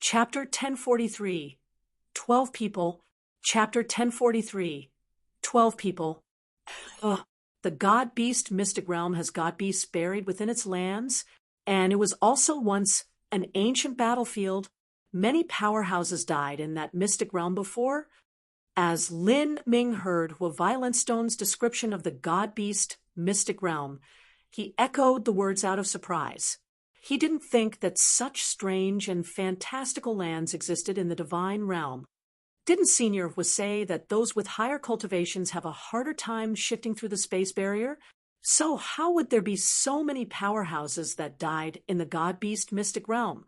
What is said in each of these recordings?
Chapter 1043, 12 People. Chapter 1043, 12 People. Ugh. The god-beast mystic realm has god-beasts buried within its lands, and it was also once an ancient battlefield. Many powerhouses died in that mystic realm before. As Lin Ming heard Violent Stone's description of the god-beast mystic realm, he echoed the words out of surprise. He didn't think that such strange and fantastical lands existed in the divine realm. Didn't Senior say that those with higher cultivations have a harder time shifting through the space barrier? So how would there be so many powerhouses that died in the god-beast mystic realm?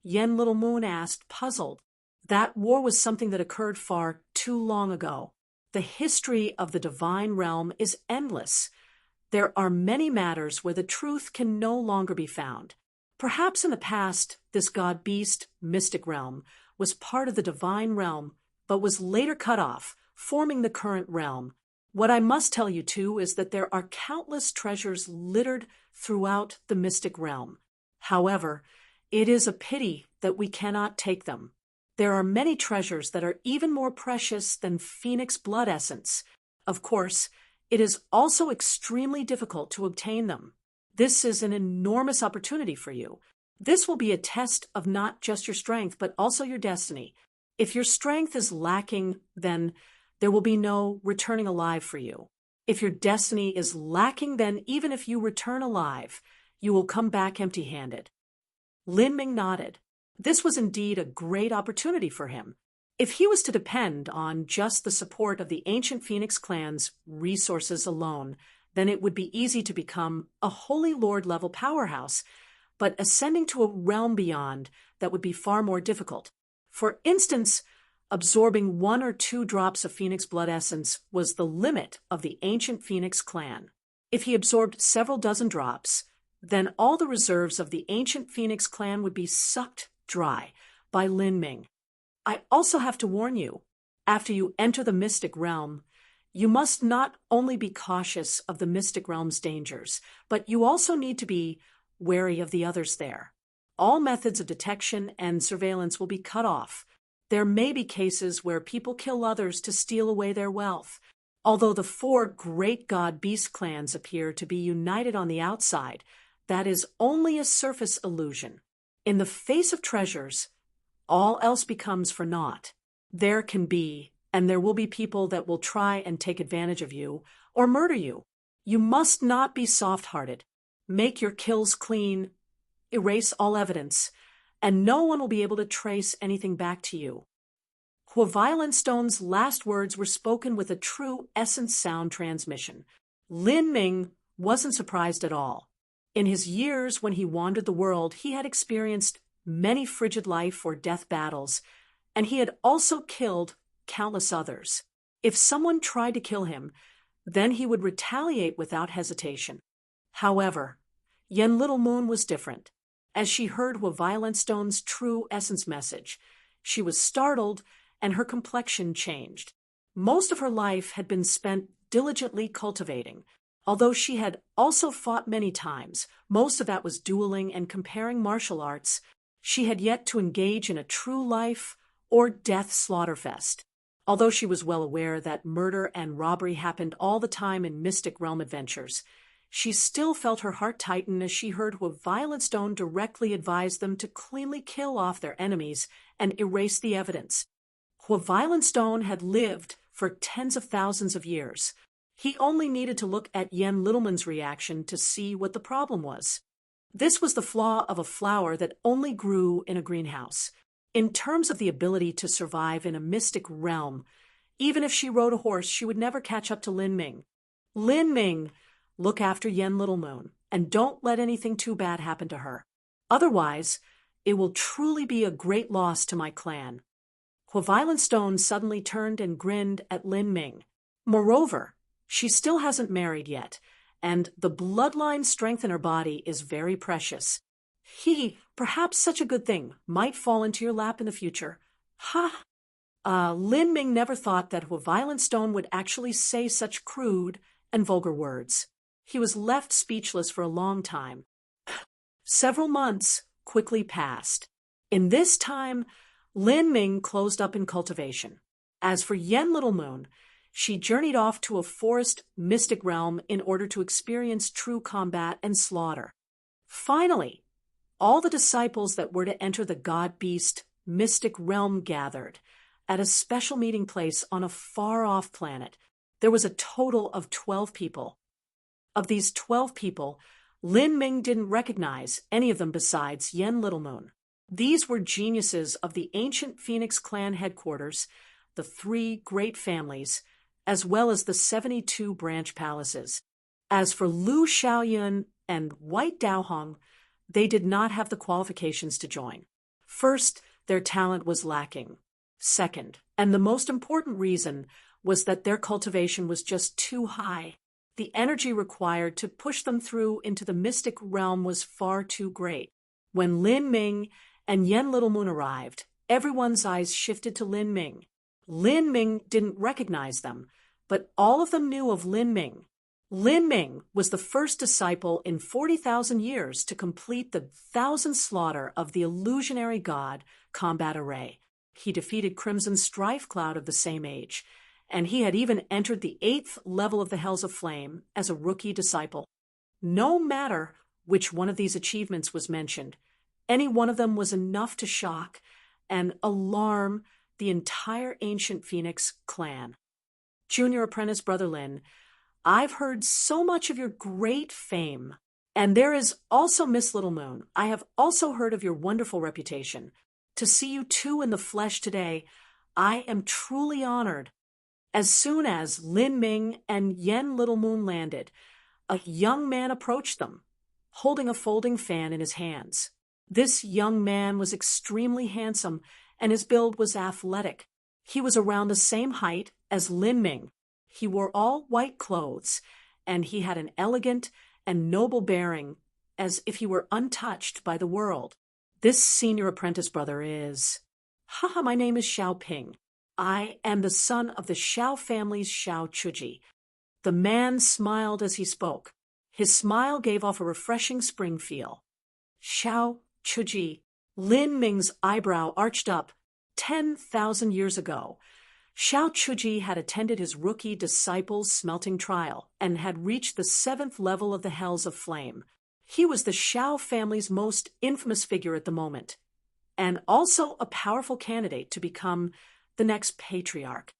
Yen Little Moon asked, puzzled. That war was something that occurred far too long ago. The history of the divine realm is endless. There are many matters where the truth can no longer be found. Perhaps in the past, this god-beast mystic realm was part of the divine realm, but was later cut off, forming the current realm. What I must tell you, too, is that there are countless treasures littered throughout the mystic realm. However, it is a pity that we cannot take them. There are many treasures that are even more precious than phoenix blood essence. Of course, it is also extremely difficult to obtain them. This is an enormous opportunity for you. This will be a test of not just your strength, but also your destiny. If your strength is lacking, then there will be no returning alive for you. If your destiny is lacking, then even if you return alive, you will come back empty-handed. Lin Ming nodded. This was indeed a great opportunity for him. If he was to depend on just the support of the ancient Phoenix clan's resources alone, then it would be easy to become a Holy Lord-level powerhouse, but ascending to a realm beyond, that would be far more difficult. For instance, absorbing 1 or 2 drops of Phoenix blood essence was the limit of the ancient Phoenix clan. If he absorbed several dozen drops, then all the reserves of the ancient Phoenix clan would be sucked dry by Lin Ming. I also have to warn you, after you enter the mystic realm, you must not only be cautious of the mystic realm's dangers, but you also need to be wary of the others there. All methods of detection and surveillance will be cut off. There may be cases where people kill others to steal away their wealth. Although the 4 great god-beast clans appear to be united on the outside, that is only a surface illusion. In the face of treasures, all else becomes for naught. There can be, and there will be people that will try and take advantage of you or murder you. You must not be soft-hearted. Make your kills clean. Erase all evidence, and no one will be able to trace anything back to you. Violent Stone's last words were spoken with a true essence sound transmission. Lin Ming wasn't surprised at all. In his years when he wandered the world, he had experienced many frigid life or death battles, and he had also killed countless others. If someone tried to kill him, then he would retaliate without hesitation. However, Yen Little Moon was different. As she heard Violent Stone's true essence message, she was startled and her complexion changed. Most of her life had been spent diligently cultivating. Although she had also fought many times, most of that was dueling and comparing martial arts, she had yet to engage in a true life or death slaughterfest. Although she was well aware that murder and robbery happened all the time in mystic realm adventures, she still felt her heart tighten as she heard Violent Stone directly advise them to cleanly kill off their enemies and erase the evidence. Violent Stone had lived for tens of thousands of years. He only needed to look at Yen Littleman's reaction to see what the problem was. This was the flaw of a flower that only grew in a greenhouse. In terms of the ability to survive in a mystic realm, even if she rode a horse, she would never catch up to Lin Ming. Lin Ming, look after Yen Little Moon, and don't let anything too bad happen to her. Otherwise, it will truly be a great loss to my clan. Violent Stone suddenly turned and grinned at Lin Ming. Moreover, she still hasn't married yet, and the bloodline strength in her body is very precious. Perhaps such a good thing might fall into your lap in the future. Ha! Lin Ming never thought that Violent Stone would actually say such crude and vulgar words. He was left speechless for a long time. Several months quickly passed. In this time, Lin Ming closed up in cultivation. As for Yen Little Moon, she journeyed off to a forest mystic realm in order to experience true combat and slaughter. Finally, all the disciples that were to enter the god-beast mystic realm gathered at a special meeting place on a far-off planet. There was a total of 12 people. Of these 12 people, Lin Ming didn't recognize any of them besides Yen Little Moon. These were geniuses of the ancient Phoenix clan headquarters, the 3 great families, as well as the 72 branch palaces. As for Lu Xiaoyun and White Daohong, they did not have the qualifications to join. First, their talent was lacking. Second, and the most important reason, was that their cultivation was just too high. The energy required to push them through into the mystic realm was far too great. When Lin Ming and Yen Little Moon arrived, everyone's eyes shifted to Lin Ming. Lin Ming didn't recognize them, but all of them knew of Lin Ming. Lin Ming was the first disciple in 40,000 years to complete the 1,000 slaughter of the illusionary god combat array. He defeated Crimson Strife Cloud of the same age, and he had even entered the 8th level of the Hells of Flame as a rookie disciple. No matter which one of these achievements was mentioned, any one of them was enough to shock and alarm the entire ancient Phoenix clan. Junior Apprentice Brother Lin, I've heard so much of your great fame. And there is also Miss Little Moon. I have also heard of your wonderful reputation. To see you two in the flesh today, I am truly honored. As soon as Lin Ming and Yen Little Moon landed, a young man approached them, holding a folding fan in his hands. This young man was extremely handsome, and his build was athletic. He was around the same height as Lin Ming. He wore all white clothes, and he had an elegant and noble bearing, as if he were untouched by the world. This senior apprentice brother is... my name is Xiao Ping. I am the son of the Xiao family's Xiao Chuji. The man smiled as he spoke. His smile gave off a refreshing spring feel. Xiao Chuji. Lin Ming's eyebrow arched up. 10,000 years ago, Xiao Chuji had attended his rookie disciple's smelting trial and had reached the 7th level of the Hells of Flame. He was the Xiao family's most infamous figure at the moment, and also a powerful candidate to become the next patriarch.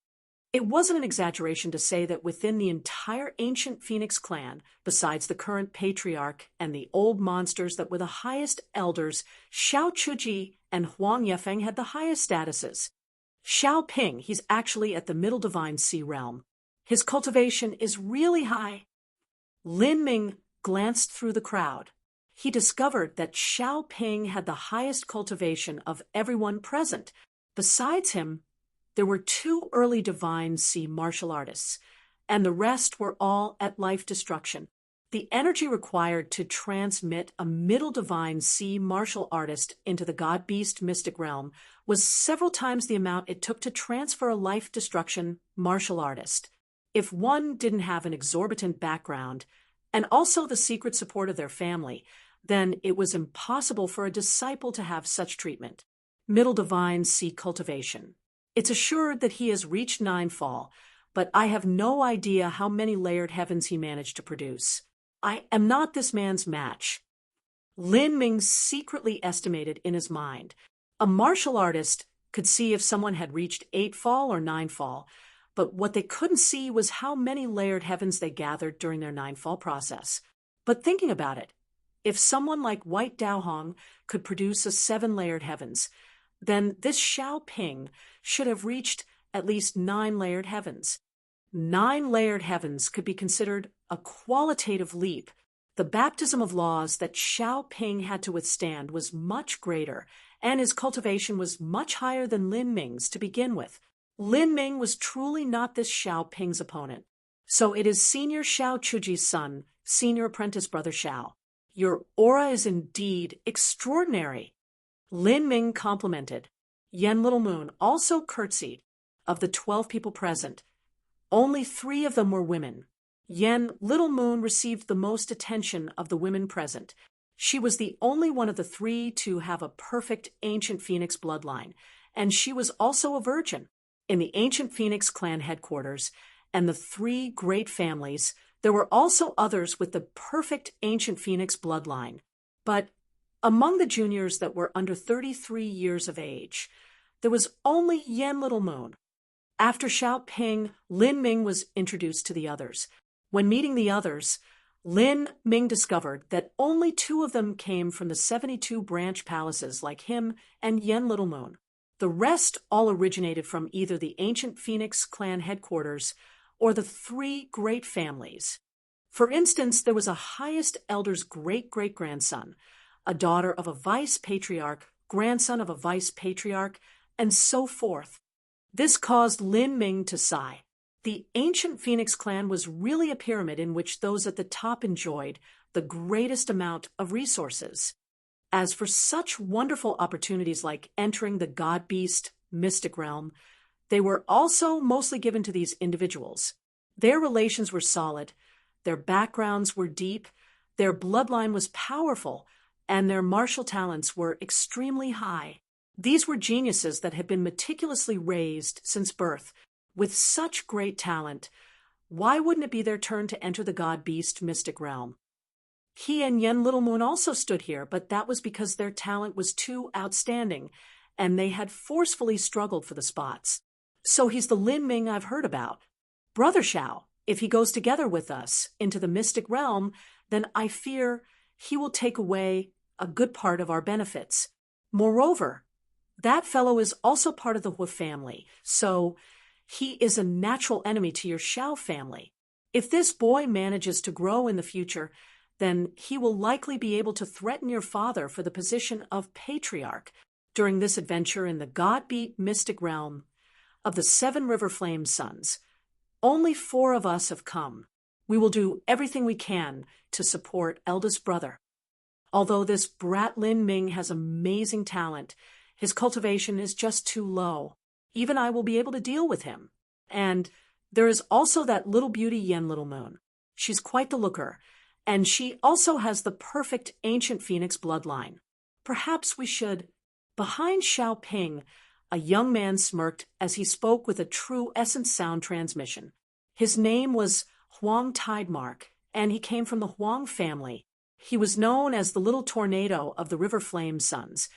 It wasn't an exaggeration to say that within the entire ancient Phoenix clan, besides the current patriarch and the old monsters that were the highest elders, Xiao Chuji and Huang Yefeng had the highest statuses. Xiao Ping, he's actually at the Middle Divine Sea realm. His cultivation is really high. Lin Ming glanced through the crowd. He discovered that Xiao Ping had the highest cultivation of everyone present. Besides him, there were 2 early Divine Sea martial artists, and the rest were all at life destruction. The energy required to transmit a Middle Divine Sea martial artist into the God-Beast mystic realm was several times the amount it took to transfer a life destruction martial artist. If one didn't have an exorbitant background, and also the secret support of their family, then it was impossible for a disciple to have such treatment. Middle Divine Sea cultivation. It's assured that he has reached 9-fall, but I have no idea how many layered heavens he managed to produce. I am not this man's match. Lin Ming secretly estimated in his mind. A martial artist could see if someone had reached 8-fall or 9-fall, but what they couldn't see was how many layered heavens they gathered during their 9-fall process. But thinking about it, if someone like White Daohong could produce a 7-layered heavens, then this Xiao Ping should have reached at least 9 layered heavens. 9 layered heavens could be considered a qualitative leap. The baptism of laws that Xiao Ping had to withstand was much greater, and his cultivation was much higher than Lin Ming's to begin with. Lin Ming was truly not this Xiao Ping's opponent. So it is Senior Xiao Chuji's son, Senior Apprentice Brother Xiao. Your aura is indeed extraordinary. Lin Ming complimented. Yen Little Moon also curtsied. Of the 12 people present, only 3 of them were women. Yen Little Moon received the most attention of the women present. She was the only one of the three to have a perfect ancient Phoenix bloodline, and she was also a virgin. In the ancient Phoenix clan headquarters and the three great families, there were also others with the perfect ancient Phoenix bloodline. But among the juniors that were under 33 years of age, there was only Yen Little Moon. After Xiao Ping, Lin Ming was introduced to the others. When meeting the others, Lin Ming discovered that only two of them came from the 72 branch palaces like him and Yen Little Moon. The rest all originated from either the ancient Phoenix clan headquarters or the three great families. For instance, there was a highest elder's great-great-grandson, a daughter of a vice-patriarch, grandson of a vice-patriarch, and so forth. This caused Lin Ming to sigh. The ancient Phoenix clan was really a pyramid in which those at the top enjoyed the greatest amount of resources. As for such wonderful opportunities like entering the god-beast mystic realm, they were also mostly given to these individuals. Their relations were solid, their backgrounds were deep, their bloodline was powerful, and their martial talents were extremely high. These were geniuses that had been meticulously raised since birth. With such great talent, why wouldn't it be their turn to enter the god-beast mystic realm? He and Yen Little Moon also stood here, but that was because their talent was too outstanding, and they had forcefully struggled for the spots. So he's the Lin Ming I've heard about. Brother Xiao, if he goes together with us into the mystic realm, then I fear he will take away a good part of our benefits. Moreover, that fellow is also part of the Hu family, so he is a natural enemy to your Xiao family. If this boy manages to grow in the future, then he will likely be able to threaten your father for the position of patriarch during this adventure in the god-beat mystic realm of the 7 River Flame Sons. Only 4 of us have come. We will do everything we can to support eldest brother. Although this brat Lin Ming has amazing talent, his cultivation is just too low. Even I will be able to deal with him. And there is also that little beauty Yen Little Moon. She's quite the looker, and she also has the perfect ancient Phoenix bloodline. Perhaps we should... Behind Xiao Ping, a young man smirked as he spoke with a true essence sound transmission. His name was Huang Tidemark, and he came from the Huang family. He was known as the Little Tornado of the River Flame Sons,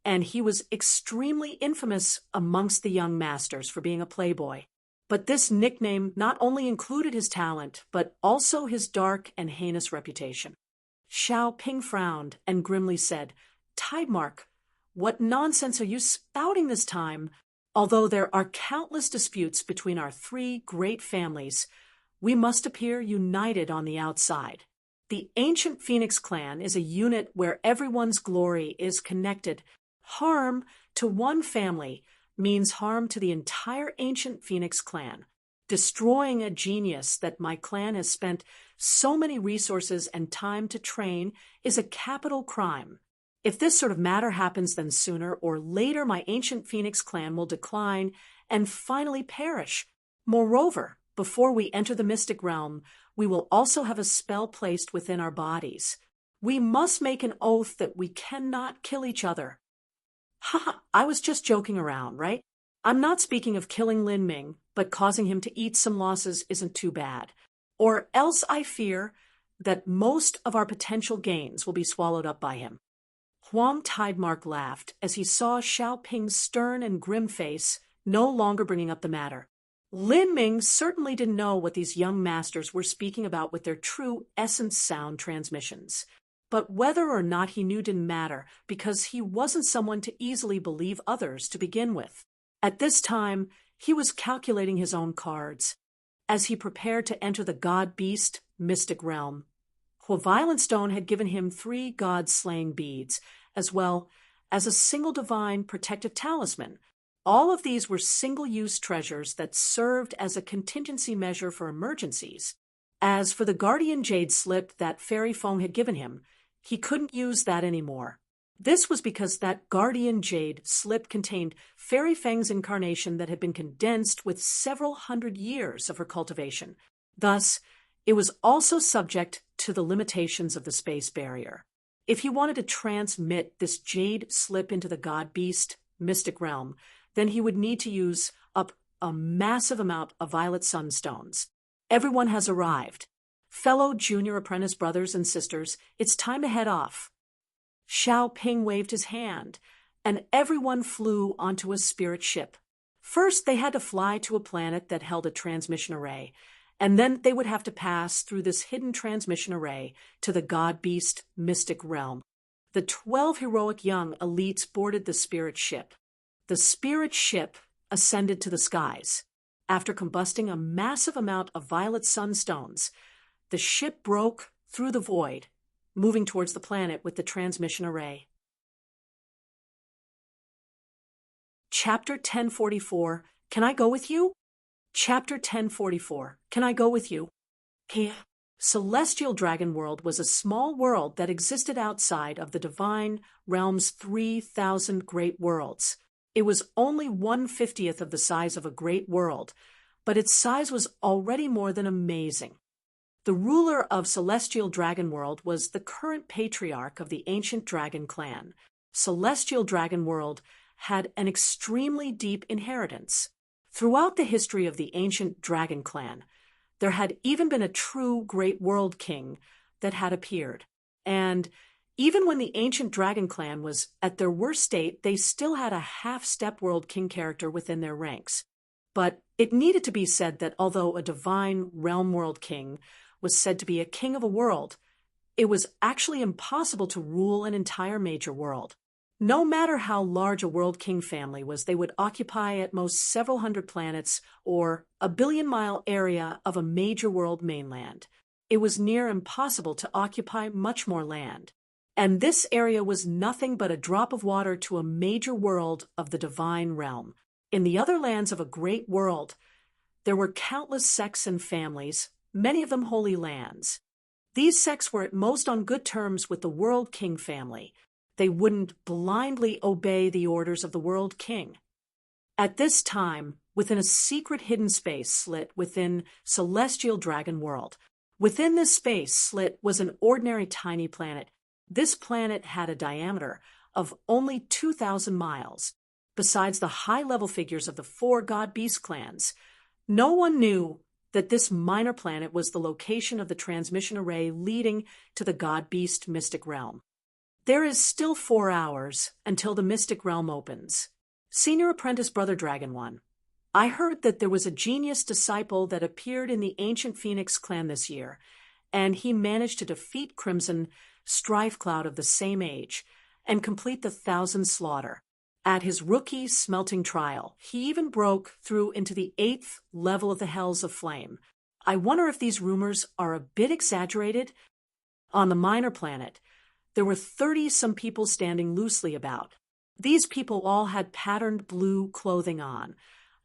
and he was extremely infamous amongst the young masters for being a playboy. But this nickname not only included his talent, but also his dark and heinous reputation. Xiao Ping frowned and grimly said, "Tidemark, what nonsense are you spouting this time? Although there are countless disputes between our 3 great families, we must appear united on the outside. The ancient Phoenix clan is a unit where everyone's glory is connected. Harm to one family means harm to the entire ancient Phoenix clan. Destroying a genius that my clan has spent so many resources and time to train is a capital crime. If this sort of matter happens, then sooner or later my ancient Phoenix clan will decline and finally perish. Moreover, before we enter the mystic realm, we will also have a spell placed within our bodies. We must make an oath that we cannot kill each other." "Ha! I was just joking around, right? I'm not speaking of killing Lin Ming, but causing him to eat some losses isn't too bad. Or else I fear that most of our potential gains will be swallowed up by him." Huang Tidemark laughed as he saw Xiao Ping's stern and grim face, no longer bringing up the matter. Lin Ming certainly didn't know what these young masters were speaking about with their true essence sound transmissions. But whether or not he knew didn't matter, because he wasn't someone to easily believe others to begin with. At this time, he was calculating his own cards. As he prepared to enter the god-beast mystic realm, Violet Stone had given him 3 god-slaying beads, as well as a single divine protective talisman. All of these were single-use treasures that served as a contingency measure for emergencies. As for the guardian jade slip that Fairy Fong had given him, he couldn't use that anymore. This was because that guardian jade slip contained Fairy Fang's incarnation that had been condensed with several hundred years of her cultivation. Thus, it was also subject to the limitations of the space barrier. If he wanted to transmit this jade slip into the god-beast mystic realm, then he would need to use up a massive amount of violet sunstones. Everyone has arrived. Fellow junior apprentice brothers and sisters, it's time to head off. Xiao Ping waved his hand, and everyone flew onto a spirit ship. First, they had to fly to a planet that held a transmission array, and then they would have to pass through this hidden transmission array to the god-beast mystic realm. The 12 heroic young elites boarded the spirit ship. The spirit ship ascended to the skies. After combusting a massive amount of violet sunstones, the ship broke through the void, moving towards the planet with the transmission array. Chapter 1044, Can I Go With You? Chapter 1044, Can I Go With You? Celestial Dragon World was a small world that existed outside of the divine realm's 3,000 great worlds. It was only 1/50th of the size of a great world, but its size was already more than amazing. The ruler of Celestial Dragon World was the current patriarch of the ancient dragon clan. Celestial Dragon World had an extremely deep inheritance. Throughout the history of the ancient dragon clan, there had even been a true great world king that had appeared. And even when the ancient dragon clan was at their worst state, they still had a half-step world king character within their ranks. But it needed to be said that although a divine realm world king was said to be a king of a world, it was actually impossible to rule an entire major world. No matter how large a world king family was, they would occupy at most several hundred planets or a billion-mile area of a major world mainland. It was near impossible to occupy much more land. And this area was nothing but a drop of water to a major world of the divine realm. In the other lands of a great world, there were countless sects and families, many of them holy lands. These sects were at most on good terms with the World King family. They wouldn't blindly obey the orders of the World King. At this time, within a secret hidden space slit within Celestial Dragon World, within this space slit was an ordinary tiny planet. This planet had a diameter of only 2,000 miles. Besides the high-level figures of the 4 god-beast clans, no one knew that this minor planet was the location of the transmission array leading to the god-beast mystic realm. There is still 4 hours until the mystic realm opens. Senior Apprentice Brother Dragon 1, I heard that there was a genius disciple that appeared in the ancient Phoenix clan this year, and he managed to defeat Crimson Strife Cloud of the same age and complete the 1,000 slaughter. At his rookie smelting trial, he even broke through into the 8th level of the Hells of Flame. I wonder if these rumors are a bit exaggerated. On the minor planet, there were 30-some people standing loosely about. These people all had patterned blue clothing on,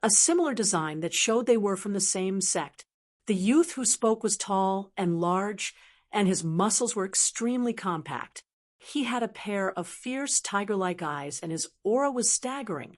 a similar design that showed they were from the same sect. The youth who spoke was tall and large, and his muscles were extremely compact. He had a pair of fierce tiger-like eyes, and his aura was staggering.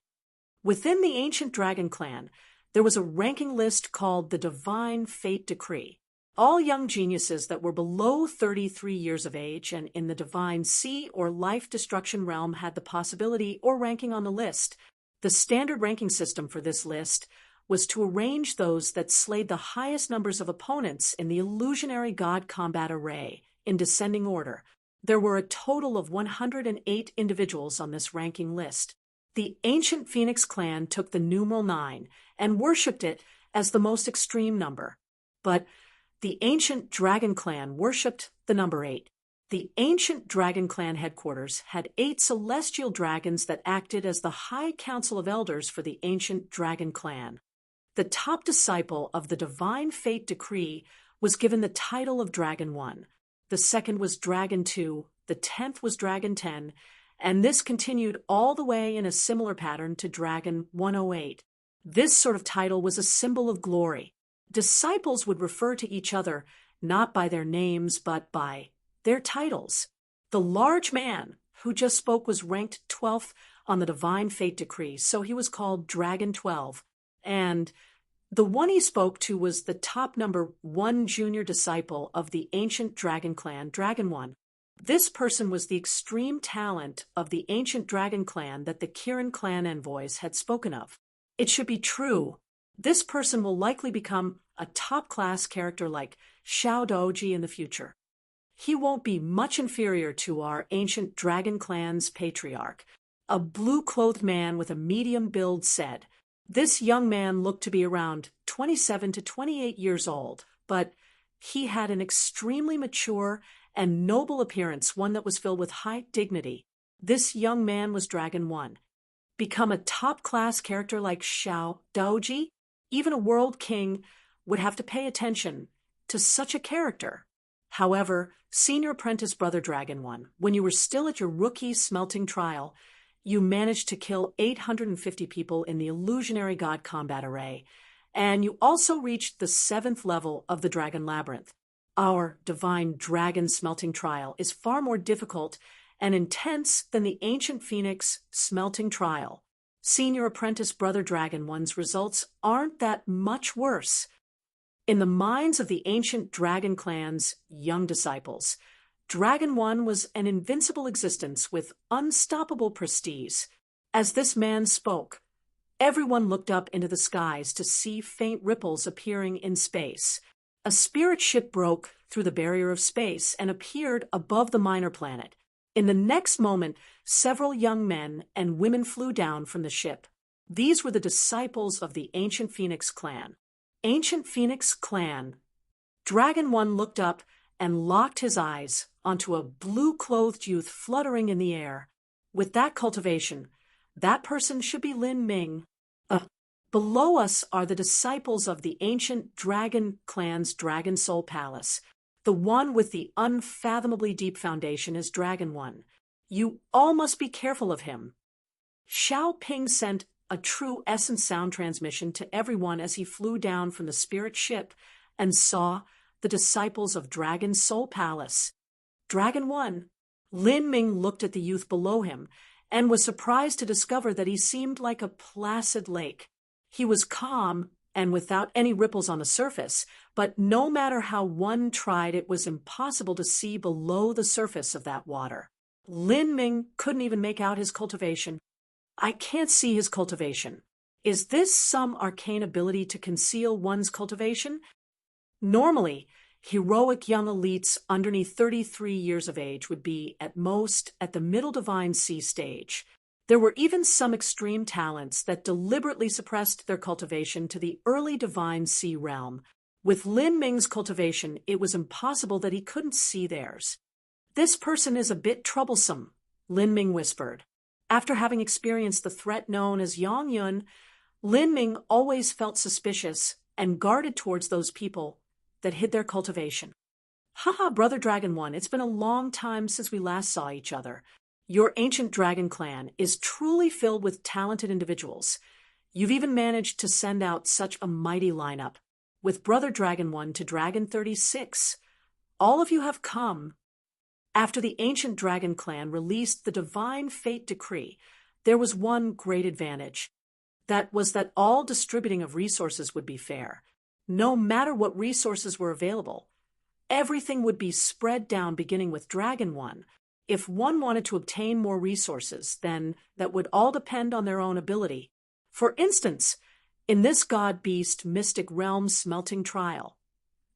Within the ancient dragon clan, there was a ranking list called the Divine Fate Decree. All young geniuses that were below 33 years of age and in the divine sea or life destruction realm had the possibility or ranking on the list. The standard ranking system for this list was to arrange those that slayed the highest numbers of opponents in the illusionary god combat array in descending order. There were a total of 108 individuals on this ranking list. The ancient Phoenix clan took the numeral 9 and worshipped it as the most extreme number. But the ancient Dragon Clan worshipped the number 8. The ancient Dragon Clan headquarters had 8 celestial dragons that acted as the High Council of Elders for the ancient Dragon Clan. The top disciple of the Divine Fate Decree was given the title of Dragon 1. The second was Dragon 2, the 10th was Dragon 10, and this continued all the way in a similar pattern to Dragon 108. This sort of title was a symbol of glory. Disciples would refer to each other not by their names but by their titles. The large man who just spoke was ranked 12th on the Divine Fate Decree, so he was called Dragon 12. And the one he spoke to was the top number 1 junior disciple of the ancient dragon clan, Dragon 1. This person was the extreme talent of the ancient dragon clan that the Kirin clan envoys had spoken of. It should be true. This person will likely become a top-class character like Xiao Doji in the future. He won't be much inferior to our ancient dragon clan's patriarch. A blue-clothed man with a medium build said. This young man looked to be around 27 to 28 years old, but he had an extremely mature and noble appearance, one that was filled with high dignity. This young man was Dragon 1. Become a top-class character like Xiao Doji? Even a world king would have to pay attention to such a character. However, Senior Apprentice Brother Dragon 1, when you were still at your rookie smelting trial, you managed to kill 850 people in the illusionary god combat array, and you also reached the 7th level of the Dragon Labyrinth. Our divine dragon smelting trial is far more difficult and intense than the ancient phoenix smelting trial. Senior Apprentice Brother Dragon 1's results aren't that much worse. In the minds of the ancient dragon clan's young disciples, Dragon 1 was an invincible existence with unstoppable prestige. As this man spoke, everyone looked up into the skies to see faint ripples appearing in space. A spirit ship broke through the barrier of space and appeared above the minor planet. In the next moment, several young men and women flew down from the ship. These were the disciples of the ancient Phoenix clan. Ancient Phoenix clan. Dragon 1 looked up and locked his eyes onto a blue-clothed youth fluttering in the air. With that cultivation, that person should be Lin Ming. Below us are the disciples of the ancient dragon clan's Dragon Soul Palace. The one with the unfathomably deep foundation is Dragon 1. You all must be careful of him. Xiao Ping sent a true essence sound transmission to everyone as he flew down from the spirit ship and saw the disciples of Dragon Soul Palace. Dragon 1. Lin Ming looked at the youth below him and was surprised to discover that he seemed like a placid lake. He was calm and without any ripples on the surface, but no matter how one tried, it was impossible to see below the surface of that water. Lin Ming couldn't even make out his cultivation. I can't see his cultivation. Is this some arcane ability to conceal one's cultivation? Normally, heroic young elites underneath 33 years of age would be, at most, at the middle Divine C stage. There were even some extreme talents that deliberately suppressed their cultivation to the early Divine C realm. With Lin Ming's cultivation, it was impossible that he couldn't see theirs. This person is a bit troublesome, Lin Ming whispered. After having experienced the threat known as Yang Yun, Lin Ming always felt suspicious and guarded towards those people that hid their cultivation. Haha, Brother Dragon 1, it's been a long time since we last saw each other. Your ancient dragon clan is truly filled with talented individuals. You've even managed to send out such a mighty lineup. With Brother Dragon 1 to Dragon 36, all of you have come. After the ancient dragon clan released the divine fate decree, there was one great advantage. That was that all distributing of resources would be fair. No matter what resources were available, everything would be spread down beginning with Dragon 1. If one wanted to obtain more resources, then that would all depend on their own ability. For instance, in this God-Beast Mystic Realm smelting trial,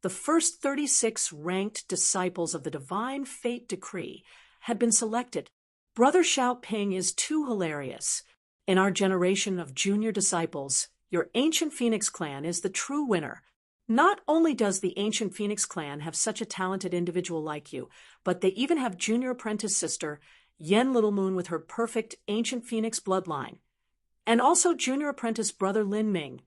the first 36 ranked disciples of the Divine Fate Decree had been selected. Brother Xiao Ping is too hilarious. In our generation of junior disciples, your Ancient Phoenix clan is the true winner. Not only does the Ancient Phoenix clan have such a talented individual like you, but they even have junior apprentice sister Yen Little Moon with her perfect Ancient Phoenix bloodline, and also junior apprentice Brother Lin Ming,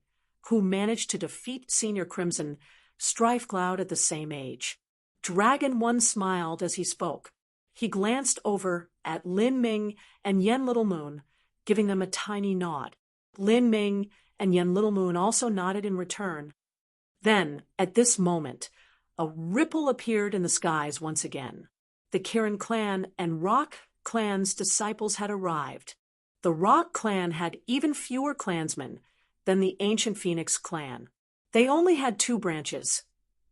who managed to defeat Senior Crimson Strife Cloud at the same age. Dragon 1 smiled as he spoke. He glanced over at Lin Ming and Yen Little Moon, giving them a tiny nod. Lin Ming and Yen Little Moon also nodded in return. Then, at this moment, a ripple appeared in the skies once again. The Kirin clan and Rock clan's disciples had arrived. The Rock clan had even fewer clansmen than the Ancient Phoenix clan. They only had 2 branches,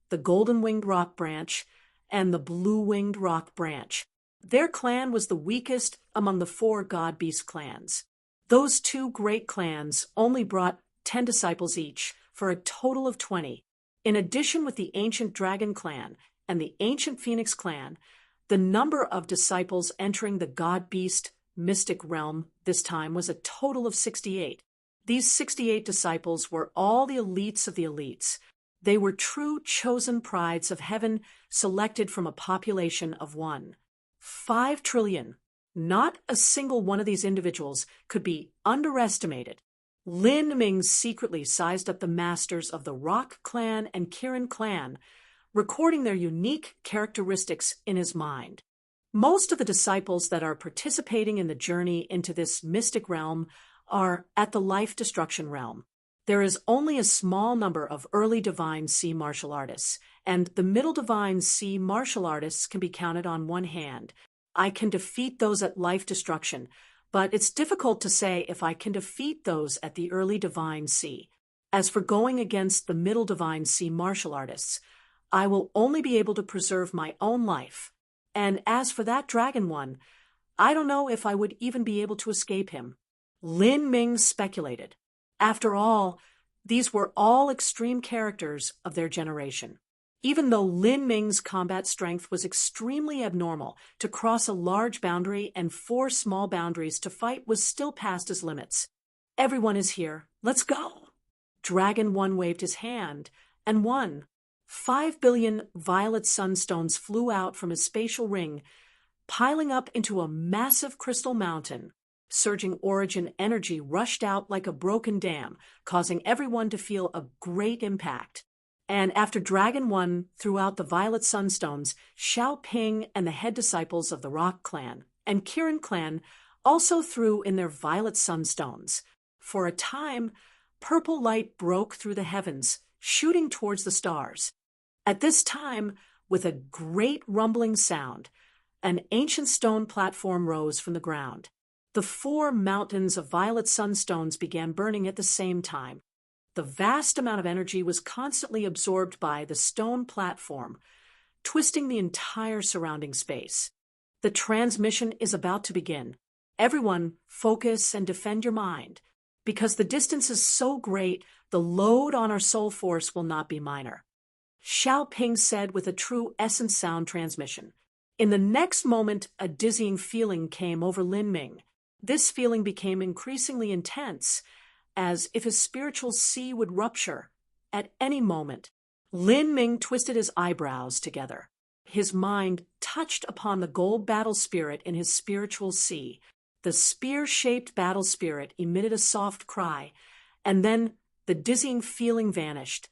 the Golden-Winged Rock branch and the Blue-Winged Rock branch. Their clan was the weakest among the 4 god-beast clans. Those 2 great clans only brought 10 disciples each, for a total of 20. In addition, with the ancient dragon clan and the ancient phoenix clan, the number of disciples entering the god-beast mystic realm this time was a total of 68. These 68 disciples were all the elites of the elites. They were true chosen prides of heaven, selected from a population of 1.5 trillion. Not a single one of these individuals could be underestimated. Lin Ming secretly sized up the masters of the Rock clan and Kirin clan, recording their unique characteristics in his mind. Most of the disciples that are participating in the journey into this mystic realm are at the life destruction realm. There is only a small number of early divine sea martial artists, and the middle divine sea martial artists can be counted on one hand. I can defeat those at life destruction, but it's difficult to say if I can defeat those at the early divine sea. As for going against the middle divine sea martial artists, I will only be able to preserve my own life. And as for that dragon one, I don't know if I would even be able to escape him. Lin Ming speculated. After all, these were all extreme characters of their generation. Even though Lin Ming's combat strength was extremely abnormal, to cross a large boundary and 4 small boundaries to fight was still past his limits. Everyone is here. Let's go. Dragon One waved his hand, and 1.5 billion violet sunstones flew out from his spatial ring, piling up into a massive crystal mountain. Surging origin energy rushed out like a broken dam, causing everyone to feel a great impact. And after Dragon One threw out the violet sunstones, Xiao Ping and the head disciples of the Rock clan and Kirin clan also threw in their violet sunstones. For a time, purple light broke through the heavens, shooting towards the stars. At this time, with a great rumbling sound, an ancient stone platform rose from the ground. The 4 mountains of violet sunstones began burning at the same time. The vast amount of energy was constantly absorbed by the stone platform, twisting the entire surrounding space. The transmission is about to begin. Everyone, focus and defend your mind. Because the distance is so great, the load on our soul force will not be minor. Xiao Ping said with a true essence sound transmission. In the next moment, a dizzying feeling came over Lin Ming. This feeling became increasingly intense, as if his spiritual sea would rupture at any moment. Lin Ming twisted his eyebrows together. His mind touched upon the gold battle spirit in his spiritual sea. The spear-shaped battle spirit emitted a soft cry, and then the dizzying feeling vanished.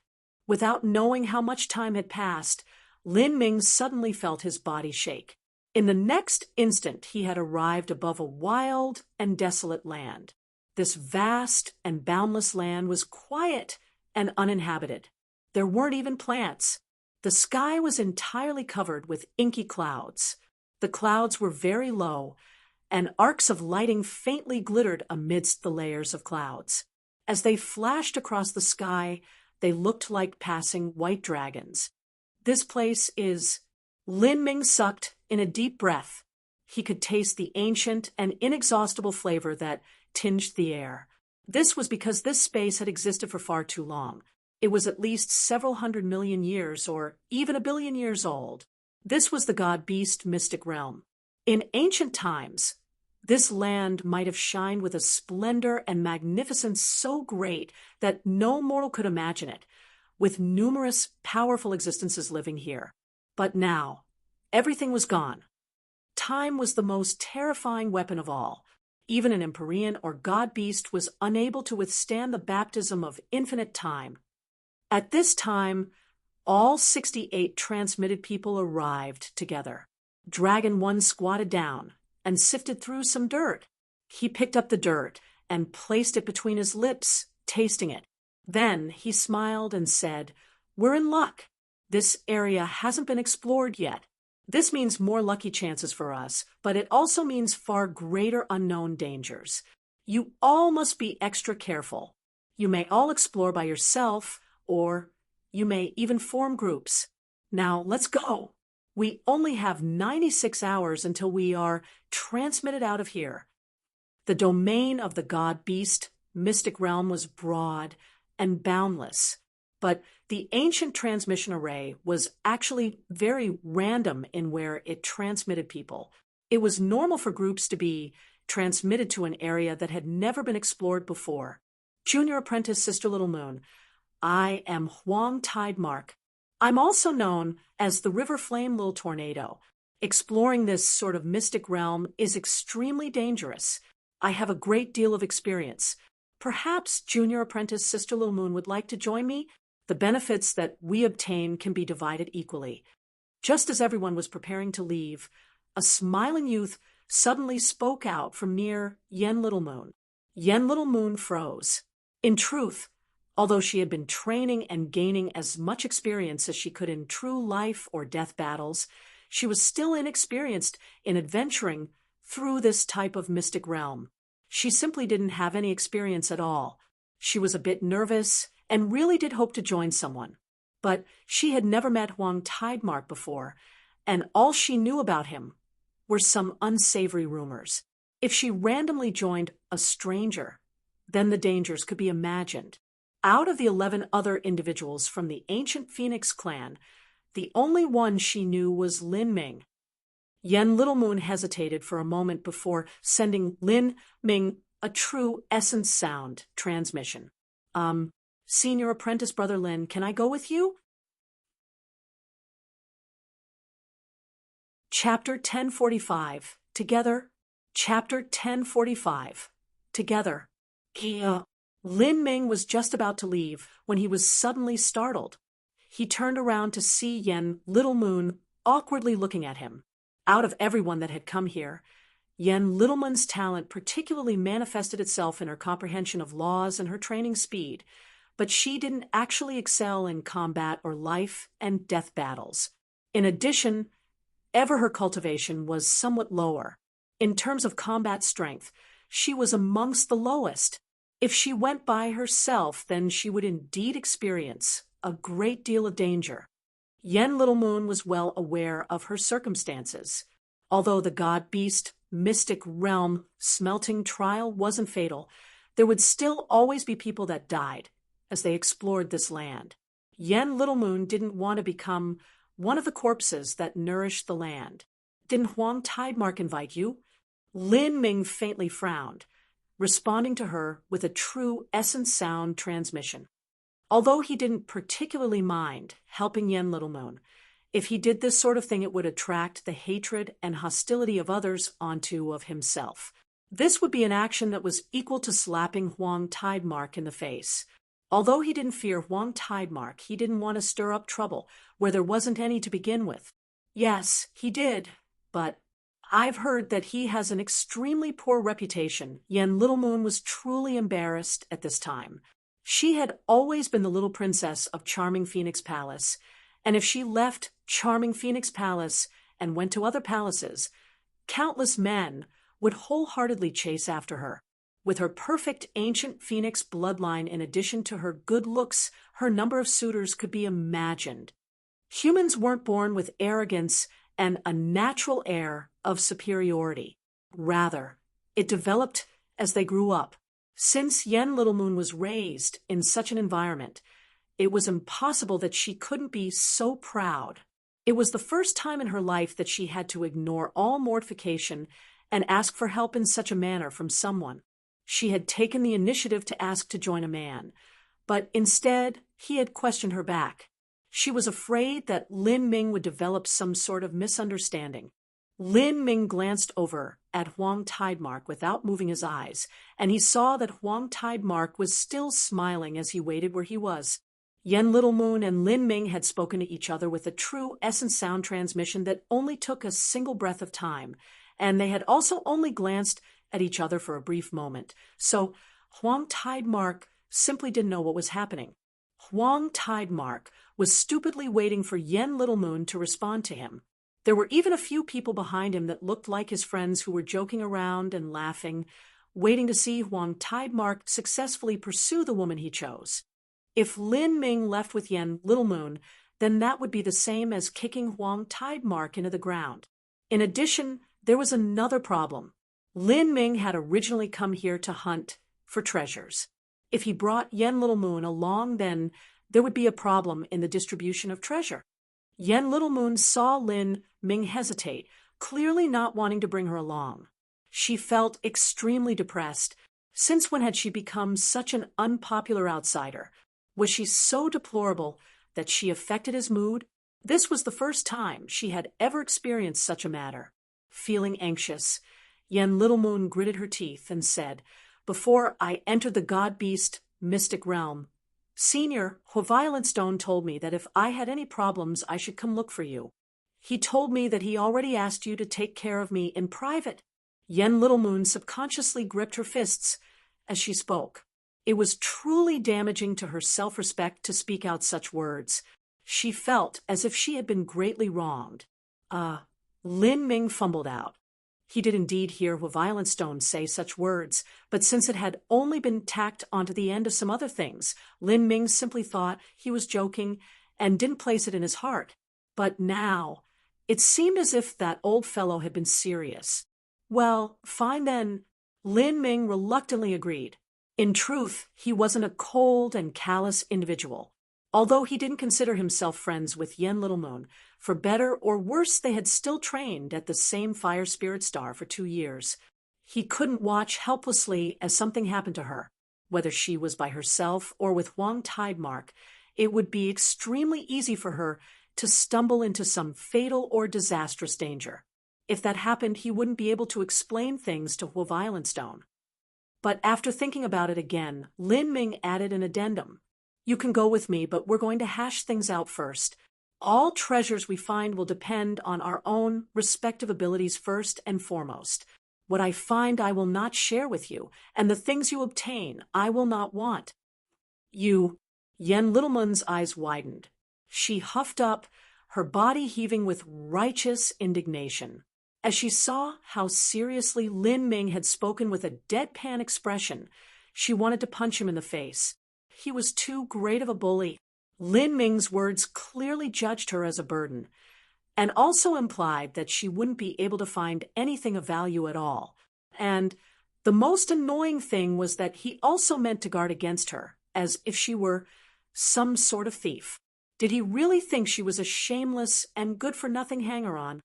Without knowing how much time had passed, Lin Ming suddenly felt his body shake. In the next instant, he had arrived above a wild and desolate land. This vast and boundless land was quiet and uninhabited. There weren't even plants. The sky was entirely covered with inky clouds. The clouds were very low, and arcs of lighting faintly glittered amidst the layers of clouds. As they flashed across the sky, they looked like passing white dragons. This place is... Lin Ming sucked in a deep breath. He could taste the ancient and inexhaustible flavor that tinged the air. This was because this space had existed for far too long. It was at least several 100 million years, or even 1 billion years old. This was the god-beast mystic realm. In ancient times, this land might have shined with a splendor and magnificence so great that no mortal could imagine it, with numerous powerful existences living here. But now, everything was gone. Time was the most terrifying weapon of all. Even an Empyrean or god-beast was unable to withstand the baptism of infinite time. At this time, all 68 transmitted people arrived together. Dragon One squatted down and sifted through some dirt. He picked up the dirt and placed it between his lips, tasting it. Then he smiled and said, "We're in luck. This area hasn't been explored yet. This means more lucky chances for us, but it also means far greater unknown dangers. You all must be extra careful. You may all explore by yourself, or you may even form groups. Now, let's go." We only have 96 hours until we are transmitted out of here. The domain of the god-beast mystic realm was broad and boundless, but the ancient transmission array was actually very random in where it transmitted people. It was normal for groups to be transmitted to an area that had never been explored before. Junior Apprentice Sister Little Moon, I am Huang Tidemark. I'm also known as the River Flame Little Tornado. Exploring this sort of mystic realm is extremely dangerous. I have a great deal of experience. Perhaps Junior Apprentice Sister Little Moon would like to join me? The benefits that we obtain can be divided equally. Just as everyone was preparing to leave, a smiling youth suddenly spoke out from near Yen Little Moon. Yen Little Moon froze. In truth, although she had been training and gaining as much experience as she could in true life or death battles, she was still inexperienced in adventuring through this type of mystic realm. She simply didn't have any experience at all. She was a bit nervous and really did hope to join someone. But she had never met Huang Tidemark before, and all she knew about him were some unsavory rumors. If she randomly joined a stranger, then the dangers could be imagined. Out of the 11 other individuals from the ancient Phoenix clan, the only one she knew was Lin Ming. Yen Little Moon hesitated for a moment before sending Lin Ming a true essence sound transmission. Senior Apprentice Brother Lin, can I go with you? Chapter 1045. Together. Chapter 1045. Together. Lin Ming was just about to leave when he was suddenly startled. He turned around to see Yen Little Moon awkwardly looking at him. Out of everyone that had come here, Yen Little Moon's talent particularly manifested itself in her comprehension of laws and her training speed, but she didn't actually excel in combat or life and death battles. In addition, her cultivation was somewhat lower. In terms of combat strength, she was amongst the lowest. If she went by herself, then she would indeed experience a great deal of danger. Yen Little Moon was well aware of her circumstances. Although the god-beast mystic realm smelting trial wasn't fatal, there would still always be people that died as they explored this land. Yen Little Moon didn't want to become one of the corpses that nourished the land. Didn't Huang Tidemark invite you? Lin Ming faintly frowned, responding to her with a true essence sound transmission. Although he didn't particularly mind helping Yen Little Moon, if he did this sort of thing it would attract the hatred and hostility of others onto of himself. This would be an action that was equal to slapping Huang Tidemark in the face. Although he didn't fear Huang Tidemark, he didn't want to stir up trouble where there wasn't any to begin with. Yes, he did, but I've heard that he has an extremely poor reputation. Yen Little Moon was truly embarrassed at this time. She had always been the little princess of Charming Phoenix Palace, and if she left Charming Phoenix Palace and went to other palaces, countless men would wholeheartedly chase after her. With her perfect ancient Phoenix bloodline in addition to her good looks, her number of suitors could be imagined. Humans weren't born with arrogance and a natural air of superiority. Rather, it developed as they grew up. Since Yen Little Moon was raised in such an environment, it was impossible that she couldn't be so proud. It was the first time in her life that she had to ignore all mortification and ask for help in such a manner from someone. She had taken the initiative to ask to join a man, but instead he had questioned her back. She was afraid that Lin Ming would develop some sort of misunderstanding. Lin Ming glanced over at Huang Tidemark without moving his eyes, and he saw that Huang Tidemark was still smiling as he waited where he was. Yen Little Moon and Lin Ming had spoken to each other with a true essence sound transmission that only took a single breath of time, and they had also only glanced at each other for a brief moment. So Huang Tidemark simply didn't know what was happening. Huang Tidemark was stupidly waiting for Yen Little Moon to respond to him. There were even a few people behind him that looked like his friends who were joking around and laughing, waiting to see Huang Tidemark successfully pursue the woman he chose. If Lin Ming left with Yen Little Moon, then that would be the same as kicking Huang Tidemark into the ground. In addition, there was another problem. Lin Ming had originally come here to hunt for treasures. If he brought Yen Little Moon along, then there would be a problem in the distribution of treasure. Yen Little Moon saw Lin Ming hesitate, clearly not wanting to bring her along. She felt extremely depressed. Since when had she become such an unpopular outsider? Was she so deplorable that she affected his mood? This was the first time she had ever experienced such a matter. Feeling anxious, Yen Little Moon gritted her teeth and said, "Before I entered the god-beast mystic realm, Senior Violet Stone told me that if I had any problems, I should come look for you. He told me that he already asked you to take care of me in private." Yen Little Moon subconsciously gripped her fists as she spoke. It was truly damaging to her self-respect to speak out such words. She felt as if she had been greatly wronged. Lin Ming fumbled out. He did indeed hear Violet Stone say such words, but since it had only been tacked onto the end of some other things, Lin Ming simply thought he was joking and didn't place it in his heart. But now, it seemed as if that old fellow had been serious. "Well, fine then," Lin Ming reluctantly agreed. In truth, he wasn't a cold and callous individual. Although he didn't consider himself friends with Yen Little Moon, for better or worse they had still trained at the same fire spirit star for 2 years. He couldn't watch helplessly as something happened to her. Whether she was by herself or with Huang Tidemark, it would be extremely easy for her to stumble into some fatal or disastrous danger. If that happened, he wouldn't be able to explain things to Violet Stone. But after thinking about it again, Lin Ming added an addendum. "You can go with me, but we're going to hash things out first. All treasures we find will depend on our own respective abilities first and foremost. What I find I will not share with you, and the things you obtain I will not want." "You..." Yen Little Moon's eyes widened. She huffed up, her body heaving with righteous indignation. As she saw how seriously Lin Ming had spoken with a deadpan expression, she wanted to punch him in the face. He was too great of a bully. Lin Ming's words clearly judged her as a burden, and also implied that she wouldn't be able to find anything of value at all. And the most annoying thing was that he also meant to guard against her, as if she were some sort of thief. Did he really think she was a shameless and good-for-nothing hanger-on?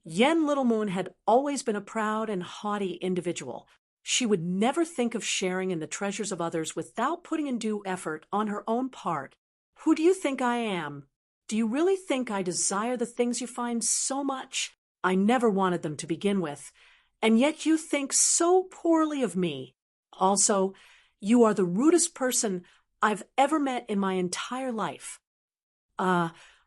Yen Little Moon had always been a proud and haughty individual. She would never think of sharing in the treasures of others without putting in due effort on her own part. "Who do you think I am? Do you really think I desire the things you find so much? I never wanted them to begin with. And yet you think so poorly of me. Also, you are the rudest person I've ever met in my entire life."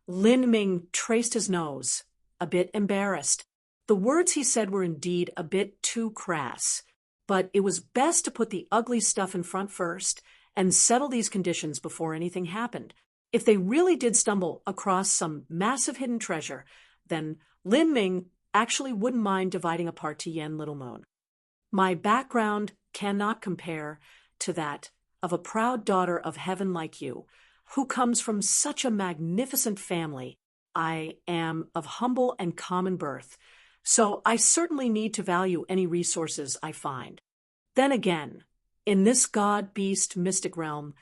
Lin Ming traced his nose, a bit embarrassed. The words he said were indeed a bit too crass, but it was best to put the ugly stuff in front first and settle these conditions before anything happened. If they really did stumble across some massive hidden treasure, then Lin Ming actually wouldn't mind dividing a part to Yen Little Moon. "My background cannot compare to that of a proud daughter of heaven like you, who comes from such a magnificent family. I am of humble and common birth, so I certainly need to value any resources I find. Then again, in this god-beast mystic realm,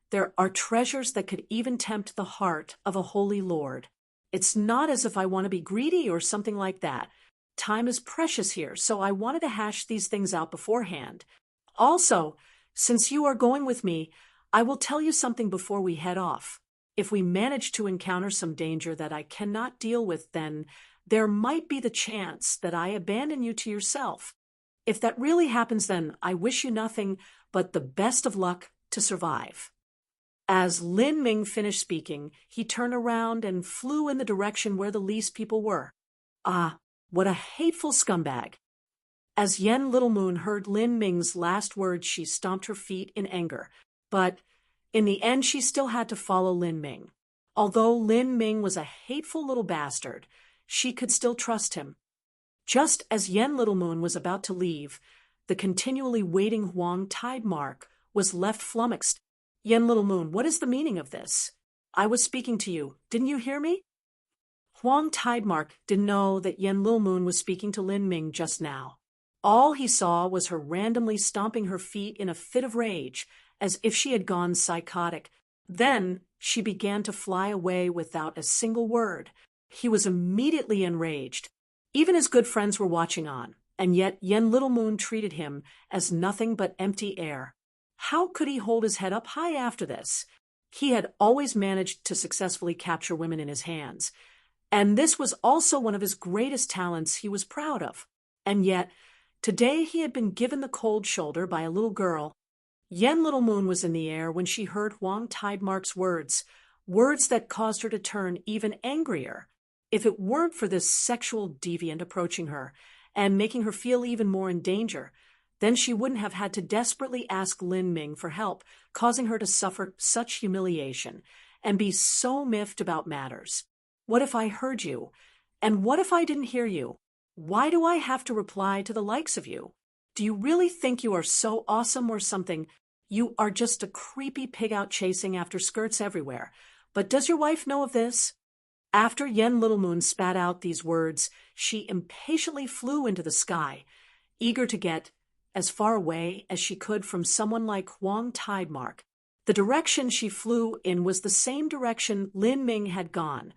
there are treasures that could even tempt the heart of a holy lord. It's not as if I want to be greedy or something like that. Time is precious here, so I wanted to hash these things out beforehand. Also, since you are going with me, I will tell you something before we head off. If we manage to encounter some danger that I cannot deal with, then there might be the chance that I abandon you to yourself. If that really happens, then I wish you nothing but the best of luck to survive." As Lin Ming finished speaking, he turned around and flew in the direction where the least people were. What a hateful scumbag! As Yen Little Moon heard Lin Ming's last words, she stomped her feet in anger. But in the end, she still had to follow Lin Ming. Although Lin Ming was a hateful little bastard, she could still trust him. Just as Yen Little Moon was about to leave, the continually waiting Huang Tidemark was left flummoxed. "Yen Little Moon, what is the meaning of this?" I was speaking to you. Didn't you hear me? Huang Tidemark didn't know that Yen Lilmoon was speaking to Lin Ming just now. All he saw was her randomly stomping her feet in a fit of rage, as if she had gone psychotic. Then she began to fly away without a single word. He was immediately enraged. Even his good friends were watching on, and yet Yen Lilmoon treated him as nothing but empty air. How could he hold his head up high after this? He had always managed to successfully capture women in his hands, and this was also one of his greatest talents he was proud of. And yet, today he had been given the cold shoulder by a little girl. Yen Lilmoon was in the air when she heard Huang Tidemark's words, words that caused her to turn even angrier. If it weren't for this sexual deviant approaching her and making her feel even more in danger, then she wouldn't have had to desperately ask Lin Ming for help, causing her to suffer such humiliation and be so miffed about matters. What if I heard you? And what if I didn't hear you? Why do I have to reply to the likes of you? Do you really think you are so awesome or something? You are just a creepy pig out chasing after skirts everywhere. But does your wife know of this? After Yen Lilmoon spat out these words, she impatiently flew into the sky, eager to get as far away as she could from someone like Huang Tidemark. The direction she flew in was the same direction Lin Ming had gone,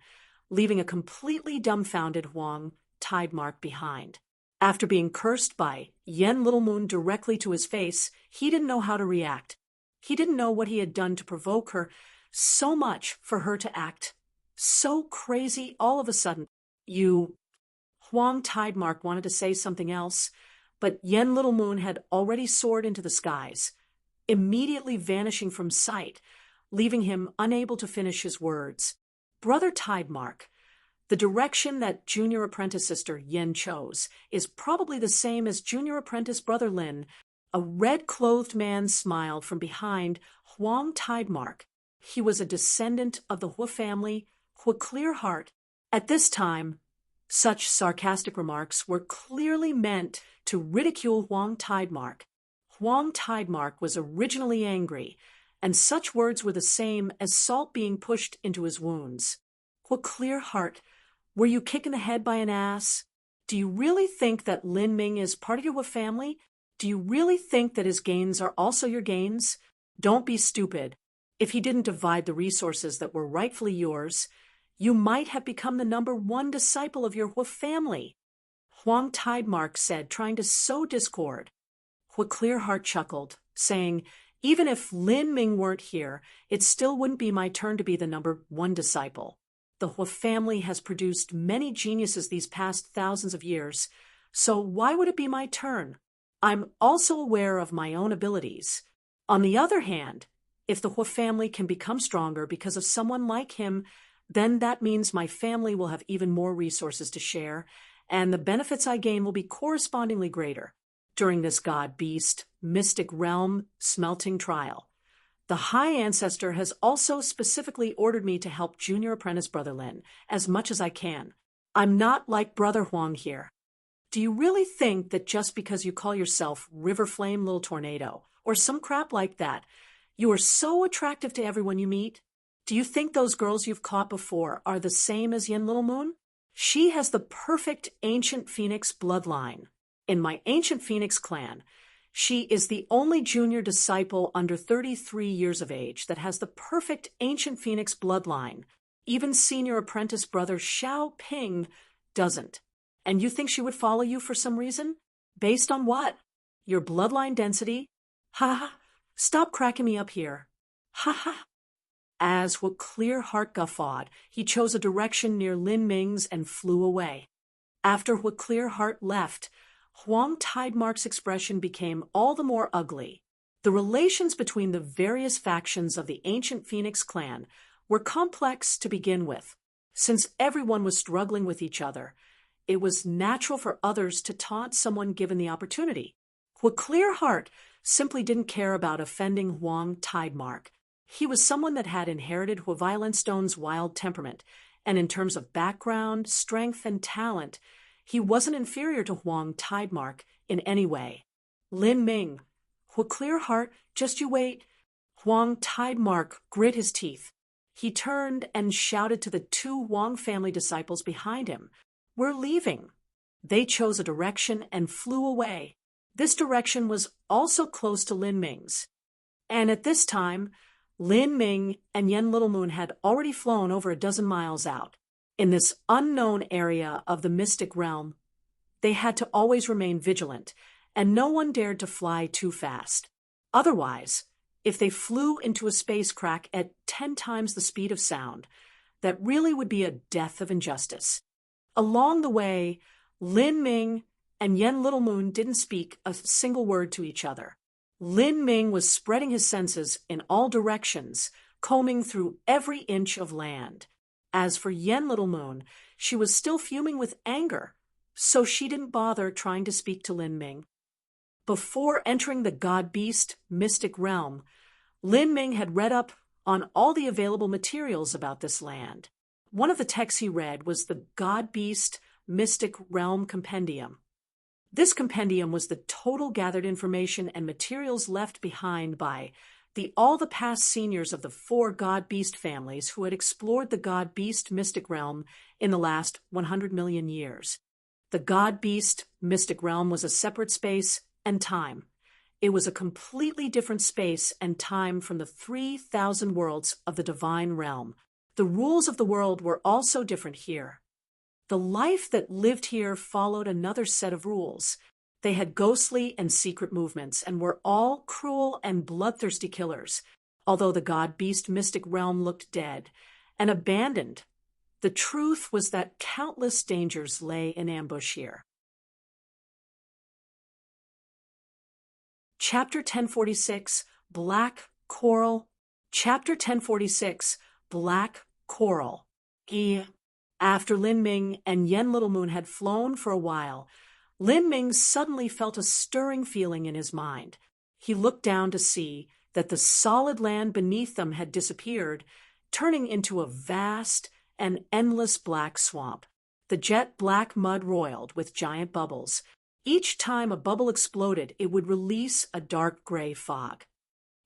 leaving a completely dumbfounded Huang Tidemark behind. After being cursed by Yen Lilmoon directly to his face, he didn't know how to react. He didn't know what he had done to provoke her so much for her to act so crazy all of a sudden. Huang Tidemark wanted to say something else, but Yen Lilmoon had already soared into the skies, immediately vanishing from sight, leaving him unable to finish his words. Brother Tidemark, the direction that junior apprentice sister Yen chose is probably the same as junior apprentice brother Lin. A red-clothed man smiled from behind Huang Tidemark. He was a descendant of the Hua family, Hua Clearheart. At this time, such sarcastic remarks were clearly meant to ridicule Huang Tidemark. Huang Tidemark was originally angry, and such words were the same as salt being pushed into his wounds. Hua Clearheart, were you kicked in the head by an ass? Do you really think that Lin Ming is part of your Hua family? Do you really think that his gains are also your gains? Don't be stupid. If he didn't divide the resources that were rightfully yours, you might have become the #1 disciple of your Hua family. Huang Tidemark said, trying to sow discord. Hua Clearheart chuckled, saying, even if Lin Ming weren't here, it still wouldn't be my turn to be the #1 disciple. The Hua family has produced many geniuses these past thousands of years, so why would it be my turn? I'm also aware of my own abilities. On the other hand, if the Hua family can become stronger because of someone like him, then that means my family will have even more resources to share, and the benefits I gain will be correspondingly greater. During this god-beast, mystic realm smelting trial, the High Ancestor has also specifically ordered me to help junior apprentice Brother Lin as much as I can. I'm not like Brother Huang here. Do you really think that just because you call yourself River Flame Little Tornado, or some crap like that, you are so attractive to everyone you meet? Do you think those girls you've caught before are the same as Yen Lilmoon? She has the perfect ancient phoenix bloodline. In my ancient phoenix clan, she is the only junior disciple under 33 years of age that has the perfect ancient phoenix bloodline. Even senior apprentice brother Xiao Ping doesn't. And you think she would follow you for some reason? Based on what? Your bloodline density? Ha ha! Stop cracking me up here. Ha ha! As Hua Clearheart guffawed, he chose a direction near Lin Ming's and flew away. After Hua Clearheart left, Huang Tidemark's expression became all the more ugly. The relations between the various factions of the ancient Phoenix clan were complex to begin with. Since everyone was struggling with each other, it was natural for others to taunt someone given the opportunity. Hua Clearheart simply didn't care about offending Huang Tidemark. He was someone that had inherited Hua Violent Stone's wild temperament, and in terms of background, strength, and talent, he wasn't inferior to Huang Tidemark in any way. Lin Ming, Hua Clearheart, just you wait. Huang Tidemark grit his teeth. He turned and shouted to the two Wang family disciples behind him, "We're leaving." They chose a direction and flew away. This direction was also close to Lin Ming's. And at this time, Lin Ming and Yen Little Moon had already flown over a dozen miles out. In this unknown area of the mystic realm, they had to always remain vigilant, and no one dared to fly too fast. Otherwise, if they flew into a space crack at 10 times the speed of sound, that really would be a death of injustice. Along the way, Lin Ming and Yen Little Moon didn't speak a single word to each other. Lin Ming was spreading his senses in all directions, combing through every inch of land. As for Yen Little Moon, she was still fuming with anger, so she didn't bother trying to speak to Lin Ming. Before entering the God-Beast mystic realm, Lin Ming had read up on all the available materials about this land. One of the texts he read was the God-Beast Mystic Realm Compendium. This compendium was the total gathered information and materials left behind by all the past seniors of the 4 God-Beast families who had explored the God-Beast mystic realm in the last 100 million years. The God-Beast mystic realm was a separate space and time. It was a completely different space and time from the 3,000 worlds of the divine realm. The rules of the world were also different here. The life that lived here followed another set of rules. They had ghostly and secret movements and were all cruel and bloodthirsty killers. Although the God-Beast mystic realm looked dead and abandoned, the truth was that countless dangers lay in ambush here. Chapter 1046, Black Coral. Chapter 1046, Black Coral. After Lin Ming and Yen Little Moon had flown for a while, Lin Ming suddenly felt a stirring feeling in his mind. He looked down to see that the solid land beneath them had disappeared, turning into a vast and endless black swamp. The jet black mud roiled with giant bubbles. Each time a bubble exploded, it would release a dark gray fog.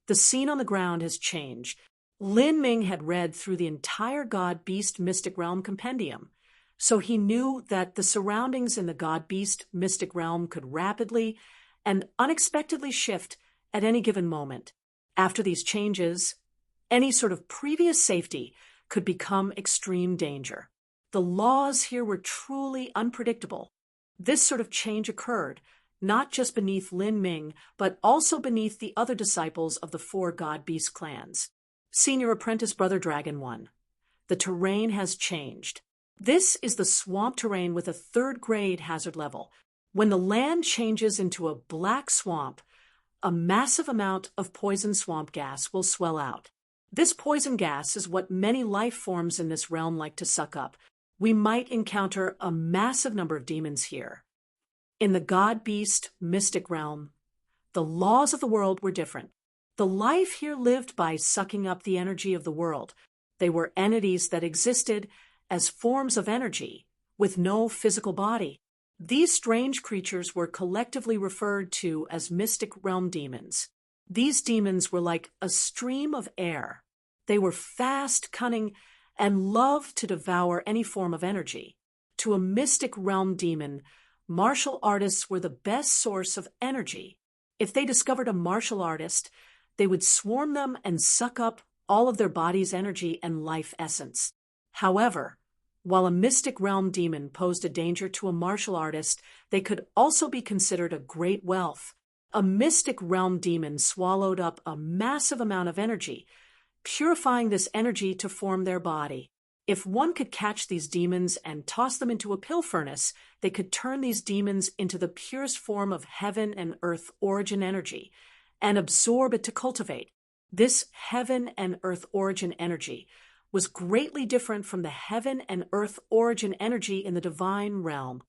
The scene on the ground has changed. Lin Ming had read through the entire God-Beast Mystic Realm compendium, so he knew that the surroundings in the God-Beast Mystic Realm could rapidly and unexpectedly shift at any given moment. After these changes, any sort of previous safety could become extreme danger. The laws here were truly unpredictable. This sort of change occurred, not just beneath Lin Ming, but also beneath the other disciples of the 4 God-Beast clans. Senior Apprentice Brother Dragon 1. The terrain has changed. This is the swamp terrain with a 3rd grade hazard level. When the land changes into a black swamp, a massive amount of poison swamp gas will swell out. This poison gas is what many life forms in this realm like to suck up. We might encounter a massive number of demons here. In the God-Beast mystic realm, the laws of the world were different. The life here lived by sucking up the energy of the world. They were entities that existed as forms of energy, with no physical body. These strange creatures were collectively referred to as mystic realm demons. These demons were like a stream of air. They were fast, cunning, and loved to devour any form of energy. To a mystic realm demon, martial artists were the best source of energy. If they discovered a martial artist, they would swarm them and suck up all of their body's energy and life essence. However, while a mystic realm demon posed a danger to a martial artist, they could also be considered a great wealth. A mystic realm demon swallowed up a massive amount of energy, purifying this energy to form their body. If one could catch these demons and toss them into a pill furnace, they could turn these demons into the purest form of heaven and earth origin energy and absorb it to cultivate. This heaven and earth origin energy was greatly different from the heaven and earth origin energy in the divine realm.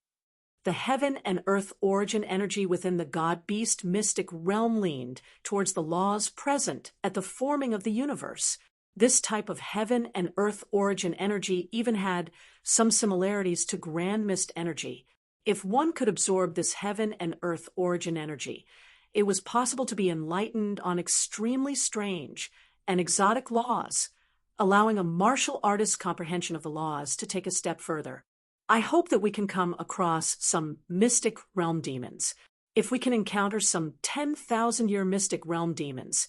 The heaven and earth origin energy within the God-Beast mystic realm leaned towards the laws present at the forming of the universe. This type of heaven and earth origin energy even had some similarities to grand mist energy. If one could absorb this heaven and earth origin energy, it was possible to be enlightened on extremely strange and exotic laws allowing a martial artist's comprehension of the laws to take a step further. I hope that we can come across some mystic realm demons. If we can encounter some 10,000-year mystic realm demons,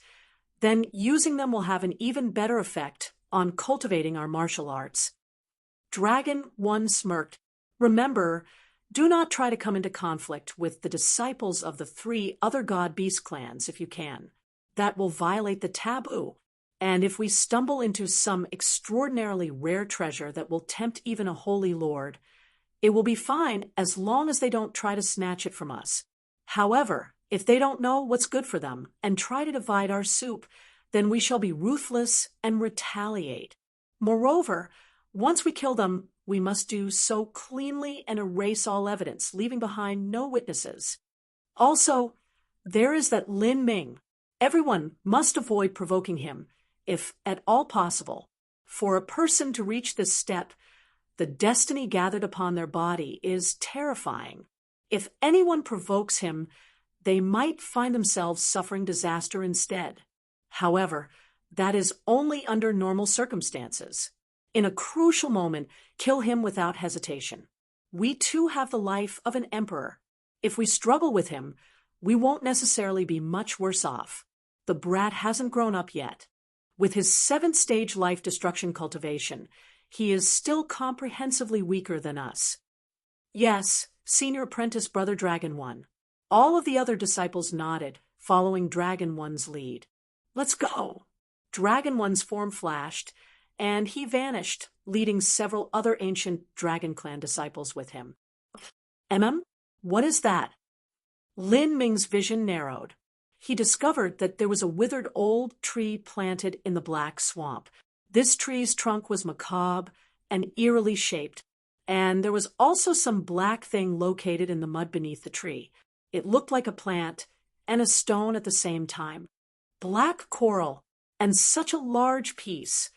then using them will have an even better effect on cultivating our martial arts. Dragon 1 smirked. Remember, do not try to come into conflict with the disciples of the 3 other god-beast clans if you can. That will violate the taboo. And if we stumble into some extraordinarily rare treasure that will tempt even a holy lord, it will be fine as long as they don't try to snatch it from us. However, if they don't know what's good for them and try to divide our soup, then we shall be ruthless and retaliate. Moreover, once we kill them, we must do so cleanly and erase all evidence, leaving behind no witnesses. Also, there is that Lin Ming. Everyone must avoid provoking him, if at all possible. For a person to reach this step, the destiny gathered upon their body is terrifying. If anyone provokes him, they might find themselves suffering disaster instead. However, that is only under normal circumstances. In a crucial moment, kill him without hesitation. We too have the life of an emperor. If we struggle with him, we won't necessarily be much worse off. The brat hasn't grown up yet. With his 7th-stage life destruction cultivation, he is still comprehensively weaker than us. Yes, Senior Apprentice Brother Dragon 1. All of the other disciples nodded, following Dragon 1's lead. Let's go! Dragon 1's form flashed, and he vanished, leading several other ancient Dragon Clan disciples with him. What is that? Lin Ming's vision narrowed. He discovered that there was a withered old tree planted in the black swamp. This tree's trunk was macabre and eerily shaped, and there was also some black thing located in the mud beneath the tree. It looked like a plant and a stone at the same time. Black coral, and such a large piece.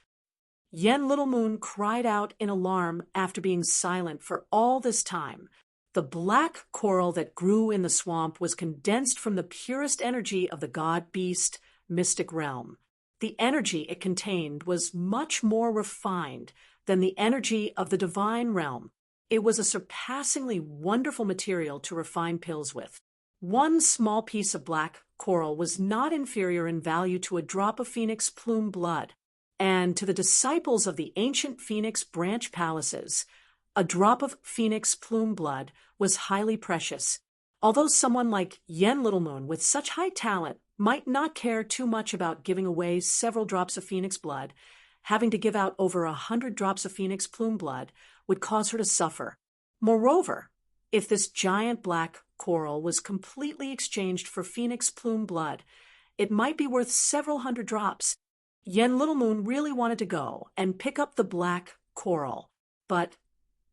Yen Little Moon cried out in alarm after being silent for all this time. The black coral that grew in the swamp was condensed from the purest energy of the god-beast mystic realm. The energy it contained was much more refined than the energy of the divine realm. It was a surpassingly wonderful material to refine pills with. One small piece of black coral was not inferior in value to a drop of phoenix plume blood, and to the disciples of the ancient phoenix branch palaces, a drop of phoenix plume blood was highly precious. Although someone like Yen Little Moon with such high talent might not care too much about giving away several drops of phoenix blood, having to give out over 100 drops of phoenix plume blood would cause her to suffer. Moreover, if this giant black coral was completely exchanged for phoenix plume blood, it might be worth several hundred drops. Yen Little Moon really wanted to go and pick up the black coral, but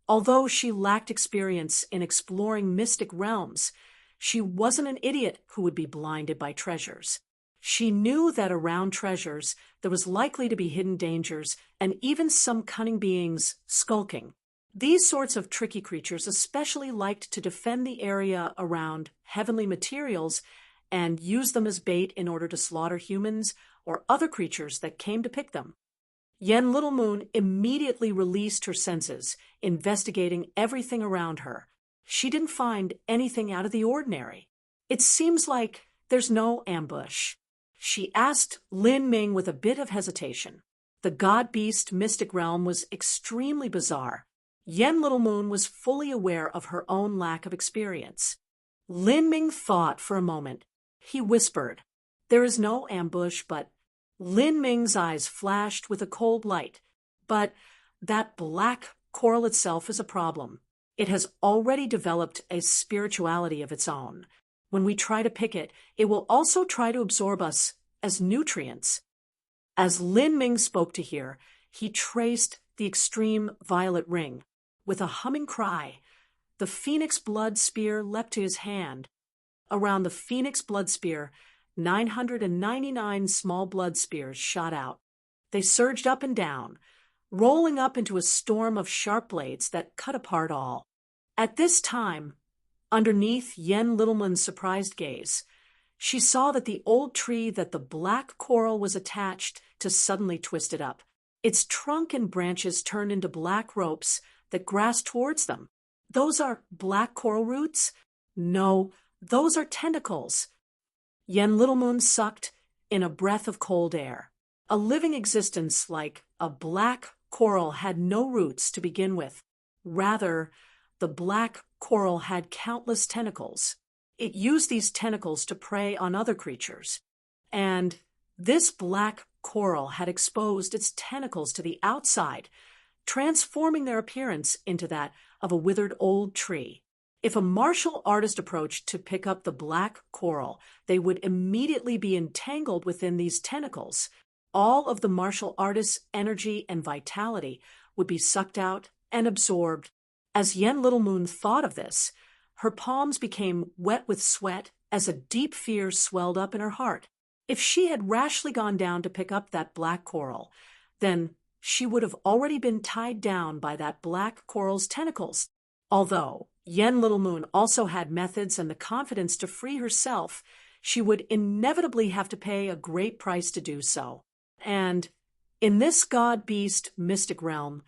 although she lacked experience in exploring mystic realms, she wasn't an idiot who would be blinded by treasures. She knew that around treasures there was likely to be hidden dangers and even some cunning beings skulking. These sorts of tricky creatures especially liked to defend the area around heavenly materials and use them as bait in order to slaughter humans or other creatures that came to pick them. Yen Little Moon immediately released her senses, investigating everything around her. She didn't find anything out of the ordinary. It seems like there's no ambush. She asked Lin Ming with a bit of hesitation. The god-beast mystic realm was extremely bizarre. Yen Little Moon was fully aware of her own lack of experience. Lin Ming thought for a moment. He whispered, "There is no ambush, but..." Lin Ming's eyes flashed with a cold light. "But that black coral itself is a problem. It has already developed a spirituality of its own. When we try to pick it, it will also try to absorb us as nutrients." As Lin Ming spoke to hear, he traced the extreme violet ring. With a humming cry, the phoenix blood spear leapt to his hand. Around the phoenix blood spear, 999 small blood spears shot out. They surged up and down, rolling up into a storm of sharp blades that cut apart all. At this time, underneath Yen Little Moon's surprised gaze, she saw that the old tree that the black coral was attached to suddenly twisted up. Its trunk and branches turned into black ropes that grasped towards them. Those are black coral roots? No, those are tentacles. Yen Little Moon sucked in a breath of cold air. A living existence like a black coral had no roots to begin with. Rather, the black coral had countless tentacles. It used these tentacles to prey on other creatures. And this black coral had exposed its tentacles to the outside, transforming their appearance into that of a withered old tree. If a martial artist approached to pick up the black coral, they would immediately be entangled within these tentacles. All of the martial artist's energy and vitality would be sucked out and absorbed. As Yen Little Moon thought of this, her palms became wet with sweat as a deep fear swelled up in her heart. If she had rashly gone down to pick up that black coral, then she would have already been tied down by that black coral's tentacles. Although Yen Little Moon also had methods and the confidence to free herself, she would inevitably have to pay a great price to do so. And in this god-beast mystic realm,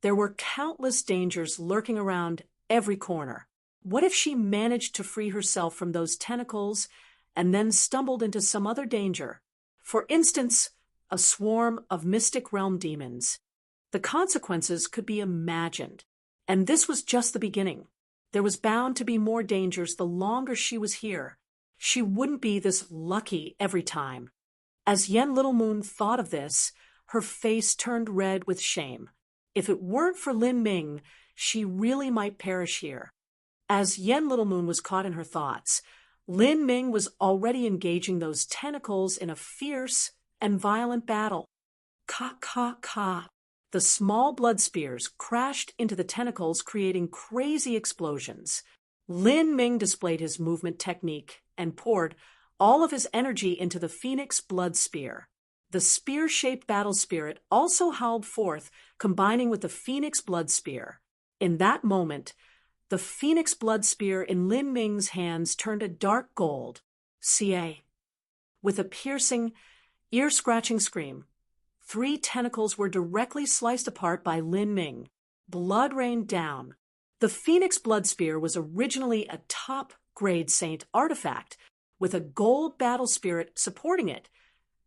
there were countless dangers lurking around every corner. What if she managed to free herself from those tentacles and then stumbled into some other danger? For instance, a swarm of mystic realm demons. The consequences could be imagined. And this was just the beginning. There was bound to be more dangers the longer she was here. She wouldn't be this lucky every time. As Yen Little Moon thought of this, her face turned red with shame. If it weren't for Lin Ming, she really might perish here. As Yen Little Moon was caught in her thoughts, Lin Ming was already engaging those tentacles in a fierce and violent battle. Ka, ka, ka. The small blood spears crashed into the tentacles, creating crazy explosions. Lin Ming displayed his movement technique and poured all of his energy into the phoenix blood spear. The spear-shaped battle spirit also howled forth, combining with the phoenix blood spear. In that moment, the phoenix blood spear in Lin Ming's hands turned a dark gold. CA. With a piercing, ear-scratching scream, 3 tentacles were directly sliced apart by Lin Ming. Blood rained down. The phoenix blood spear was originally a top-grade saint artifact, with a gold battle spirit supporting it.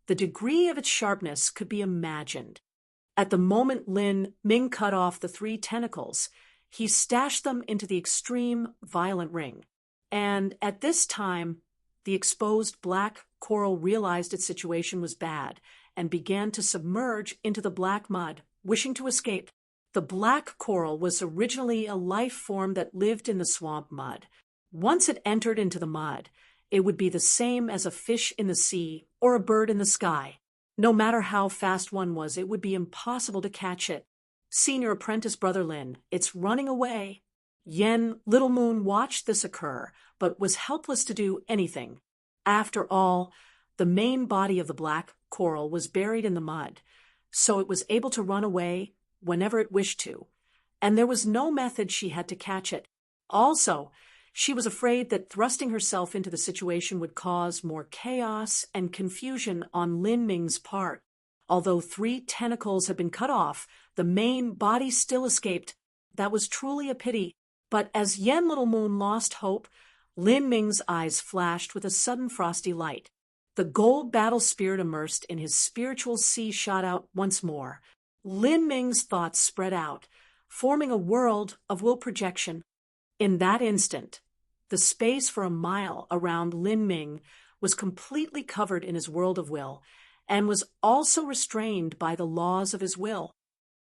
The degree of its sharpness could be imagined. At the moment Lin Ming cut off the 3 tentacles, he stashed them into the extreme violent ring. And at this time, the exposed black coral realized its situation was bad and began to submerge into the black mud, wishing to escape. The black coral was originally a life form that lived in the swamp mud. Once it entered into the mud, it would be the same as a fish in the sea or a bird in the sky. No matter how fast one was, it would be impossible to catch it. Senior apprentice Brother Lin, it's running away. Yen Little Moon watched this occur, but was helpless to do anything. After all, the main body of the black coral was buried in the mud, so it was able to run away whenever it wished to, and there was no method she had to catch it. Also, she was afraid that thrusting herself into the situation would cause more chaos and confusion on Lin Ming's part. Although 3 tentacles had been cut off, the main body still escaped. That was truly a pity. But as Yen Little Moon lost hope, Lin Ming's eyes flashed with a sudden frosty light. The gold battle spirit immersed in his spiritual sea shot out once more. Lin Ming's thoughts spread out, forming a world of will projection. In that instant, the space for a mile around Lin Ming was completely covered in his world of will, and was also restrained by the laws of his will.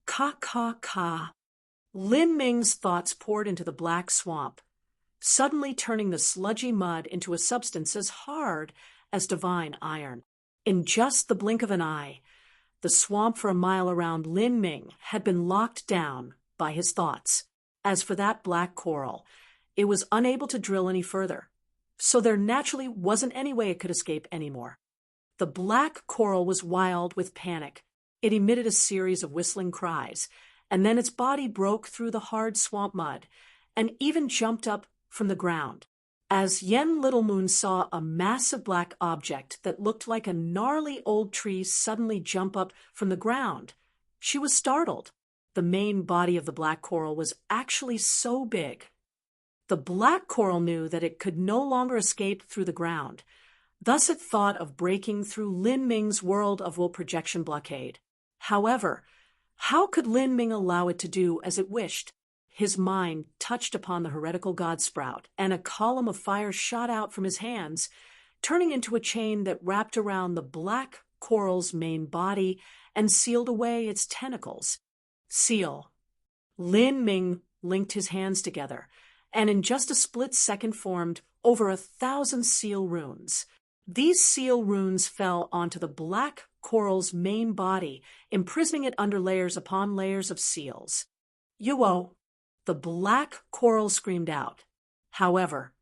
Ka, ka, ka. Lin Ming's thoughts poured into the black swamp, suddenly turning the sludgy mud into a substance as hard as divine iron. In just the blink of an eye, the swamp for a mile around Lin Ming had been locked down by his thoughts. As for that black coral, it was unable to drill any further, so there naturally wasn't any way it could escape anymore. The black coral was wild with panic. It emitted a series of whistling cries, and then its body broke through the hard swamp mud, and even jumped up from the ground. As Yen Little Moon saw a massive black object that looked like a gnarly old tree suddenly jump up from the ground, She was startled. The main body of the black coral was actually so big. The black coral knew that it could no longer escape through the ground. Thus it thought of breaking through Lin Ming's world of will projection blockade. However, how could Lin Ming allow it to do as it wished? His mind touched upon the heretical god sprout, and a column of fire shot out from his hands, turning into a chain that wrapped around the black coral's main body and sealed away its tentacles. Seal. Lin Ming linked his hands together, and in just a split second formed over 1,000 seal runes. These seal runes fell onto the black coral's main body, imprisoning it under layers upon layers of seals. Yuo! The black coral screamed out. However,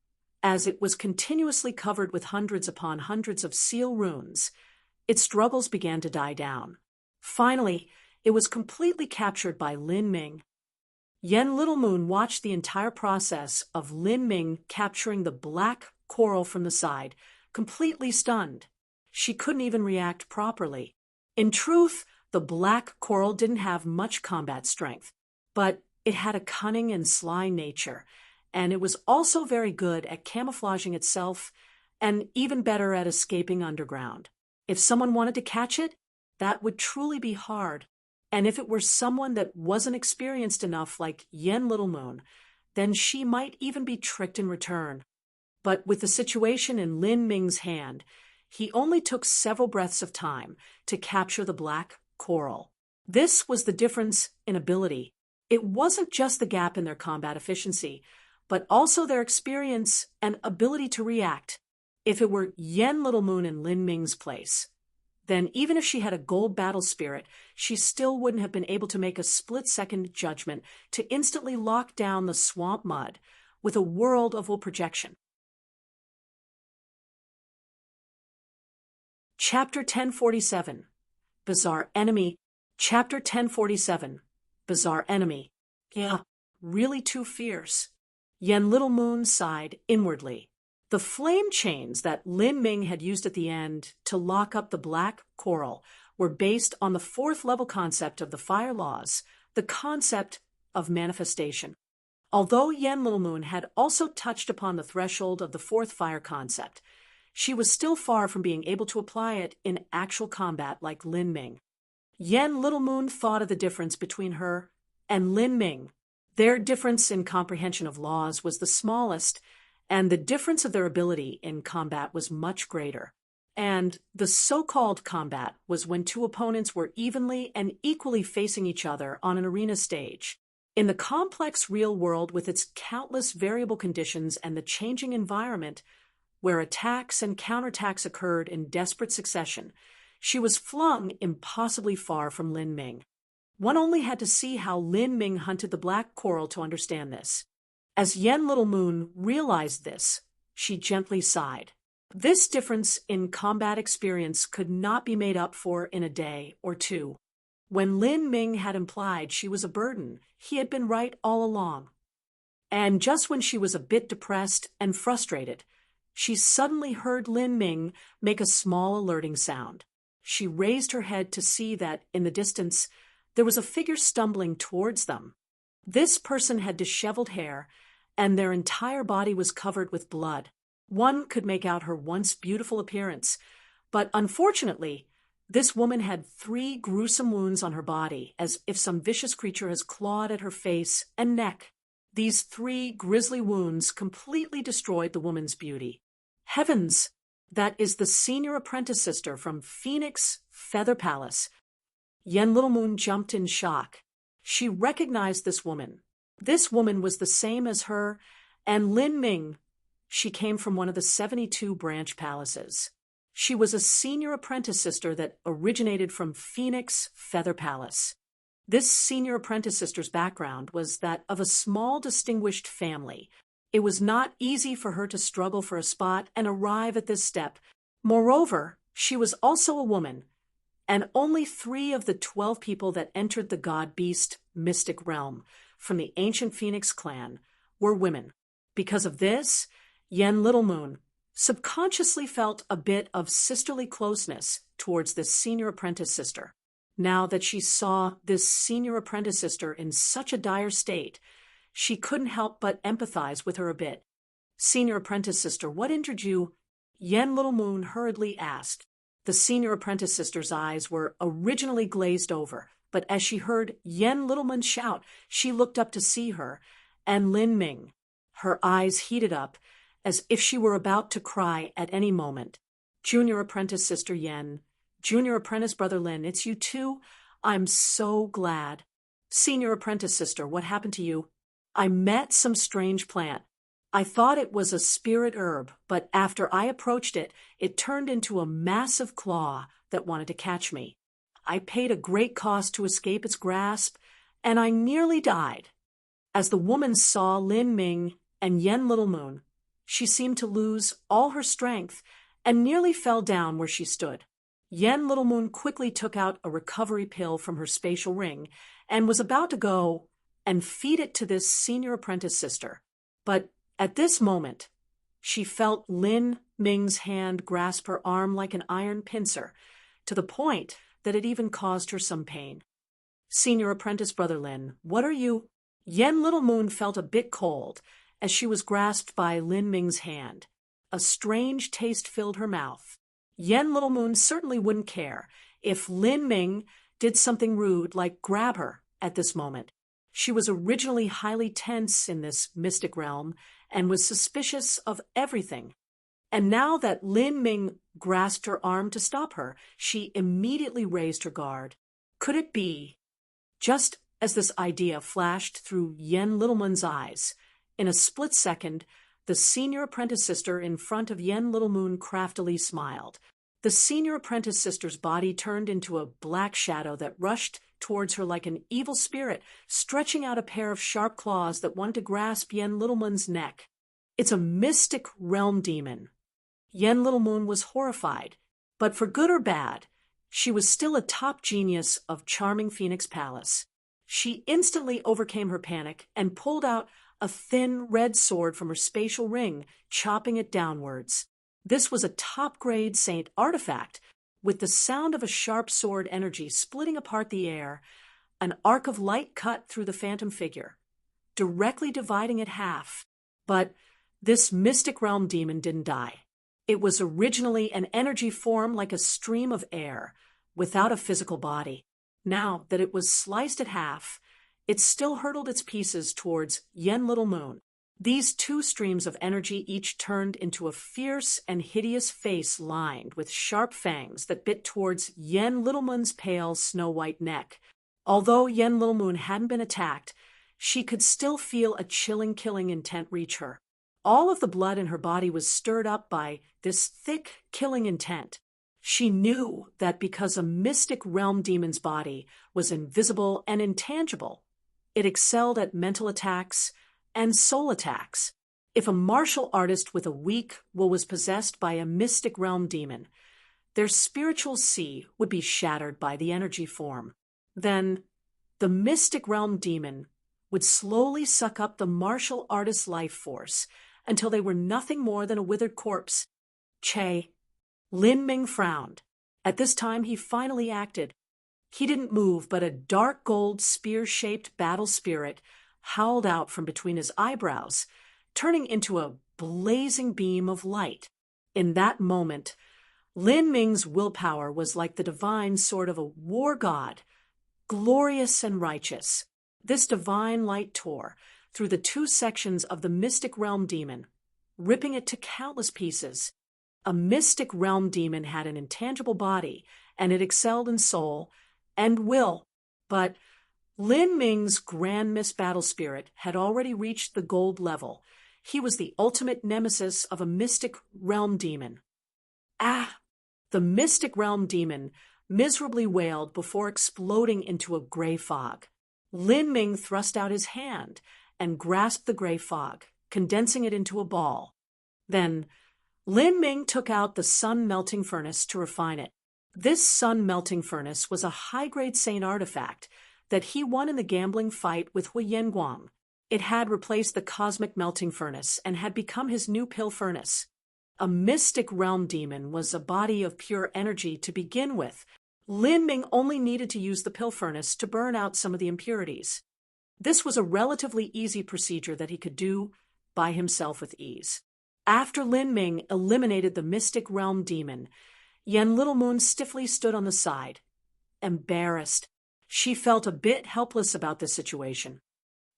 as it was continuously covered with hundreds upon hundreds of seal runes, its struggles began to die down. Finally, it was completely captured by Lin Ming. Yen Little Moon watched the entire process of Lin Ming capturing the black coral from the side, completely stunned. She couldn't even react properly. In truth, the black coral didn't have much combat strength, but it had a cunning and sly nature, and it was also very good at camouflaging itself and even better at escaping underground. If someone wanted to catch it, that would truly be hard. And if it were someone that wasn't experienced enough like Yen Little Moon, then she might even be tricked in return. But with the situation in Lin Ming's hand, he only took several breaths of time to capture the black coral. This was the difference in ability. It wasn't just the gap in their combat efficiency, but also their experience and ability to react. If it were Yen Little Moon in Lin Ming's place, then even if she had a gold battle spirit, she still wouldn't have been able to make a split-second judgment to instantly lock down the swamp mud with a world of will projection. Chapter 1047, Bizarre Enemy. Chapter 1047, Bizarre Enemy. Yeah, really too fierce. Yen Little Moon sighed inwardly. The flame chains that Lin Ming had used at the end to lock up the black coral were based on the fourth level concept of the fire laws, the concept of manifestation. Although Yen Little Moon had also touched upon the threshold of the fourth fire concept, she was still far from being able to apply it in actual combat like Lin Ming. Yen Little Moon thought of the difference between her and Lin Ming. Their difference in comprehension of laws was the smallest, and the difference of their ability in combat was much greater. And the so-called combat was when two opponents were evenly and equally facing each other on an arena stage. In the complex real world with its countless variable conditions and the changing environment, where attacks and counterattacks occurred in desperate succession, she was flung impossibly far from Lin Ming. One only had to see how Lin Ming hunted the black coral to understand this. As Yen Little Moon realized this, she gently sighed. This difference in combat experience could not be made up for in a day or two. When Lin Ming had implied she was a burden, he had been right all along. And just when she was a bit depressed and frustrated, she suddenly heard Lin Ming make a small alerting sound. She raised her head to see that, in the distance, there was a figure stumbling towards them. This person had disheveled hair, and their entire body was covered with blood. One could make out her once beautiful appearance, but unfortunately, this woman had 3 gruesome wounds on her body, as if some vicious creature has clawed at her face and neck. These 3 grisly wounds completely destroyed the woman's beauty. Heavens! That is the senior apprentice sister from Phoenix Feather Palace. Yen Little Moon jumped in shock. She recognized this woman. This woman was the same as her and Lin Ming. She came from one of the 72 branch palaces. She was a senior apprentice sister that originated from Phoenix Feather Palace. This senior apprentice sister's background was that of a small, distinguished family. It was not easy for her to struggle for a spot and arrive at this step. Moreover, she was also a woman, and only 3 of the 12 people that entered the god-beast mystic realm from the ancient Phoenix clan were women. Because of this, Yen Little Moon subconsciously felt a bit of sisterly closeness towards this senior apprentice sister. Now that she saw this senior apprentice sister in such a dire state, she couldn't help but empathize with her a bit. "Senior apprentice sister, what injured you?" Yen Little Moon hurriedly asked. The senior apprentice sister's eyes were originally glazed over, but as she heard Yen Little Moon shout, she looked up to see her, and Lin Ming. Her eyes heated up, as if she were about to cry at any moment. "Junior apprentice sister Yen, junior apprentice brother Lin, it's you too? I'm so glad." "Senior apprentice sister, what happened to you?" "I met some strange plant. I thought it was a spirit herb, but after I approached it, it turned into a massive claw that wanted to catch me. I paid a great cost to escape its grasp, and I nearly died." As the woman saw Lin Ming and Yen Little Moon, she seemed to lose all her strength and nearly fell down where she stood. Yen Little Moon quickly took out a recovery pill from her spatial ring and was about to go and feed it to this senior apprentice sister. But at this moment, she felt Lin Ming's hand grasp her arm like an iron pincer, to the point that it even caused her some pain. "Senior apprentice brother Lin, what are you?" Yen Little Moon felt a bit cold as she was grasped by Lin Ming's hand. A strange taste filled her mouth. Yen Little Moon certainly wouldn't care if Lin Ming did something rude like grab her at this moment. She was originally highly tense in this mystic realm and was suspicious of everything. And now that Lin Ming grasped her arm to stop her, she immediately raised her guard. Could it be? Just as this idea flashed through Yen Little Moon's eyes, in a split second, the senior apprentice sister in front of Yen Little Moon craftily smiled. The senior apprentice sister's body turned into a black shadow that rushed towards her like an evil spirit, stretching out a pair of sharp claws that wanted to grasp Yen Little Moon's neck. "It's a mystic realm demon." Yen Little Moon was horrified, but for good or bad, she was still a top genius of charming Phoenix Palace. She instantly overcame her panic and pulled out a thin red sword from her spatial ring, chopping it downwards. This was a top-grade saint artifact, with the sound of a sharp sword energy splitting apart the air. An arc of light cut through the phantom figure, directly dividing it half. But this mystic realm demon didn't die. It was originally an energy form like a stream of air, without a physical body. Now that it was sliced at half, it still hurtled its pieces towards Yen Little Moon. These two streams of energy each turned into a fierce and hideous face lined with sharp fangs that bit towards Yen Little Moon's pale snow-white neck. Although Yen Little Moon hadn't been attacked, she could still feel a chilling killing intent reach her. All of the blood in her body was stirred up by this thick killing intent. She knew that because a mystic realm demon's body was invisible and intangible, it excelled at mental attacks and soul attacks. If a martial artist with a weak will was possessed by a mystic realm demon, their spiritual sea would be shattered by the energy form. Then the mystic realm demon would slowly suck up the martial artist's life force until they were nothing more than a withered corpse. Che. Lin Ming frowned. At this time he finally acted. He didn't move, but a dark gold spear-shaped battle spirit howled out from between his eyebrows, turning into a blazing beam of light. In that moment, Lin Ming's willpower was like the divine sword of a war god, glorious and righteous. This divine light tore through the two sections of the mystic realm demon, ripping it to countless pieces. A mystic realm demon had an intangible body, and it excelled in soul and will, but Lin Ming's Grand Miss Battle Spirit had already reached the gold level. He was the ultimate nemesis of a mystic realm demon. Ah! The mystic realm demon miserably wailed before exploding into a gray fog. Lin Ming thrust out his hand and grasped the gray fog, condensing it into a ball. Then Lin Ming took out the sun-melting furnace to refine it. This sun-melting furnace was a high-grade saint artifact that he won in the gambling fight with Hui Yanguang. It had replaced the cosmic melting furnace and had become his new pill furnace. A mystic realm demon was a body of pure energy to begin with, Lin Ming only needed to use the pill furnace to burn out some of the impurities. This was a relatively easy procedure that he could do by himself with ease. After Lin Ming eliminated the mystic realm demon, Yen Little Moon stiffly stood on the side. Embarrassed. She felt a bit helpless about this situation.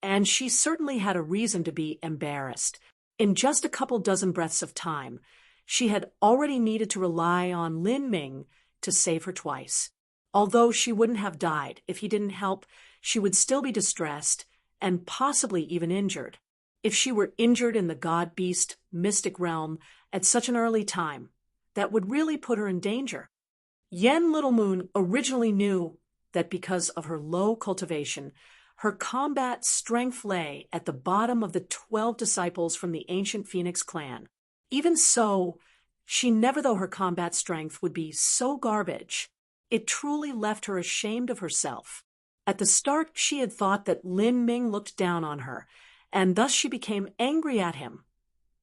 And she certainly had a reason to be embarrassed. In just a couple dozen breaths of time, she had already needed to rely on Lin Ming to save her twice. Although she wouldn't have died if he didn't help, she would still be distressed and possibly even injured. If she were injured in the god-beast mystic realm at such an early time, that would really put her in danger. Yen Little Moon originally knew that because of her low cultivation, her combat strength lay at the bottom of the 12 disciples from the ancient Phoenix clan. Even so, she never thought her combat strength would be so garbage. It truly left her ashamed of herself. At the start, she had thought that Lin Ming looked down on her, and thus she became angry at him,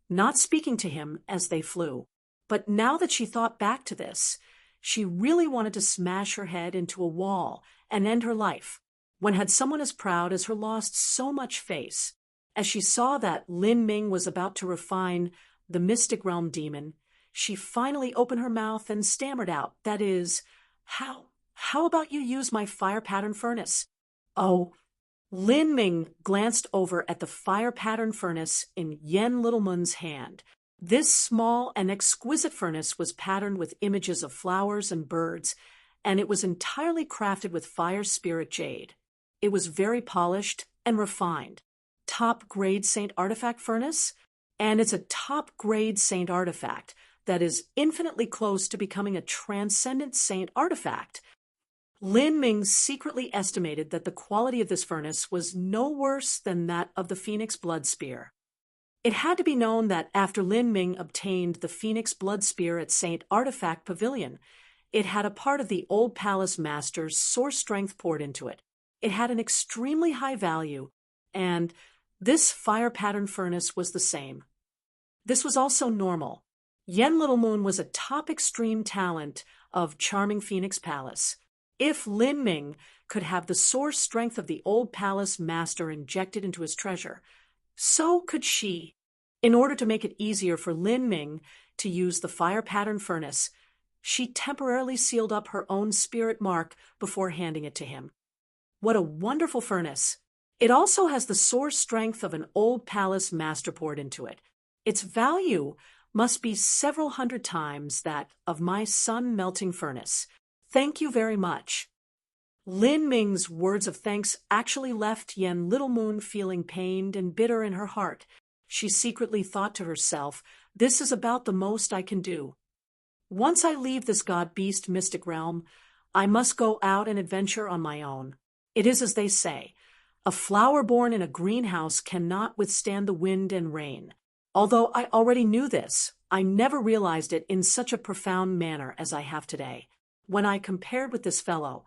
not speaking to him as they flew. But now that she thought back to this, she really wanted to smash her head into a wall and end her life. When had someone as proud as her lost so much face? As she saw that Lin Ming was about to refine the mystic realm demon, she finally opened her mouth and stammered out, that is, how about you use my fire pattern furnace? Oh, Lin Ming glanced over at the fire pattern furnace in Yen Little Moon's hand. This small and exquisite furnace was patterned with images of flowers and birds, and it was entirely crafted with fire spirit jade. It was very polished and refined. Top-grade Saint Artifact furnace, and it's a top-grade Saint Artifact that is infinitely close to becoming a transcendent Saint Artifact. Lin Ming secretly estimated that the quality of this furnace was no worse than that of the Phoenix Blood Spear. It had to be known that after Lin Ming obtained the Phoenix Blood Spear at Saint Artifact Pavilion, it had a part of the old palace master's source strength poured into it. It had an extremely high value, and this fire pattern furnace was the same. This was also normal. Yen Little Moon was a top extreme talent of Charming Phoenix Palace. If Lin Ming could have the source strength of the old palace master injected into his treasure, so could she. In order to make it easier for Lin Ming to use the fire pattern furnace, she temporarily sealed up her own spirit mark before handing it to him. What a wonderful furnace! It also has the source strength of an old palace master poured into it. Its value must be several hundred times that of my sun-melting furnace. Thank you very much. Lin Ming's words of thanks actually left Yen Little Moon feeling pained and bitter in her heart. She secretly thought to herself, this is about the most I can do. Once I leave this god-beast mystic realm, I must go out and adventure on my own. It is as they say, a flower born in a greenhouse cannot withstand the wind and rain. Although I already knew this, I never realized it in such a profound manner as I have today. When I compared with this fellow,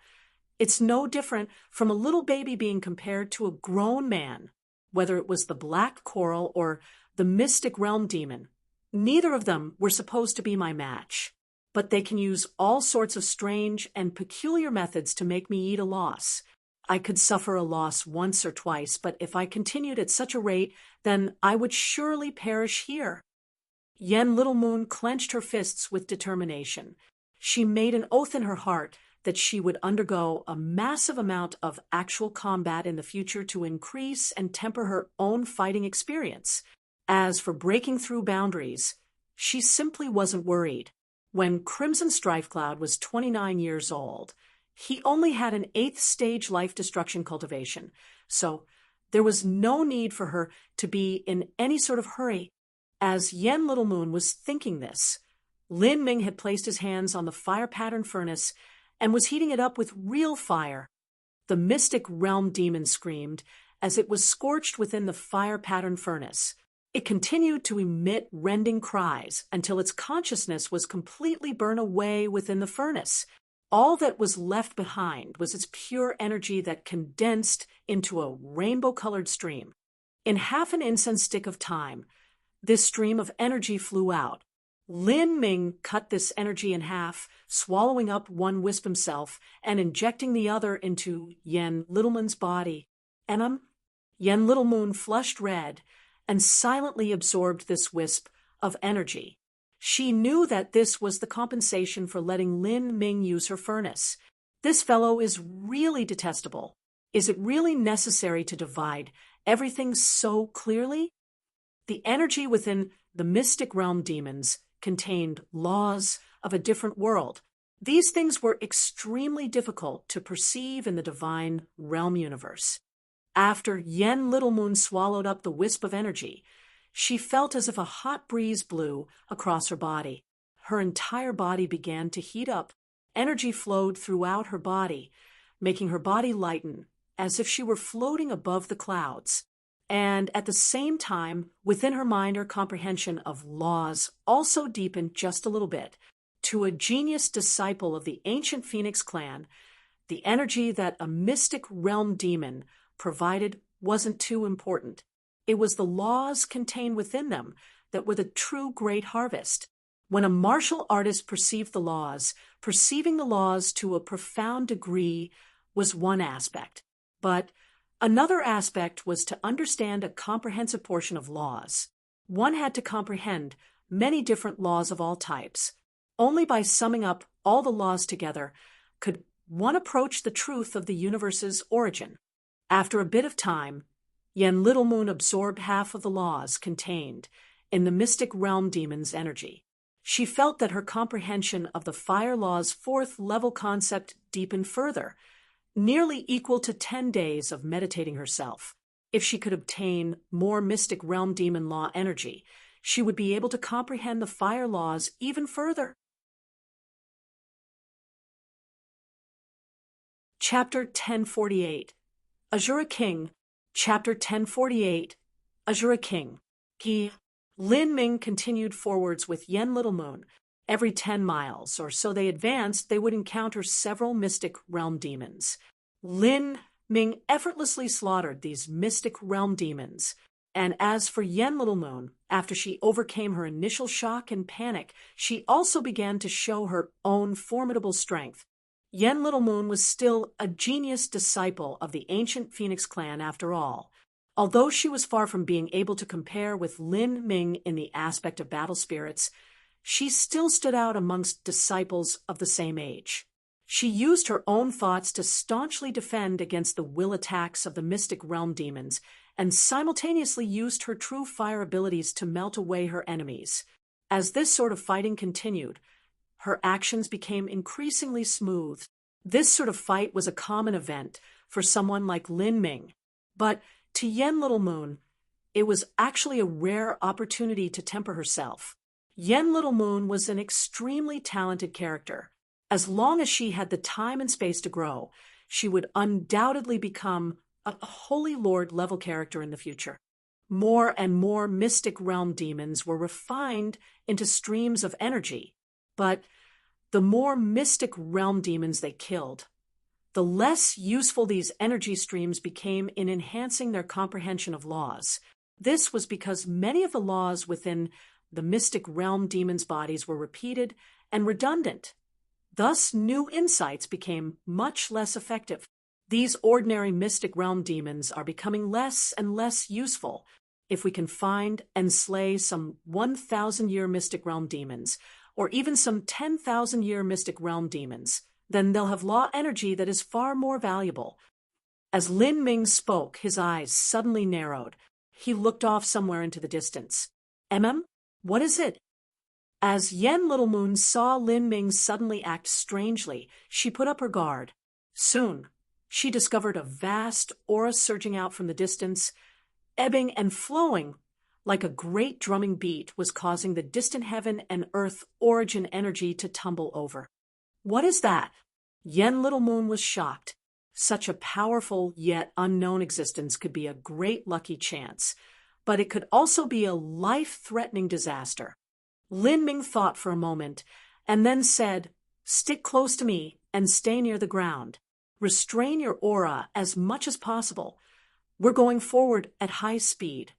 it's no different from a little baby being compared to a grown man, whether it was the black coral or the mystic realm demon. Neither of them were supposed to be my match, but they can use all sorts of strange and peculiar methods to make me eat a loss. I could suffer a loss once or twice, but if I continued at such a rate, then I would surely perish here. Yen Little Moon clenched her fists with determination. She made an oath in her heart that she would undergo a massive amount of actual combat in the future to increase and temper her own fighting experience. As for breaking through boundaries, she simply wasn't worried. When Crimson Strifecloud was 29 years old, he only had an 8th stage life destruction cultivation, so there was no need for her to be in any sort of hurry. As Yen Little Moon was thinking this, Lin Ming had placed his hands on the fire pattern furnace and was heating it up with real fire. The mystic realm demon screamed as it was scorched within the fire pattern furnace. It continued to emit rending cries until its consciousness was completely burned away within the furnace. All that was left behind was its pure energy that condensed into a rainbow-colored stream. In half an incense stick of time, this stream of energy flew out, Lin Ming cut this energy in half, swallowing up one wisp himself and injecting the other into Yen Littlemoon's body. Yen Littlemoon flushed red and silently absorbed this wisp of energy. She knew that this was the compensation for letting Lin Ming use her furnace. This fellow is really detestable. Is it really necessary to divide everything so clearly? The energy within the mystic realm demons contained laws of a different world. These things were extremely difficult to perceive in the divine realm universe. After Yen Littlemoon swallowed up the wisp of energy, she felt as if a hot breeze blew across her body. Her entire body began to heat up. Energy flowed throughout her body, making her body lighten, as if she were floating above the clouds. And at the same time, within her mind, her comprehension of laws also deepened just a little bit. To a genius disciple of the ancient Phoenix clan, the energy that a mystic realm demon provided wasn't too important. It was the laws contained within them that were the true great harvest. When a martial artist perceived the laws, perceiving the laws to a profound degree was one aspect. But another aspect was to understand a comprehensive portion of laws. One had to comprehend many different laws of all types. Only by summing up all the laws together could one approach the truth of the universe's origin. After a bit of time, Yen Littlemoon absorbed half of the laws contained in the mystic realm demon's energy. She felt that her comprehension of the fire law's fourth-level concept deepened further, nearly equal to 10 days of meditating herself. If she could obtain more mystic realm demon law energy, she would be able to comprehend the fire laws even further. Chapter 1048. Azura King. Chapter 1048. Azura King. Lin Ming continued forwards with Yen Littlemoon. Every 10 miles or so they advanced, they would encounter several mystic realm demons. Lin Ming effortlessly slaughtered these mystic realm demons. And as for Yen Littlemoon, after she overcame her initial shock and panic, she also began to show her own formidable strength. Yen Littlemoon was still a genius disciple of the ancient Phoenix clan after all. Although she was far from being able to compare with Lin Ming in the aspect of battle spirits, she still stood out amongst disciples of the same age. She used her own thoughts to staunchly defend against the will attacks of the mystic realm demons, and simultaneously used her true fire abilities to melt away her enemies. As this sort of fighting continued, her actions became increasingly smooth. This sort of fight was a common event for someone like Lin Ming, but to Yen Littlemoon, it was actually a rare opportunity to temper herself. Yen Littlemoon was an extremely talented character. As long as she had the time and space to grow, she would undoubtedly become a Holy Lord level character in the future. More and more mystic realm demons were refined into streams of energy, but the more mystic realm demons they killed, the less useful these energy streams became in enhancing their comprehension of laws. This was because many of the laws within the mystic realm demons' bodies were repeated and redundant. Thus, new insights became much less effective. These ordinary mystic realm demons are becoming less and less useful. If we can find and slay some 1,000-year mystic realm demons, or even some 10,000-year mystic realm demons, then they'll have law energy that is far more valuable. As Lin Ming spoke, his eyes suddenly narrowed. He looked off somewhere into the distance. What is it? As Yen Littlemoon saw Lin Ming suddenly act strangely, she put up her guard. Soon, she discovered a vast aura surging out from the distance, ebbing and flowing like a great drumming beat, was causing the distant heaven and earth origin energy to tumble over. What is that? Yen Littlemoon was shocked. Such a powerful yet unknown existence could be a great lucky chance, but it could also be a life-threatening disaster. Lin Ming thought for a moment and then said, "Stick close to me and stay near the ground. Restrain your aura as much as possible. We're going forward at high speed."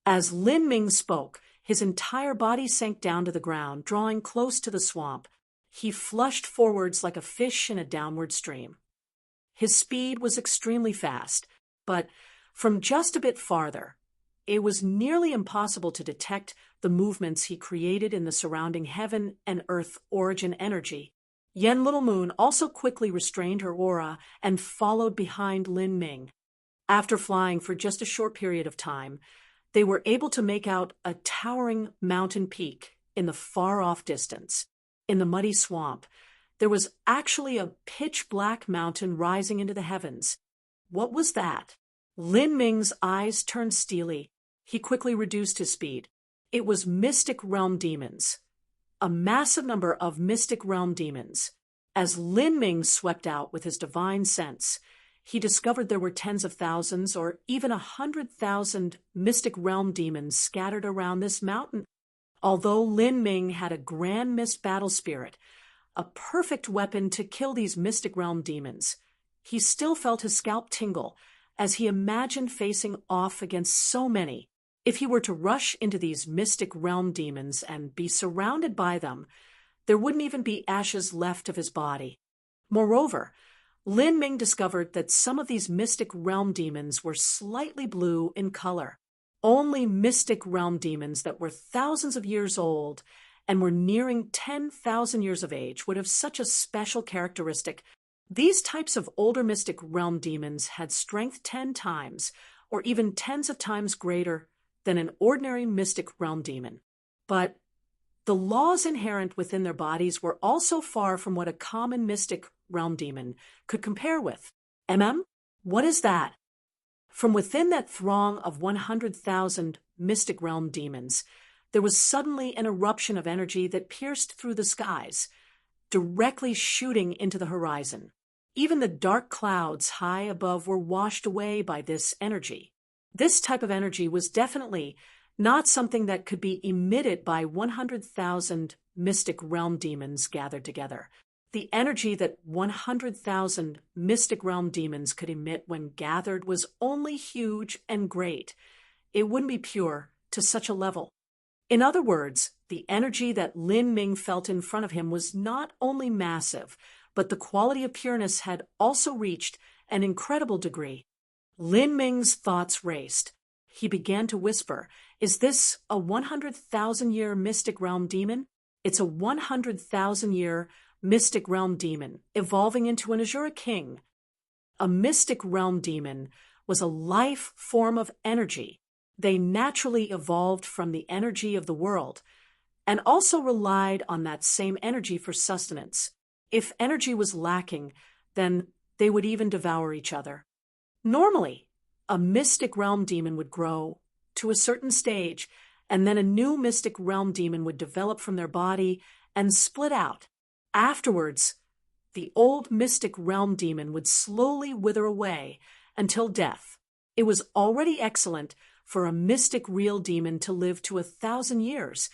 As Lin Ming spoke, His entire body sank down to the ground, drawing close to the swamp. He flushed forwards like a fish in a downward stream. His speed was extremely fast, but from just a bit farther, it was nearly impossible to detect the movements he created in the surrounding heaven and earth origin energy. Yen Little Moon also quickly restrained her aura and followed behind Lin Ming. After flying for just a short period of time, they were able to make out a towering mountain peak in the far-off distance. In the muddy swamp, there was actually a pitch-black mountain rising into the heavens. What was that? Lin Ming's eyes turned steely. He quickly reduced his speed. It was Mystic Realm demons. A massive number of Mystic Realm demons. As Lin Ming swept out with his divine sense, he discovered there were tens of thousands or even 100,000 Mystic Realm demons scattered around this mountain. Although Lin Ming had a grand mist battle spirit, a perfect weapon to kill these Mystic Realm demons, he still felt his scalp tingle as he imagined facing off against so many. If he were to rush into these Mystic Realm demons and be surrounded by them, there wouldn't even be ashes left of his body. Moreover, Lin Ming discovered that some of these Mystic Realm demons were slightly blue in color. Only Mystic Realm demons that were thousands of years old and were nearing 10,000 years of age would have such a special characteristic. These types of older Mystic Realm demons had strength 10 times, or even tens of times greater than an ordinary Mystic Realm demon. But the laws inherent within their bodies were also far from what a common Mystic Realm demon could compare with. What is that? From within that throng of 100,000 Mystic Realm demons, there was suddenly an eruption of energy that pierced through the skies, directly shooting into the horizon. Even the dark clouds high above were washed away by this energy. This type of energy was definitely not something that could be emitted by 100,000 Mystic Realm demons gathered together. The energy that 100,000 Mystic Realm demons could emit when gathered was only huge and great. It wouldn't be pure to such a level. In other words, the energy that Lin Ming felt in front of him was not only massive, but the quality of pureness had also reached an incredible degree. Lin Ming's thoughts raced. He began to whisper, "Is this a 100,000-year Mystic Realm demon? It's a 100,000-year Mystic Realm demon, evolving into an Azura king." A Mystic Realm demon was a life form of energy. They naturally evolved from the energy of the world, and also relied on that same energy for sustenance. If energy was lacking, then they would even devour each other. Normally, a Mystic Realm demon would grow to a certain stage, and then a new Mystic Realm demon would develop from their body and split out. Afterwards, the old Mystic Realm demon would slowly wither away until death. It was already excellent for a Mystic Real demon to live to 1,000 years,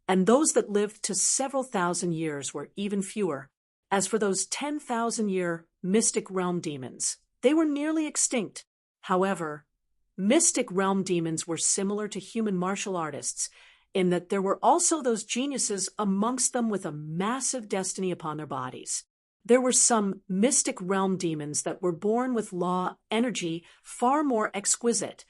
and those that lived to several thousand years were even fewer. As for those 10,000-year Mystic Realm demons, they were nearly extinct. However, Mystic Realm demons were similar to human martial artists in that there were also those geniuses amongst them with a massive destiny upon their bodies. There were some Mystic Realm demons that were born with law energy far more exquisite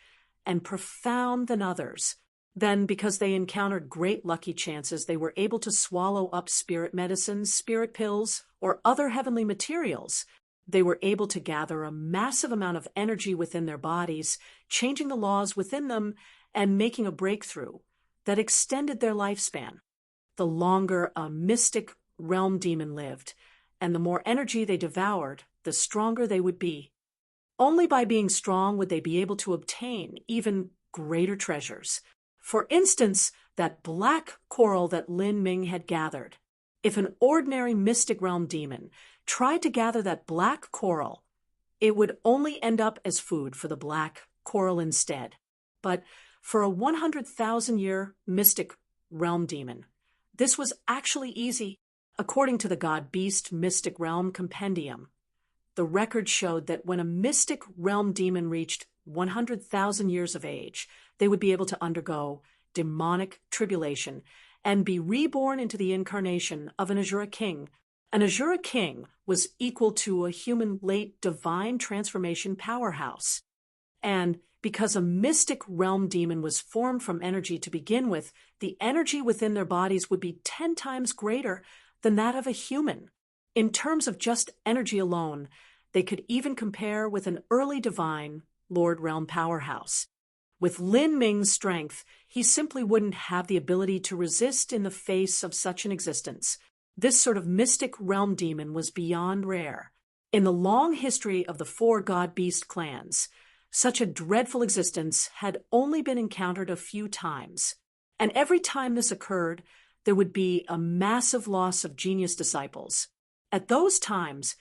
and profound than others. Then, because they encountered great lucky chances, they were able to swallow up spirit medicines, spirit pills, or other heavenly materials. They were able to gather a massive amount of energy within their bodies, changing the laws within them and making a breakthrough that extended their lifespan. The longer a Mystic Realm demon lived, and the more energy they devoured, the stronger they would be. Only by being strong would they be able to obtain even greater treasures. For instance, that black coral that Lin Ming had gathered. If an ordinary Mystic Realm demon tried to gather that black coral, it would only end up as food for the black coral instead. But for a 100,000-year Mystic Realm demon, this was actually easy. According to the God-Beast Mystic Realm Compendium, the record showed that when a Mystic Realm demon reached 100,000 years of age, they would be able to undergo demonic tribulation and be reborn into the incarnation of an Azura king. An Azura king was equal to a human late divine transformation powerhouse. And because a mystic realm demon was formed from energy to begin with, the energy within their bodies would be 10 times greater than that of a human. In terms of just energy alone, they could even compare with an early divine Lord Realm powerhouse. With Lin Ming's strength, he simply wouldn't have the ability to resist in the face of such an existence. This sort of mystic realm demon was beyond rare. In the long history of the 4 god-beast clans, such a dreadful existence had only been encountered a few times. And every time this occurred, there would be a massive loss of genius disciples. At those times,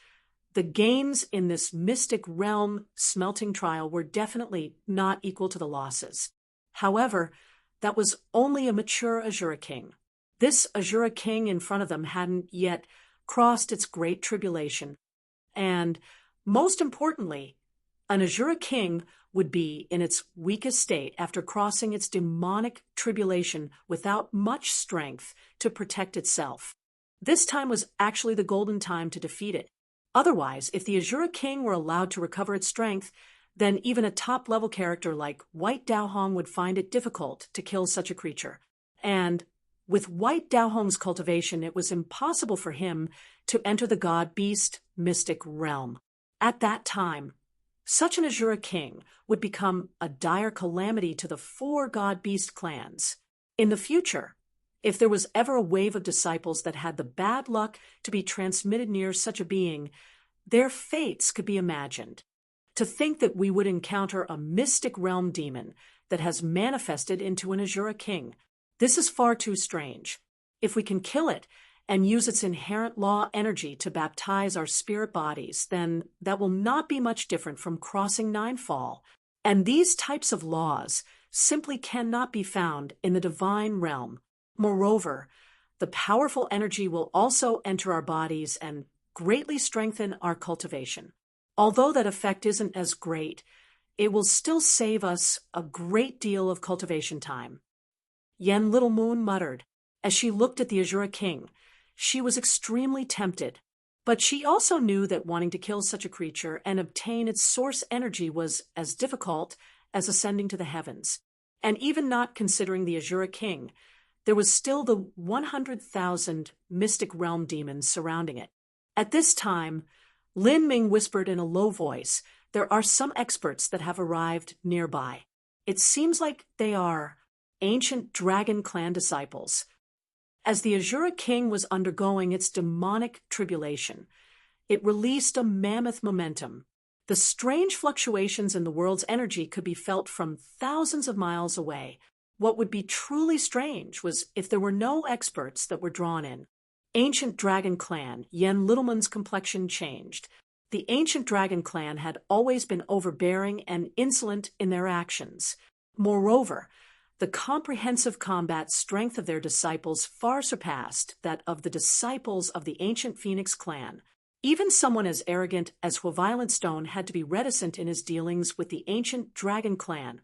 the gains in this mystic realm smelting trial were definitely not equal to the losses. However, that was only a mature Azura king. This Azura king in front of them hadn't yet crossed its great tribulation. And most importantly, an Azura king would be in its weakest state after crossing its demonic tribulation without much strength to protect itself. This time was actually the golden time to defeat it. Otherwise, if the Azura king were allowed to recover its strength, then even a top-level character like White Daohong would find it difficult to kill such a creature. And with White Daohong's cultivation, it was impossible for him to enter the god-beast mystic realm. At that time, such an Azura king would become a dire calamity to the 4 god-beast clans. In the future, if there was ever a wave of disciples that had the bad luck to be transmitted near such a being, their fates could be imagined. To think that we would encounter a mystic realm demon that has manifested into an Azura king, this is far too strange. If we can kill it and use its inherent law energy to baptize our spirit bodies, then that will not be much different from crossing Ninefall. And these types of laws simply cannot be found in the divine realm. Moreover, the powerful energy will also enter our bodies and greatly strengthen our cultivation. Although that effect isn't as great, it will still save us a great deal of cultivation time. Yen Little Moon muttered as she looked at the Azura king. She was extremely tempted, but she also knew that wanting to kill such a creature and obtain its source energy was as difficult as ascending to the heavens. And even not considering the Azura king, there was still the 100,000 mystic realm demons surrounding it. At this time, Lin Ming whispered in a low voice, "There are some experts that have arrived nearby. It seems like they are ancient dragon clan disciples." As the Azura king was undergoing its demonic tribulation, it released a mammoth momentum. The strange fluctuations in the world's energy could be felt from thousands of miles away. What would be truly strange was if there were no experts that were drawn in. Ancient Dragon Clan, Yen Littleman's complexion changed. The Ancient Dragon Clan had always been overbearing and insolent in their actions. Moreover, the comprehensive combat strength of their disciples far surpassed that of the disciples of the Ancient Phoenix Clan. Even someone as arrogant as Violent Stone had to be reticent in his dealings with the Ancient Dragon Clan.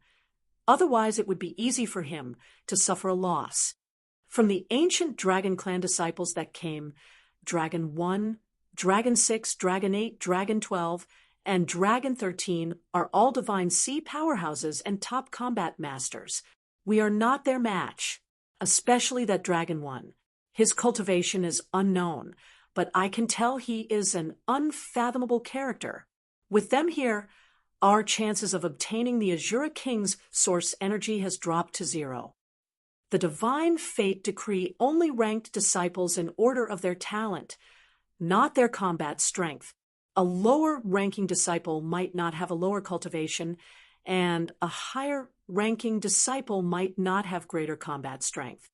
Otherwise, it would be easy for him to suffer a loss. From the Ancient Dragon Clan disciples that came, Dragon 1, Dragon 6, Dragon 8, Dragon 12, and Dragon 13 are all divine sea powerhouses and top combat masters. We are not their match, especially that Dragon 1. His cultivation is unknown, but I can tell he is an unfathomable character. With them here, our chances of obtaining the Azura King's source energy has dropped to 0. The divine fate decree only ranked disciples in order of their talent, not their combat strength. A lower-ranking disciple might not have a lower cultivation, and a higher-ranking disciple might not have greater combat strength.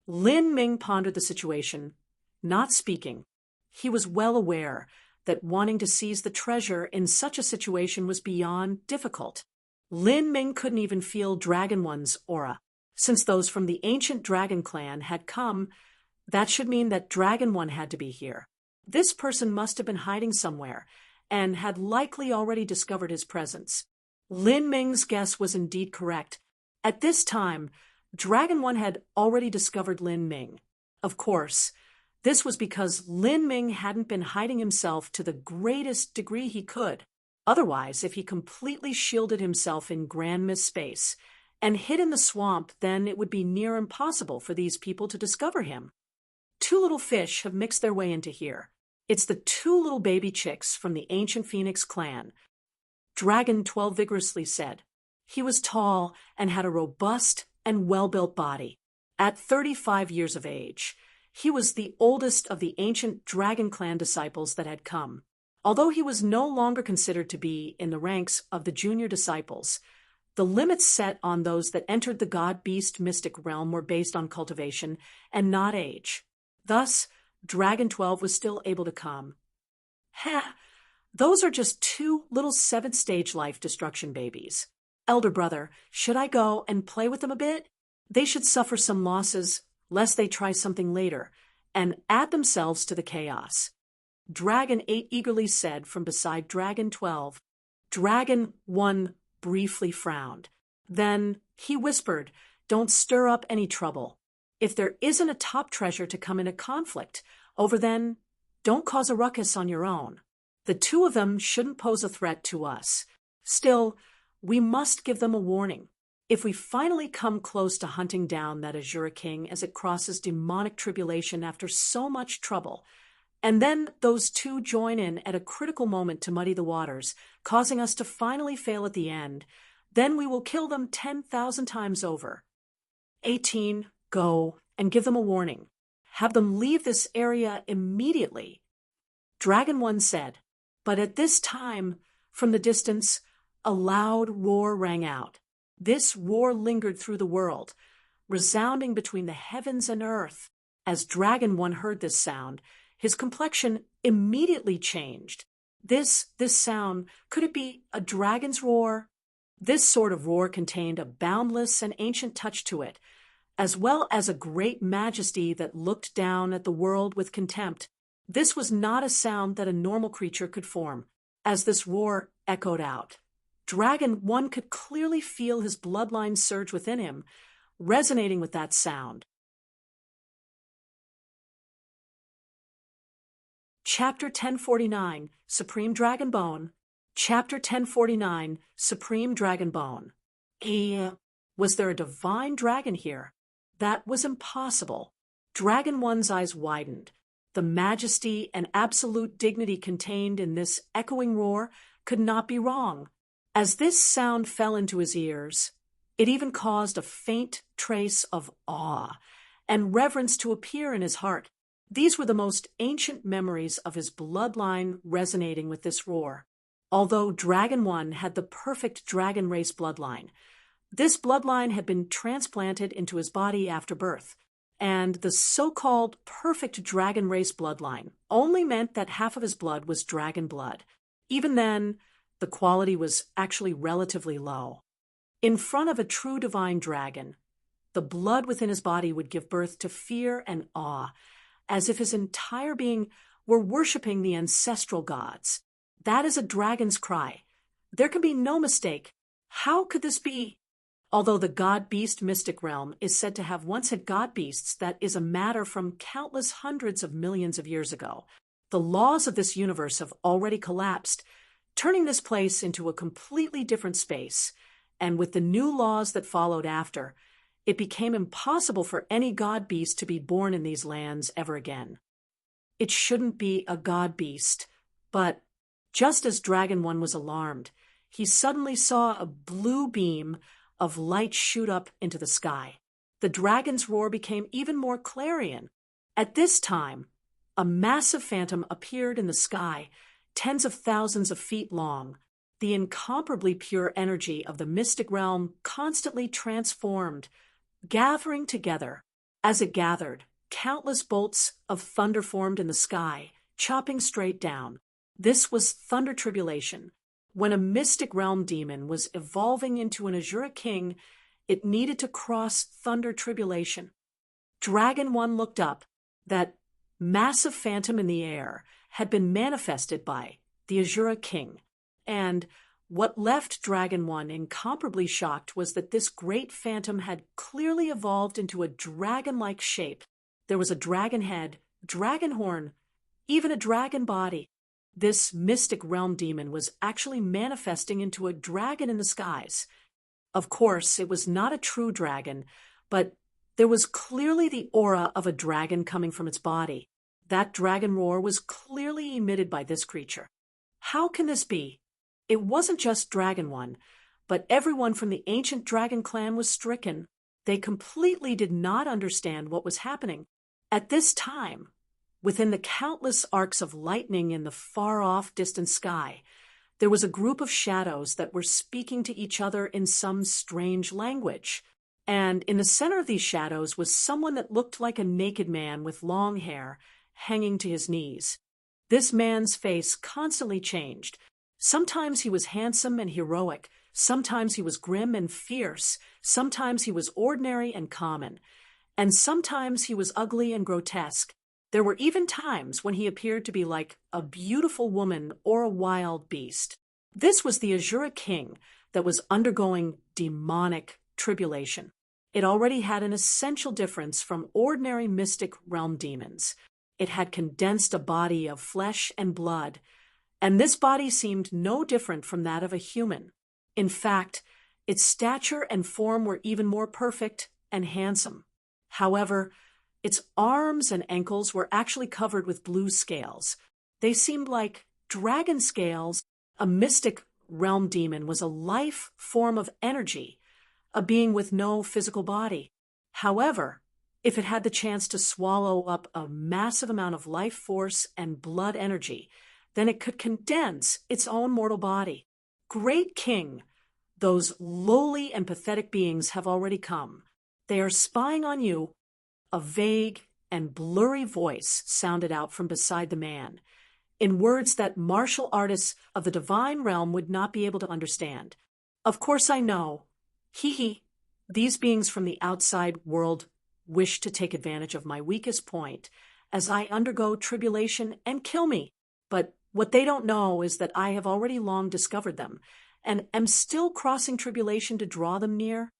Lin Ming pondered the situation, not speaking. He was well aware that wanting to seize the treasure in such a situation was beyond difficult. Lin Ming couldn't even feel Dragon One's aura. Since those from the ancient Dragon Clan had come, that should mean that Dragon One had to be here. This person must have been hiding somewhere, and had likely already discovered his presence. Lin Ming's guess was indeed correct. At this time, Dragon One had already discovered Lin Ming. Of course, this was because Lin Ming hadn't been hiding himself to the greatest degree he could. Otherwise, if he completely shielded himself in Grand Mist space and hid in the swamp, then it would be near impossible for these people to discover him. Two little fish have mixed their way into here. It's the two little baby chicks from the ancient Phoenix clan. Dragon 12 vigorously said. He was tall and had a robust and well-built body. At 35 years of age, he was the oldest of the ancient Dragon Clan disciples that had come. Although he was no longer considered to be in the ranks of the junior disciples, the limits set on those that entered the god-beast mystic realm were based on cultivation and not age. Thus, Dragon 12 was still able to come. Those are just two little 7th-stage life destruction babies. Elder brother, should I go and play with them a bit? They should suffer some losses, lest they try something later, and add themselves to the chaos. Dragon 8 eagerly said from beside Dragon 12. Dragon 1 briefly frowned. Then he whispered, "Don't stir up any trouble. If there isn't a top treasure to come in a conflict over, then don't cause a ruckus on your own. The two of them shouldn't pose a threat to us. Still, we must give them a warning. If we finally come close to hunting down that Azure King as it crosses demonic tribulation after so much trouble, and then those two join in at a critical moment to muddy the waters, causing us to finally fail at the end, then we will kill them 10,000 times over. 18, go and give them a warning. Have them leave this area immediately." Dragon 1 said, but at this time, from the distance, a loud roar rang out. This roar lingered through the world, resounding between the heavens and earth. As Dragon 1 heard this sound, his complexion immediately changed. This sound, could it be a dragon's roar? This sort of roar contained a boundless and ancient touch to it, as well as a great majesty that looked down at the world with contempt. This was not a sound that a normal creature could form. As this roar echoed out, Dragon 1 could clearly feel his bloodline surge within him, resonating with that sound. Chapter 1049, Supreme Dragon Bone. Chapter 1049, Supreme Dragon Bone. Was there a divine dragon here? That was impossible. Dragon 1's eyes widened. The majesty and absolute dignity contained in this echoing roar could not be wrong. As this sound fell into his ears, it even caused a faint trace of awe and reverence to appear in his heart. These were the most ancient memories of his bloodline resonating with this roar. Although Dragon 1 had the perfect dragon race bloodline, this bloodline had been transplanted into his body after birth, and the so-called perfect dragon race bloodline only meant that half of his blood was dragon blood. Even then, the quality was actually relatively low. In front of a true divine dragon, the blood within his body would give birth to fear and awe, as if his entire being were worshipping the ancestral gods. That is a dragon's cry. There can be no mistake. How could this be? Although the god-beast mystic realm is said to have once had god-beasts, that is a matter from countless hundreds of millions of years ago. The laws of this universe have already collapsed, turning this place into a completely different space, and with the new laws that followed after, it became impossible for any god-beast to be born in these lands ever again. It shouldn't be a god-beast, but just as Dragon 1 was alarmed, he suddenly saw a blue beam of light shoot up into the sky. The dragon's roar became even more clarion. At this time, a massive phantom appeared in the sky, tens of thousands of feet long. The incomparably pure energy of the mystic realm constantly transformed, gathering together. As it gathered, countless bolts of thunder formed in the sky, chopping straight down. This was thunder tribulation. When a mystic realm demon was evolving into an Azure King, it needed to cross thunder tribulation. Dragon 1 looked up. That massive phantom in the air had been manifested by the Azure King, and What left Dragon 1 incomparably shocked was that this great phantom had clearly evolved into a dragon-like shape. There was a dragon head, dragon horn, even a dragon body. This mystic realm demon was actually manifesting into a dragon in the skies. Of course, it was not a true dragon, but there was clearly the aura of a dragon coming from its body. That dragon roar was clearly emitted by this creature. How can this be? It wasn't just Dragon One, but everyone from the ancient dragon clan was stricken. They completely did not understand what was happening. At this time, within the countless arcs of lightning in the far-off distant sky, there was a group of shadows that were speaking to each other in some strange language. And in the center of these shadows was someone that looked like a naked man with long hair hanging to his knees. This man's face constantly changed. Sometimes he was handsome and heroic, sometimes he was grim and fierce, sometimes he was ordinary and common, and sometimes he was ugly and grotesque. There were even times when he appeared to be like a beautiful woman or a wild beast. This was the Azura King that was undergoing demonic tribulation. It already had an essential difference from ordinary mystic realm demons. It had condensed a body of flesh and blood, and this body seemed no different from that of a human. In fact, its stature and form were even more perfect and handsome. However, its arms and ankles were actually covered with blue scales. They seemed like dragon scales. A mystic realm demon was a life form of energy, a being with no physical body. However, if it had the chance to swallow up a massive amount of life force and blood energy, then it could condense its own mortal body. Great King, those lowly and pathetic beings have already come. They are spying on you. A vague and blurry voice sounded out from beside the man, in words that martial artists of the divine realm would not be able to understand. Of course I know. These beings from the outside world wish to take advantage of my weakest point as I undergo tribulation and kill me. But what they don't know is that I have already long discovered them and am still crossing tribulation to draw them near.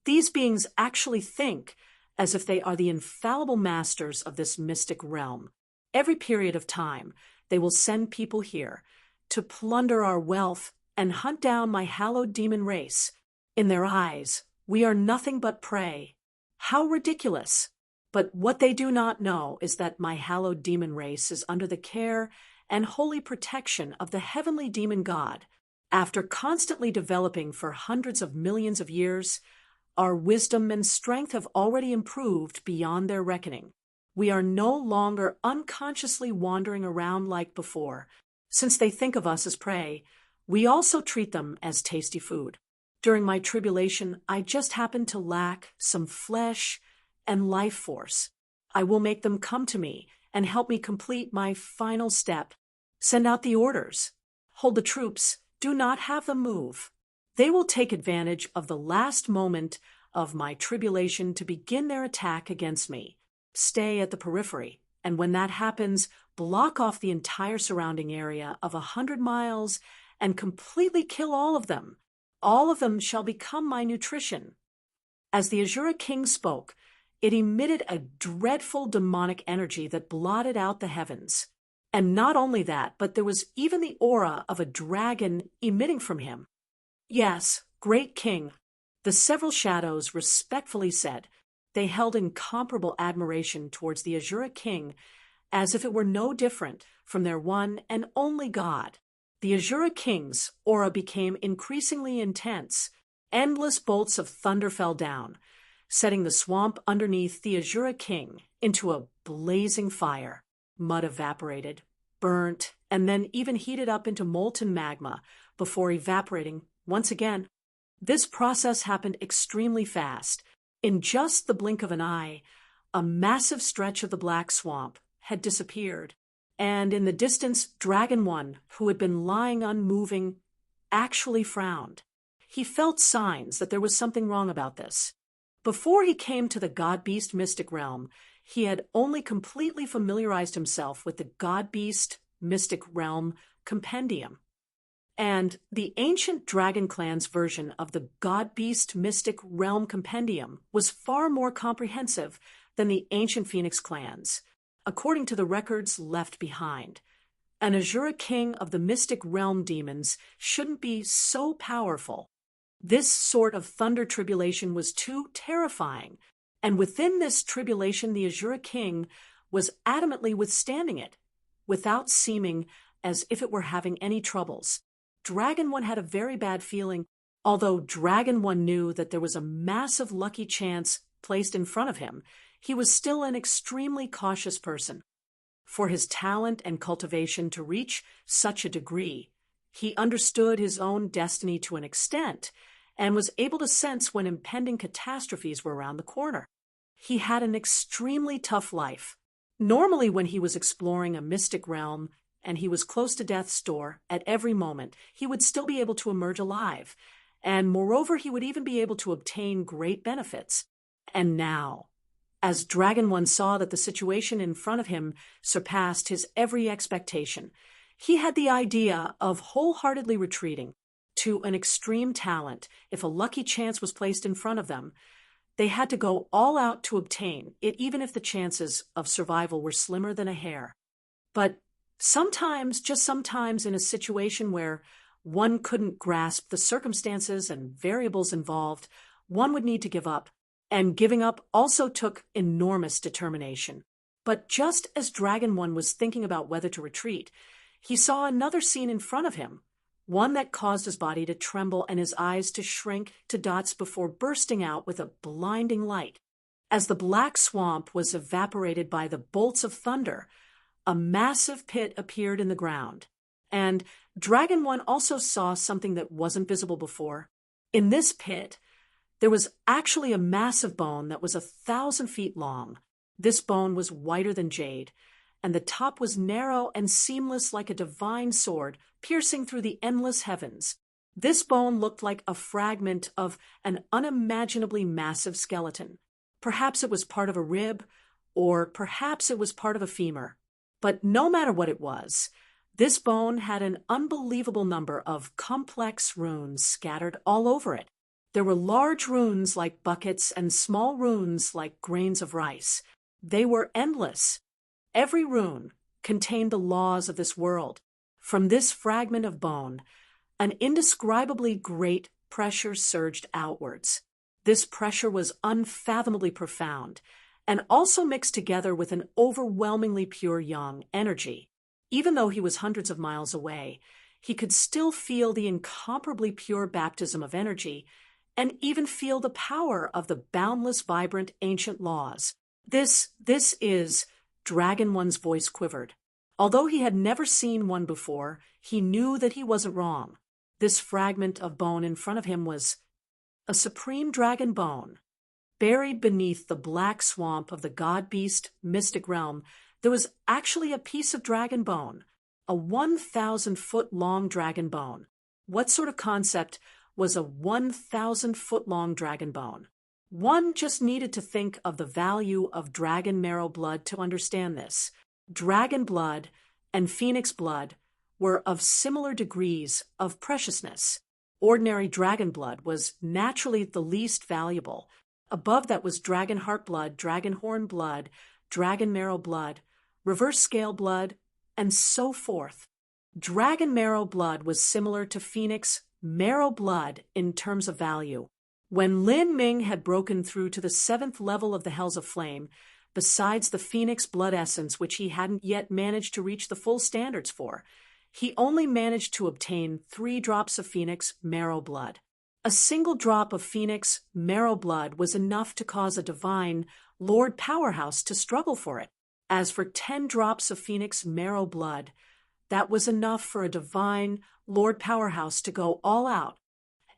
These beings actually think as if they are the infallible masters of this mystic realm. Every period of time, they will send people here to plunder our wealth and hunt down my hallowed demon race. In their eyes, we are nothing but prey. How ridiculous! But what they do not know is that my hallowed demon race is under the care and holy protection of the heavenly demon god. After constantly developing for hundreds of millions of years, our wisdom and strength have already improved beyond their reckoning. We are no longer unconsciously wandering around like before. Since they think of us as prey, we also treat them as tasty food. During my tribulation, I just happen to lack some flesh and life force. I will make them come to me and help me complete my final step. Send out the orders. Hold the troops. Do not have them move. They will take advantage of the last moment of my tribulation to begin their attack against me. Stay at the periphery, and when that happens, block off the entire surrounding area of 100 miles and completely kill all of them. All of them shall become my nutrition. As the Azura King spoke, it emitted a dreadful demonic energy that blotted out the heavens. And not only that, but there was even the aura of a dragon emitting from him. Yes, Great King, the several shadows respectfully said. They held incomparable admiration towards the Azura King, as if it were no different from their one and only god. The Azura King's aura became increasingly intense. Endless bolts of thunder fell down, setting the swamp underneath the Azura King into a blazing fire. Mud evaporated, burnt, and then even heated up into molten magma before evaporating once again. This process happened extremely fast. In just the blink of an eye, a massive stretch of the black swamp had disappeared, and in the distance, Dragon One, who had been lying unmoving, actually frowned. He felt signs that there was something wrong about this. Before he came to the God-Beast mystic realm, he had only completely familiarized himself with the God-Beast mystic realm compendium. And the ancient Dragon Clan's version of the God-Beast Mystic Realm Compendium was far more comprehensive than the ancient Phoenix clans, according to the records left behind. An Azura king of the mystic realm demons shouldn't be so powerful. This sort of thunder tribulation was too terrifying, and within this tribulation the Azura king was adamantly withstanding it, without seeming as if it were having any troubles. Dragon One had a very bad feeling, although Dragon One knew that there was a massive lucky chance placed in front of him. He was still an extremely cautious person. For his talent and cultivation to reach such a degree, he understood his own destiny to an extent and was able to sense when impending catastrophes were around the corner. He had an extremely tough life. Normally, when he was exploring a mystic realm and he was close to death's door at every moment, he would still be able to emerge alive, and moreover, he would even be able to obtain great benefits. And now, as Dragon One saw that the situation in front of him surpassed his every expectation, he had the idea of wholeheartedly retreating to an extreme talent. If a lucky chance was placed in front of them, they had to go all out to obtain it, even if the chances of survival were slimmer than a hair. But sometimes, just sometimes, in a situation where one couldn't grasp the circumstances and variables involved, one would need to give up. And giving up also took enormous determination. But just as Dragon One was thinking about whether to retreat, he saw another scene in front of him, one that caused his body to tremble and his eyes to shrink to dots before bursting out with a blinding light. As the black swamp was evaporated by the bolts of thunder, a massive pit appeared in the ground. And Dragon One also saw something that wasn't visible before. In this pit, there was actually a massive bone that was 1,000 feet long. This bone was whiter than jade, and the top was narrow and seamless like a divine sword piercing through the endless heavens. This bone looked like a fragment of an unimaginably massive skeleton. Perhaps it was part of a rib, or perhaps it was part of a femur. But no matter what it was, this bone had an unbelievable number of complex runes scattered all over it. There were large runes like buckets and small runes like grains of rice. They were endless. Every rune contained the laws of this world. From this fragment of bone, an indescribably great pressure surged outwards. This pressure was unfathomably profound, and also mixed together with an overwhelmingly pure yang energy. Even though he was hundreds of miles away, he could still feel the incomparably pure baptism of energy, and even feel the power of the boundless, vibrant, ancient laws. This is, Dragon One's voice quivered. Although he had never seen one before, he knew that he wasn't wrong. This fragment of bone in front of him was a supreme dragon bone. Buried beneath the black swamp of the god-beast mystic realm, there was actually a piece of dragon bone, a 1,000-foot-long dragon bone. What sort of concept was a 1,000-foot-long dragon bone? One just needed to think of the value of dragon marrow blood to understand this. Dragon blood and phoenix blood were of similar degrees of preciousness. Ordinary dragon blood was naturally the least valuable. Above that was dragon heart blood, dragon horn blood, dragon marrow blood, reverse scale blood, and so forth. Dragon marrow blood was similar to phoenix marrow blood in terms of value. When Lin Ming had broken through to the 7th level of the Hells of Flame, besides the phoenix blood essence, which he hadn't yet managed to reach the full standards for, he only managed to obtain 3 drops of phoenix marrow blood. A single drop of phoenix marrow blood was enough to cause a divine Lord Powerhouse to struggle for it. As for 10 drops of phoenix marrow blood, that was enough for a divine Lord Powerhouse to go all out.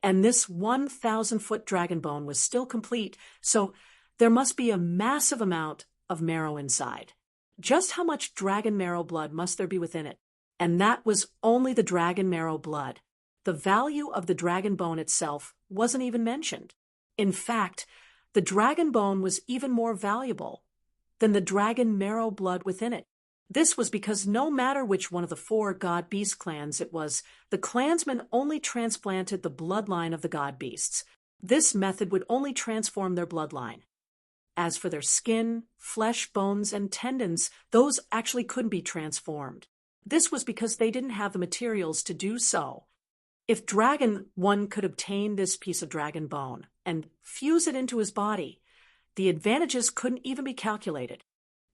And this 1,000-foot dragon bone was still complete, so there must be a massive amount of marrow inside. Just how much dragon marrow blood must there be within it? And that was only the dragon marrow blood. The value of the dragon bone itself wasn't even mentioned. In fact, the dragon bone was even more valuable than the dragon marrow blood within it. This was because no matter which one of the 4 god-beast clans it was, the clansmen only transplanted the bloodline of the god-beasts. This method would only transform their bloodline. As for their skin, flesh, bones, and tendons, those actually couldn't be transformed. This was because they didn't have the materials to do so. If Dragon 1 could obtain this piece of dragon bone and fuse it into his body, the advantages couldn't even be calculated.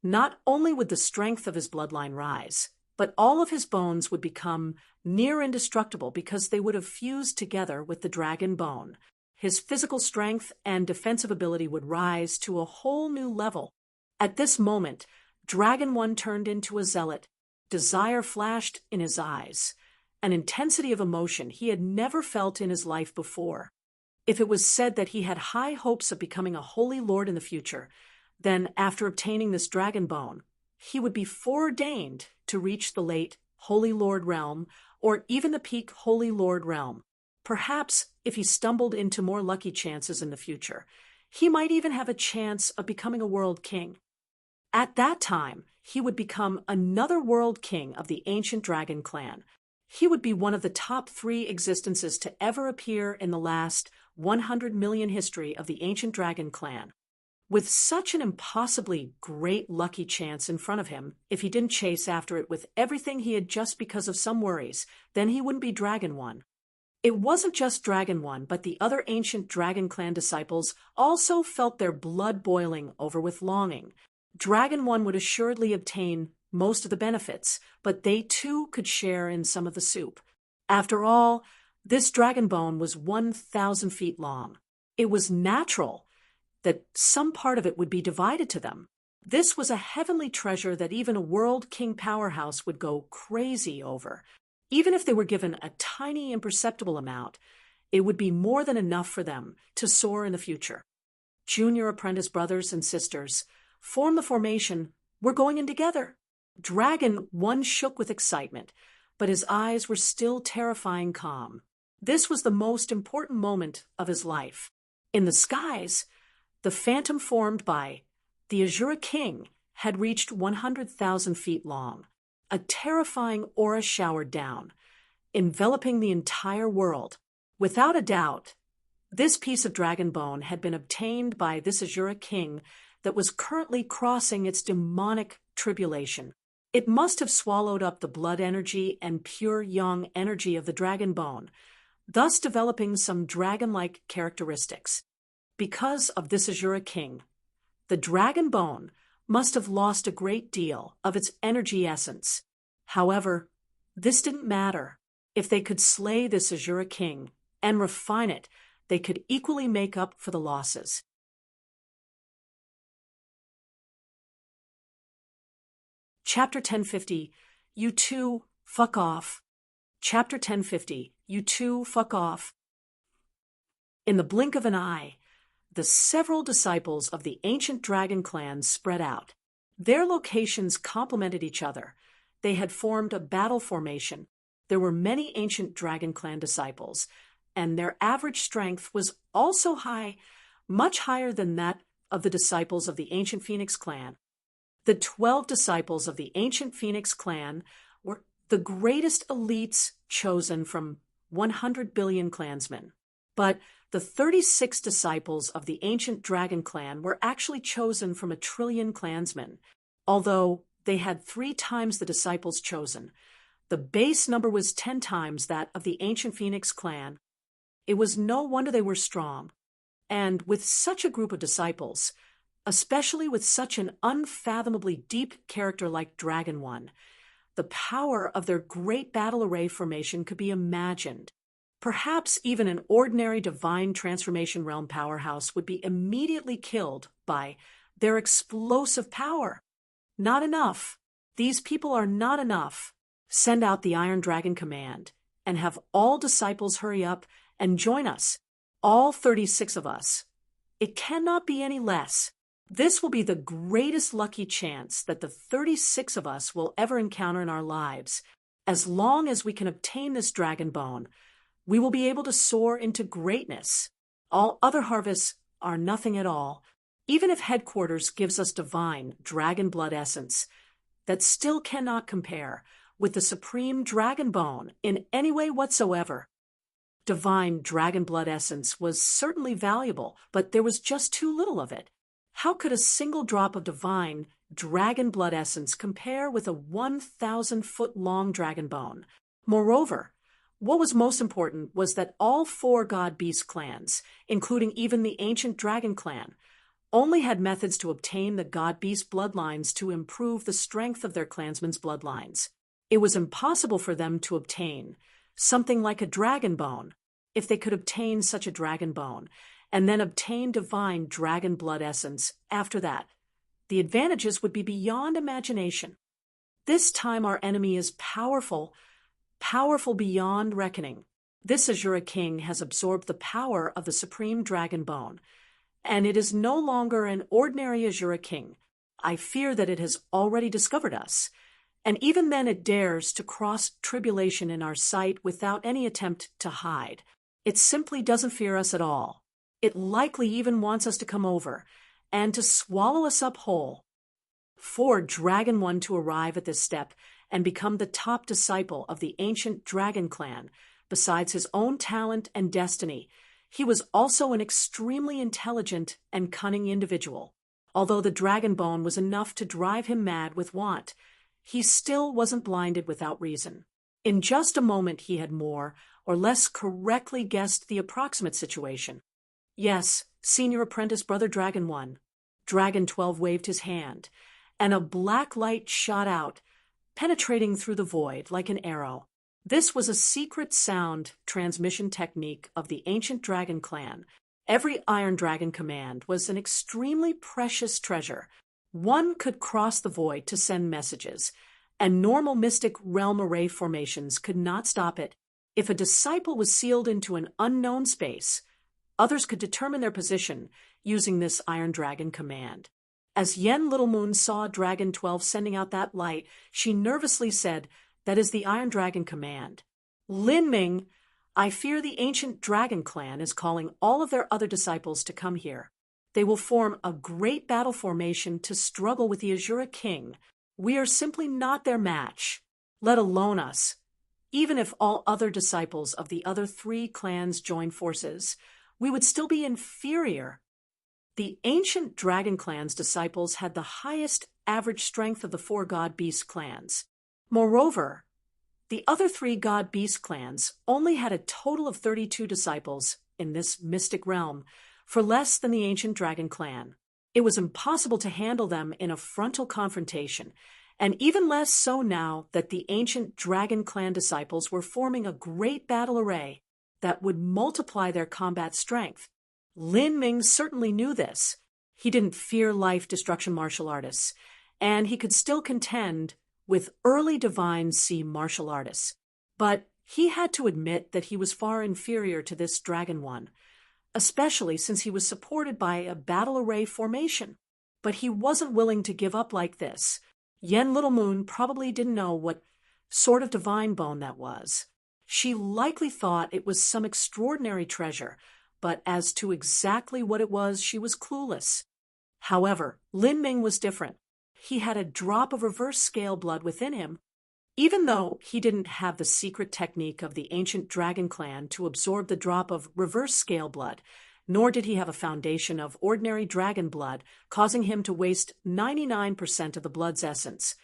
Not only would the strength of his bloodline rise, but all of his bones would become near indestructible because they would have fused together with the dragon bone. His physical strength and defensive ability would rise to a whole new level. At this moment, Dragon 1 turned into a zealot. Desire flashed in his eyes, an intensity of emotion he had never felt in his life before. If it was said that he had high hopes of becoming a holy lord in the future, then after obtaining this dragon bone, he would be foreordained to reach the late Holy Lord realm or even the peak Holy Lord realm. Perhaps if he stumbled into more lucky chances in the future, he might even have a chance of becoming a world king. At that time, he would become another world king of the ancient dragon clan. He would be one of the top 3 existences to ever appear in the last 100 million history of the ancient dragon clan. With such an impossibly great lucky chance in front of him, if he didn't chase after it with everything he had just because of some worries, then he wouldn't be Dragon 1. It wasn't just Dragon 1, but the other ancient Dragon Clan disciples also felt their blood boiling over with longing. Dragon 1 would assuredly obtain most of the benefits, but they too could share in some of the soup. After all, this dragon bone was 1,000 feet long. It was natural that some part of it would be divided to them. This was a heavenly treasure that even a world king powerhouse would go crazy over. Even if they were given a tiny, imperceptible amount, it would be more than enough for them to soar in the future. Junior apprentice brothers and sisters, form the formation. We're going in together. Dragon 1 shook with excitement, but his eyes were still terrifying calm. This was the most important moment of his life. In the skies, the phantom formed by the Azura King had reached 100,000 feet long. A terrifying aura showered down, enveloping the entire world. Without a doubt, this piece of dragon bone had been obtained by this Azura King that was currently crossing its demonic tribulation. It must have swallowed up the blood energy and pure yang energy of the dragon bone, thus developing some dragon-like characteristics. Because of this Azura King, the dragon bone must have lost a great deal of its energy essence. However, this didn't matter. If they could slay this Azura King and refine it, they could equally make up for the losses. Chapter 1050, You Two, Fuck Off. Chapter 1050, You Two, Fuck Off. In the blink of an eye, the several disciples of the ancient dragon clan spread out. Their locations complemented each other. They had formed a battle formation. There were many ancient dragon clan disciples, and their average strength was also high, much higher than that of the disciples of the ancient Phoenix clan. The 12 disciples of the ancient Phoenix clan were the greatest elites chosen from 100 billion clansmen. But the 36 disciples of the ancient dragon clan were actually chosen from 1 trillion clansmen. Although they had 3 times the disciples chosen, the base number was 10 times that of the ancient Phoenix clan. It was no wonder they were strong. And with such a group of disciples, especially with such an unfathomably deep character like Dragon 1, the power of their great battle array formation could be imagined. Perhaps even an ordinary divine transformation realm powerhouse would be immediately killed by their explosive power. Not enough. These people are not enough. Send out the Iron Dragon command and have all disciples hurry up and join us, all 36 of us. It cannot be any less. This will be the greatest lucky chance that the 36 of us will ever encounter in our lives. As long as we can obtain this dragon bone, we will be able to soar into greatness. All other harvests are nothing at all. Even if headquarters gives us divine dragon blood essence, that still cannot compare with the supreme dragon bone in any way whatsoever. Divine dragon blood essence was certainly valuable, but there was just too little of it. How could a single drop of divine dragon blood essence compare with a 1,000-foot-long dragon bone? Moreover, what was most important was that all 4 god-beast clans, including even the ancient dragon clan, only had methods to obtain the god-beast bloodlines to improve the strength of their clansmen's bloodlines. It was impossible for them to obtain something like a dragon bone. If they could obtain such a dragon bone, and then obtain divine dragon blood essence after that, the advantages would be beyond imagination. This time our enemy is powerful beyond reckoning. This Azura King has absorbed the power of the supreme dragon bone, and it is no longer an ordinary Azura King. I fear that it has already discovered us, and even then it dares to cross tribulation in our sight without any attempt to hide. It simply doesn't fear us at all. It likely even wants us to come over and to swallow us up whole. For Dragon One to arrive at this step and become the top disciple of the ancient dragon clan, besides his own talent and destiny, he was also an extremely intelligent and cunning individual. Although the dragon bone was enough to drive him mad with want, he still wasn't blinded without reason. In just a moment he had more or less correctly guessed the approximate situation. Yes, Senior Apprentice Brother Dragon 1. Dragon 12 waved his hand, and a black light shot out, penetrating through the void like an arrow. This was a secret sound transmission technique of the ancient dragon clan. Every Iron Dragon command was an extremely precious treasure. One could cross the void to send messages, and normal mystic realm array formations could not stop it. If a disciple was sealed into an unknown space, others could determine their position using this Iron Dragon command. As Yen Little Moon saw Dragon 12 sending out that light, she nervously said, "That is the Iron Dragon command." Lin Ming, I fear the ancient dragon clan is calling all of their other disciples to come here. They will form a great battle formation to struggle with the Azura King. We are simply not their match, let alone us. Even if all other disciples of the other 3 clans join forces, we would still be inferior. The ancient dragon clan's disciples had the highest average strength of the 4 god-beast clans. Moreover, the other 3 god-beast clans only had a total of 32 disciples in this mystic realm, for less than the ancient dragon clan. It was impossible to handle them in a frontal confrontation, and even less so now that the ancient dragon clan disciples were forming a great battle array that would multiply their combat strength. Lin Ming certainly knew this. He didn't fear life-destruction martial artists, and he could still contend with early Divine Sea martial artists. But he had to admit that he was far inferior to this Dragon One, especially since he was supported by a battle array formation. But he wasn't willing to give up like this. Yen Little Moon probably didn't know what sort of divine bone that was. She likely thought it was some extraordinary treasure, but as to exactly what it was, she was clueless. However, Lin Ming was different. He had a drop of reverse scale blood within him. Even though he didn't have the secret technique of the ancient dragon clan to absorb the drop of reverse scale blood, nor did he have a foundation of ordinary dragon blood, causing him to waste 99% of the blood's essence,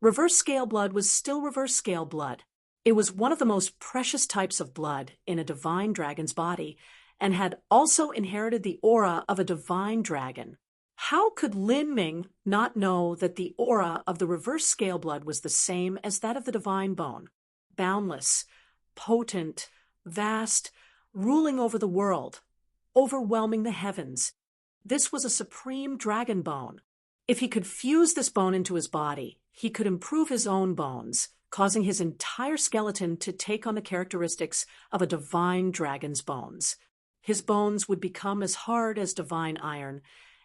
reverse scale blood was still reverse scale blood. It was one of the most precious types of blood in a divine dragon's body, and had also inherited the aura of a divine dragon. How could Lin Ming not know that the aura of the reverse scale blood was the same as that of the divine bone? Boundless, potent, vast, ruling over the world, overwhelming the heavens. This was a supreme dragon bone. If he could fuse this bone into his body, he could improve his own bones, causing his entire skeleton to take on the characteristics of a divine dragon's bones. His bones would become as hard as divine iron,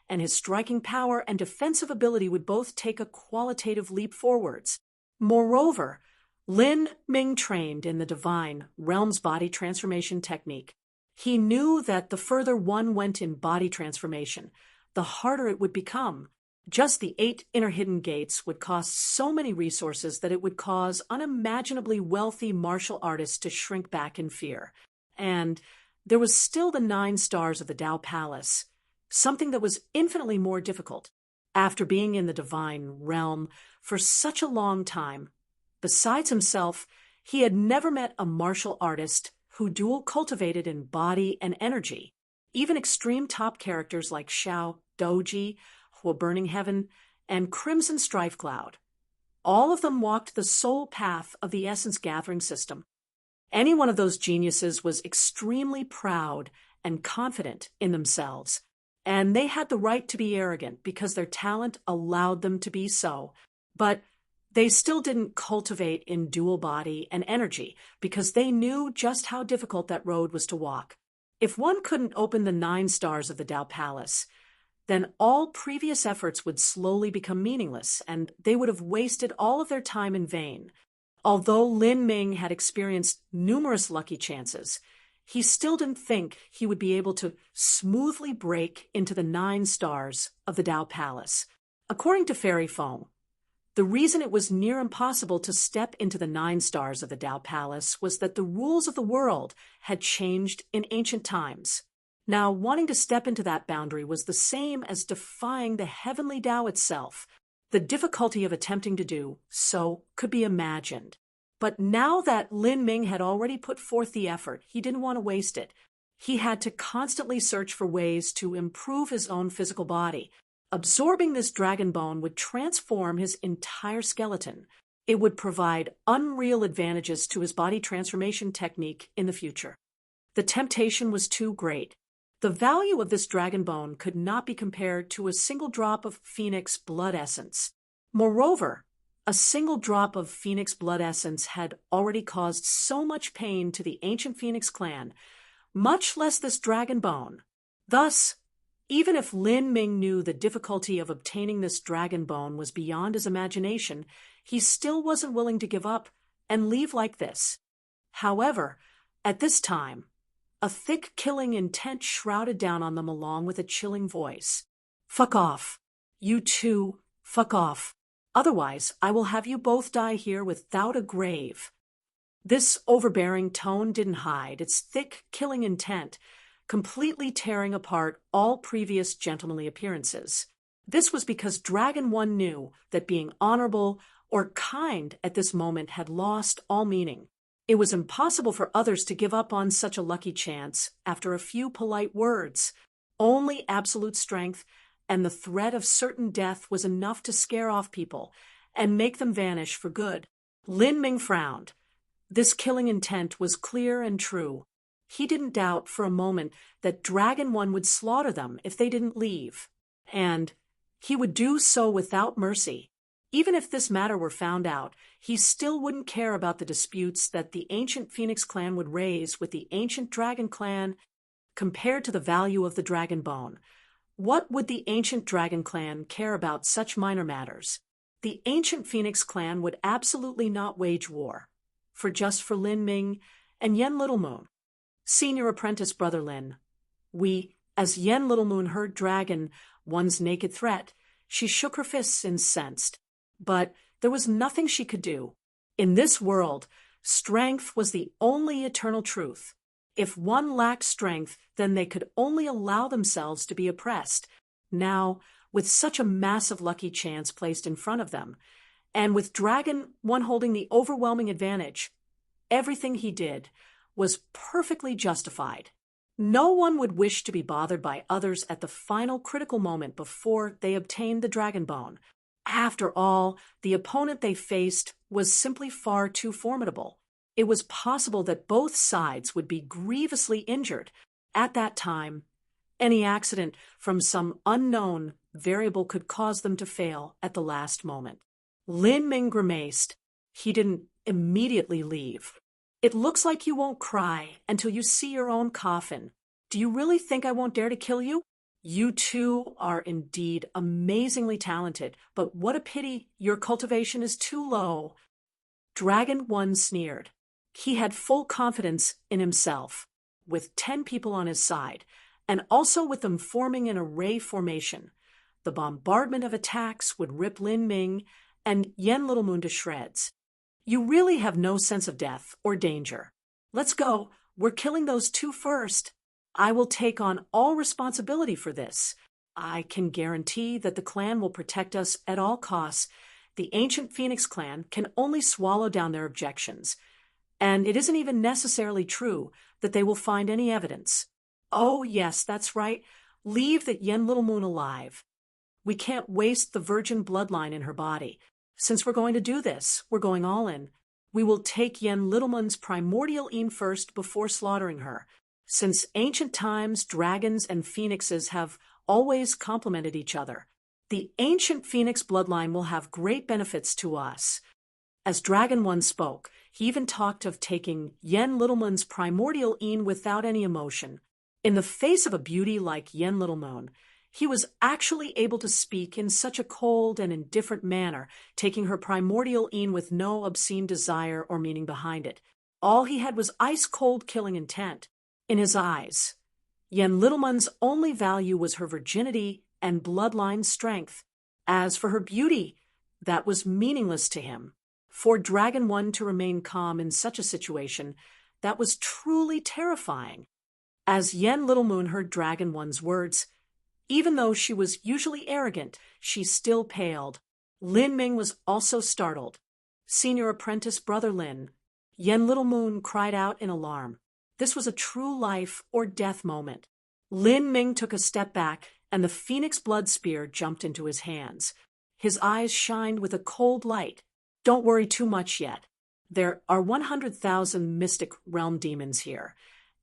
and his striking power and defensive ability would both take a qualitative leap forwards. Moreover, Lin Ming trained in the divine realm's body transformation technique. He knew that the further one went in body transformation, the harder it would become. Just the 8 inner hidden gates would cost so many resources that it would cause unimaginably wealthy martial artists to shrink back in fear. And there was still the 9 stars of the Tao Palace, something that was infinitely more difficult. After being in the divine realm for such a long time, besides himself, he had never met a martial artist who dual cultivated in body and energy. Even extreme top characters like Xiao Doji, Hua Burning Heaven, and Crimson Strife Cloud. All of them walked the sole path of the essence gathering system. Any one of those geniuses was extremely proud and confident in themselves, and they had the right to be arrogant because their talent allowed them to be so. But they still didn't cultivate in dual body and energy because they knew just how difficult that road was to walk. If one couldn't open the 9 stars of the Tao Palace, then all previous efforts would slowly become meaningless, and they would have wasted all of their time in vain. Although Lin Ming had experienced numerous lucky chances, he still didn't think he would be able to smoothly break into the 9 stars of the Tao Palace. According to Fairy Feng, the reason it was near impossible to step into the 9 stars of the Tao Palace was that the rules of the world had changed in ancient times. Now, wanting to step into that boundary was the same as defying the heavenly Tao itself. The difficulty of attempting to do so could be imagined. But now that Lin Ming had already put forth the effort, he didn't want to waste it. He had to constantly search for ways to improve his own physical body. Absorbing this dragon bone would transform his entire skeleton. It would provide unreal advantages to his body transformation technique in the future. The temptation was too great. The value of this dragon bone could not be compared to a single drop of phoenix blood essence. Moreover, a single drop of phoenix blood essence had already caused so much pain to the ancient Phoenix clan, much less this dragon bone. Thus, even if Lin Ming knew the difficulty of obtaining this dragon bone was beyond his imagination, he still wasn't willing to give up and leave like this. However, at this time, a thick killing intent shrouded down on them along with a chilling voice. "Fuck off. You two, fuck off. Otherwise, I will have you both die here without a grave." This overbearing tone didn't hide its thick, killing intent, completely tearing apart all previous gentlemanly appearances. This was because Dragon One knew that being honorable or kind at this moment had lost all meaning. It was impossible for others to give up on such a lucky chance after a few polite words. Only absolute strength and the threat of certain death was enough to scare off people and make them vanish for good. Lin Ming frowned. This killing intent was clear and true. He didn't doubt for a moment that Dragon One would slaughter them if they didn't leave. And he would do so without mercy. Even if this matter were found out, he still wouldn't care about the disputes that the ancient Phoenix clan would raise with the ancient Dragon clan compared to the value of the dragon bone. What would the ancient Dragon clan care about such minor matters? The ancient Phoenix clan would absolutely not wage war, for Lin Ming and Yen Little Moon. Senior apprentice Brother Lin. As Yen Little Moon heard Dragon One's naked threat, she shook her fists incensed. But there was nothing she could do. In this world, strength was the only eternal truth. If one lacked strength, then they could only allow themselves to be oppressed. Now, with such a massive lucky chance placed in front of them, and with Dragon One holding the overwhelming advantage, everything he did was perfectly justified. No one would wish to be bothered by others at the final critical moment before they obtained the dragon bone. After all, the opponent they faced was simply far too formidable. It was possible that both sides would be grievously injured. At that time, any accident from some unknown variable could cause them to fail at the last moment. Lin Ming grimaced. He didn't immediately leave. "It looks like you won't cry until you see your own coffin. Do you really think I won't dare to kill you? You two are indeed amazingly talented, but what a pity your cultivation is too low." Dragon One sneered. He had full confidence in himself, with 10 people on his side, and also with them forming an array formation. The the bombardment of attacks would rip Lin Ming and Yen Little Moon to shreds. You really have no sense of death or danger. Let's go. We're killing those two first. I will take on all responsibility for this. I can guarantee that the clan will protect us at all costs. The ancient Phoenix clan can only swallow down their objections. And it isn't even necessarily true that they will find any evidence. Oh, yes, that's right. Leave that Yen Little Moon alive. We can't waste the virgin bloodline in her body. Since we're going to do this, we're going all in. We will take Yen Little Moon's primordial een first before slaughtering her. Since ancient times, dragons and phoenixes have always complemented each other. The ancient phoenix bloodline will have great benefits to us. As Dragon One spoke, he even talked of taking Yen Little Moon's primordial een without any emotion. In the face of a beauty like Yen Little Moon, he was actually able to speak in such a cold and indifferent manner, taking her primordial een with no obscene desire or meaning behind it. All he had was ice-cold killing intent. In his eyes, Yen Little Moon's only value was her virginity and bloodline strength. As for her beauty, that was meaningless to him. For Dragon One to remain calm in such a situation, that was truly terrifying. As Yen Little Moon heard Dragon One's words, even though she was usually arrogant, she still paled. Lin Ming was also startled. Senior apprentice Brother Lin, Yen Little Moon cried out in alarm. This was a true life or death moment. Lin Ming took a step back, and the phoenix blood spear jumped into his hands. His eyes shined with a cold light. Don't worry too much yet. There are 100,000 mystic realm demons here,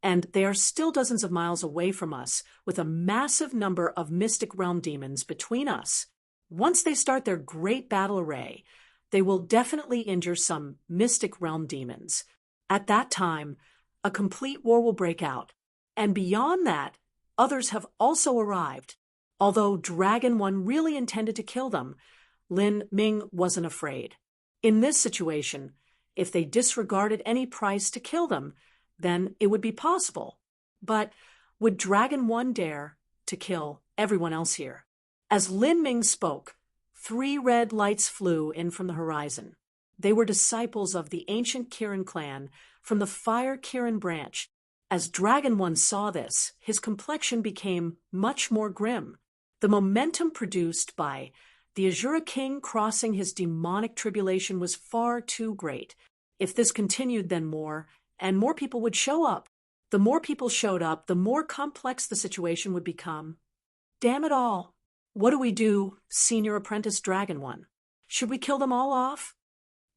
and they are still dozens of miles away from us, with a massive number of mystic realm demons between us. Once they start their great battle array, they will definitely injure some mystic realm demons. At that time, a complete war will break out, and beyond that, others have also arrived. Although Dragon One really intended to kill them, Lin Ming wasn't afraid. In this situation, if they disregarded any price to kill them, then it would be possible. But would Dragon One dare to kill everyone else here? As Lin Ming spoke, 3 red lights flew in from the horizon. They were disciples of the ancient Kirin clan from the Fire Kirin branch. As Dragon One saw this, his complexion became much more grim. The momentum produced by the Azura King crossing his demonic tribulation was far too great. If this continued, then more and more people would show up. The more people showed up, the more complex the situation would become. Damn it all. What do we do, Senior Apprentice Dragon One? Should we kill them all off?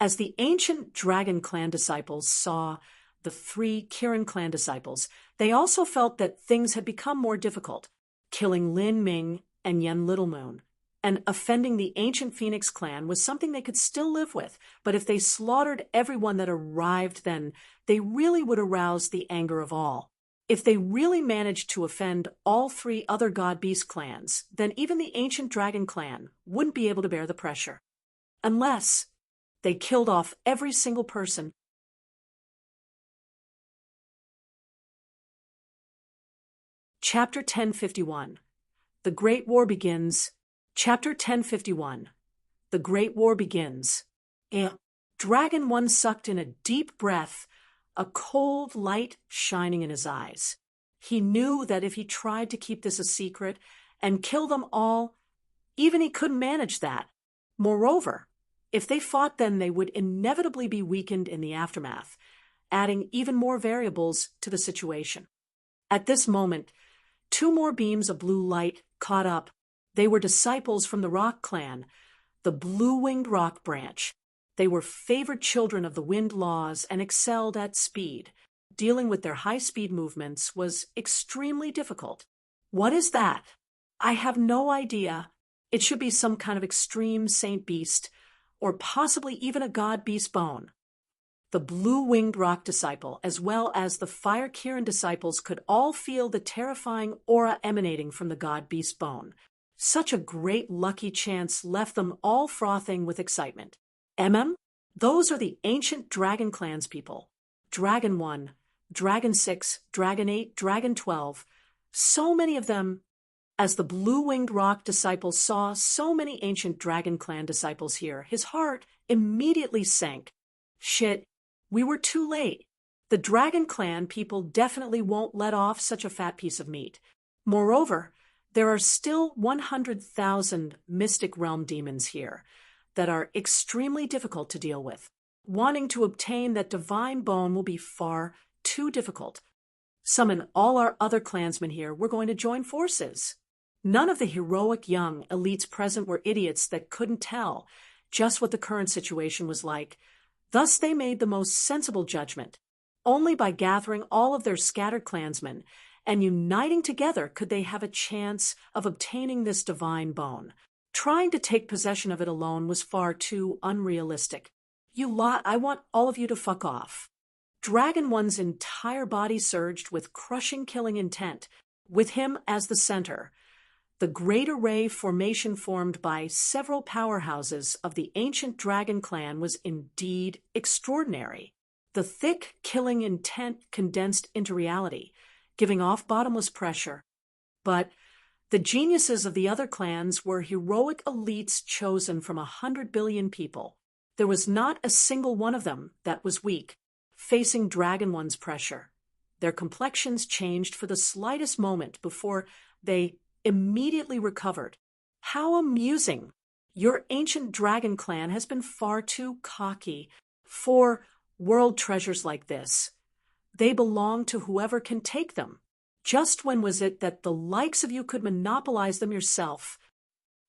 As the ancient Dragon Clan disciples saw the 3 Kirin Clan disciples, they also felt that things had become more difficult. Killing Lin Ming and Yen Little Moon and offending the ancient Phoenix clan was something they could still live with, but if they slaughtered everyone that arrived, then they really would arouse the anger of all. If they really managed to offend all 3 other God-Beast clans, then even the ancient Dragon clan wouldn't be able to bear the pressure. Unless they killed off every single person. Chapter 1051. The Great War Begins. Chapter 1051. The Great War Begins. Dragon One sucked in a deep breath, a cold light shining in his eyes. He knew that if he tried to keep this a secret and kill them all, even he couldn't manage that. Moreover, if they fought, then they would inevitably be weakened in the aftermath, adding even more variables to the situation. At this moment, 2 more beams of blue light caught up. They were disciples from the Rock Clan, the Blue-Winged Rock Branch. They were favored children of the wind laws and excelled at speed. Dealing with their high-speed movements was extremely difficult. What is that? I have no idea. It should be some kind of extreme saint beast, or possibly even a god-beast bone. The Blue-Winged Rock disciple, as well as the Fire Kirin disciples, could all feel the terrifying aura emanating from the god-beast bone. Such a great lucky chance left them all frothing with excitement. Those are the ancient Dragon Clans people. Dragon 1, Dragon 6, Dragon 8, Dragon 12. So many of them. As the blue-winged rock disciple saw so many ancient dragon clan disciples here, his heart immediately sank. Shit, we were too late. The dragon clan people definitely won't let off such a fat piece of meat. Moreover, there are still 100,000 mystic realm demons here that are extremely difficult to deal with. Wanting to obtain that divine bone will be far too difficult. Summon all our other clansmen here. We're going to join forces. None of the heroic young elites present were idiots that couldn't tell just what the current situation was like. Thus they made the most sensible judgment. Only by gathering all of their scattered clansmen and uniting together could they have a chance of obtaining this divine bone. Trying to take possession of it alone was far too unrealistic. You lot, I want all of you to fuck off. Dragon One's entire body surged with crushing killing intent, with him as the center. The great array formation formed by several powerhouses of the ancient dragon clan was indeed extraordinary. The thick, killing intent condensed into reality, giving off bottomless pressure. But the geniuses of the other clans were heroic elites chosen from 100 billion people. There was not a single one of them that was weak, facing Dragon One's pressure. Their complexions changed for the slightest moment before they immediately recovered. How amusing! Your ancient dragon clan has been far too cocky for world treasures like this. They belong to whoever can take them. Just when was it that the likes of you could monopolize them yourself?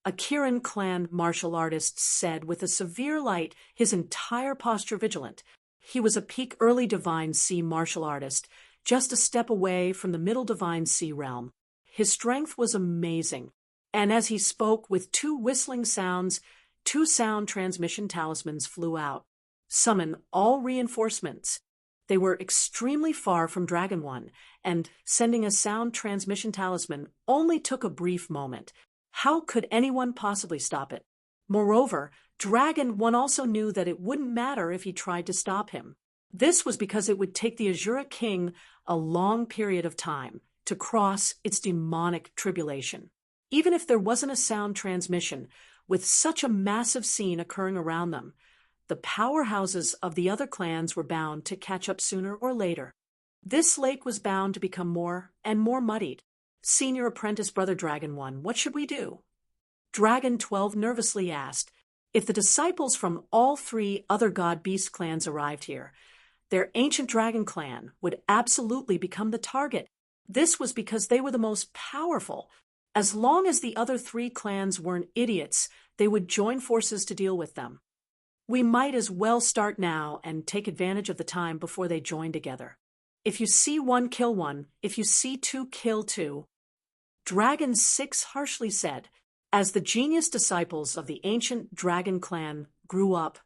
A Kirin clan martial artist said with a severe light, his entire posture vigilant. He was a peak early Divine Sea martial artist, just a step away from the middle Divine Sea realm. His strength was amazing, and as he spoke with two whistling sounds, 2 sound transmission talismans flew out. Summon all reinforcements. They were extremely far from Dragon One, and sending a sound transmission talisman only took a brief moment. How could anyone possibly stop it? Moreover, Dragon One also knew that it wouldn't matter if he tried to stop him. This was because it would take the Azura King a long period of time to cross its demonic tribulation. Even if there wasn't a sound transmission, with such a massive scene occurring around them, the powerhouses of the other clans were bound to catch up sooner or later. This lake was bound to become more and more muddied. Senior apprentice Brother Dragon One, what should we do? Dragon 12 nervously asked. If the disciples from all 3 other god-beast clans arrived here, their ancient dragon clan would absolutely become the target. This was because they were the most powerful. As long as the other 3 clans weren't idiots, they would join forces to deal with them. We might as well start now and take advantage of the time before they join together. If you see one, kill one. If you see 2, kill 2. Dragon 6 harshly said. As the genius disciples of the ancient dragon clan grew up,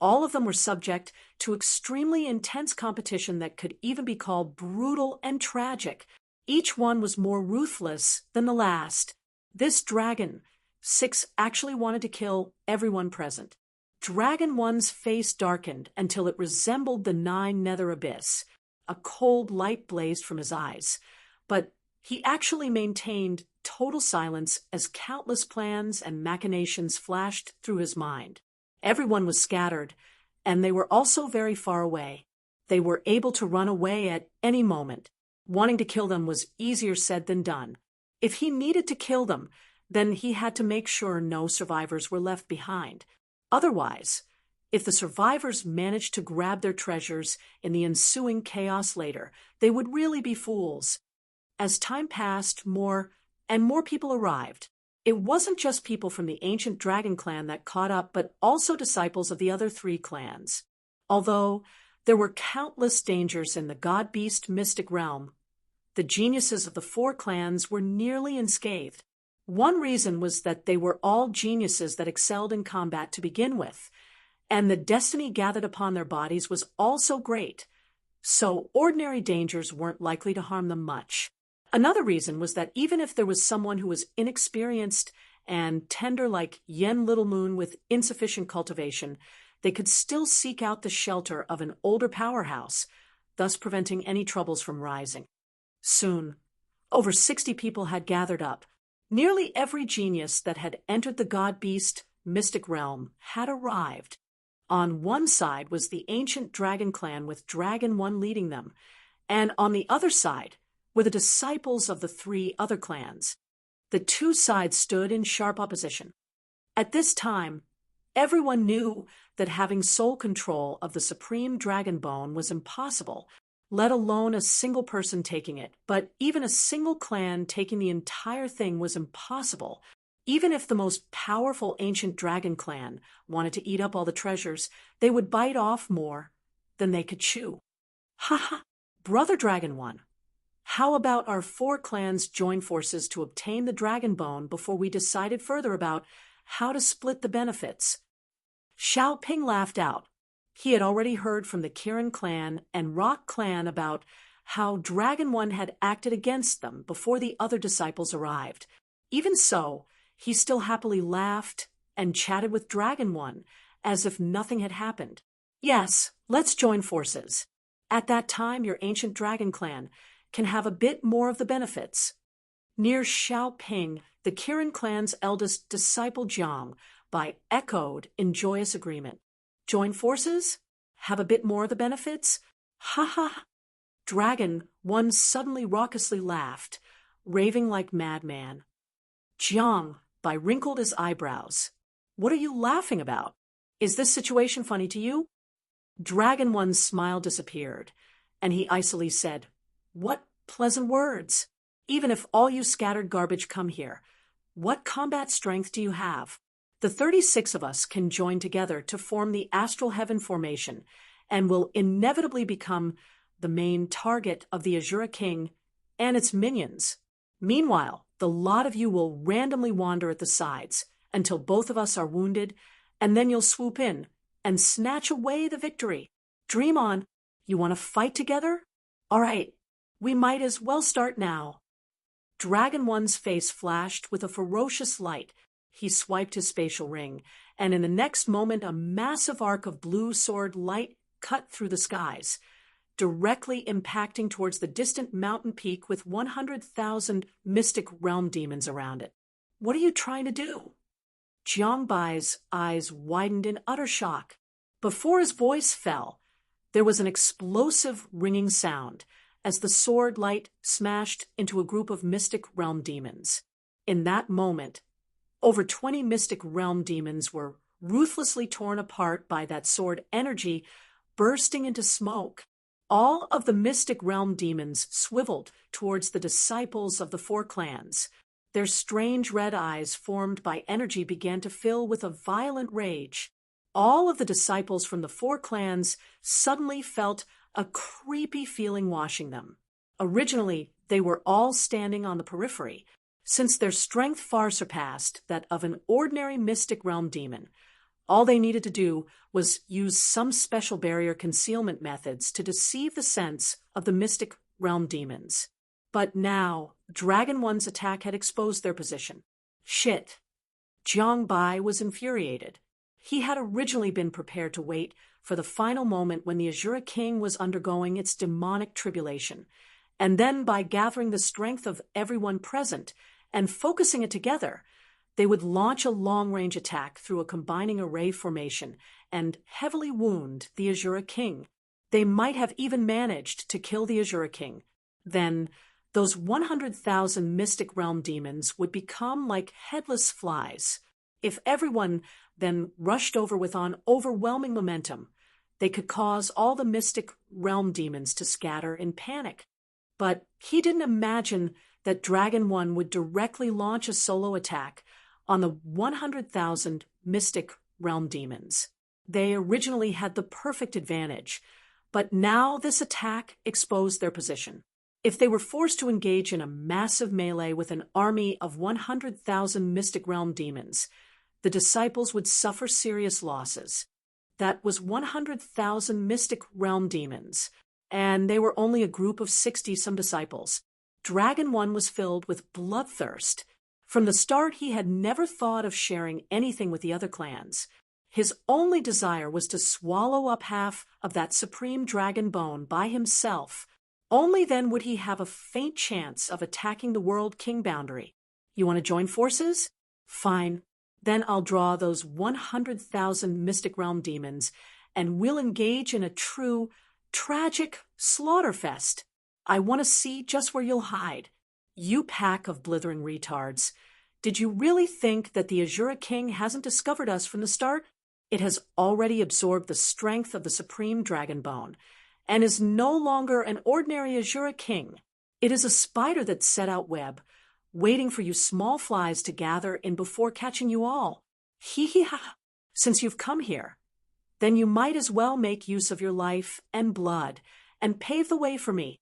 all of them were subject to extremely intense competition that could even be called brutal and tragic. Each one was more ruthless than the last. This Dragon 6 actually wanted to kill everyone present. Dragon 1's face darkened until it resembled the 9 nether abyss. A cold light blazed from his eyes, but he actually maintained total silence as countless plans and machinations flashed through his mind. Everyone was scattered, and they were also very far away. They were able to run away at any moment. Wanting to kill them was easier said than done. If he needed to kill them, then he had to make sure no survivors were left behind. Otherwise, if the survivors managed to grab their treasures in the ensuing chaos later, they would really be fools. As time passed, more and more people arrived. It wasn't just people from the ancient dragon clan that caught up, but also disciples of the other 3 clans. Although there were countless dangers in the god-beast mystic realm, the geniuses of the 4 clans were nearly unscathed. One reason was that they were all geniuses that excelled in combat to begin with, and the destiny gathered upon their bodies was also great, so ordinary dangers weren't likely to harm them much. Another reason was that even if there was someone who was inexperienced and tender like Yen Little Moon with insufficient cultivation, they could still seek out the shelter of an older powerhouse, thus preventing any troubles from rising. Soon, over 60 people had gathered up, Nearly every genius that had entered the god-beast mystic realm had arrived. On one side was the ancient dragon clan with Dragon One leading them, and on the other side were the disciples of the three other clans. The two sides stood in sharp opposition. At this time, everyone knew that having sole control of the supreme dragon bone was impossible, let alone a single person taking it. But even a single clan taking the entire thing was impossible. Even if the most powerful ancient dragon clan wanted to eat up all the treasures, they would bite off more than they could chew. Ha ha! Brother Dragon One, how about our four clans join forces to obtain the dragon bone before we decided further about how to split the benefits? Xiao Ping laughed out. He had already heard from the Kirin clan and Rock clan about how Dragon One had acted against them before the other disciples arrived. Even so, he still happily laughed and chatted with Dragon One as if nothing had happened. Yes, let's join forces. At that time, your ancient dragon clan can have a bit more of the benefits. Near Xiaoping, the Kirin clan's eldest disciple Jiang echoed in joyous agreement. Join forces? Have a bit more of the benefits? Ha ha! Dragon One suddenly raucously laughed, raving like madman. Jiang wrinkled his eyebrows. What are you laughing about? Is this situation funny to you? Dragon One's smile disappeared, and he icily said, What pleasant words! Even if all you scattered garbage come here, what combat strength do you have? The 36 of us can join together to form the Astral Heaven Formation, and will inevitably become the main target of the Azura King and its minions. Meanwhile, the lot of you will randomly wander at the sides until both of us are wounded, and then you'll swoop in and snatch away the victory. Dream on. You want to fight together? All right, we might as well start now. Dragon One's face flashed with a ferocious light. He swiped his spatial ring, and in the next moment a massive arc of blue sword light cut through the skies, directly impacting towards the distant mountain peak with 100,000 mystic realm demons around it. What are you trying to do? Jiang Bai's eyes widened in utter shock. Before his voice fell, there was an explosive ringing sound as the sword light smashed into a group of mystic realm demons. In that moment, over 20 mystic realm demons were ruthlessly torn apart by that sword energy, bursting into smoke. All of the mystic realm demons swiveled towards the disciples of the four clans. Their strange red eyes, formed by energy, began to fill with a violent rage. All of the disciples from the four clans suddenly felt a creepy feeling washing them. Originally, they were all standing on the periphery, since their strength far surpassed that of an ordinary mystic realm demon. All they needed to do was use some special barrier concealment methods to deceive the sense of the mystic realm demons. But now, Dragon One's attack had exposed their position. Shit. Jiang Bai was infuriated. He had originally been prepared to wait for the final moment when the Azura King was undergoing its demonic tribulation, and then by gathering the strength of everyone present and focusing it together, they would launch a long-range attack through a combining array formation and heavily wound the Azura King. They might have even managed to kill the Azura King. Then, those 100,000 mystic realm demons would become like headless flies. If everyone then rushed over with overwhelming momentum, they could cause all the mystic realm demons to scatter in panic. But he didn't imagine that Dragon One would directly launch a solo attack on the 100,000 mystic realm demons. They originally had the perfect advantage, but now this attack exposed their position. If they were forced to engage in a massive melee with an army of 100,000 mystic realm demons, the disciples would suffer serious losses. That was 100,000 mystic realm demons, and they were only a group of 60-some disciples. Dragon One was filled with bloodthirst. From the start, he had never thought of sharing anything with the other clans. His only desire was to swallow up half of that supreme dragon bone by himself. Only then would he have a faint chance of attacking the World King boundary. You want to join forces? Fine. Then I'll draw those 100,000 Mystic Realm demons, and we'll engage in a true, tragic slaughterfest. I want to see just where you'll hide. You pack of blithering retards. Did you really think that the Azura King hasn't discovered us from the start? It has already absorbed the strength of the supreme dragon bone, and is no longer an ordinary Azura King. It is a spider that set out web, waiting for you small flies to gather in before catching you all. Hee-hee-ha! Since you've come here, then you might as well make use of your life and blood, and pave the way for me.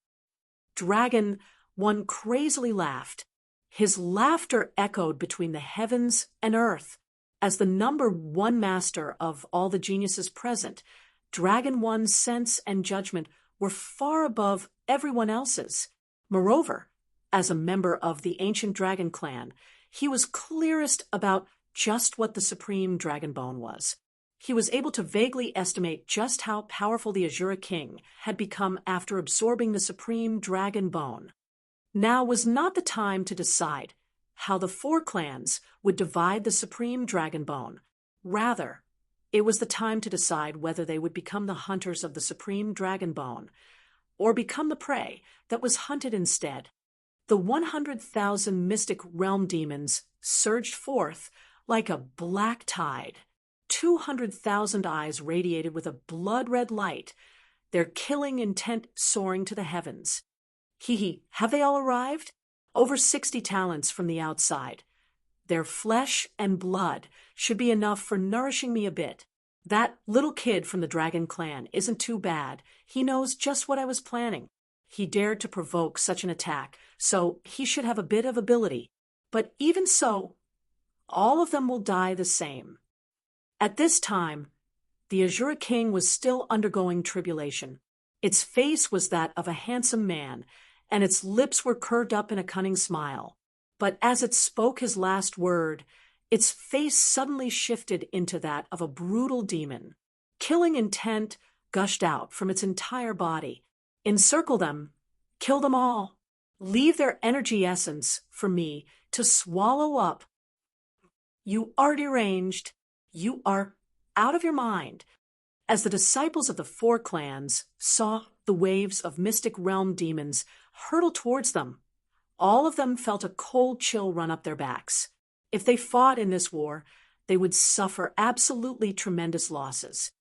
Dragon 1 crazily laughed. His laughter echoed between the heavens and earth. As the number 1 master of all the geniuses present, Dragon 1's sense and judgment were far above everyone else's. Moreover, as a member of the ancient dragon clan, he was clearest about just what the supreme dragon bone was. He was able to vaguely estimate just how powerful the Azura King had become after absorbing the supreme dragon bone. Now was not the time to decide how the 4 clans would divide the supreme dragon bone. Rather, it was the time to decide whether they would become the hunters of the supreme dragon bone, or become the prey that was hunted instead. The 100,000 Mystic Realm demons surged forth like a black tide. 200,000 eyes radiated with a blood-red light, their killing intent soaring to the heavens. Hee-hee, have they all arrived? Over 60 talents from the outside. Their flesh and blood should be enough for nourishing me a bit. That little kid from the Dragon Clan isn't too bad. He knows just what I was planning. He dared to provoke such an attack, so he should have a bit of ability. But even so, all of them will die the same. At this time, the Azura King was still undergoing tribulation. Its face was that of a handsome man, and its lips were curved up in a cunning smile. But as it spoke his last word, its face suddenly shifted into that of a brutal demon. Killing intent gushed out from its entire body. Encircle them, kill them all. Leave their energy essence for me to swallow up. You are deranged. You are out of your mind. As the disciples of the 4 clans saw the waves of Mystic Realm demons hurtle towards them, all of them felt a cold chill run up their backs. If they fought in this war, they would suffer absolutely tremendous losses.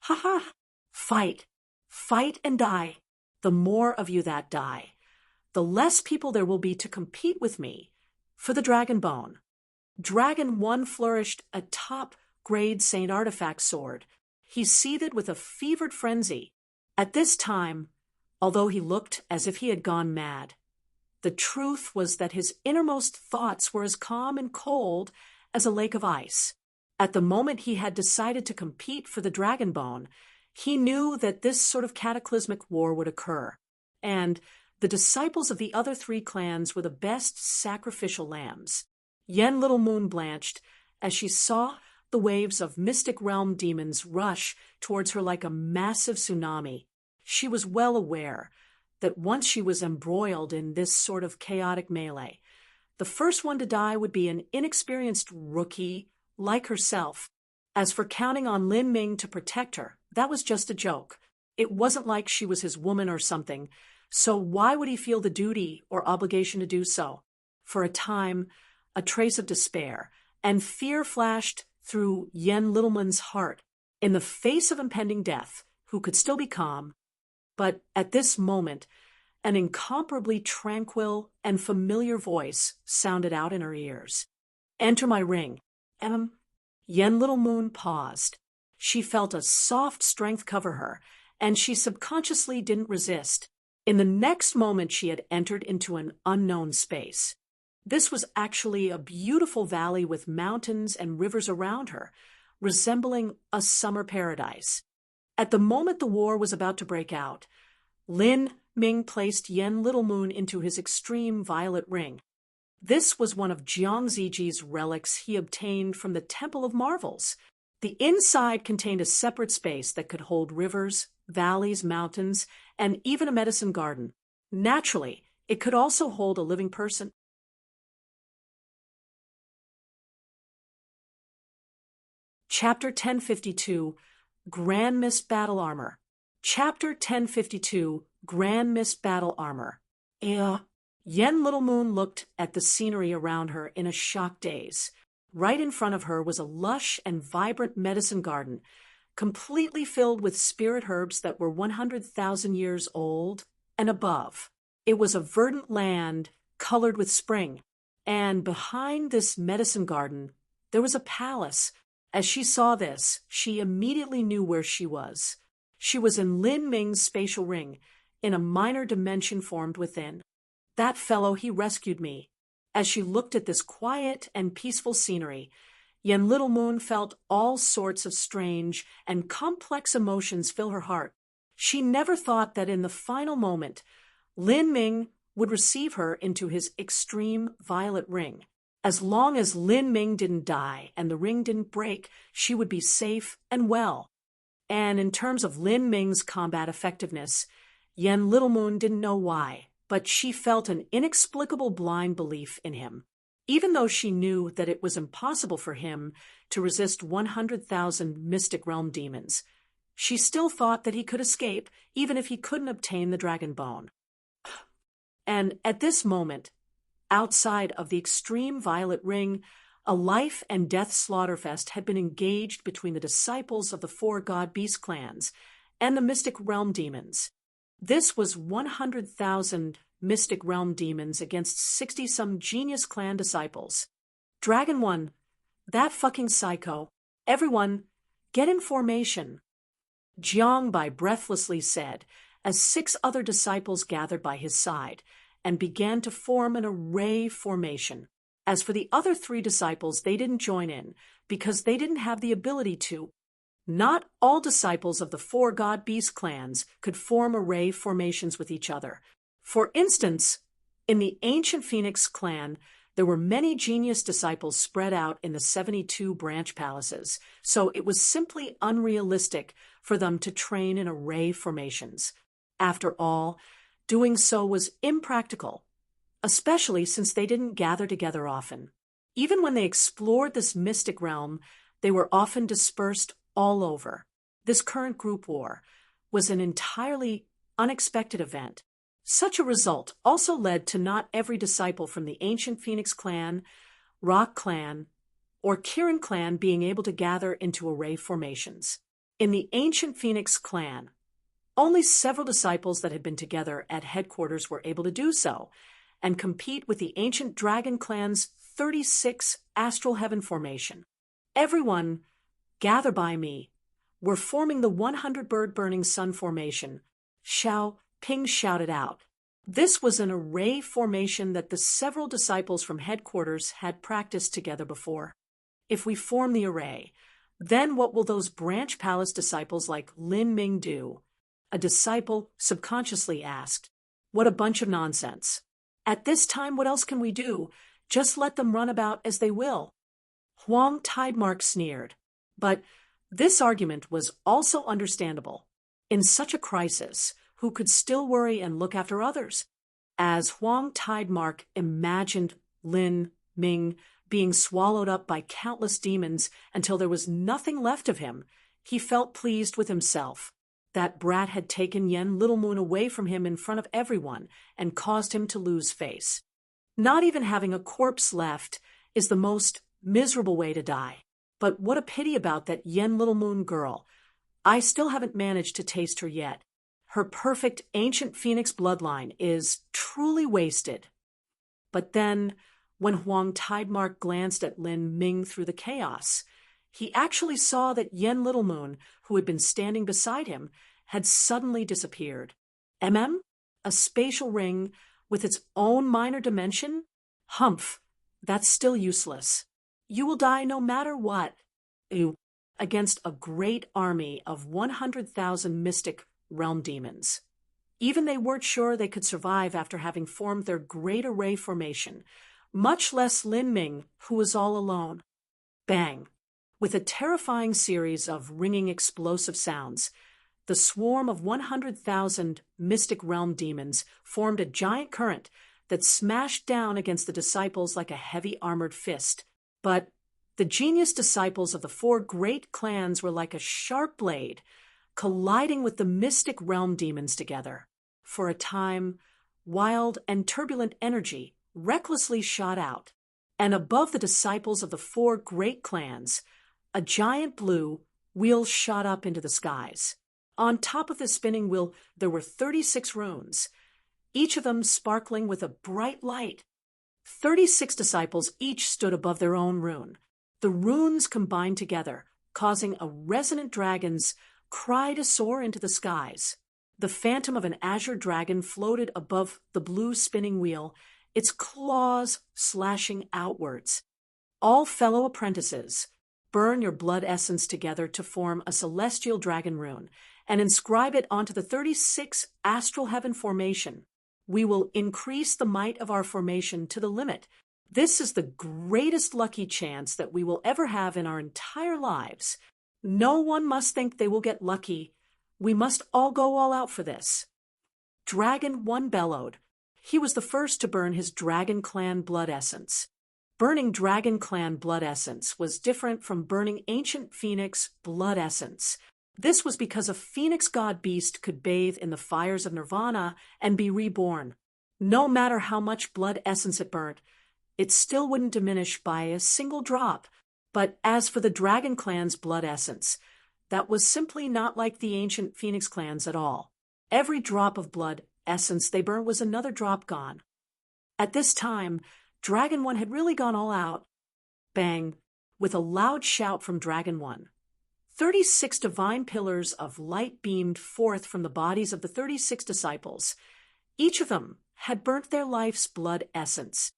Ha-ha! Fight. Fight and die. The more of you that die, the less people there will be to compete with me for the dragon bone. Dragon 1 flourished a top-grade Saint Artifact sword. He seethed with a fevered frenzy. At this time, although he looked as if he had gone mad, the truth was that his innermost thoughts were as calm and cold as a lake of ice. At the moment he had decided to compete for the dragon bone, he knew that this sort of cataclysmic war would occur, and the disciples of the other 3 clans were the best sacrificial lambs. Yen Little Moon blanched as she saw the waves of Mystic Realm demons rush towards her like a massive tsunami. She was well aware that once she was embroiled in this sort of chaotic melee, the first one to die would be an inexperienced rookie like herself. As for counting on Lin Ming to protect her, that was just a joke. It wasn't like she was his woman or something, so why would he feel the duty or obligation to do so? For a time, a trace of despair and fear flashed through Yen Littleman's heart. In the face of impending death, who could still be calm, but at this moment, an incomparably tranquil and familiar voice sounded out in her ears. Enter my ring. Yen Little Moon paused. She felt a soft strength cover her, and she subconsciously didn't resist. In the next moment, she had entered into an unknown space. This was actually a beautiful valley with mountains and rivers around her, resembling a summer paradise. At the moment the war was about to break out, Lin Ming placed Yen Little Moon into his extreme violet ring. This was one of Jiang Ziji's relics he obtained from the Temple of Marvels. The inside contained a separate space that could hold rivers, valleys, mountains, and even a medicine garden. Naturally, it could also hold a living person. Chapter 1052, Grand Miss Battle Armor. Chapter 1052, Grand Miss Battle Armor. Yen Little Moon looked at the scenery around her in a shocked daze. Right in front of her was a lush and vibrant medicine garden, completely filled with spirit herbs that were 100,000 years old and above. It was a verdant land colored with spring, and behind this medicine garden there was a palace. As she saw this, she immediately knew where she was. She was in Lin Ming's spatial ring, in a minor dimension formed within. That fellow, he rescued me. As she looked at this quiet and peaceful scenery, Yen Little Moon felt all sorts of strange and complex emotions fill her heart. She never thought that in the final moment, Lin Ming would receive her into his extreme violet ring. As long as Lin Ming didn't die and the ring didn't break, she would be safe and well. And in terms of Lin Ming's combat effectiveness, Yen Little Moon didn't know why, but she felt an inexplicable blind belief in him. Even though she knew that it was impossible for him to resist 100,000 mystic realm demons, she still thought that he could escape even if he couldn't obtain the dragon bone. And at this moment, outside of the extreme violet ring, a life and death slaughterfest had been engaged between the disciples of the four god-beast clans and the mystic realm demons. This was 100,000 mystic realm demons against 60-some genius clan disciples. Dragon 1, that fucking psycho. Everyone, get in formation. Jiang Bai breathlessly said, as 6 other disciples gathered by his side and began to form an array formation. As for the other 3 disciples, they didn't join in because they didn't have the ability to. Not all disciples of the 4 god-beast clans could form array formations with each other. For instance, in the ancient Phoenix clan, there were many genius disciples spread out in the 72 branch palaces, so it was simply unrealistic for them to train in array formations. After all, doing so was impractical, especially since they didn't gather together often. Even when they explored this mystic realm, they were often dispersed all over. This current group war was an entirely unexpected event. Such a result also led to not every disciple from the ancient Phoenix clan, Rock clan, or Kirin clan being able to gather into array formations. In the ancient Phoenix clan, only several disciples that had been together at headquarters were able to do so, and compete with the ancient Dragon clan's 36 astral heaven formation. Everyone, gather by me. We're forming the 100-bird burning sun formation. Xiao Ping shouted out. This was an array formation that the several disciples from headquarters had practiced together before. If we form the array, then what will those branch palace disciples like Lin Ming do? A disciple subconsciously asked. What a bunch of nonsense. At this time, what else can we do? Just let them run about as they will. Huang Tidemark sneered. But this argument was also understandable. In such a crisis, who could still worry and look after others? As Huang Tidemark imagined Lin Ming being swallowed up by countless demons until there was nothing left of him, he felt pleased with himself. That brat had taken Yen Little Moon away from him in front of everyone and caused him to lose face. Not even having a corpse left is the most miserable way to die. But what a pity about that Yen Little Moon girl. I still haven't managed to taste her yet. Her perfect ancient Phoenix bloodline is truly wasted. But then, when Huang Tidemark glanced at Lin Ming through the chaos, he actually saw that Yen Little Moon, who had been standing beside him, had suddenly disappeared. A spatial ring with its own minor dimension? Humph, that's still useless. You will die no matter what. Against a great army of 100,000 mystic realm demons. Even they weren't sure they could survive after having formed their great array formation, much less Lin Ming, who was all alone. Bang! With a terrifying series of ringing explosive sounds, the swarm of 100,000 mystic realm demons formed a giant current that smashed down against the disciples like a heavy armored fist. But The genius disciples of the four great clans were like a sharp blade, colliding with the mystic realm demons together. For a time, wild and turbulent energy recklessly shot out, and above the disciples of the four great clans, a giant blue wheel shot up into the skies. On top of the spinning wheel, there were 36 runes, each of them sparkling with a bright light. 36 disciples each stood above their own rune. The runes combined together, causing a resonant dragon's cry to soar into the skies. The phantom of an azure dragon floated above the blue spinning wheel, its claws slashing outwards. All fellow apprentices, burn your blood essence together to form a celestial dragon rune and inscribe it onto the 36 astral heaven formation. We will increase the might of our formation to the limit. This is the greatest lucky chance that we will ever have in our entire lives. No one must think they will get lucky. We must all go all out for this. Dragon 1 bellowed. He was the first to burn his Dragon Clan blood essence. Burning Dragon Clan blood essence was different from burning Ancient Phoenix blood essence. This was because a Phoenix god beast could bathe in the fires of Nirvana and be reborn. No matter how much blood essence it burnt, it still wouldn't diminish by a single drop. But as for the Dragon Clan's blood essence, that was simply not like the Ancient Phoenix clans at all. Every drop of blood essence they burned was another drop gone. At this time, Dragon 1 had really gone all out. Bang! With a loud shout from Dragon 1. 36 divine pillars of light beamed forth from the bodies of the 36 disciples. Each of them had burnt their life's blood essence.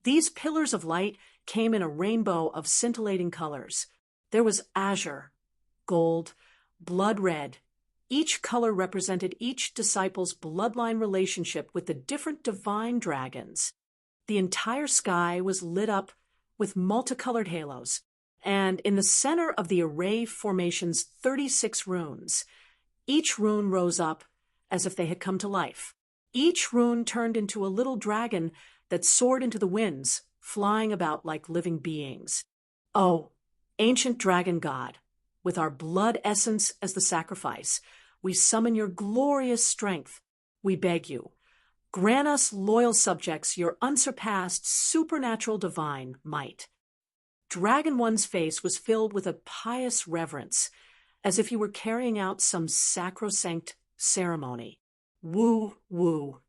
These pillars of light came in a rainbow of scintillating colors. There was azure, gold, blood red. Each color represented each disciple's bloodline relationship with the different divine dragons. The entire sky was lit up with multicolored halos, and in the center of the array formation's 36 runes, each rune rose up as if they had come to life. Each rune turned into a little dragon that soared into the winds, flying about like living beings. Oh, ancient dragon god, with our blood essence as the sacrifice, we summon your glorious strength. We beg you, grant us loyal subjects your unsurpassed supernatural divine might. Dragon 1's face was filled with a pious reverence, as if he were carrying out some sacrosanct ceremony. Woo, woo.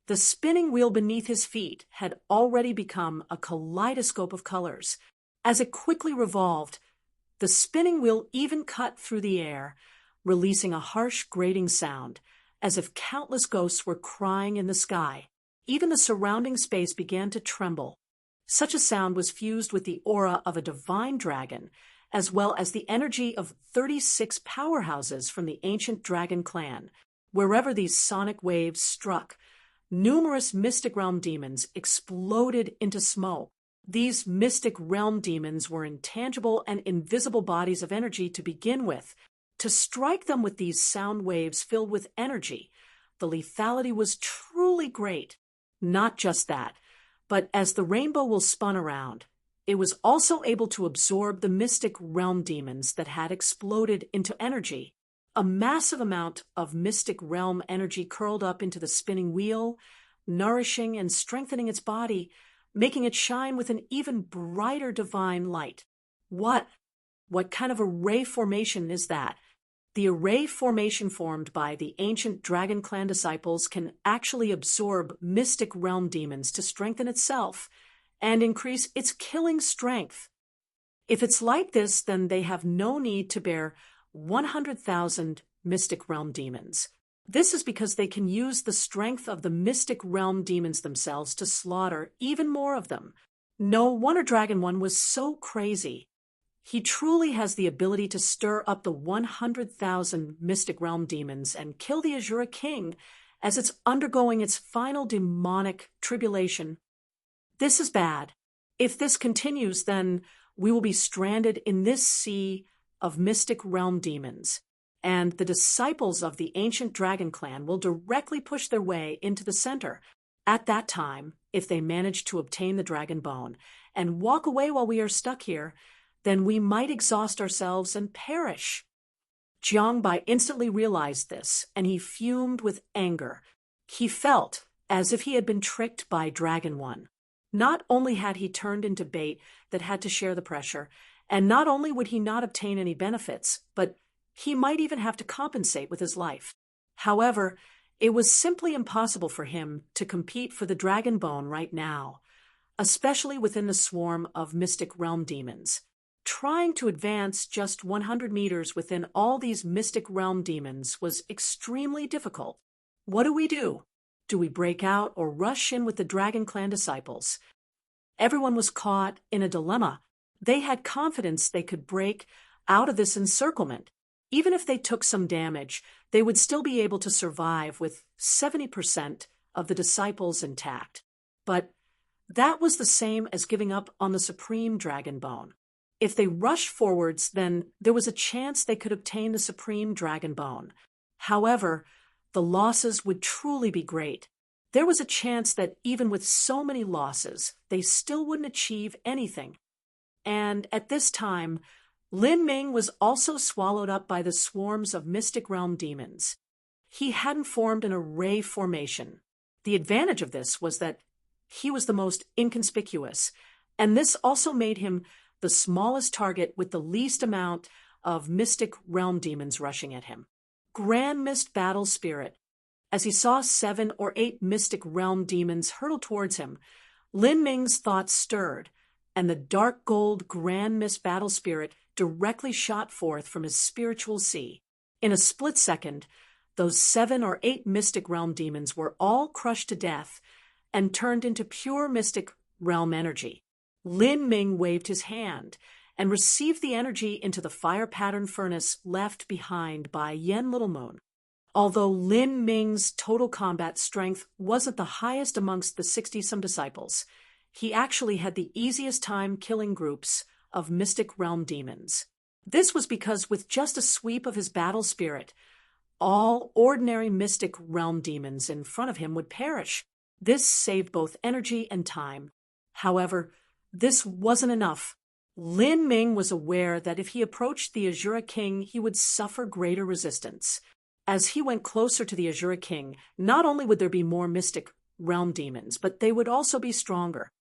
The spinning wheel beneath his feet had already become a kaleidoscope of colors. As it quickly revolved, the spinning wheel even cut through the air, releasing a harsh grating sound, as if countless ghosts were crying in the sky. Even the surrounding space began to tremble. Such a sound was fused with the aura of a divine dragon, as well as the energy of 36 powerhouses from the ancient dragon clan. Wherever these sonic waves struck, numerous mystic realm demons exploded into smoke. These mystic realm demons were intangible and invisible bodies of energy to begin with. To strike them with these sound waves filled with energy, the lethality was truly great. Not just that, but as the rainbow wheel spun around, it was also able to absorb the mystic realm demons that had exploded into energy. A massive amount of mystic realm energy curled up into the spinning wheel, nourishing and strengthening its body, making it shine with an even brighter divine light. What kind of array formation is that? The array formation formed by the ancient Dragon Clan disciples can actually absorb mystic realm demons to strengthen itself and increase its killing strength. If it's like this, then they have no need to bear 100,000 mystic realm demons. This is because they can use the strength of the mystic realm demons themselves to slaughter even more of them. No wonder Dragon 1 was so crazy. He truly has the ability to stir up the 100,000 mystic realm demons and kill the Azura King as it's undergoing its final demonic tribulation. This is bad. If this continues, then we will be stranded in this sea of mystic realm demons, and the disciples of the ancient dragon clan will directly push their way into the center. At that time, if they manage to obtain the dragon bone and walk away while we are stuck here, then we might exhaust ourselves and perish. Jiangbai instantly realized this, and he fumed with anger. He felt as if he had been tricked by Dragon One. Not only had he turned into bait that had to share the pressure, and not only would he not obtain any benefits, but he might even have to compensate with his life. However, it was simply impossible for him to compete for the dragon bone right now, especially within the swarm of mystic realm demons. Trying to advance just 100 meters within all these mystic realm demons was extremely difficult. What do? Do we break out or rush in with the Dragon Clan disciples? Everyone was caught in a dilemma. They had confidence they could break out of this encirclement. Even if they took some damage, they would still be able to survive with 70% of the disciples intact. But that was the same as giving up on the Supreme Dragon Bone. If they rushed forwards, then there was a chance they could obtain the Supreme Dragon Bone. However, the losses would truly be great. There was a chance that even with so many losses, they still wouldn't achieve anything. And at this time, Lin Ming was also swallowed up by the swarms of mystic realm demons. He hadn't formed an array formation. The advantage of this was that he was the most inconspicuous, and this also made him the smallest target with the least amount of mystic realm demons rushing at him. Grand Mist Battle Spirit. As he saw 7 or 8 mystic realm demons hurtle towards him, Lin Ming's thoughts stirred, and the dark gold Grand Mist Battle Spirit directly shot forth from his spiritual sea. In a split second, those 7 or 8 mystic realm demons were all crushed to death and turned into pure mystic realm energy. Lin Ming waved his hand and received the energy into the fire pattern furnace left behind by Yen Little Moon. Although Lin Ming's total combat strength wasn't the highest amongst the 60-some disciples, he actually had the easiest time killing groups of mystic realm demons. This was because with just a sweep of his battle spirit, all ordinary mystic realm demons in front of him would perish. This saved both energy and time. However, this wasn't enough. Lin Ming was aware that if he approached the Azura King, he would suffer greater resistance. As he went closer to the Azura King, not only would there be more mystic realm demons, but they would also be stronger.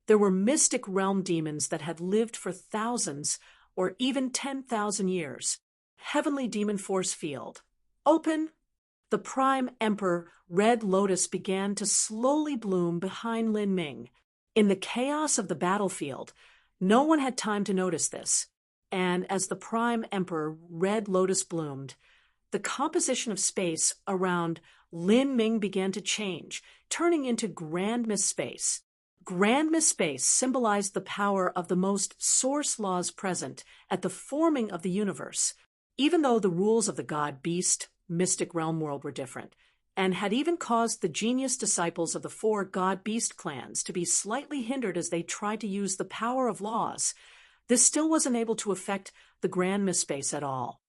There were mystic realm demons that had lived for thousands or even 10,000 years. Heavenly Demon Force Field. Open. The Prime Emperor Red Lotus began to slowly bloom behind Lin Ming. In the chaos of the battlefield, no one had time to notice this, and as the Prime Emperor Red Lotus bloomed, the composition of space around Lin Ming began to change, turning into Grand Mist Space. Grand Mist Space symbolized the power of the most source laws present at the forming of the universe, even though the rules of the God-Beast mystic realm world were different, and had even caused the genius disciples of the 4 God-Beast clans to be slightly hindered as they tried to use the power of laws. This still wasn't able to affect the Grand Mist Space at all.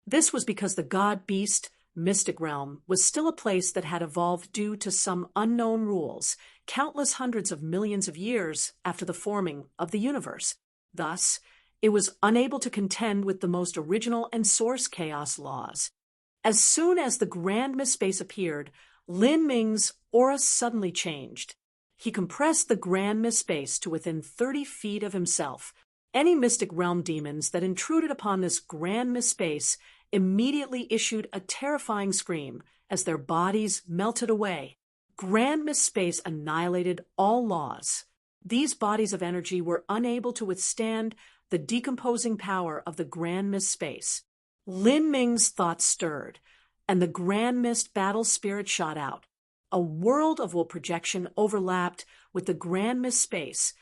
This was because the God-Beast mystic realm was still a place that had evolved due to some unknown rules, countless hundreds of millions of years after the forming of the universe. Thus, it was unable to contend with the most original and source chaos laws. As soon as the Grand Mist Space appeared, Lin Ming's aura suddenly changed. He compressed the Grand Mist Space to within 30 feet of himself. Any mystic realm demons that intruded upon this Grand Mist Space immediately issued a terrifying scream as their bodies melted away. Grand Mist Space annihilated all laws. These bodies of energy were unable to withstand the decomposing power of the Grand Mist Space. Lin Ming's thoughts stirred, and the Grand Mist Battle Spirit shot out. A world of will projection overlapped with the Grand Mist Space,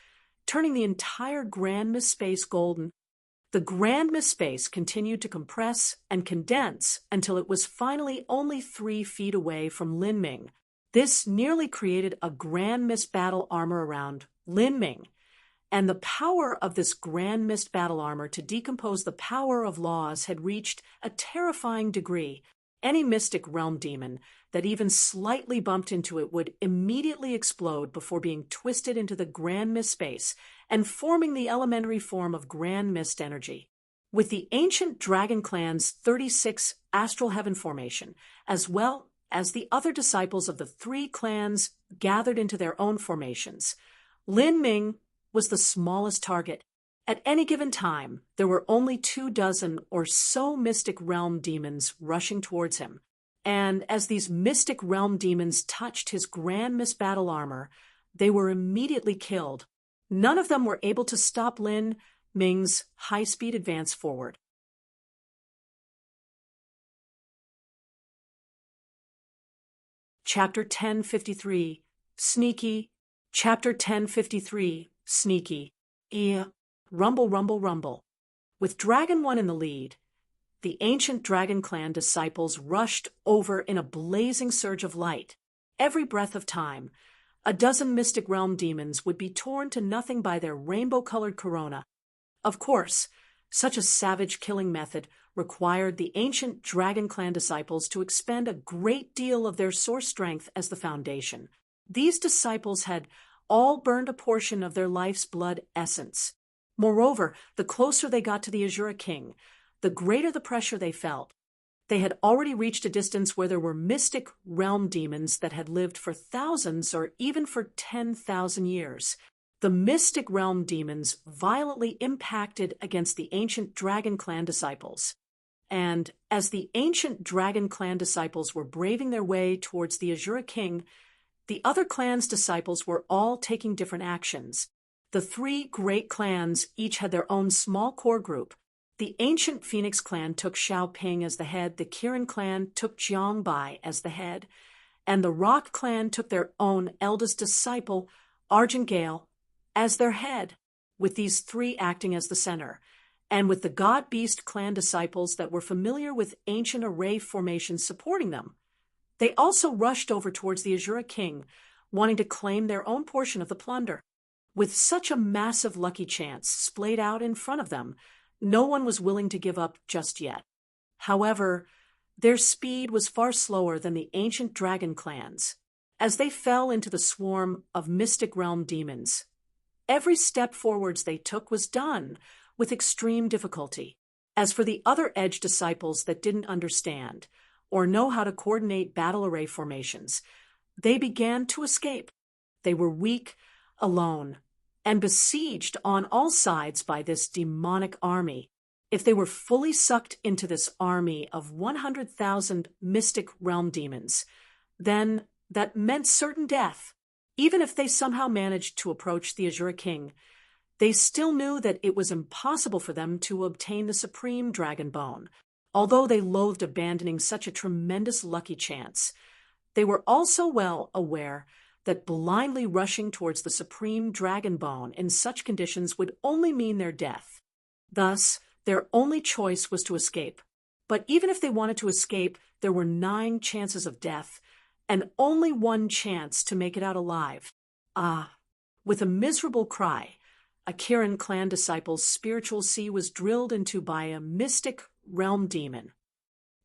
turning the entire Grand Mist Space golden. The Grand Mist Space continued to compress and condense until it was finally only 3 feet away from Lin Ming. This nearly created a Grand Mist battle armor around Lin Ming, and the power of this Grand Mist battle armor to decompose the power of laws had reached a terrifying degree. Any mystic realm demon that even slightly bumped into it would immediately explode before being twisted into the grand mist space and forming the elementary form of grand mist energy. With the ancient dragon clan's 36 astral heaven formation, as well as the other disciples of the three clans gathered into their own formations, Lin Ming was the smallest target. At any given time, there were only 24 or so mystic realm demons rushing towards him, and as these mystic realm demons touched his grand mist battle armor, they were immediately killed. None of them were able to stop Lin Ming's high-speed advance forward. Chapter 1053, Sneaky. Chapter 1053, Sneaky. Rumble, rumble, rumble. With Dragon 1 in the lead, the ancient Dragon Clan disciples rushed over in a blazing surge of light. Every breath of time, a dozen mystic realm demons would be torn to nothing by their rainbow-colored corona. Of course, such a savage killing method required the ancient Dragon Clan disciples to expend a great deal of their source strength as the foundation. These disciples had all burned a portion of their life's blood essence. Moreover, the closer they got to the Azura King, the greater the pressure they felt. They had already reached a distance where there were mystic realm demons that had lived for thousands or even for 10,000 years. The mystic realm demons violently impacted against the ancient Dragon Clan disciples. And as the ancient Dragon Clan disciples were braving their way towards the Azura King, the other clans' disciples were all taking different actions. The three great clans each had their own small core group. The ancient Phoenix clan took Xiao Ping as the head, the Kirin clan took Jiang Bai as the head, and the Rock clan took their own eldest disciple, Argent Gale, as their head, with these three acting as the center, and with the God Beast clan disciples that were familiar with ancient array formations supporting them. They also rushed over towards the Azura King, wanting to claim their own portion of the plunder. With such a massive lucky chance splayed out in front of them, no one was willing to give up just yet. However, their speed was far slower than the ancient dragon clans. As they fell into the swarm of mystic realm demons, every step forwards they took was done with extreme difficulty. As for the other Edge disciples that didn't understand or know how to coordinate battle array formations, they began to escape. They were weak, alone, and besieged on all sides by this demonic army. If they were fully sucked into this army of 100,000 mystic realm demons, then that meant certain death. Even if they somehow managed to approach the Azura King, they still knew that it was impossible for them to obtain the supreme dragon bone. Although they loathed abandoning such a tremendous lucky chance, they were also well aware that blindly rushing towards the supreme dragon bone in such conditions would only mean their death. Thus, their only choice was to escape. But even if they wanted to escape, there were 9 chances of death, and only 1 chance to make it out alive. With a miserable cry, a Kirin clan disciple's spiritual sea was drilled into by a mystic realm demon.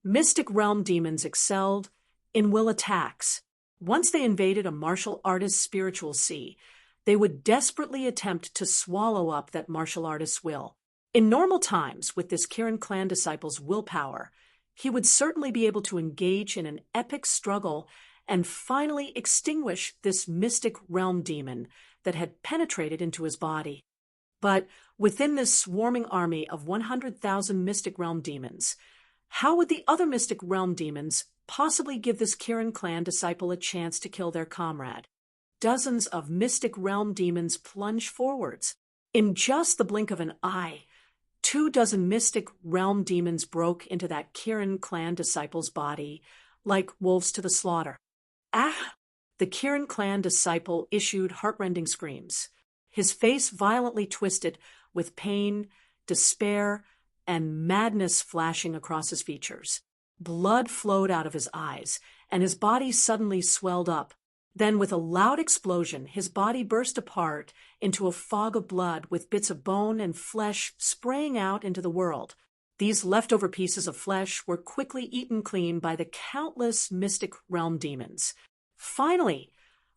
Mystic realm demons excelled in will attacks. Once they invaded a martial artist's spiritual sea, they would desperately attempt to swallow up that martial artist's will. In normal times, with this Kirin clan disciple's willpower, he would certainly be able to engage in an epic struggle and finally extinguish this mystic realm demon that had penetrated into his body. But within this swarming army of 100,000 mystic realm demons, how would the other mystic realm demons possibly give this Kirin clan disciple a chance to kill their comrade? Dozens of mystic realm demons plunged forwards. In just the blink of an eye, 24 mystic realm demons broke into that Kirin clan disciple's body like wolves to the slaughter. The Kirin clan disciple issued heartrending screams, his face violently twisted with pain, despair, and madness flashing across his features. Blood flowed out of his eyes, and his body suddenly swelled up. Then, with a loud explosion, his body burst apart into a fog of blood with bits of bone and flesh spraying out into the world. These leftover pieces of flesh were quickly eaten clean by the countless mystic realm demons. Finally,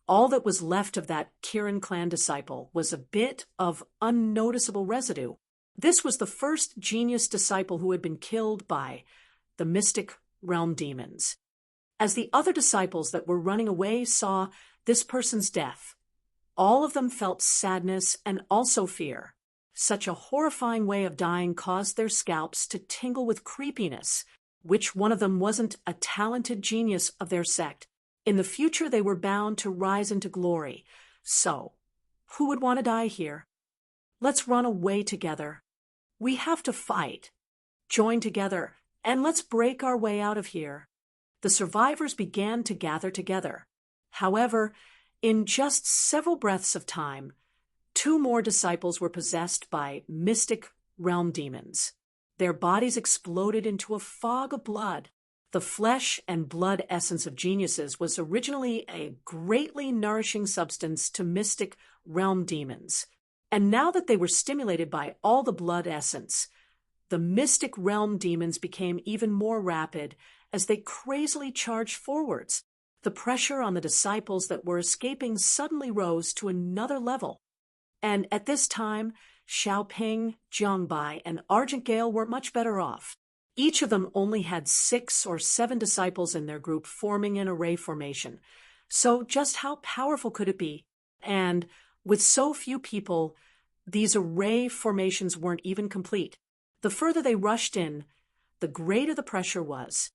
all that was left of that Kirin clan disciple was a bit of unnoticeable residue. This was the first genius disciple who had been killed by the mystic realm demons. As the other disciples that were running away saw this person's death, all of them felt sadness and also fear. Such a horrifying way of dying caused their scalps to tingle with creepiness. Which one of them wasn't a talented genius of their sect? In the future, they were bound to rise into glory. So, who would want to die here? Let's run away together. We have to fight. Join together, and let's break our way out of here. The survivors began to gather together. However, in just several breaths of time, 2 more disciples were possessed by mystic realm demons. Their bodies exploded into a fog of blood. The flesh and blood essence of geniuses was originally a greatly nourishing substance to mystic realm demons. And now that they were stimulated by all the blood essence, the mystic realm demons became even more rapid as they crazily charged forwards. The pressure on the disciples that were escaping suddenly rose to another level. And at this time, Xiaoping, Jiangbai, and Argent Gale were much better off. Each of them only had 6 or 7 disciples in their group forming an array formation. So just how powerful could it be? And with so few people, these array formations weren't even complete. The further they rushed in, the greater the pressure was.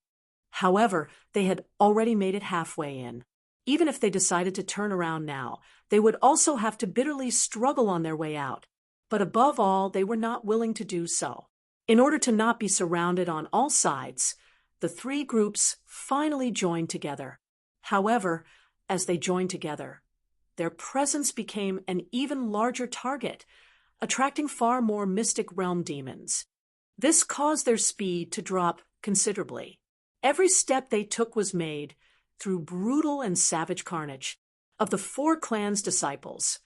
However, they had already made it halfway in. Even if they decided to turn around now, they would also have to bitterly struggle on their way out. But above all, they were not willing to do so. In order to not be surrounded on all sides, the 3 groups finally joined together. However, as they joined together, their presence became an even larger target, attracting far more mystic realm demons. This caused their speed to drop considerably. Every step they took was made through brutal and savage carnage. Of the 4 clans' disciples,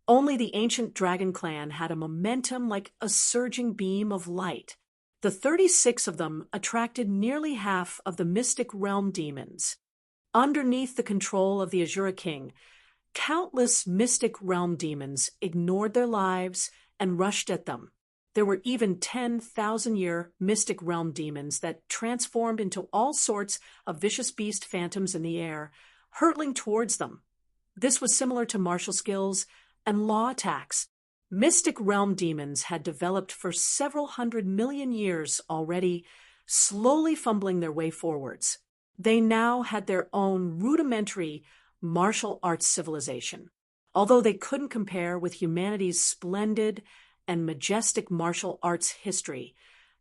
only the ancient dragon clan had a momentum like a surging beam of light. The 36 of them attracted nearly half of the mystic realm demons. Underneath the control of the Azura King, countless mystic realm demons ignored their lives and rushed at them. There were even 10,000-year mystic realm demons that transformed into all sorts of vicious beast phantoms in the air, hurtling towards them. This was similar to martial skills and law attacks. Mystic realm demons had developed for several 100 million years already, slowly fumbling their way forwards. They now had their own rudimentary martial arts civilization. Although they couldn't compare with humanity's splendid and majestic martial arts history,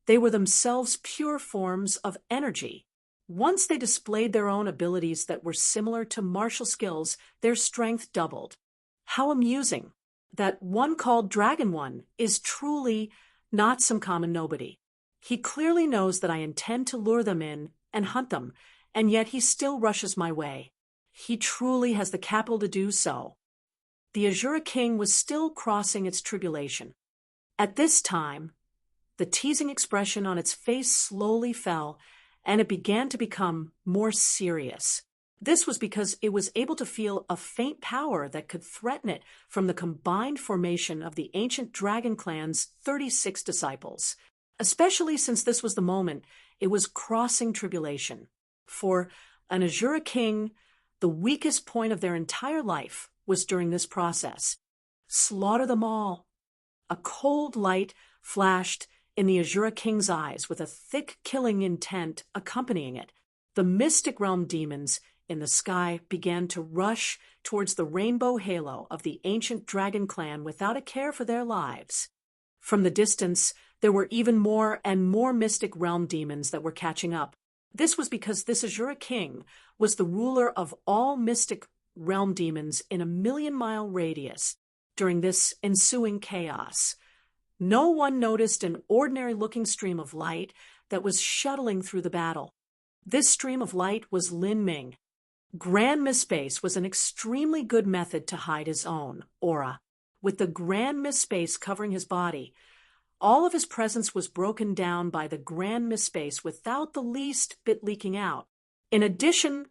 they were themselves pure forms of energy. Once they displayed their own abilities that were similar to martial skills, their strength doubled. How amusing! That one called Dragon One is truly not some common nobody. He clearly knows that I intend to lure them in and hunt them, and yet he still rushes my way. He truly has the capital to do so. The Azura King was still crossing its tribulation. At this time, the teasing expression on its face slowly fell, and it began to become more serious. This was because it was able to feel a faint power that could threaten it from the combined formation of the ancient dragon clan's 36 disciples, especially since this was the moment it was crossing tribulation. For an Azura King, the weakest point of their entire life was during this process. Slaughter them all. A cold light flashed in the Azura King's eyes with a thick killing intent accompanying it. The mystic realm demons in the sky began to rush towards the rainbow halo of the ancient dragon clan without a care for their lives. From the distance, there were even more and more mystic realm demons that were catching up. This was because this Azura King was the ruler of all mystic realm demons in a 1,000,000-mile radius. During this ensuing chaos, no one noticed an ordinary-looking stream of light that was shuttling through the battle. This stream of light was Lin Ming. Grand Mispace was an extremely good method to hide his own aura. With the Grand Mispace covering his body, All of his presence was broken down by the grand misspace without the least bit leaking out. In addition,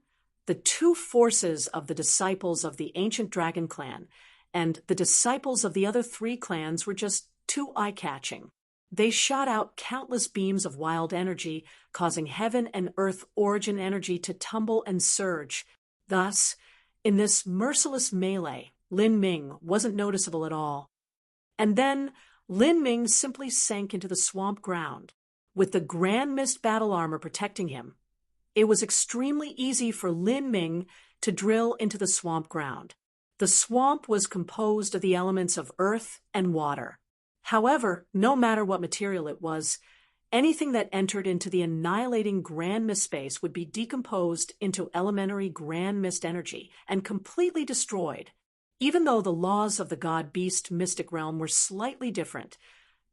the two forces of the disciples of the ancient dragon clan and the disciples of the other three clans were just too eye-catching. They shot out countless beams of wild energy, causing heaven and earth origin energy to tumble and surge. Thus, in this merciless melee, Lin Ming wasn't noticeable at all. And then Lin Ming simply sank into the swamp ground, with the Grand Mist battle armor protecting him. It was extremely easy for Lin Ming to drill into the swamp ground. The swamp was composed of the elements of earth and water. However, no matter what material it was, anything that entered into the annihilating Grand Mist space would be decomposed into elementary Grand Mist energy and completely destroyed. Even though the laws of the God-Beast mystic realm were slightly different,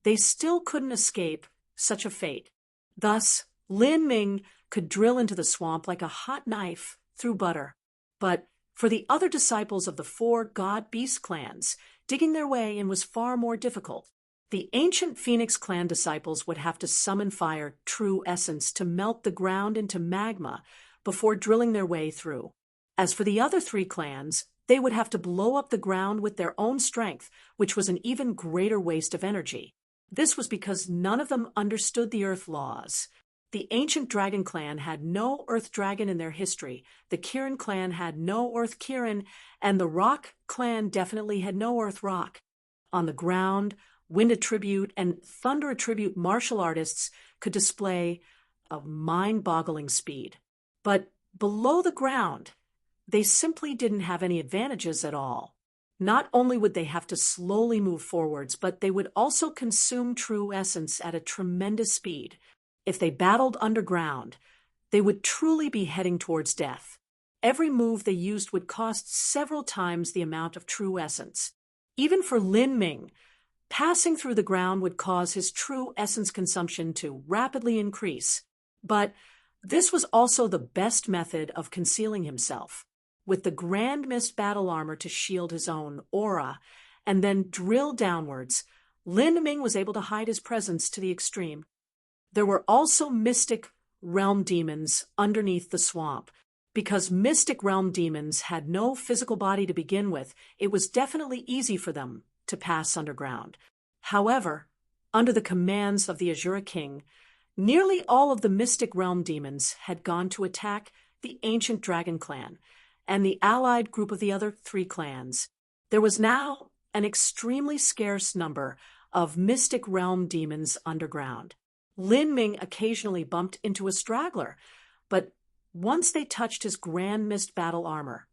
they still couldn't escape such a fate. Thus, Lin Ming could drill into the swamp like a hot knife through butter. But for the other disciples of the four God-Beast clans, digging their way in was far more difficult. The ancient Phoenix clan disciples would have to summon fire, true essence, to melt the ground into magma before drilling their way through. As for the other three clans, they would have to blow up the ground with their own strength, which was an even greater waste of energy. This was because none of them understood the earth laws. The ancient dragon clan had no earth dragon in their history, the Kirin clan had no earth Kirin, and the rock clan definitely had no earth rock. On the ground, wind attribute and thunder attribute martial artists could display a mind-boggling speed. But below the ground, they simply didn't have any advantages at all. Not only would they have to slowly move forwards, but they would also consume true essence at a tremendous speed. If they battled underground, they would truly be heading towards death. Every move they used would cost several times the amount of true essence. Even for Lin Ming, passing through the ground would cause his true essence consumption to rapidly increase. But this was also the best method of concealing himself. With the Grand Mist battle armor to shield his own aura, and then drill downwards, Lin Ming was able to hide his presence to the extreme. There were also mystic realm demons underneath the swamp. Because mystic realm demons had no physical body to begin with, it was definitely easy for them to pass underground. However, under the commands of the Azura King, nearly all of the mystic realm demons had gone to attack the ancient dragon clan and the allied group of the other three clans. There was now an extremely scarce number of mystic realm demons underground. Lin Ming occasionally bumped into a straggler, but once they touched his Grand Mist battle armor,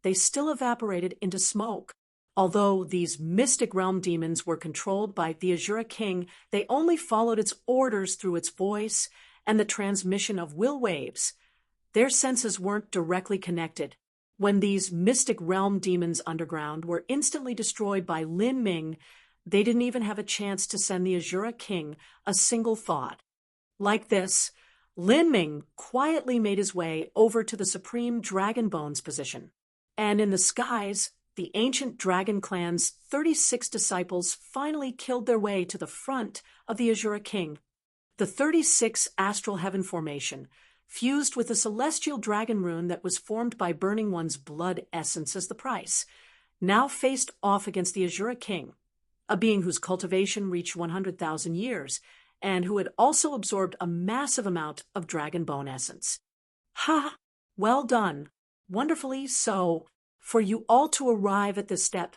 they still evaporated into smoke. Although these mystic realm demons were controlled by the Azura King, they only followed its orders through its voice and the transmission of will waves. Their senses weren't directly connected. When these mystic realm demons underground were instantly destroyed by Lin Ming, they didn't even have a chance to send the Azura King a single thought. Like this, Lin Ming quietly made his way over to the Supreme Dragon Bones position. And in the skies, the ancient dragon clan's 36 disciples finally killed their way to the front of the Azura King. The 36 astral heaven formation, fused with the celestial dragon rune that was formed by burning one's blood essence as the price, now faced off against the Azura King, a being whose cultivation reached 100,000 years, and who had also absorbed a massive amount of dragon bone essence. Ha! Well done. Wonderfully so. For you all to arrive at this step,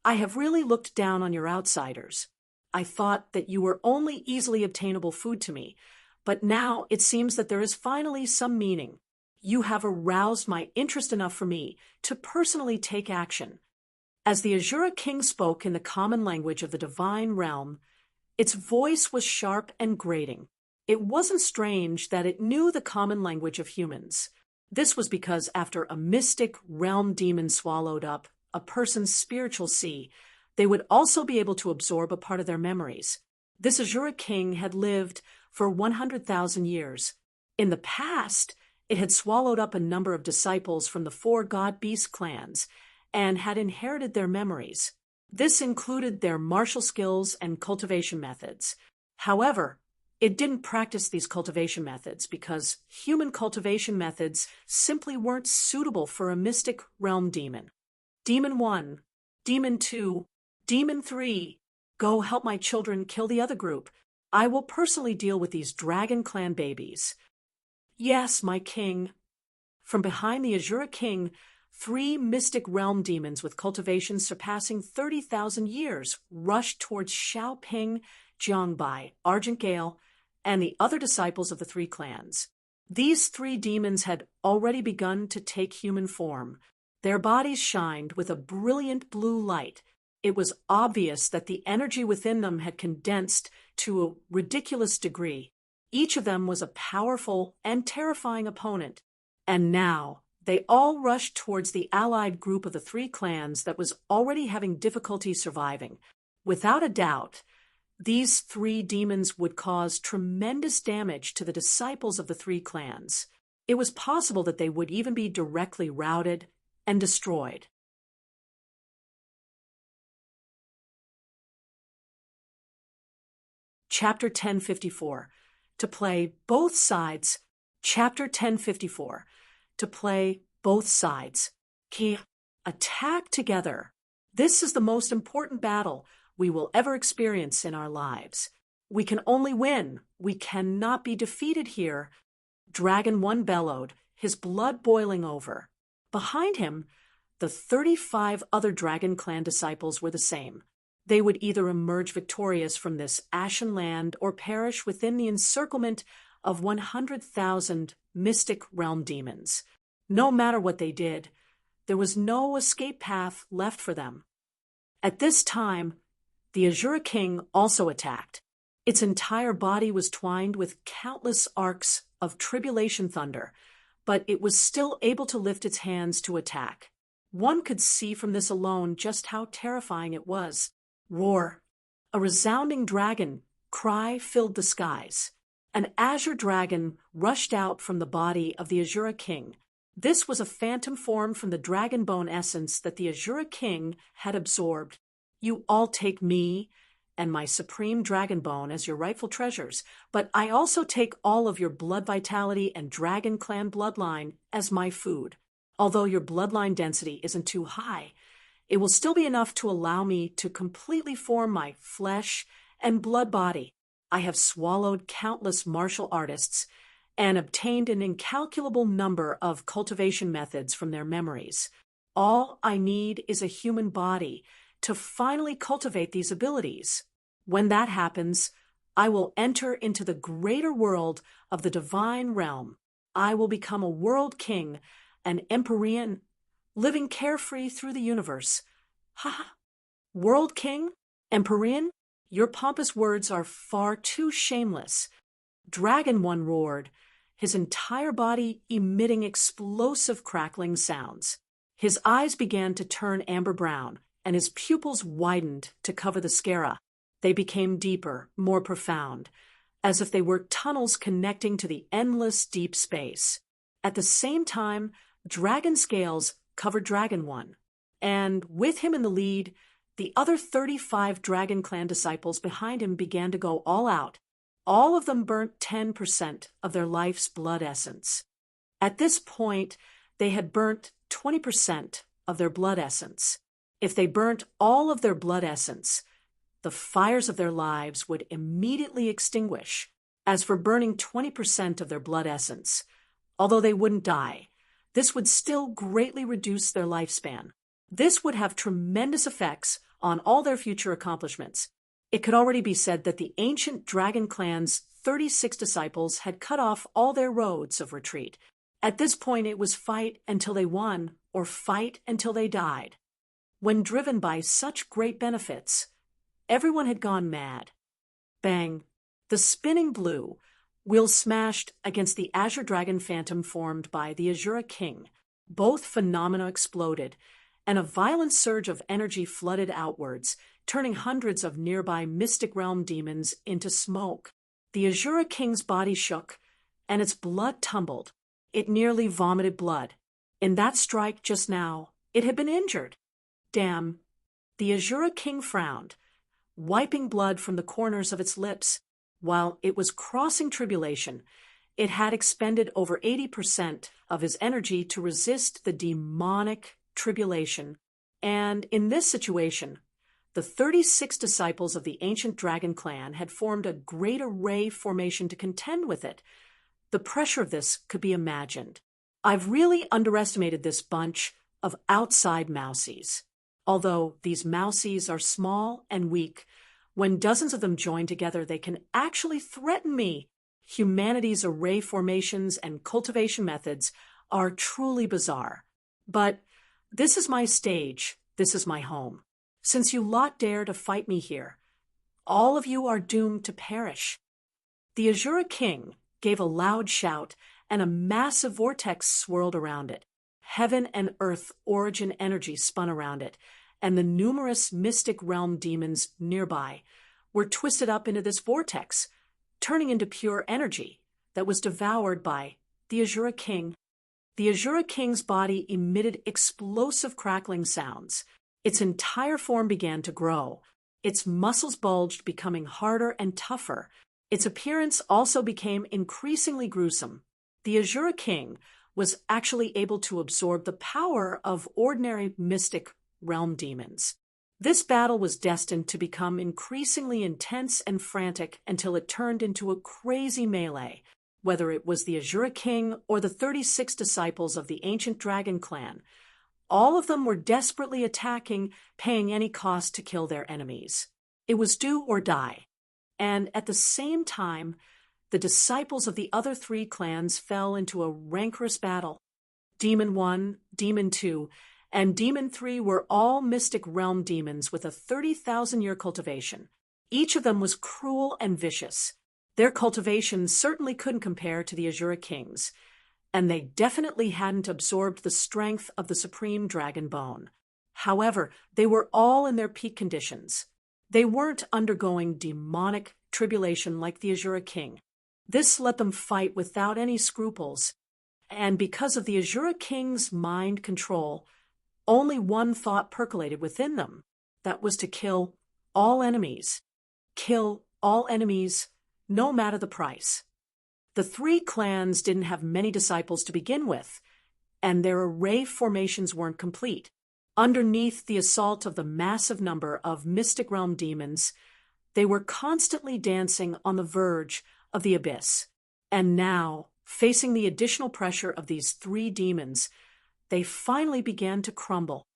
I have really looked down on your outsiders. I thought that you were only easily obtainable food to me, but now it seems that there is finally some meaning. You have aroused my interest enough for me to personally take action. As the Azura King spoke in the common language of the divine realm, its voice was sharp and grating. It wasn't strange that it knew the common language of humans. This was because after a mystic realm demon swallowed up a person's spiritual sea, they would also be able to absorb a part of their memories. This Azura King had lived for 100,000 years. In the past, it had swallowed up a number of disciples from the four God-Beast clans and had inherited their memories. This included their martial skills and cultivation methods. However, it didn't practice these cultivation methods because human cultivation methods simply weren't suitable for a mystic realm demon. Demon 1, Demon 2, Demon 3, go help my children kill the other group. I will personally deal with these dragon clan babies. Yes, my king. From behind the Azura King, 3 mystic realm demons with cultivations surpassing 30,000 years rushed towards Xiaoping, Jiangbai, Argent Gale, and the other disciples of the 3 clans. These 3 demons had already begun to take human form. Their bodies shined with a brilliant blue light. It was obvious that the energy within them had condensed to a ridiculous degree. Each of them was a powerful and terrifying opponent. And now, they all rushed towards the allied group of the 3 clans that was already having difficulty surviving. Without a doubt, these 3 demons would cause tremendous damage to the disciples of the 3 clans. It was possible that they would even be directly routed and destroyed. Chapter 1054. To play both sides. Chapter 1054. To play both sides. Key. Attack together. This is the most important battle we will ever experience in our lives. We can only win. We cannot be defeated here. Dragon 1 bellowed, his blood boiling over. Behind him, the 35 other Dragon Clan disciples were the same. They would either emerge victorious from this ashen land or perish within the encirclement of 100,000 mystic realm demons. No matter what they did, there was no escape path left for them. At this time, the Azura King also attacked. Its entire body was twined with countless arcs of tribulation thunder, but it was still able to lift its hands to attack. One could see from this alone just how terrifying it was. Roar. A resounding dragon cry filled the skies. An azure dragon rushed out from the body of the Azura King. This was a phantom form from the dragon bone essence that the Azura King had absorbed. You all take me and my supreme dragon bone as your rightful treasures, but I also take all of your blood vitality and dragon clan bloodline as my food. Although your bloodline density isn't too high, it will still be enough to allow me to completely form my flesh and blood body. I have swallowed countless martial artists and obtained an incalculable number of cultivation methods from their memories. All I need is a human body to finally cultivate these abilities. When that happens, I will enter into the greater world of the divine realm. I will become a world king, an empyrean, living carefree through the universe. Ha ha! World king? Empyrean? Your pompous words are far too shameless. Dragon 1 roared, his entire body emitting explosive crackling sounds. His eyes began to turn amber brown, and his pupils widened to cover the sclera. They became deeper, more profound, as if they were tunnels connecting to the endless deep space. At the same time, dragon scales covered Dragon 1, and with him in the lead, the other 35 Dragon Clan disciples behind him began to go all out. All of them burnt 10% of their life's blood essence. At this point, they had burnt 20% of their blood essence. If they burnt all of their blood essence, the fires of their lives would immediately extinguish. As for burning 20% of their blood essence, although they wouldn't die, this would still greatly reduce their lifespan. This would have tremendous effects on all their future accomplishments. It could already be said that the ancient Dragon Clan's 36 disciples had cut off all their roads of retreat. At this point, it was fight until they won or fight until they died. When driven by such great benefits, everyone had gone mad. Bang! The spinning blue wheel smashed against the Azure Dragon Phantom formed by the Azura King. Both phenomena exploded, and a violent surge of energy flooded outwards, turning hundreds of nearby Mystic Realm demons into smoke. The Azura King's body shook, and its blood tumbled. It nearly vomited blood. In that strike just now, it had been injured. Damn, The Azura king frowned, wiping blood from the corners of its lips. While it was crossing tribulation, it had expended over 80% of his energy to resist the demonic tribulation. And in this situation, the 36 disciples of the ancient dragon clan had formed a great array formation to contend with it. The pressure of this could be imagined. I've really underestimated this bunch of outside mousies. Although these mousies are small and weak, when dozens of them join together, they can actually threaten me. Humanity's array formations and cultivation methods are truly bizarre. But this is my stage. This is my home. Since you lot dare to fight me here, all of you are doomed to perish. The Azura king gave a loud shout, and a massive vortex swirled around it. Heaven and earth origin energy spun around it, and the numerous mystic realm demons nearby were twisted up into this vortex, turning into pure energy that was devoured by the Azura king. The Azura king's body emitted explosive crackling sounds. Its entire form began to grow. Its muscles bulged, becoming harder and tougher. Its appearance also became increasingly gruesome. The Azura king was actually able to absorb the power of ordinary mystic realm demons. This battle was destined to become increasingly intense and frantic until it turned into a crazy melee. Whether it was the Azura king or the 36 disciples of the ancient dragon clan, all of them were desperately attacking, paying any cost to kill their enemies. It was do or die. And at the same time, the disciples of the other three clans fell into a rancorous battle. Demon 1, Demon 2, and Demon 3 were all mystic realm demons with a 30,000-year cultivation. Each of them was cruel and vicious. Their cultivation certainly couldn't compare to the Azura king's, and they definitely hadn't absorbed the strength of the supreme dragon bone. However, they were all in their peak conditions. They weren't undergoing demonic tribulation like the Azura king. This let them fight without any scruples, and because of the Azura king's mind control, only one thought percolated within them. That was to kill all enemies. Kill all enemies, no matter the price. The three clans didn't have many disciples to begin with, and their array formations weren't complete. Underneath the assault of the massive number of mystic realm demons, they were constantly dancing on the verge of the abyss. And now, facing the additional pressure of these three demons, they finally began to crumble.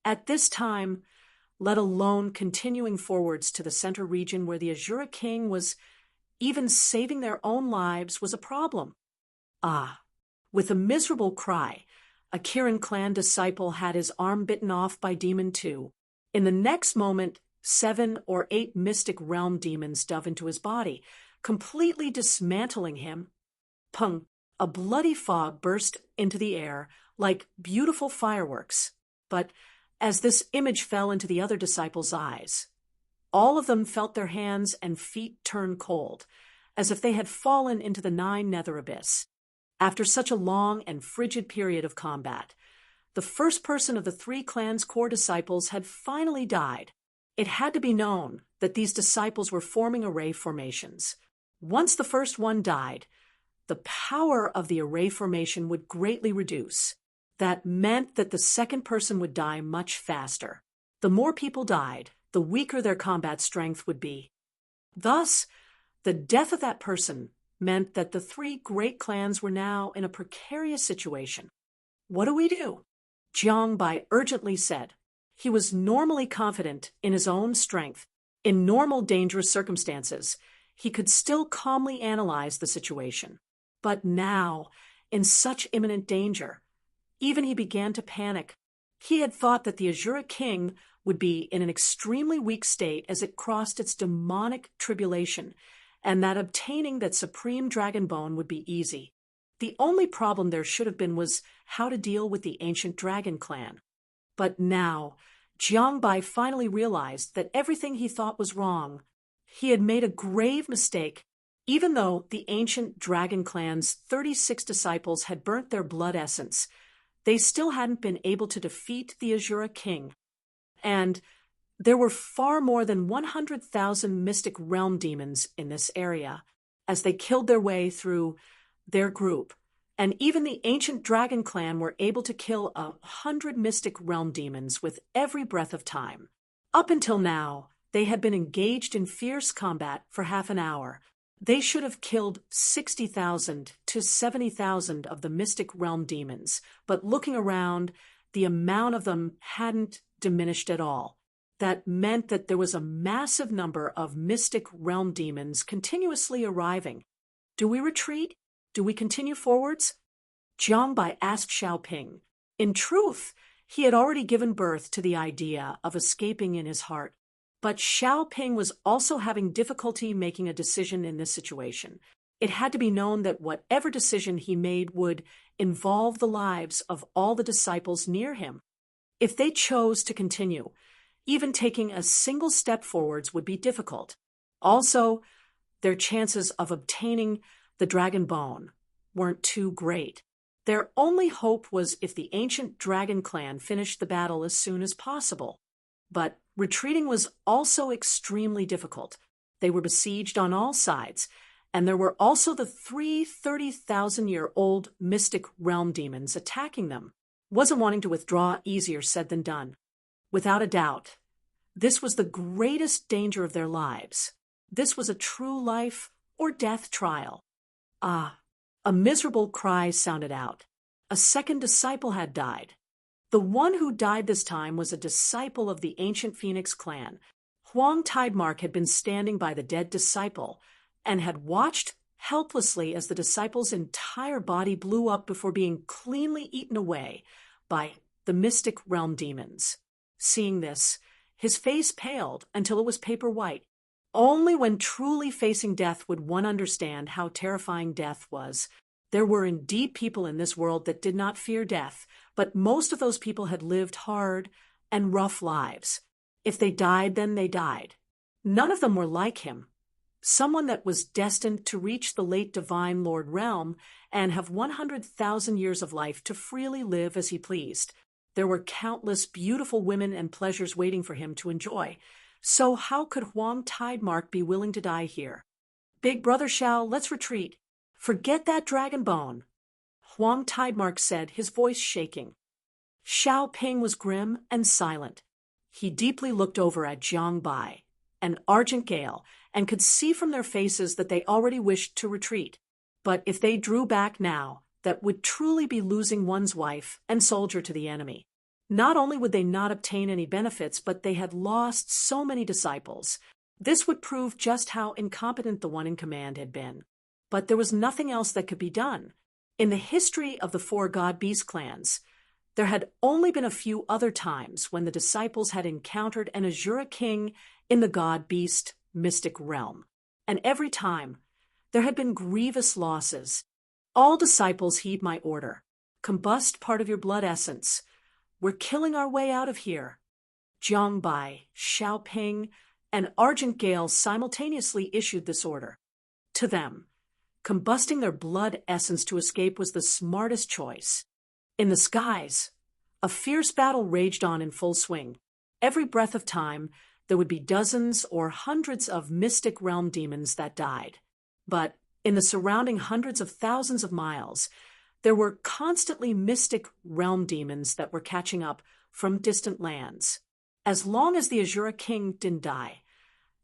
At this time, let alone continuing forwards to the center region where the Azura king was even saving their own lives, was a problem. With a miserable cry, a Kirin clan disciple had his arm bitten off by Demon 2. In the next moment, 7 or 8 mystic realm demons dove into his body, completely dismantling him. Pung! A bloody fog burst into the air like beautiful fireworks. But as this image fell into the other disciples' eyes, all of them felt their hands and feet turn cold, as if they had fallen into the 9 nether abyss. After such a long and frigid period of combat, the first person of the three clans' core disciples had finally died. It had to be known that these disciples were forming array formations. Once the first one died, the power of the array formation would greatly reduce. That meant that the second person would die much faster. The more people died, the weaker their combat strength would be. Thus, the death of that person meant that the three great clans were now in a precarious situation. What do we do? Jiangbai urgently said. He was normally confident in his own strength. In normal dangerous circumstances, he could still calmly analyze the situation. But now, in such imminent danger, even he began to panic. He had thought that the Azura king would be in an extremely weak state as it crossed its demonic tribulation, and that obtaining that supreme dragon bone would be easy. The only problem there should have been was how to deal with the ancient dragon clan. But now, Jiangbai finally realized that everything he thought was wrong. He had made a grave mistake. Even though the ancient dragon clan's 36 disciples had burnt their blood essence, they still hadn't been able to defeat the Azura king. And There were far more than 100,000 mystic realm demons in this area as they killed their way through their group, and even the ancient dragon clan were able to kill 100 mystic realm demons with every breath of time. Up until now, they had been engaged in fierce combat for half an hour. They should have killed 60,000 to 70,000 of the mystic realm demons, but looking around, the amount of them hadn't diminished at all. That meant that there was a massive number of mystic realm demons continuously arriving. Do we retreat? Do we continue forwards? Jiang Bai asked Xiaoping. In truth, he had already given birth to the idea of escaping in his heart. But Xiaoping was also having difficulty making a decision in this situation. It had to be known that whatever decision he made would involve the lives of all the disciples near him. If they chose to continue, even taking a single step forwards would be difficult. Also, their chances of obtaining the dragon bone weren't too great. Their only hope was if the ancient dragon clan finished the battle as soon as possible. But retreating was also extremely difficult. They were besieged on all sides, and there were also the 30,000-year-old mystic realm demons attacking them. Wasn't wanting to withdraw easier said than done. Without a doubt, this was the greatest danger of their lives. This was a true life or death trial. Ah, a miserable cry sounded out. A second disciple had died. The one who died this time was a disciple of the ancient Phoenix clan. Huang Tidemark had been standing by the dead disciple and had watched helplessly as the disciple's entire body blew up before being cleanly eaten away by the mystic realm demons. Seeing this, his face paled until it was paper white. Only when truly facing death would one understand how terrifying death was. There were indeed people in this world that did not fear death, but most of those people had lived hard and rough lives. If they died, then they died. None of them were like him. Someone that was destined to reach the late divine Lord Realm and have 100,000 years of life to freely live as he pleased. There were countless beautiful women and pleasures waiting for him to enjoy. So how could Huang Tidemark be willing to die here? Big brother Xiao, let's retreat. Forget that dragon bone, Huang Tidemark said, his voice shaking. Xiaoping was grim and silent. He deeply looked over at Jiang Bai and Argent Gale and could see from their faces that they already wished to retreat. But if they drew back now, that would truly be losing one's wife and soldier to the enemy. Not only would they not obtain any benefits, but they had lost so many disciples. This would prove just how incompetent the one in command had been. But there was nothing else that could be done. In the history of the 4 god-beast clans, there had only been a few other times when the disciples had encountered an Azura king in the god-beast mystic realm. And every time, there had been grievous losses. All disciples heed my order. Combust part of your blood essence. We're killing our way out of here. Jiang Bai, Xiaoping, and Argent Gale simultaneously issued this order. To them, combusting their blood essence to escape was the smartest choice. In the skies, a fierce battle raged on in full swing. Every breath of time, there would be dozens or hundreds of mystic realm demons that died. But in the surrounding hundreds of thousands of miles, there were constantly mystic realm demons that were catching up from distant lands. As long as the Azura king didn't die,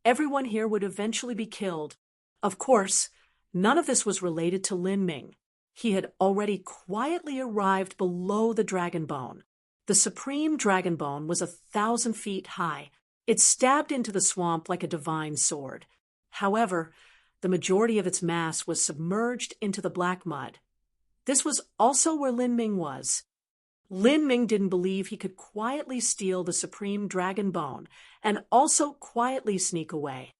everyone here would eventually be killed. Of course, none of this was related to Lin Ming. He had already quietly arrived below the dragon bone. The supreme dragon bone was 1,000 feet high. It stabbed into the swamp like a divine sword. However, the majority of its mass was submerged into the black mud. This was also where Lin Ming was. Lin Ming didn't believe he could quietly steal the supreme dragon bone and also quietly sneak away.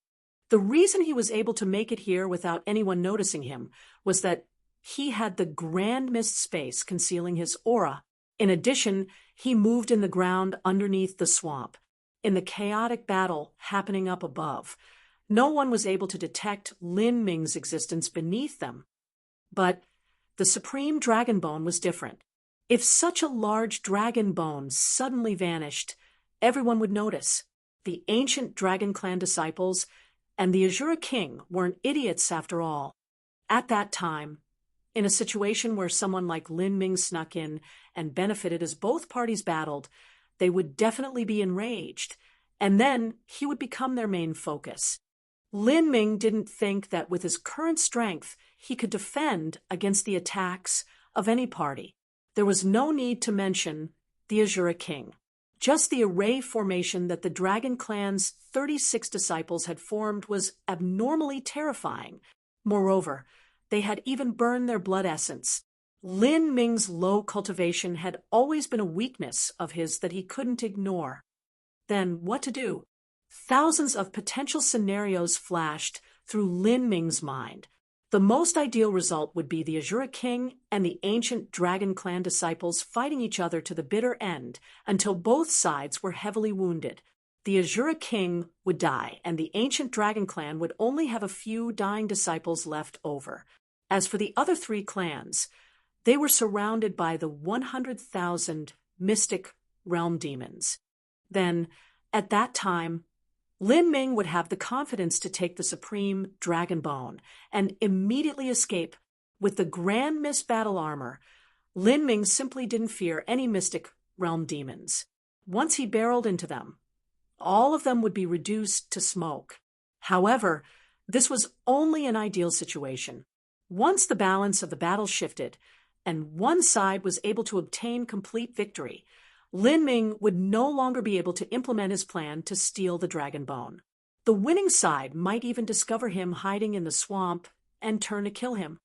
The reason he was able to make it here without anyone noticing him was that he had the grand mist space concealing his aura. In addition, he moved in the ground underneath the swamp. In the chaotic battle happening up above, no one was able to detect Lin Ming's existence beneath them. But the supreme dragon bone was different. If such a large dragon bone suddenly vanished, everyone would notice. the ancient Dragon Clan disciples, and the Azura King weren't idiots after all. At that time, in a situation where someone like Lin Ming snuck in and benefited as both parties battled, they would definitely be enraged, and then he would become their main focus. Lin Ming didn't think that with his current strength he could defend against the attacks of any party. There was no need to mention the Azura King. Just the array formation that the Dragon Clan's 36 disciples had formed was abnormally terrifying. Moreover, they had even burned their blood essence. Lin Ming's low cultivation had always been a weakness of his that he couldn't ignore. Then what to do? Thousands of potential scenarios flashed through Lin Ming's mind. The most ideal result would be the Azura King and the ancient Dragon Clan disciples fighting each other to the bitter end until both sides were heavily wounded. The Azura King would die, and the ancient Dragon Clan would only have a few dying disciples left over. As for the other three clans, they were surrounded by the 100,000 mystic realm demons. Then, at that time, Lin Ming would have the confidence to take the supreme dragon bone and immediately escape with the Grand Mist battle armor. Lin Ming simply didn't fear any mystic realm demons. Once he barreled into them, all of them would be reduced to smoke. However, this was only an ideal situation. Once the balance of the battle shifted, and one side was able to obtain complete victory, Lin Ming would no longer be able to implement his plan to steal the dragon bone. The winning side might even discover him hiding in the swamp and turn to kill him.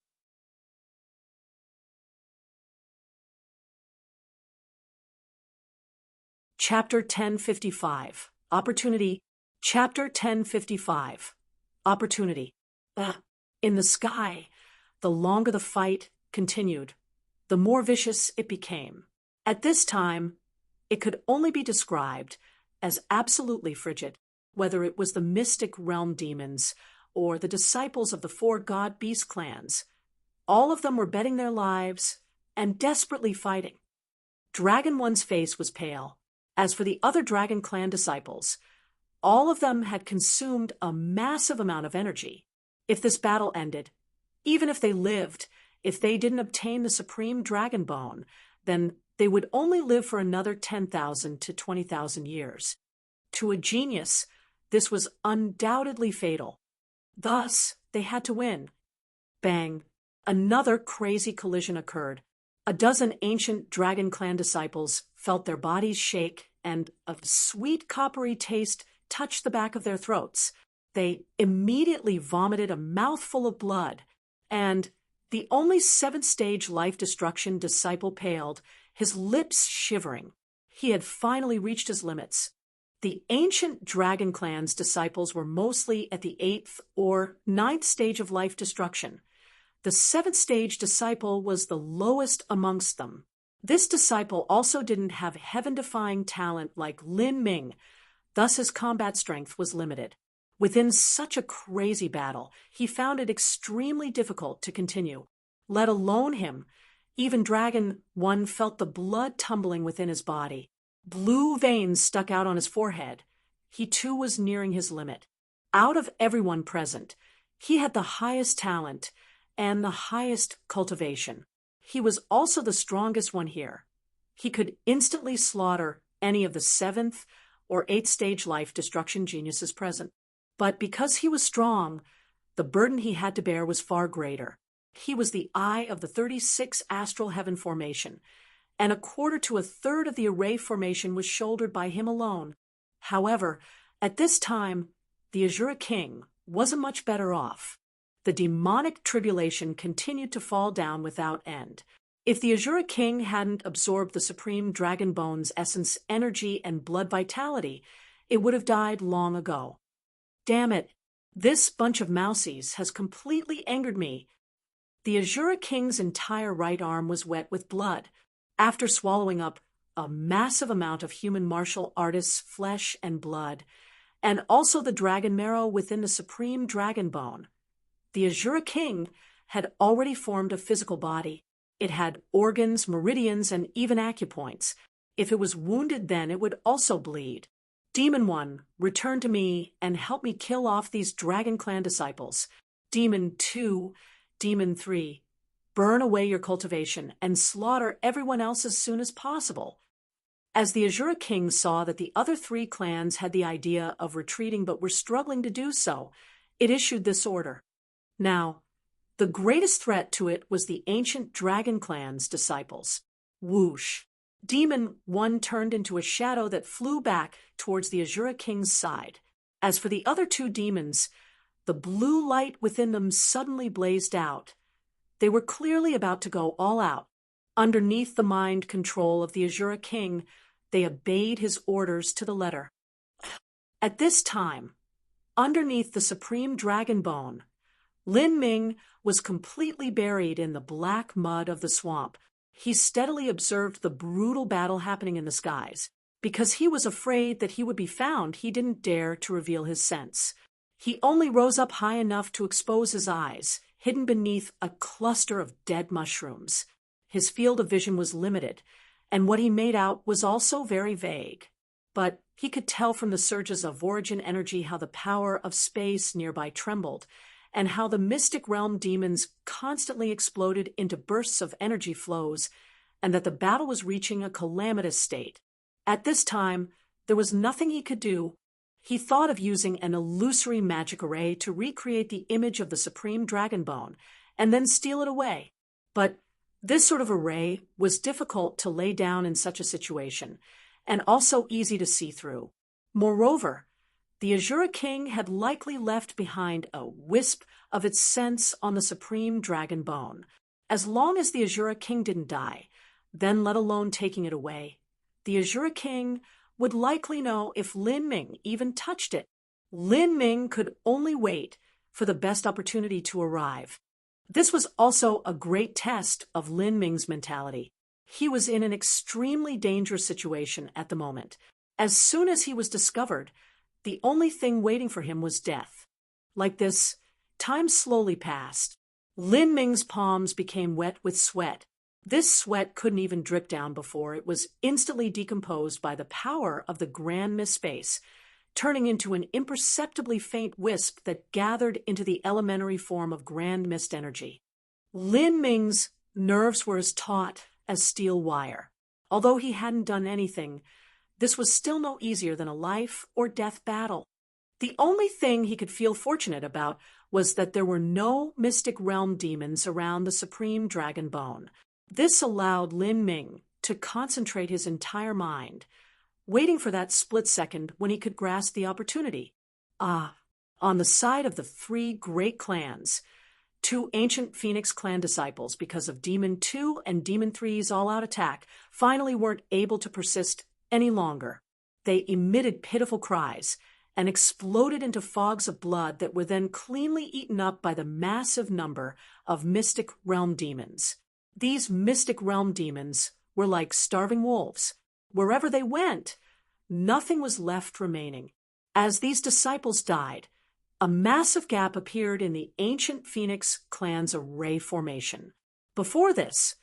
Chapter 1055. Opportunity. Chapter 1055. Opportunity. In the sky, the longer the fight continued, the more vicious it became. At this time, it could only be described as absolutely frigid, whether it was the mystic realm demons or the disciples of the four god-beast clans. All of them were betting their lives and desperately fighting. Dragon One's face was pale. As for the other Dragon Clan disciples, all of them had consumed a massive amount of energy. If this battle ended, even if they lived, if they didn't obtain the supreme dragon bone, then they would only live for another 10,000 to 20,000 years. To a genius, this was undoubtedly fatal. Thus, they had to win. Bang! Another crazy collision occurred. A dozen ancient Dragon Clan disciples felt their bodies shake, and a sweet coppery taste touched the back of their throats. They immediately vomited a mouthful of blood, and the only 7th-stage life destruction disciple paled, his lips shivering. He had finally reached his limits. The ancient Dragon Clan's disciples were mostly at the 8th or 9th stage of life destruction. The 7th-stage disciple was the lowest amongst them. This disciple also didn't have heaven-defying talent like Lin Ming, thus his combat strength was limited. Within such a crazy battle, he found it extremely difficult to continue, let alone him. Even Dragon One felt the blood tumbling within his body. Blue veins stuck out on his forehead. He too was nearing his limit. Out of everyone present, he had the highest talent and the highest cultivation. He was also the strongest one here. He could instantly slaughter any of the 7th or 8th stage life destruction geniuses present. But because he was strong, the burden he had to bear was far greater. He was the eye of the 36 astral heaven formation, and 1/4 to 1/3 of the array formation was shouldered by him alone. However, at this time, the Azura King wasn't much better off. The demonic tribulation continued to fall down without end. If the Azura King hadn't absorbed the supreme dragon bone's essence, energy, and blood vitality, it would have died long ago. Damn it, this bunch of mousies has completely angered me. The Azura King's entire right arm was wet with blood, after swallowing up a massive amount of human martial artist's flesh and blood, and also the dragon marrow within the supreme dragon bone. The Azura King had already formed a physical body. It had organs, meridians, and even acupoints. If it was wounded then, it would also bleed. Demon 1, return to me and help me kill off these Dragon Clan disciples. Demon 2, Demon 3, burn away your cultivation and slaughter everyone else as soon as possible. As the Azura King saw that the other 3 clans had the idea of retreating but were struggling to do so, it issued this order. Now, the greatest threat to it was the ancient Dragon Clan's disciples. Whoosh! Demon 1 turned into a shadow that flew back towards the Azura King's side. As for the other 2 demons, the blue light within them suddenly blazed out. They were clearly about to go all out. Underneath the mind control of the Azura King, they obeyed his orders to the letter. At this time, underneath the supreme dragon bone, Lin Ming was completely buried in the black mud of the swamp. He steadily observed the brutal battle happening in the skies. Because he was afraid that he would be found, he didn't dare to reveal his sense. He only rose up high enough to expose his eyes, hidden beneath a cluster of dead mushrooms. His field of vision was limited, and what he made out was also very vague. But he could tell from the surges of origin energy how the power of space nearby trembled, and how the mystic realm demons constantly exploded into bursts of energy flows, and that the battle was reaching a calamitous state. At this time, there was nothing he could do. He thought of using an illusory magic array to recreate the image of the supreme dragon bone, and then steal it away. But this sort of array was difficult to lay down in such a situation, and also easy to see through. Moreover, the Azura King had likely left behind a wisp of its sense on the supreme dragon bone. As long as the Azura King didn't die, then let alone taking it away, the Azura King would likely know if Lin Ming even touched it. Lin Ming could only wait for the best opportunity to arrive. This was also a great test of Lin Ming's mentality. He was in an extremely dangerous situation at the moment. As soon as he was discovered, the only thing waiting for him was death. Like this, time slowly passed. Lin Ming's palms became wet with sweat. This sweat couldn't even drip down before it was instantly decomposed by the power of the grand mist space, turning into an imperceptibly faint wisp that gathered into the elementary form of grand mist energy. Lin Ming's nerves were as taut as steel wire. Although he hadn't done anything, this was still no easier than a life or death battle. The only thing he could feel fortunate about was that there were no mystic realm demons around the supreme dragon bone. This allowed Lin Ming to concentrate his entire mind, waiting for that split second when he could grasp the opportunity. On the side of the 3 great clans, 2 ancient Phoenix clan disciples, because of Demon 2 and Demon 3's all-out attack, finally weren't able to persist any longer. They emitted pitiful cries and exploded into fogs of blood that were then cleanly eaten up by the massive number of mystic realm demons. These mystic realm demons were like starving wolves. Wherever they went, nothing was left remaining. As these disciples died, a massive gap appeared in the ancient Phoenix clan's array formation. Before this,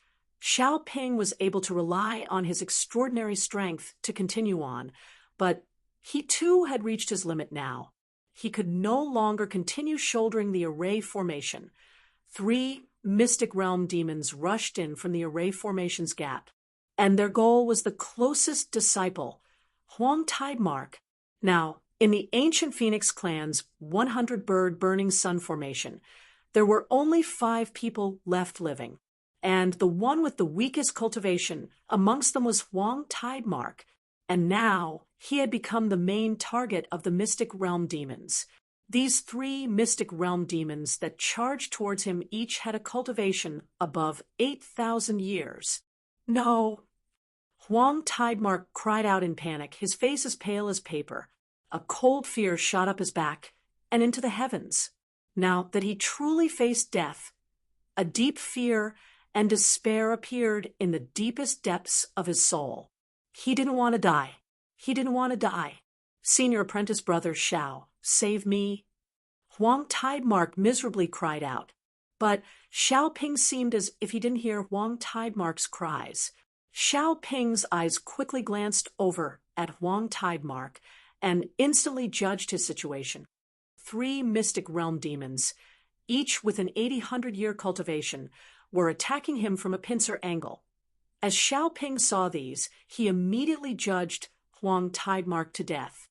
Xiao Ping was able to rely on his extraordinary strength to continue on, but he too had reached his limit now. He could no longer continue shouldering the array formation. 3 mystic realm demons rushed in from the array formation's gap, and their goal was the closest disciple, Huang Tidemark. Now, in the ancient Phoenix clan's 100-bird burning sun formation, there were only 5 people left living, and the one with the weakest cultivation amongst them was Huang Tidemark, and now he had become the main target of the mystic realm demons. These 3 mystic realm demons that charged towards him each had a cultivation above 8,000 years. No! Huang Tidemark cried out in panic, his face as pale as paper. A cold fear shot up his back and into the heavens. Now that he truly faced death, a deep fear and despair appeared in the deepest depths of his soul. He didn't want to die. He didn't want to die. Senior apprentice brother Xiao, save me. Huang Tidemark miserably cried out. But Xiao Ping seemed as if he didn't hear Huang Tidemark's cries. Xiao Ping's eyes quickly glanced over at Huang Tidemark, and instantly judged his situation. 3 mystic realm demons, each with an 800-year cultivation, were attacking him from a pincer angle. As Xiaoping saw these, he immediately judged Huang Tidemark to death.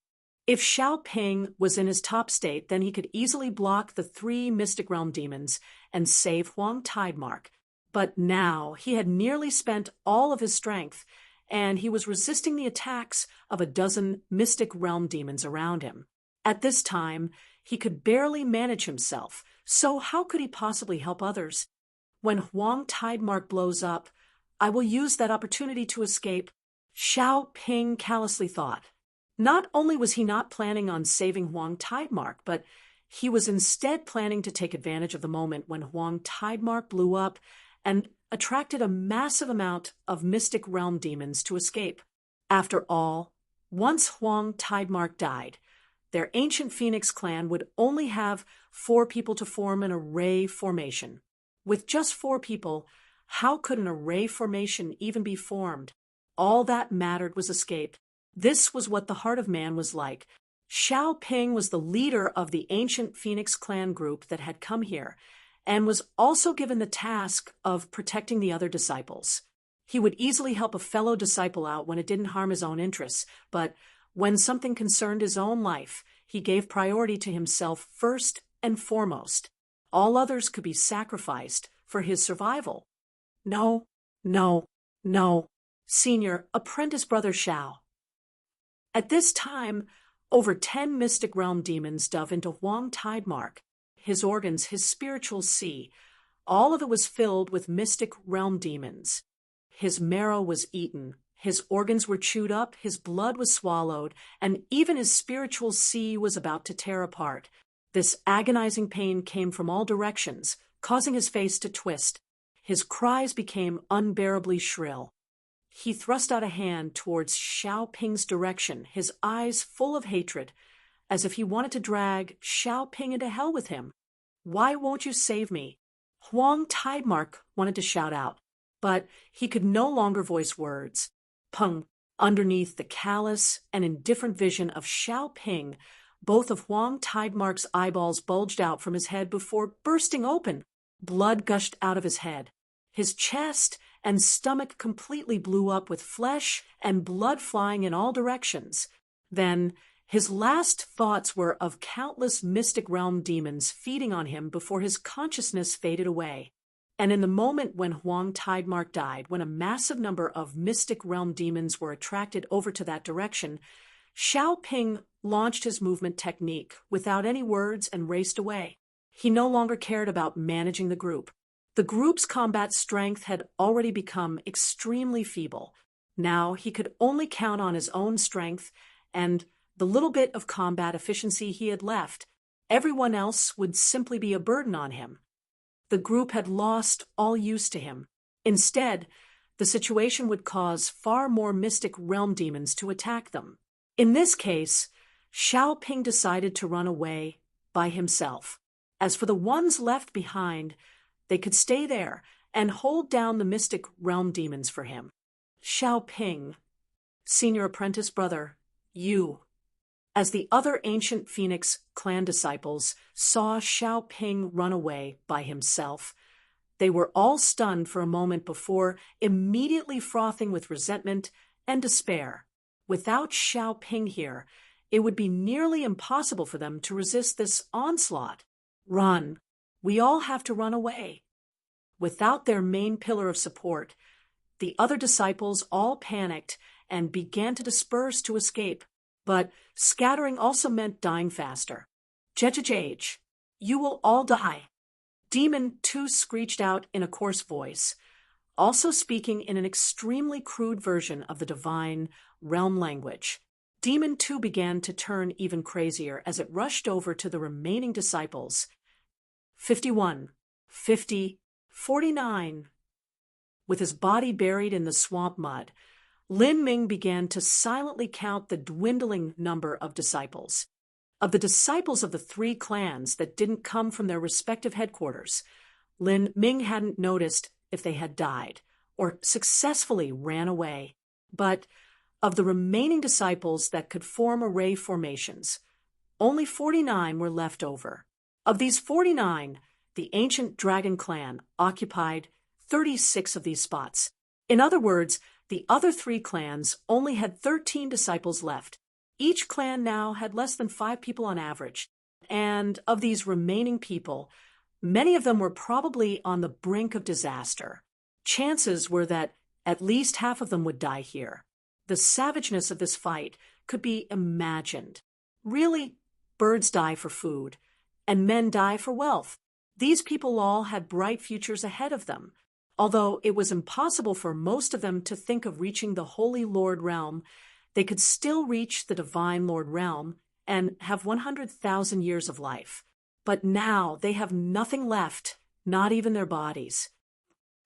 If Xiaoping was in his top state, then he could easily block the 3 mystic realm demons and save Huang Tidemark. But now he had nearly spent all of his strength, and he was resisting the attacks of a dozen mystic realm demons around him. At this time, he could barely manage himself, so how could he possibly help others? When Huang Tidemark blows up, I will use that opportunity to escape, Xiaoping callously thought. Not only was he not planning on saving Huang Tidemark, but he was instead planning to take advantage of the moment when Huang Tidemark blew up and attracted a massive amount of mystic realm demons to escape. After all, once Huang Tidemark died, their ancient Phoenix clan would only have 4 people to form an array formation. With just 4 people, how could an array formation even be formed? All that mattered was escape. This was what the heart of man was like. Xiaoping was the leader of the ancient Phoenix clan group that had come here, and was also given the task of protecting the other disciples. He would easily help a fellow disciple out when it didn't harm his own interests, but when something concerned his own life, he gave priority to himself first and foremost. All others could be sacrificed for his survival. No, no, no, Senior Apprentice Brother Xiao. At this time, over 10 mystic realm demons dove into Huang Tidemark. His organs, his spiritual sea, all of it was filled with mystic realm demons. His marrow was eaten, his organs were chewed up, his blood was swallowed, and even his spiritual sea was about to tear apart. This agonizing pain came from all directions, causing his face to twist. His cries became unbearably shrill. He thrust out a hand towards Xiaoping's direction, his eyes full of hatred, as if he wanted to drag Xiaoping into hell with him. Why won't you save me? Huang Tidemark wanted to shout out, but he could no longer voice words. Peng, underneath the callous and indifferent vision of Xiaoping, both of Huang Tidemark's eyeballs bulged out from his head before bursting open. Blood gushed out of his head. His chest and stomach completely blew up with flesh and blood flying in all directions. Then his last thoughts were of countless mystic realm demons feeding on him before his consciousness faded away. And in the moment when Huang Tidemark died, when a massive number of mystic realm demons were attracted over to that direction, Xiaoping launched his movement technique without any words and raced away. He no longer cared about managing the group. The group's combat strength had already become extremely feeble. Now he could only count on his own strength and the little bit of combat efficiency he had left. Everyone else would simply be a burden on him. The group had lost all use to him. Instead, the situation would cause far more mystic realm demons to attack them. In this case, Xiaoping decided to run away by himself. As for the ones left behind, they could stay there and hold down the mystic realm demons for him. Xiaoping, Senior Apprentice Brother, you. As the other ancient Phoenix clan disciples saw Xiaoping run away by himself, they were all stunned for a moment before immediately frothing with resentment and despair. Without Xiaoping here, it would be nearly impossible for them to resist this onslaught. Run. We all have to run away. Without their main pillar of support, the other disciples all panicked and began to disperse to escape. But scattering also meant dying faster. Jejejej, you will all die. Demon 2 screeched out in a coarse voice, also speaking in an extremely crude version of the divine realm language. Demon 2 began to turn even crazier as it rushed over to the remaining disciples. 51, 50, 49. With his body buried in the swamp mud, Lin Ming began to silently count the dwindling number of disciples. Of the disciples of the 3 clans that didn't come from their respective headquarters, Lin Ming hadn't noticed if they had died or successfully ran away. But Of the remaining disciples that could form array formations, only 49 were left over. Of these 49, the ancient dragon clan occupied 36 of these spots. In other words, the other 3 clans only had 13 disciples left. Each clan now had less than 5 people on average. And of these remaining people, many of them were probably on the brink of disaster. Chances were that at least half of them would die here. The savageness of this fight could be imagined. Really, birds die for food, and men die for wealth. These people all had bright futures ahead of them. Although it was impossible for most of them to think of reaching the Holy Lord realm, they could still reach the Divine Lord realm and have 100,000 years of life. But now they have nothing left, not even their bodies.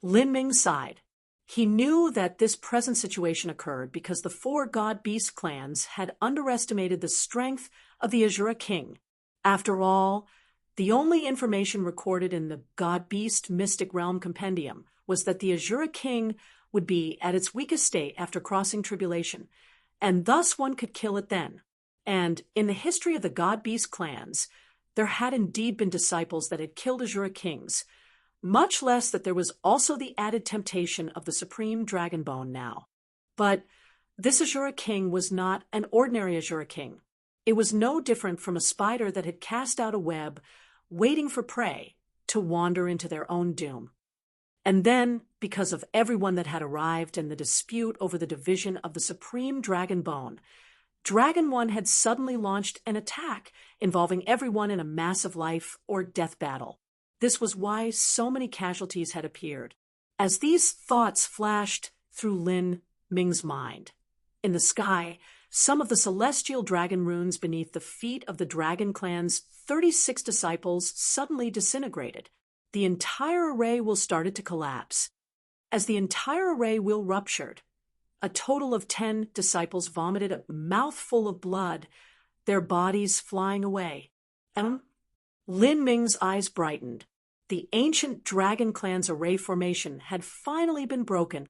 Lin Ming sighed. He knew that this present situation occurred because the 4 god-beast clans had underestimated the strength of the Azura King. After all, the only information recorded in the God-Beast Mystic Realm Compendium was that the Azura King would be at its weakest state after crossing tribulation, and thus one could kill it then. And in the history of the God-Beast clans, there had indeed been disciples that had killed Azura Kings, much less that there was also the added temptation of the Supreme Dragon Bone now. But this Azura King was not an ordinary Azura King. It was no different from a spider that had cast out a web, waiting for prey to wander into their own doom. And then, because of everyone that had arrived and the dispute over the division of the Supreme Dragon Bone, Dragon One had suddenly launched an attack involving everyone in a massive life or death battle. This was why so many casualties had appeared. As these thoughts flashed through Lin Ming's mind, in the sky, some of the celestial dragon runes beneath the feet of the Dragon Clan's 36 disciples suddenly disintegrated. The entire array wheel started to collapse. As the entire array wheel ruptured, a total of 10 disciples vomited a mouthful of blood, their bodies flying away. Lin Ming's eyes brightened. The ancient Dragon Clan's array formation had finally been broken.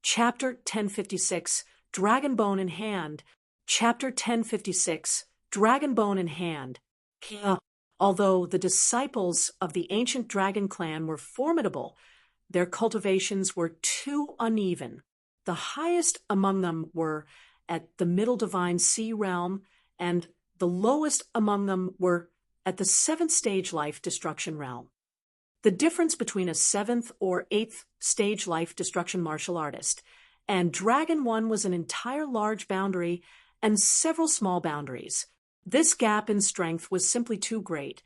Chapter 1056, Dragon Bone in Hand. Chapter 1056, Dragon Bone in Hand. Although the disciples of the ancient Dragon Clan were formidable, their cultivations were too uneven. The highest among them were at the Middle Divine Sea Realm, and the lowest among them were at the 7th Stage Life Destruction Realm. The difference between a 7th or 8th Stage Life Destruction martial artist and Dragon One was an entire large boundary and several small boundaries. This gap in strength was simply too great,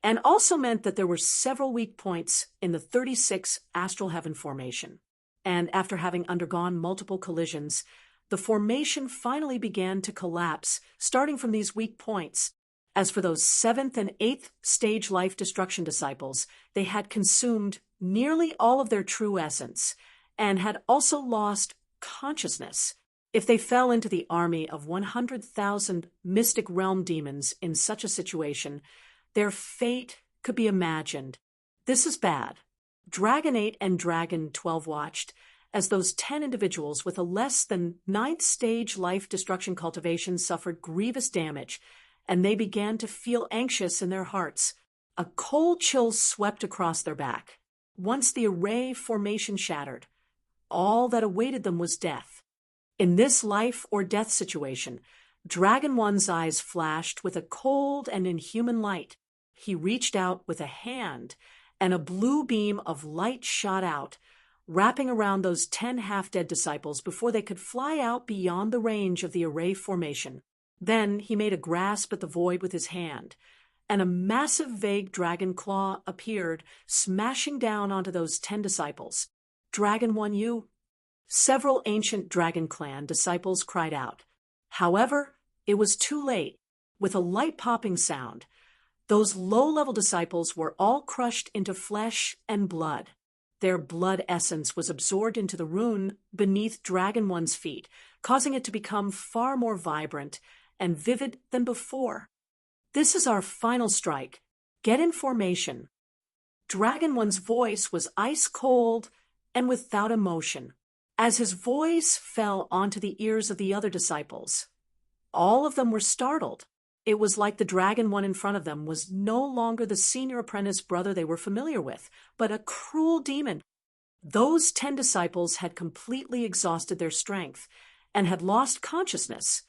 and also meant that there were several weak points in the 36 Astral Heaven formation. And after having undergone multiple collisions, the formation finally began to collapse, starting from these weak points. As for those 7th and 8th Stage Life Destruction disciples, they had consumed nearly all of their true essence, and had also lost consciousness. If they fell into the army of 100,000 mystic realm demons in such a situation, their fate could be imagined. This is bad. Dragon 8 and Dragon 12 watched as those 10 individuals with a less than 9th stage life destruction cultivation suffered grievous damage, and they began to feel anxious in their hearts. A cold chill swept across their back. Once the array formation shattered, all that awaited them was death. In this life or death situation, Dragon One's eyes flashed with a cold and inhuman light. He reached out with a hand, and a blue beam of light shot out, wrapping around those 10 half-dead disciples before they could fly out beyond the range of the array formation. Then he made a grasp at the void with his hand, and a massive vague dragon claw appeared, smashing down onto those 10 disciples. Dragon One, you? Several ancient Dragon Clan disciples cried out. However, it was too late. With a light popping sound, those low-level disciples were all crushed into flesh and blood. Their blood essence was absorbed into the rune beneath Dragon One's feet, causing it to become far more vibrant and vivid than before. This is our final strike. Get in formation. Dragon One's voice was ice cold and without emotion. As his voice fell onto the ears of the other disciples, all of them were startled. It was like the Dragon One in front of them was no longer the senior apprentice brother they were familiar with, but a cruel demon. Those 10 disciples had completely exhausted their strength and had lost consciousness.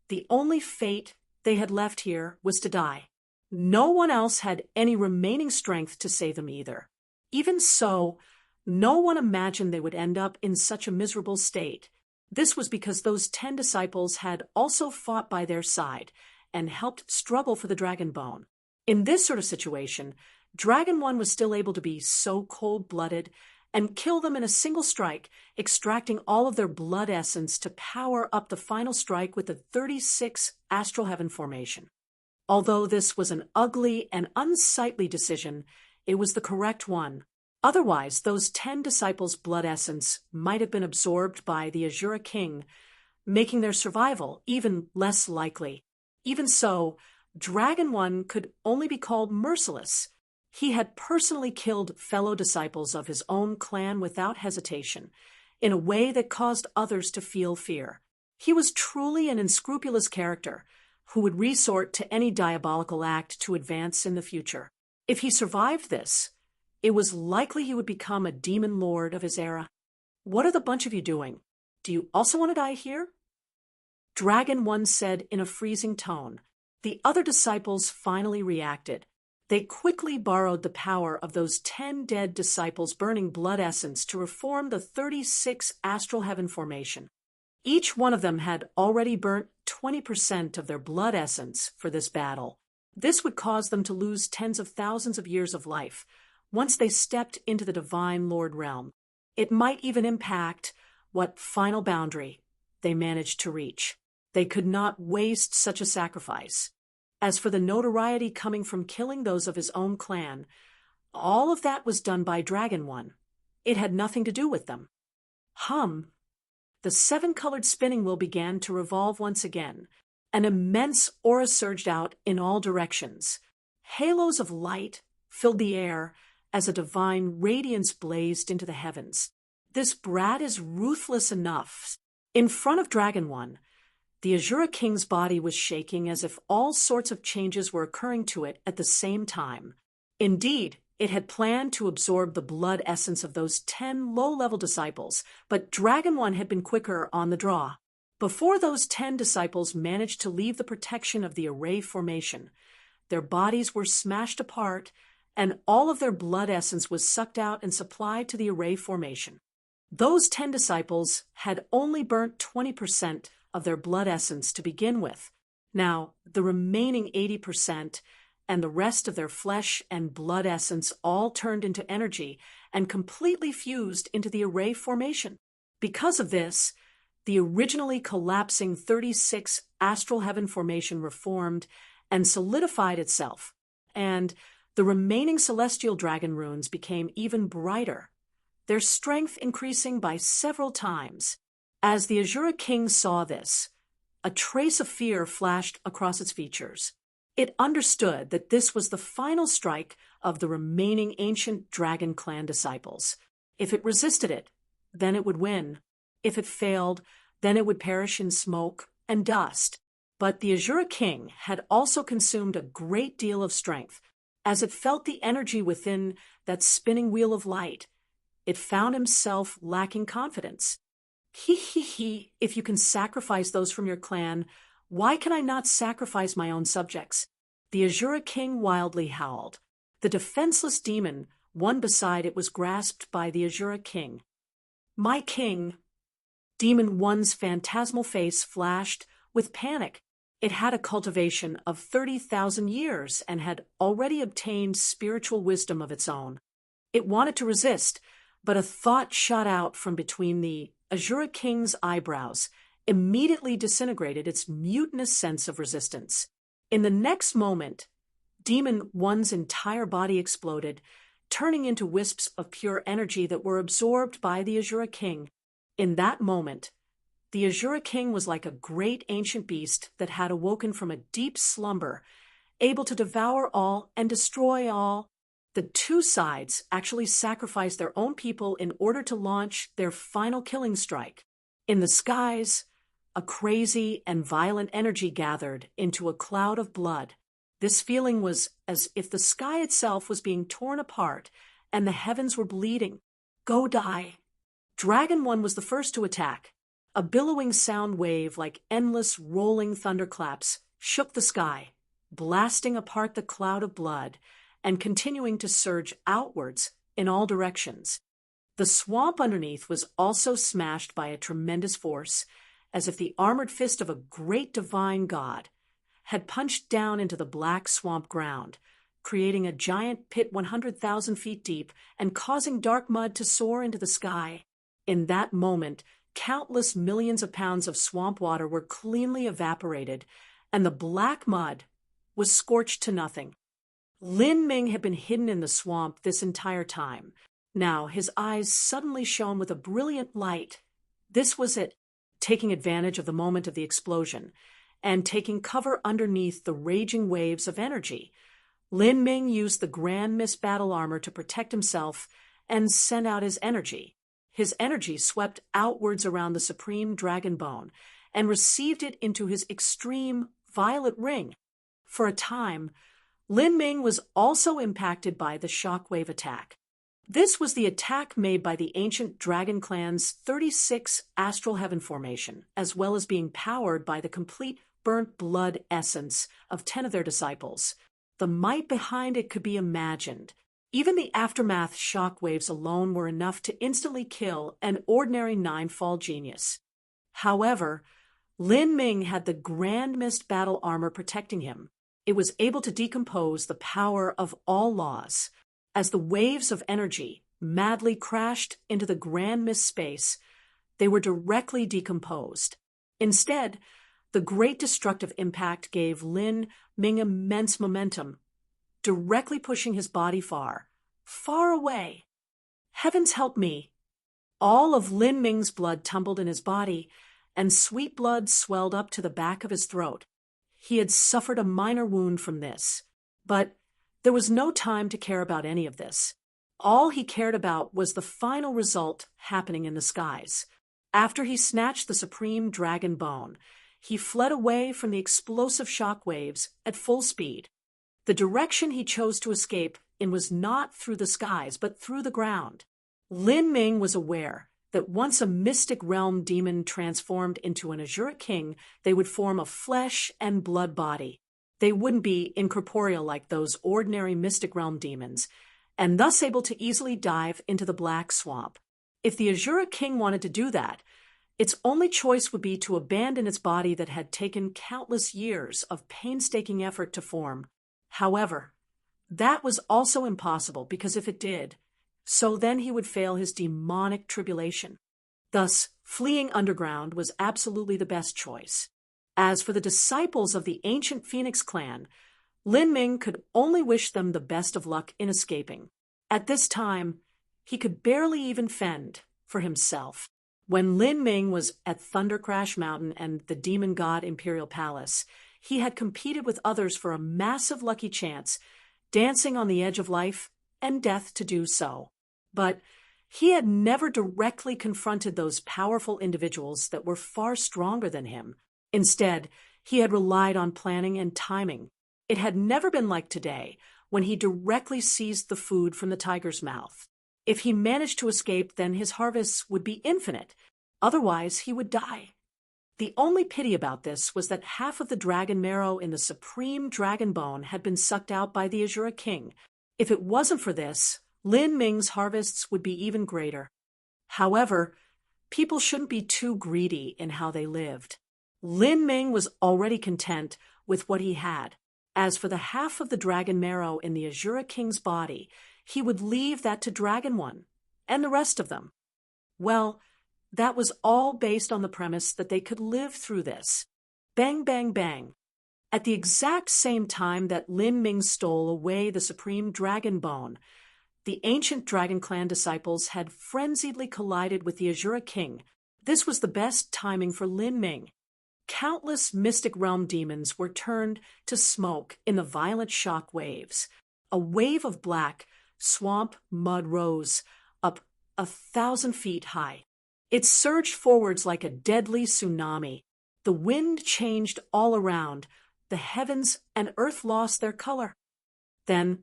The only fate they had left here was to die. No one else had any remaining strength to save them either. Even so, no one imagined they would end up in such a miserable state. This was because those 10 disciples had also fought by their side and helped struggle for the dragon bone. In this sort of situation, Dragon One was still able to be so cold-blooded and kill them in a single strike, extracting all of their blood essence to power up the final strike with the 36 astral heaven formation. Although this was an ugly and unsightly decision, it was the correct one. Otherwise, those 10 disciples' blood essence might have been absorbed by the Azura King, making their survival even less likely. Even so, Dragon One could only be called merciless. He had personally killed fellow disciples of his own clan without hesitation, in a way that caused others to feel fear. He was truly an unscrupulous character who would resort to any diabolical act to advance in the future. If he survived this, it was likely he would become a demon lord of his era. What are the bunch of you doing? Do you also want to die here? Dragon One said in a freezing tone. The other disciples finally reacted. They quickly borrowed the power of those 10 dead disciples' burning blood essence to reform the 36 astral heaven formation. Each one of them had already burnt 20% of their blood essence for this battle. This would cause them to lose tens of thousands of years of life once they stepped into the Divine Lord realm. It might even impact what final boundary they managed to reach. They could not waste such a sacrifice. As for the notoriety coming from killing those of his own clan, all of that was done by Dragon One. It had nothing to do with them. The 7-colored spinning wheel began to revolve once again. An immense aura surged out in all directions. Halos of light filled the air as a divine radiance blazed into the heavens. This brat is ruthless enough. In front of Dragon One, the Azura King's body was shaking as if all sorts of changes were occurring to it at the same time. Indeed, it had planned to absorb the blood essence of those 10 low-level disciples, but Dragon One had been quicker on the draw. Before those 10 disciples managed to leave the protection of the array formation, their bodies were smashed apart, and all of their blood essence was sucked out and supplied to the array formation. Those 10 disciples had only burnt 20% of their blood essence to begin with. Now, the remaining 80% and the rest of their flesh and blood essence all turned into energy and completely fused into the array formation. Because of this, the originally collapsing 36 astral heaven formation reformed and solidified itself, and the remaining celestial dragon runes became even brighter, their strength increasing by several times. As the Azura King saw this, a trace of fear flashed across its features. It understood that this was the final strike of the remaining ancient dragon clan disciples. If it resisted it, then it would win. If it failed, then it would perish in smoke and dust. But the Azura King had also consumed a great deal of strength. As it felt the energy within that spinning wheel of light, it found himself lacking confidence. If you can sacrifice those from your clan, why can I not sacrifice my own subjects? The Azura King wildly howled. The defenseless demon, one beside it, was grasped by the Azura King. My king! Demon One's phantasmal face flashed with panic. It had a cultivation of 30,000 years and had already obtained spiritual wisdom of its own. It wanted to resist, but a thought shot out from between the Azura King's eyebrows, immediately disintegrated its mutinous sense of resistance. In the next moment, Demon One's entire body exploded, turning into wisps of pure energy that were absorbed by the Azura King. In that moment, the Azura King was like a great ancient beast that had awoken from a deep slumber, able to devour all and destroy all. The two sides actually sacrificed their own people in order to launch their final killing strike. In the skies, a crazy and violent energy gathered into a cloud of blood. This feeling was as if the sky itself was being torn apart and the heavens were bleeding. Go die. Dragon 1 was the first to attack. A billowing sound wave like endless rolling thunderclaps shook the sky, blasting apart the cloud of blood and continuing to surge outwards in all directions. The swamp underneath was also smashed by a tremendous force, as if the armored fist of a great divine god had punched down into the black swamp ground, creating a giant pit 100,000 feet deep and causing dark mud to soar into the sky. In that moment, countless millions of pounds of swamp water were cleanly evaporated, and the black mud was scorched to nothing. Lin Ming had been hidden in the swamp this entire time. Now his eyes suddenly shone with a brilliant light. This was it, taking advantage of the moment of the explosion and taking cover underneath the raging waves of energy. Lin Ming used the Grand Mist battle armor to protect himself and send out his energy. His energy swept outwards around the supreme dragon bone and received it into his extreme violet ring. For a time, Lin Ming was also impacted by the shockwave attack. This was the attack made by the ancient dragon clan's 36 astral heaven formation, as well as being powered by the complete burnt blood essence of 10 of their disciples. The might behind it could be imagined. Even the aftermath shockwaves alone were enough to instantly kill an ordinary nine-fall genius. However, Lin Ming had the Grand Mist battle armor protecting him. It was able to decompose the power of all laws. As the waves of energy madly crashed into the Grand Mist space, they were directly decomposed. Instead, the great destructive impact gave Lin Ming immense momentum, directly pushing his body far, far away. Heavens help me! All of Lin Ming's blood tumbled in his body, and sweet blood swelled up to the back of his throat. He had suffered a minor wound from this, but there was no time to care about any of this. All he cared about was the final result happening in the skies. After he snatched the supreme dragon bone, he fled away from the explosive shock waves at full speed. The direction he chose to escape in was not through the skies, but through the ground. Lin Ming was aware that once a mystic realm demon transformed into an Azura king, they would form a flesh and blood body. They wouldn't be incorporeal like those ordinary mystic realm demons, and thus able to easily dive into the black swamp. If the Azura king wanted to do that, its only choice would be to abandon its body that had taken countless years of painstaking effort to form. However, that was also impossible, because if it did, so then he would fail his demonic tribulation. Thus, fleeing underground was absolutely the best choice. As for the disciples of the ancient Phoenix clan, Lin Ming could only wish them the best of luck in escaping. At this time, he could barely even fend for himself. When Lin Ming was at Thunder Crash Mountain and the Demon God Imperial Palace, he had competed with others for a massive lucky chance, dancing on the edge of life and death to do so. But he had never directly confronted those powerful individuals that were far stronger than him. Instead, he had relied on planning and timing. It had never been like today, when he directly seized the food from the tiger's mouth. If he managed to escape, then his harvests would be infinite. Otherwise, he would die. The only pity about this was that half of the dragon marrow in the supreme dragon bone had been sucked out by the Azura king. If it wasn't for this, Lin Ming's harvests would be even greater. However, people shouldn't be too greedy in how they lived. Lin Ming was already content with what he had. As for the half of the dragon marrow in the Azura king's body, he would leave that to Dragon 1, and the rest of them. Well, that was all based on the premise that they could live through this. Bang, bang, bang. At the exact same time that Lin Ming stole away the supreme dragon bone, the ancient Dragon Clan disciples had frenziedly collided with the Azura king. This was the best timing for Lin Ming. Countless mystic realm demons were turned to smoke in the violent shock waves. A wave of black swamp mud rose up 1,000 feet high. It surged forwards like a deadly tsunami. The wind changed all around. The heavens and earth lost their color. Then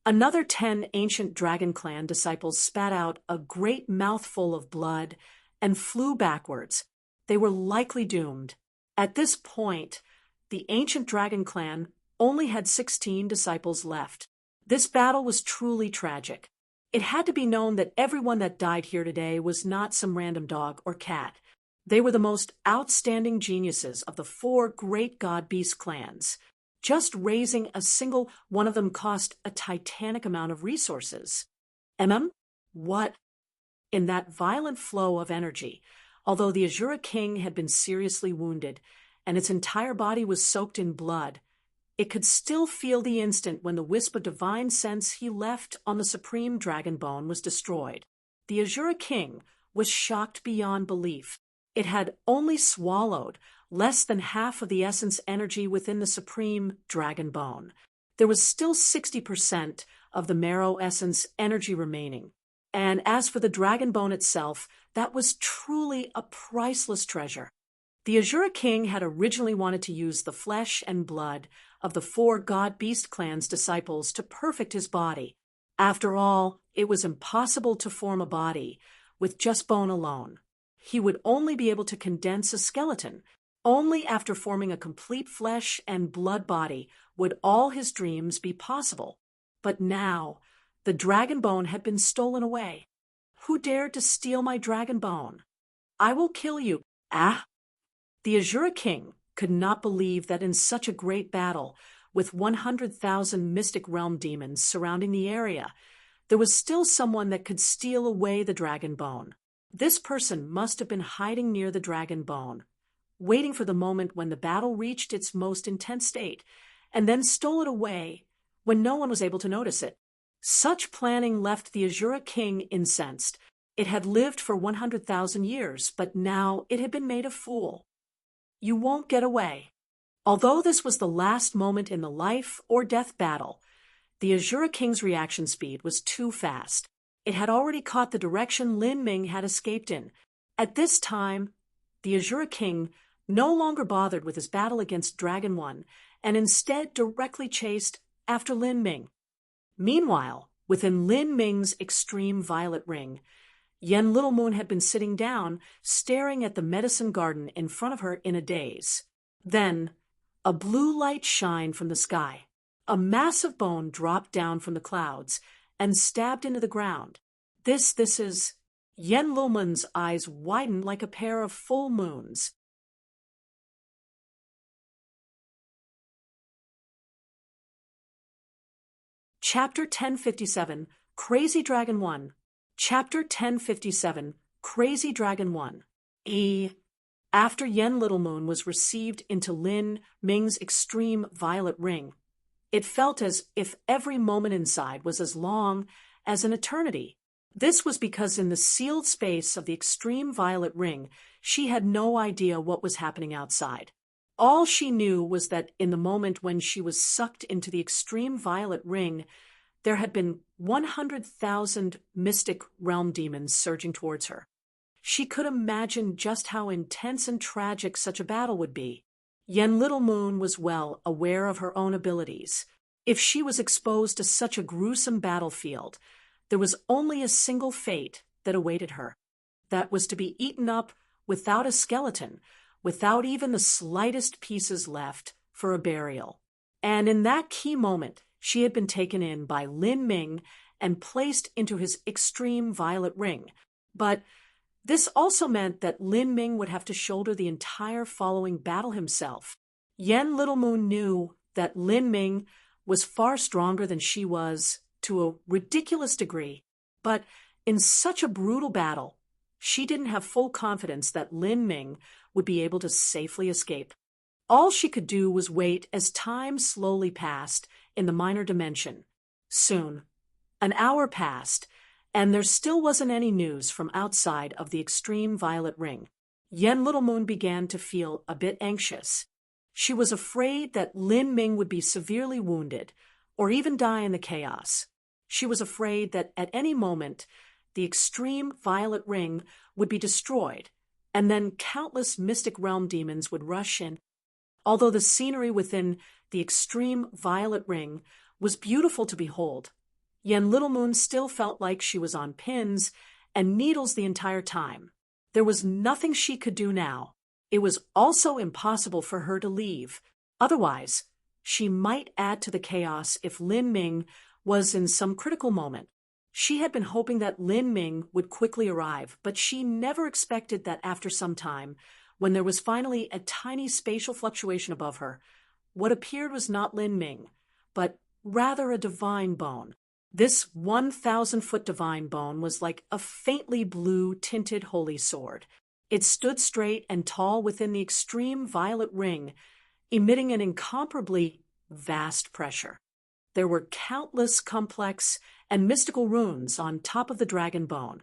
another 10 ancient Dragon Clan disciples spat out a great mouthful of blood and flew backwards. They were likely doomed. At this point, the ancient Dragon Clan only had 16 disciples left. This battle was truly tragic. It had to be known that everyone that died here today was not some random dog or cat. They were the most outstanding geniuses of the 4 great god-beast clans. Just raising a single one of them cost a titanic amount of resources. What? In that violent flow of energy, although the Azura King had been seriously wounded and its entire body was soaked in blood, it could still feel the instant when the wisp of divine sense he left on the supreme dragon bone was destroyed. The Azura King was shocked beyond belief. It had only swallowed less than half of the essence energy within the supreme dragon bone. There was still 60% of the marrow essence energy remaining. And as for the dragon bone itself, that was truly a priceless treasure. The Azura King had originally wanted to use the flesh and blood of the 4 god-beast clans' disciples to perfect his body. After all, it was impossible to form a body with just bone alone. He would only be able to condense a skeleton. Only after forming a complete flesh and blood body would all his dreams be possible. But now, the dragon bone had been stolen away. Who dared to steal my dragon bone? I will kill you. The Azura King could not believe that in such a great battle, with 100,000 mystic realm demons surrounding the area, there was still someone that could steal away the dragon bone. This person must have been hiding near the dragon bone, waiting for the moment when the battle reached its most intense state, and then stole it away when no one was able to notice it. Such planning left the Azura King incensed. It had lived for 100,000 years, but now it had been made a fool. You won't get away. Although this was the last moment in the life or death battle, the Azura King's reaction speed was too fast. It had already caught the direction Lin Ming had escaped in. At this time, the Azura King no longer bothered with his battle against Dragon One, and instead directly chased after Lin Ming. Meanwhile, within Lin Ming's extreme violet ring, Yen Little Moon had been sitting down, staring at the medicine garden in front of her in a daze. Then, a blue light shined from the sky. A massive bone dropped down from the clouds and stabbed into the ground. This is... Yen Little Moon's eyes widened like a pair of full moons. Chapter 1057, Crazy Dragon 1. Chapter 1057, Crazy Dragon 1. After Yen Little Moon was received into Lin Ming's extreme violet ring, it felt as if every moment inside was as long as an eternity. This was because in the sealed space of the extreme violet ring, she had no idea what was happening outside. All she knew was that in the moment when she was sucked into the extreme violet ring, there had been 100,000 mystic realm demons surging towards her. She could imagine just how intense and tragic such a battle would be. Yen Little Moon was well aware of her own abilities. If she was exposed to such a gruesome battlefield, there was only a single fate that awaited her. That was to be eaten up without a skeleton, without even the slightest pieces left for a burial. And in that key moment, she had been taken in by Lin Ming and placed into his extreme violet ring. But this also meant that Lin Ming would have to shoulder the entire following battle himself. Yen Little Moon knew that Lin Ming was far stronger than she was, to a ridiculous degree. But in such a brutal battle, she didn't have full confidence that Lin Ming would be able to safely escape. All she could do was wait as time slowly passed in the minor dimension. Soon, an hour passed, and there still wasn't any news from outside of the extreme violet ring. Yen Little Moon began to feel a bit anxious. She was afraid that Lin Ming would be severely wounded, or even die in the chaos. She was afraid that at any moment the extreme violet ring would be destroyed, and then countless mystic realm demons would rush in. Although the scenery within the extreme violet ring was beautiful to behold, Yen Little Moon still felt like she was on pins and needles the entire time. There was nothing she could do now. It was also impossible for her to leave. Otherwise, she might add to the chaos if Lin Ming was in some critical moment. She had been hoping that Lin Ming would quickly arrive, but she never expected that after some time, when there was finally a tiny spatial fluctuation above her, what appeared was not Lin Ming, but rather a divine bone. This 1,000-foot divine bone was like a faintly blue-tinted holy sword. It stood straight and tall within the extreme violet ring, emitting an incomparably vast pressure. There were countless complex and mystical runes on top of the dragon bone,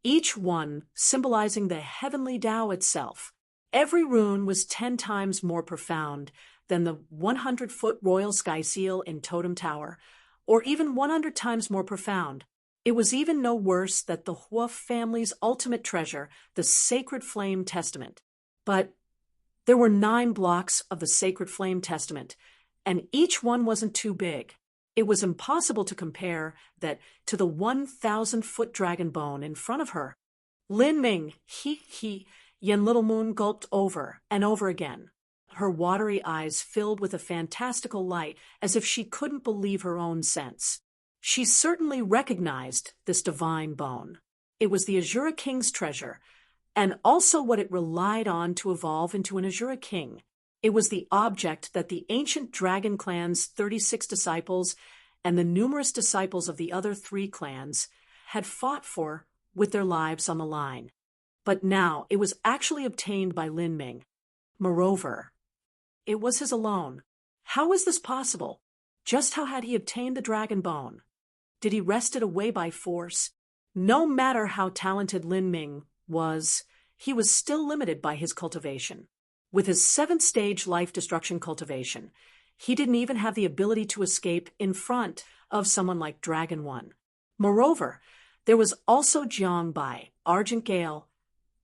each one symbolizing the heavenly Tao itself. Every rune was 10 times more profound than the 100-foot royal sky seal in Totem Tower, or even 100 times more profound. It was even no worse than the Hua family's ultimate treasure, the Sacred Flame Testament. But there were 9 blocks of the Sacred Flame Testament, and each one wasn't too big. It was impossible to compare that to the 1,000-foot dragon bone in front of her. Lin Ming, Yen Little Moon gulped over and over again. Her watery eyes filled with a fantastical light, as if she couldn't believe her own sense. She certainly recognized this divine bone. It was the Azura King's treasure, and also what it relied on to evolve into an Azura King. It was the object that the ancient dragon clan's 36 disciples and the numerous disciples of the other 3 clans had fought for with their lives on the line. But now it was actually obtained by Lin Ming. Moreover, it was his alone. How was this possible? Just how had he obtained the dragon bone? Did he wrest it away by force? No matter how talented Lin Ming was, he was still limited by his cultivation. With his 7th-stage life destruction cultivation, he didn't even have the ability to escape in front of someone like Dragon One. Moreover, there was also Jiang Bai, Argent Gale,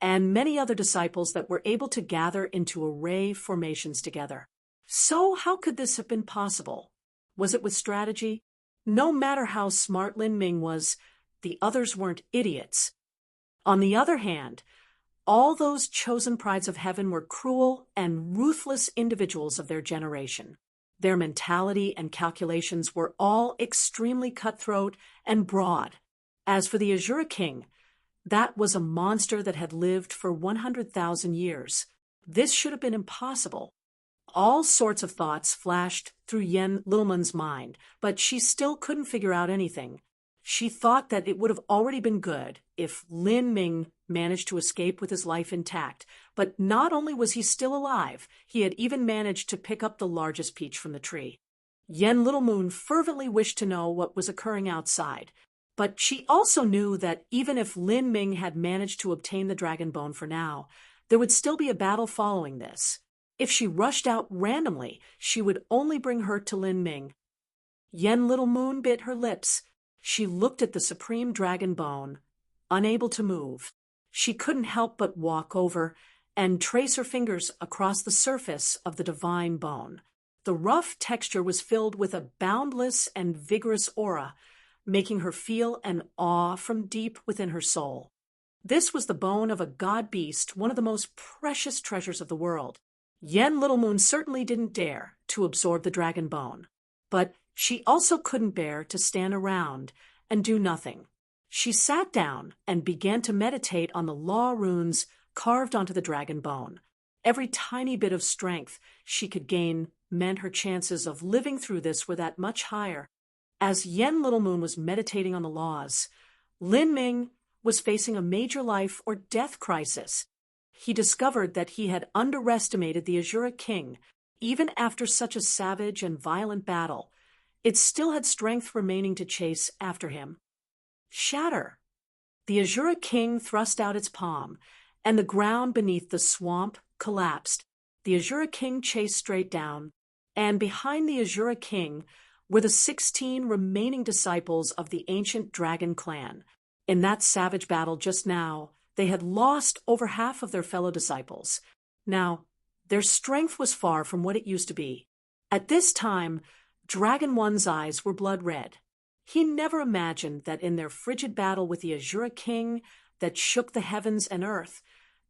and many other disciples that were able to gather into array formations together. So how could this have been possible? Was it with strategy? No matter how smart Lin Ming was, the others weren't idiots. On the other hand, all those chosen prides of heaven were cruel and ruthless individuals of their generation. Their mentality and calculations were all extremely cutthroat and broad. As for the Azura King, that was a monster that had lived for 100,000 years. This should have been impossible. All sorts of thoughts flashed through Yen Little Moon's mind, but she still couldn't figure out anything. She thought that it would have already been good if Lin Ming managed to escape with his life intact. But not only was he still alive, he had even managed to pick up the largest peach from the tree. Yen Little Moon fervently wished to know what was occurring outside. But she also knew that even if Lin Ming had managed to obtain the dragon bone for now, there would still be a battle following this. If she rushed out randomly, she would only bring hurt to Lin Ming. Yen Little Moon bit her lips. She looked at the supreme dragon bone, unable to move. She couldn't help but walk over and trace her fingers across the surface of the divine bone. The rough texture was filled with a boundless and vigorous aura, making her feel an awe from deep within her soul. This was the bone of a god beast, one of the most precious treasures of the world. Yen Little Moon certainly didn't dare to absorb the dragon bone, but she also couldn't bear to stand around and do nothing. She sat down and began to meditate on the law runes carved onto the dragon bone. Every tiny bit of strength she could gain meant her chances of living through this were that much higher. As Yen Little Moon was meditating on the laws, Lin Ming was facing a major life or death crisis. He discovered that he had underestimated the Azura King. Even after such a savage and violent battle, it still had strength remaining to chase after him. Shatter! The Azura King thrust out its palm, and the ground beneath the swamp collapsed. The Azura King chased straight down, and behind the Azura King were the 16 remaining disciples of the ancient dragon clan. In that savage battle just now, they had lost over half of their fellow disciples. Now, their strength was far from what it used to be. At this time, Dragon One's eyes were blood red. He never imagined that in their frigid battle with the Azura King that shook the heavens and earth,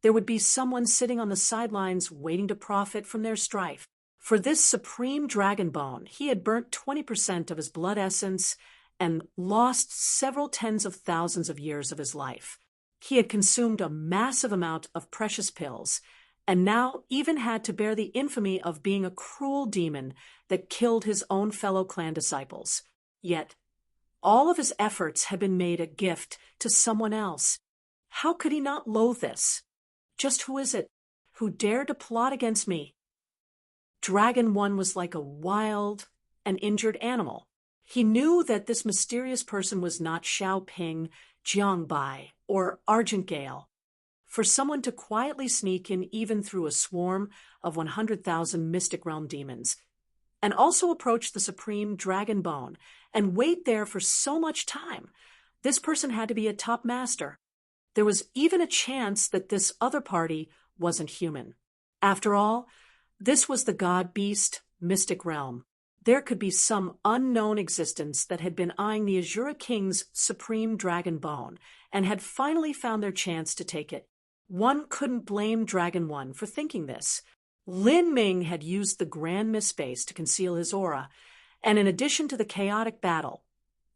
there would be someone sitting on the sidelines waiting to profit from their strife. For this supreme dragon bone, he had burnt 20% of his blood essence and lost several tens of thousands of years of his life. He had consumed a massive amount of precious pills, and now even had to bear the infamy of being a cruel demon that killed his own fellow clan disciples. Yet, all of his efforts had been made a gift to someone else. How could he not loathe this? Just who is it who dared to plot against me? Dragon One was like a wild and injured animal. He knew that this mysterious person was not Xiaoping, Jiangbai, or Argent Gale. For someone to quietly sneak in even through a swarm of 100,000 Mystic Realm demons, and also approach the supreme dragon bone and wait there for so much time, this person had to be a top master. There was even a chance that this other party wasn't human. After all, this was the god-beast Mystic Realm. There could be some unknown existence that had been eyeing the Azura King's supreme dragon bone and had finally found their chance to take it. One couldn't blame Dragon One for thinking this. Lin Ming had used the Grand Mist Space to conceal his aura, and in addition to the chaotic battle,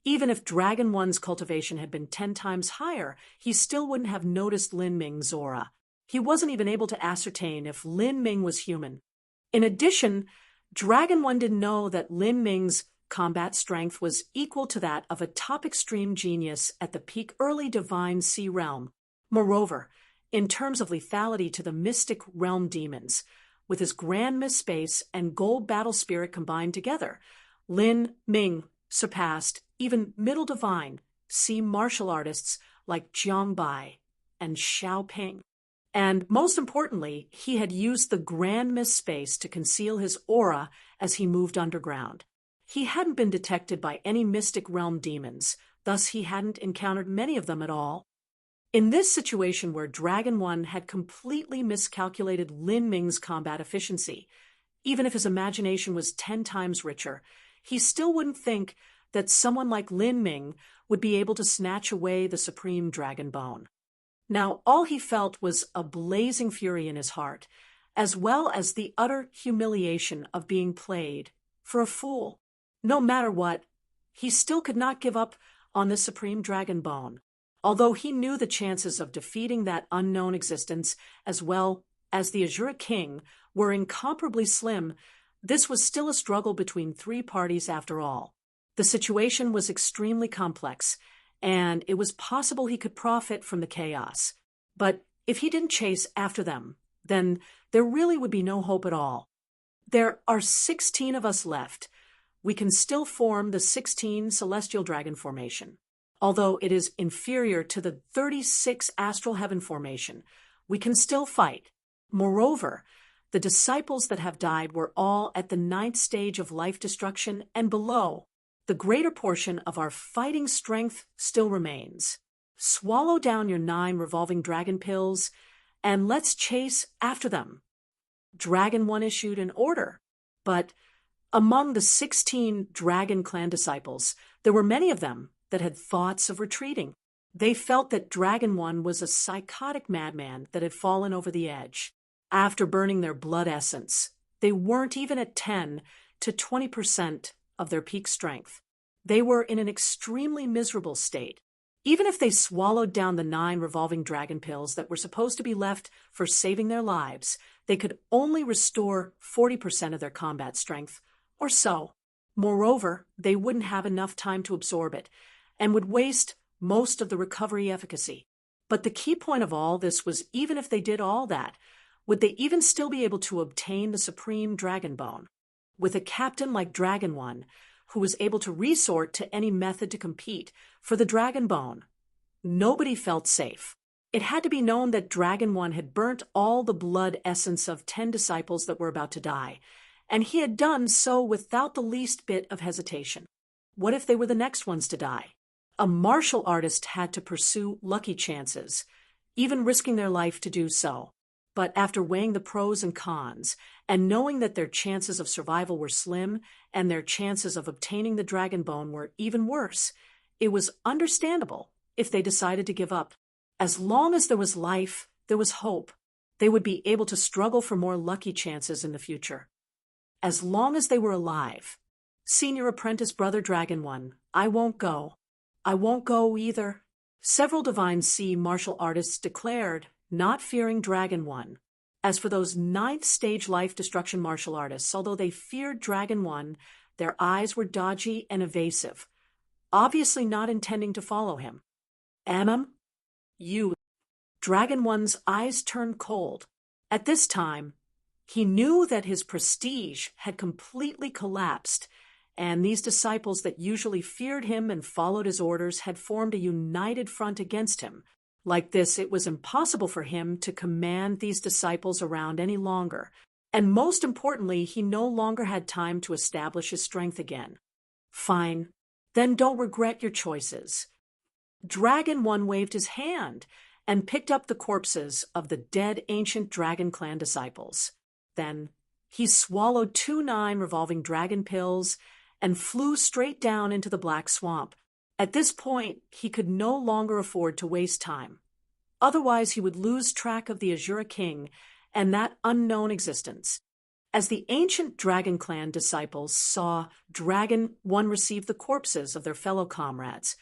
even if Dragon One's cultivation had been 10 times higher, he still wouldn't have noticed Lin Ming's aura. He wasn't even able to ascertain if Lin Ming was human. In addition, Dragon One didn't know that Lin Ming's combat strength was equal to that of a top extreme genius at the peak early divine sea realm. Moreover, in terms of lethality to the Mystic Realm demons, with his Grand Mist Space and Gold Battle Spirit combined together, Lin Ming surpassed even middle divine sea martial artists like Jiangbai and Xiaoping. And most importantly, he had used the Grand Mist Space to conceal his aura as he moved underground. He hadn't been detected by any Mystic Realm demons, thus he hadn't encountered many of them at all. In this situation where Dragon One had completely miscalculated Lin Ming's combat efficiency, even if his imagination was 10 times richer, he still wouldn't think that someone like Lin Ming would be able to snatch away the supreme dragon bone. Now, all he felt was a blazing fury in his heart, as well as the utter humiliation of being played for a fool. No matter what, he still could not give up on the supreme dragon bone. Although he knew the chances of defeating that unknown existence as well as the Azura King were incomparably slim, this was still a struggle between 3 parties after all. The situation was extremely complex, and it was possible he could profit from the chaos. But if he didn't chase after them, then there really would be no hope at all. There are 16 of us left. We can still form the 16 Celestial Dragon Formation. Although it is inferior to the 36 Astral Heaven Formation, we can still fight. Moreover, the disciples that have died were all at the 9th stage of life destruction and below. The greater portion of our fighting strength still remains. Swallow down your 9 revolving dragon pills, and let's chase after them. Dragon One issued an order, but among the 16 Dragon Clan disciples, there were many of them that had thoughts of retreating. They felt that Dragon One was a psychotic madman that had fallen over the edge. After burning their blood essence, they weren't even at 10 to 20% of their peak strength. They were in an extremely miserable state. Even if they swallowed down the 9 revolving dragon pills that were supposed to be left for saving their lives, they could only restore 40% of their combat strength, or so. Moreover, they wouldn't have enough time to absorb it, and would waste most of the recovery efficacy. But the key point of all this was even if they did all that, would they even still be able to obtain the supreme dragon bone? With a captain like Dragon One, who was able to resort to any method to compete for the dragon bone, nobody felt safe. It had to be known that Dragon One had burnt all the blood essence of 10 disciples that were about to die, and he had done so without the least bit of hesitation. What if they were the next ones to die? A martial artist had to pursue lucky chances, even risking their life to do so. But after weighing the pros and cons, and knowing that their chances of survival were slim, and their chances of obtaining the dragon bone were even worse, it was understandable if they decided to give up. As long as there was life, there was hope. They would be able to struggle for more lucky chances in the future. As long as they were alive. Senior Apprentice Brother Dragon One, I won't go. I won't go either. Several Divine Sea martial artists declared, not fearing Dragon One. As for those ninth-stage life destruction martial artists, although they feared Dragon One, their eyes were dodgy and evasive, obviously not intending to follow him. Ammon? You. Dragon One's eyes turned cold. At this time, he knew that his prestige had completely collapsed, and these disciples that usually feared him and followed his orders had formed a united front against him. Like this, it was impossible for him to command these disciples around any longer, and most importantly, he no longer had time to establish his strength again. Fine, then don't regret your choices. Dragon One waved his hand and picked up the corpses of the dead ancient Dragon Clan disciples. Then he swallowed 2 9 revolving dragon pills and flew straight down into the black swamp. At this point, he could no longer afford to waste time. Otherwise, he would lose track of the Azura King and that unknown existence. As the ancient Dragon Clan disciples saw Dragon One receive the corpses of their fellow comrades,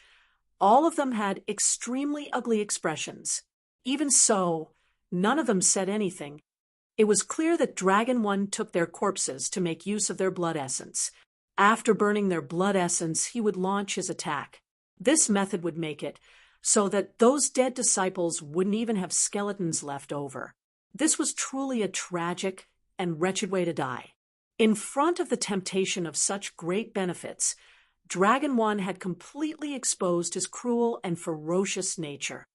all of them had extremely ugly expressions. Even so, none of them said anything. It was clear that Dragon One took their corpses to make use of their blood essence. After burning their blood essence, he would launch his attack. This method would make it so that those dead disciples wouldn't even have skeletons left over. This was truly a tragic and wretched way to die. In front of the temptation of such great benefits, Dragon One had completely exposed his cruel and ferocious nature.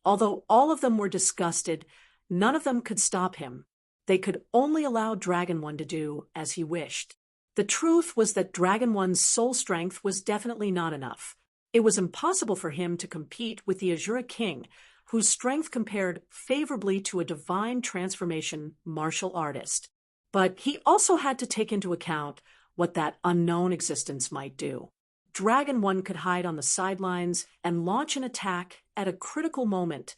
Although all of them were disgusted, none of them could stop him. They could only allow Dragon One to do as he wished. The truth was that Dragon One's soul strength was definitely not enough. It was impossible for him to compete with the Azura King, whose strength compared favorably to a divine transformation martial artist. But he also had to take into account what that unknown existence might do. Dragon One could hide on the sidelines and launch an attack at a critical moment,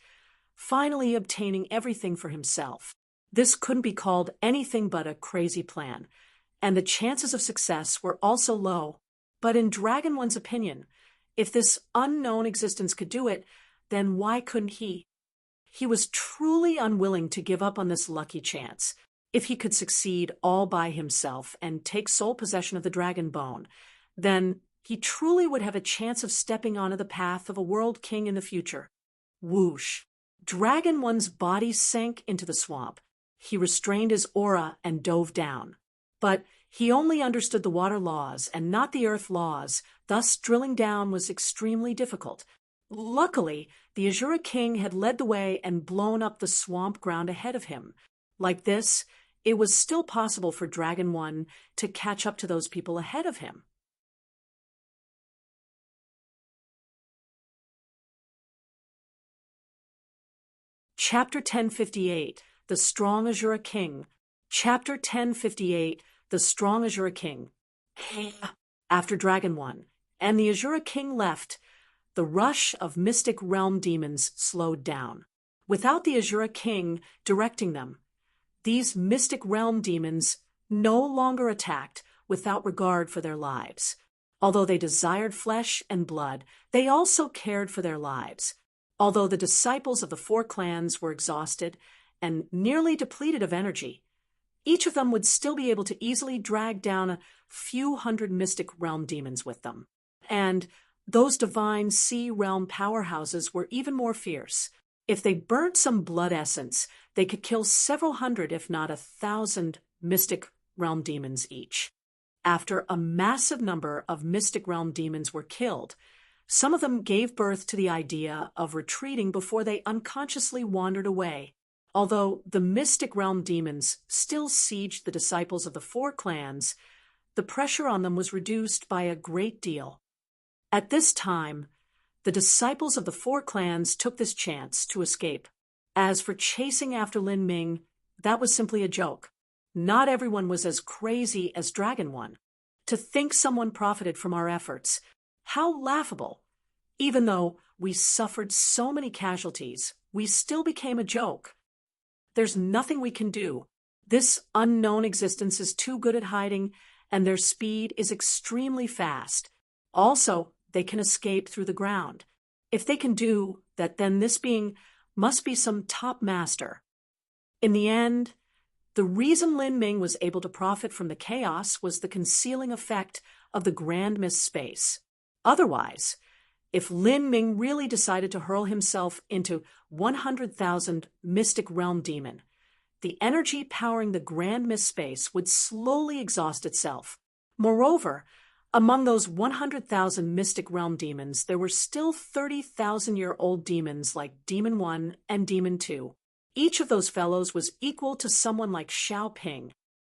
finally obtaining everything for himself. This couldn't be called anything but a crazy plan, and the chances of success were also low. But in Dragon One's opinion, if this unknown existence could do it, then why couldn't he? He was truly unwilling to give up on this lucky chance. If he could succeed all by himself and take sole possession of the dragon bone, then he truly would have a chance of stepping onto the path of a world king in the future. Whoosh! Dragon One's body sank into the swamp. He restrained his aura and dove down. But he only understood the water laws and not the earth laws, thus drilling down was extremely difficult. Luckily, the Azura King had led the way and blown up the swamp ground ahead of him. Like this, it was still possible for Dragon One to catch up to those people ahead of him. Chapter 1058, The Strong Azura King. Chapter 1058, The Strong Azura King. After Dragon One and the Azura King left, the rush of mystic realm demons slowed down. Without the Azura King directing them, these mystic realm demons no longer attacked without regard for their lives. Although they desired flesh and blood, they also cared for their lives. Although the disciples of the 4 clans were exhausted and nearly depleted of energy, each of them would still be able to easily drag down a few hundred mystic realm demons with them. And those divine sea realm powerhouses were even more fierce. If they burnt some blood essence, they could kill several hundred, if not 1,000, mystic realm demons each. After a massive number of mystic realm demons were killed, some of them gave birth to the idea of retreating before they unconsciously wandered away. Although the mystic realm demons still sieged the disciples of the four clans, the pressure on them was reduced by a great deal. At this time, the disciples of the four clans took this chance to escape. As for chasing after Lin Ming, that was simply a joke. Not everyone was as crazy as Dragon One. To think someone profited from our efforts. How laughable! Even though we suffered so many casualties, we still became a joke. There's nothing we can do. This unknown existence is too good at hiding, and their speed is extremely fast. Also, they can escape through the ground. If they can do that, then this being must be some top master. In the end, the reason Lin Ming was able to profit from the chaos was the concealing effect of the grand mist space. Otherwise, if Lin Ming really decided to hurl himself into 100,000 mystic realm demon, the energy powering the grand mist space would slowly exhaust itself. Moreover, among those 100,000 mystic realm demons, there were still 30,000-year-old demons like Demon 1 and Demon 2. Each of those fellows was equal to someone like Xiao Ping.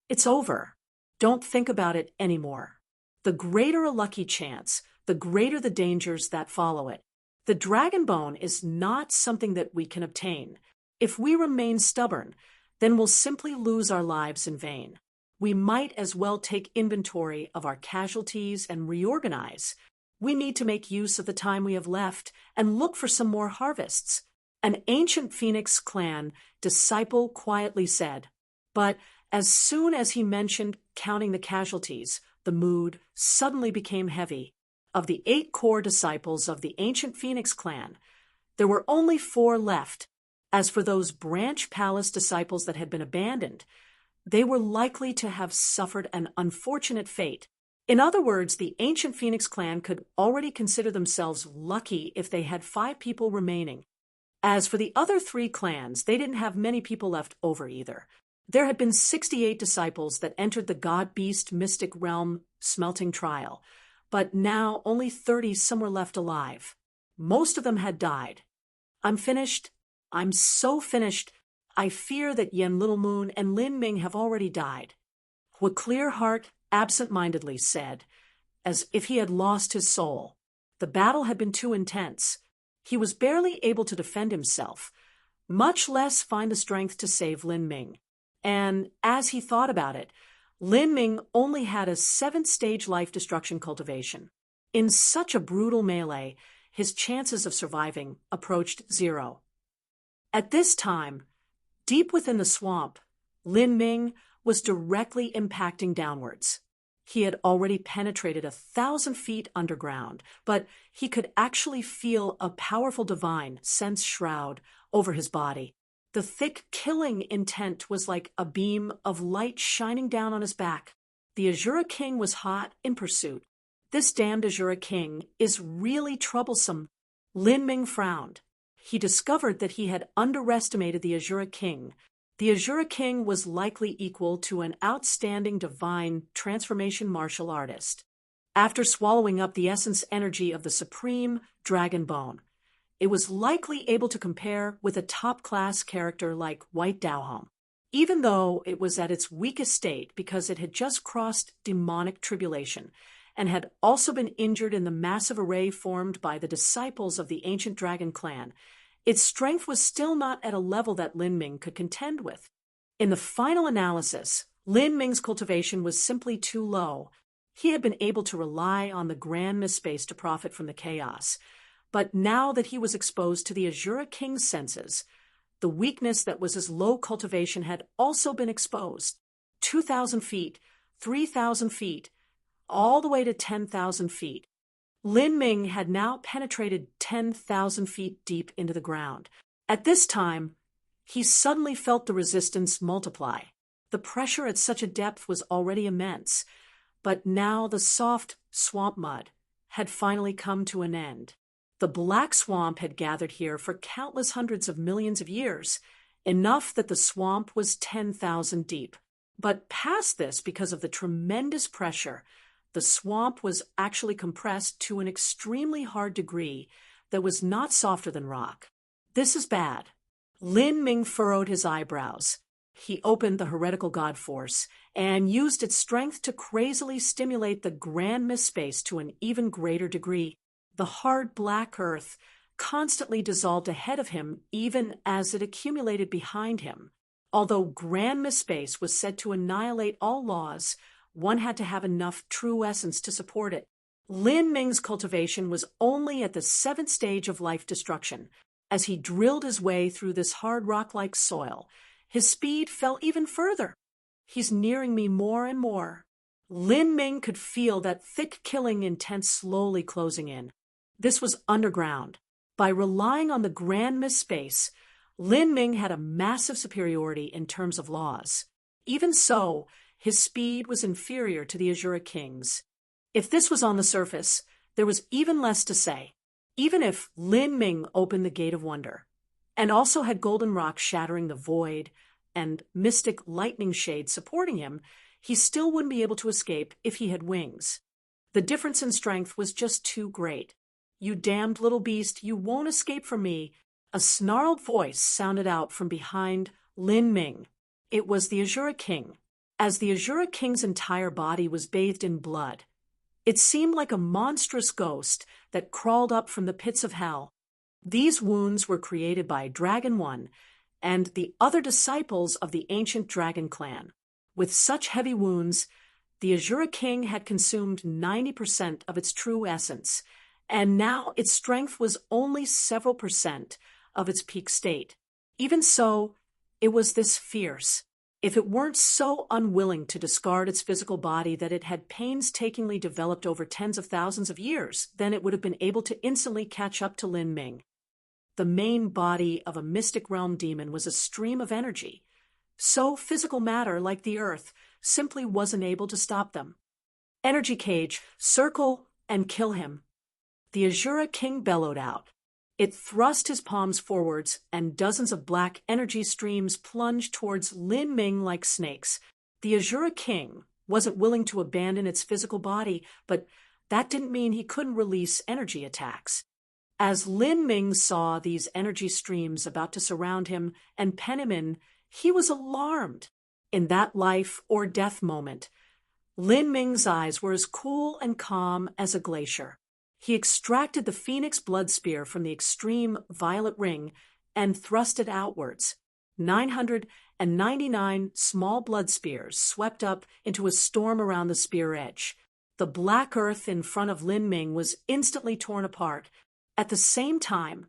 It's over. Don't think about it anymore. The greater a lucky chance, the greater the dangers that follow it. The dragon bone is not something that we can obtain. If we remain stubborn, then we'll simply lose our lives in vain. We might as well take inventory of our casualties and reorganize. We need to make use of the time we have left and look for some more harvests. An ancient Phoenix clan disciple quietly said, but as soon as he mentioned counting the casualties, the mood suddenly became heavy. Of the 8 core disciples of the ancient Phoenix clan, there were only 4 left. As for those branch palace disciples that had been abandoned, they were likely to have suffered an unfortunate fate. In other words, the ancient Phoenix clan could already consider themselves lucky if they had 5 people remaining. As for the other 3 clans, they didn't have many people left over either. There had been 68 disciples that entered the god-beast mystic realm smelting trial, but now only 30 some were left alive. Most of them had died. I'm finished. I'm so finished. I fear that Yen Little Moon and Lin Ming have already died. Hua Clear Heart absent-mindedly said, as if he had lost his soul. The battle had been too intense. He was barely able to defend himself, much less find the strength to save Lin Ming. And as he thought about it, Lin Ming only had a 7th-stage life destruction cultivation. In such a brutal melee, his chances of surviving approached 0. At this time, deep within the swamp, Lin Ming was directly impacting downwards. He had already penetrated 1,000 feet underground, but he could actually feel a powerful divine sense shroud over his body. The thick, killing intent was like a beam of light shining down on his back. The Azura King was hot in pursuit. This damned Azura King is really troublesome. Lin Ming frowned. He discovered that he had underestimated the Azura King. The Azura King was likely equal to an outstanding divine transformation martial artist. After swallowing up the essence energy of the supreme dragon bone, it was likely able to compare with a top-class character like White Daohong, even though it was at its weakest state because it had just crossed demonic tribulation and had also been injured in the massive array formed by the disciples of the ancient dragon clan. Its strength was still not at a level that Lin Ming could contend with. In the final analysis, Lin Ming's cultivation was simply too low. He had been able to rely on the grand mist space to profit from the chaos. But now that he was exposed to the Azura King's senses, the weakness that was his low cultivation had also been exposed. 2,000 feet, 3,000 feet, all the way to 10,000 feet. Lin Ming had now penetrated 10,000 feet deep into the ground. At this time, he suddenly felt the resistance multiply. The pressure at such a depth was already immense, but now the soft swamp mud had finally come to an end. The black swamp had gathered here for countless hundreds of millions of years, enough that the swamp was 10,000 deep. But past this, because of the tremendous pressure, the swamp was actually compressed to an extremely hard degree that was not softer than rock. This is bad. Lin Ming furrowed his eyebrows. He opened the heretical god force and used its strength to crazily stimulate the grand mist space to an even greater degree. The hard black earth constantly dissolved ahead of him even as it accumulated behind him. Although grand mist space was said to annihilate all laws, one had to have enough true essence to support it. Lin Ming's cultivation was only at the 7th stage of life destruction. As he drilled his way through this hard rock-like soil, his speed fell even further. He's nearing me more and more. Lin Ming could feel that thick killing intent slowly closing in. This was underground. By relying on the grand mist space, Lin Ming had a massive superiority in terms of laws. Even so, his speed was inferior to the Azura King's. If this was on the surface, there was even less to say. Even if Lin Ming opened the Gate of Wonder, and also had golden rocks shattering the void and mystic lightning shades supporting him, he still wouldn't be able to escape if he had wings. The difference in strength was just too great. "You damned little beast, you won't escape from me," a snarled voice sounded out from behind Lin Ming. It was the Azura King. As the Azura King's entire body was bathed in blood, it seemed like a monstrous ghost that crawled up from the pits of hell. These wounds were created by Dragon One and the other disciples of the ancient dragon clan. With such heavy wounds, the Azura King had consumed 90% of its true essence, and now its strength was only several percent of its peak state. Even so, it was this fierce. If it weren't so unwilling to discard its physical body that it had painstakingly developed over tens of thousands of years, then it would have been able to instantly catch up to Lin Ming. The main body of a mystic realm demon was a stream of energy. So physical matter, like the earth, simply wasn't able to stop them. "Energy cage, circle and kill him." The Azura King bellowed out. It thrust his palms forwards, and dozens of black energy streams plunged towards Lin Ming like snakes. The Azura King wasn't willing to abandon its physical body, but that didn't mean he couldn't release energy attacks. As Lin Ming saw these energy streams about to surround him and pen him in, he was alarmed. In that life or death moment, Lin Ming's eyes were as cool and calm as a glacier. He extracted the Phoenix blood spear from the extreme violet ring and thrust it outwards. 999 small blood spears swept up into a storm around the spear edge. The black earth in front of Lin Ming was instantly torn apart. At the same time,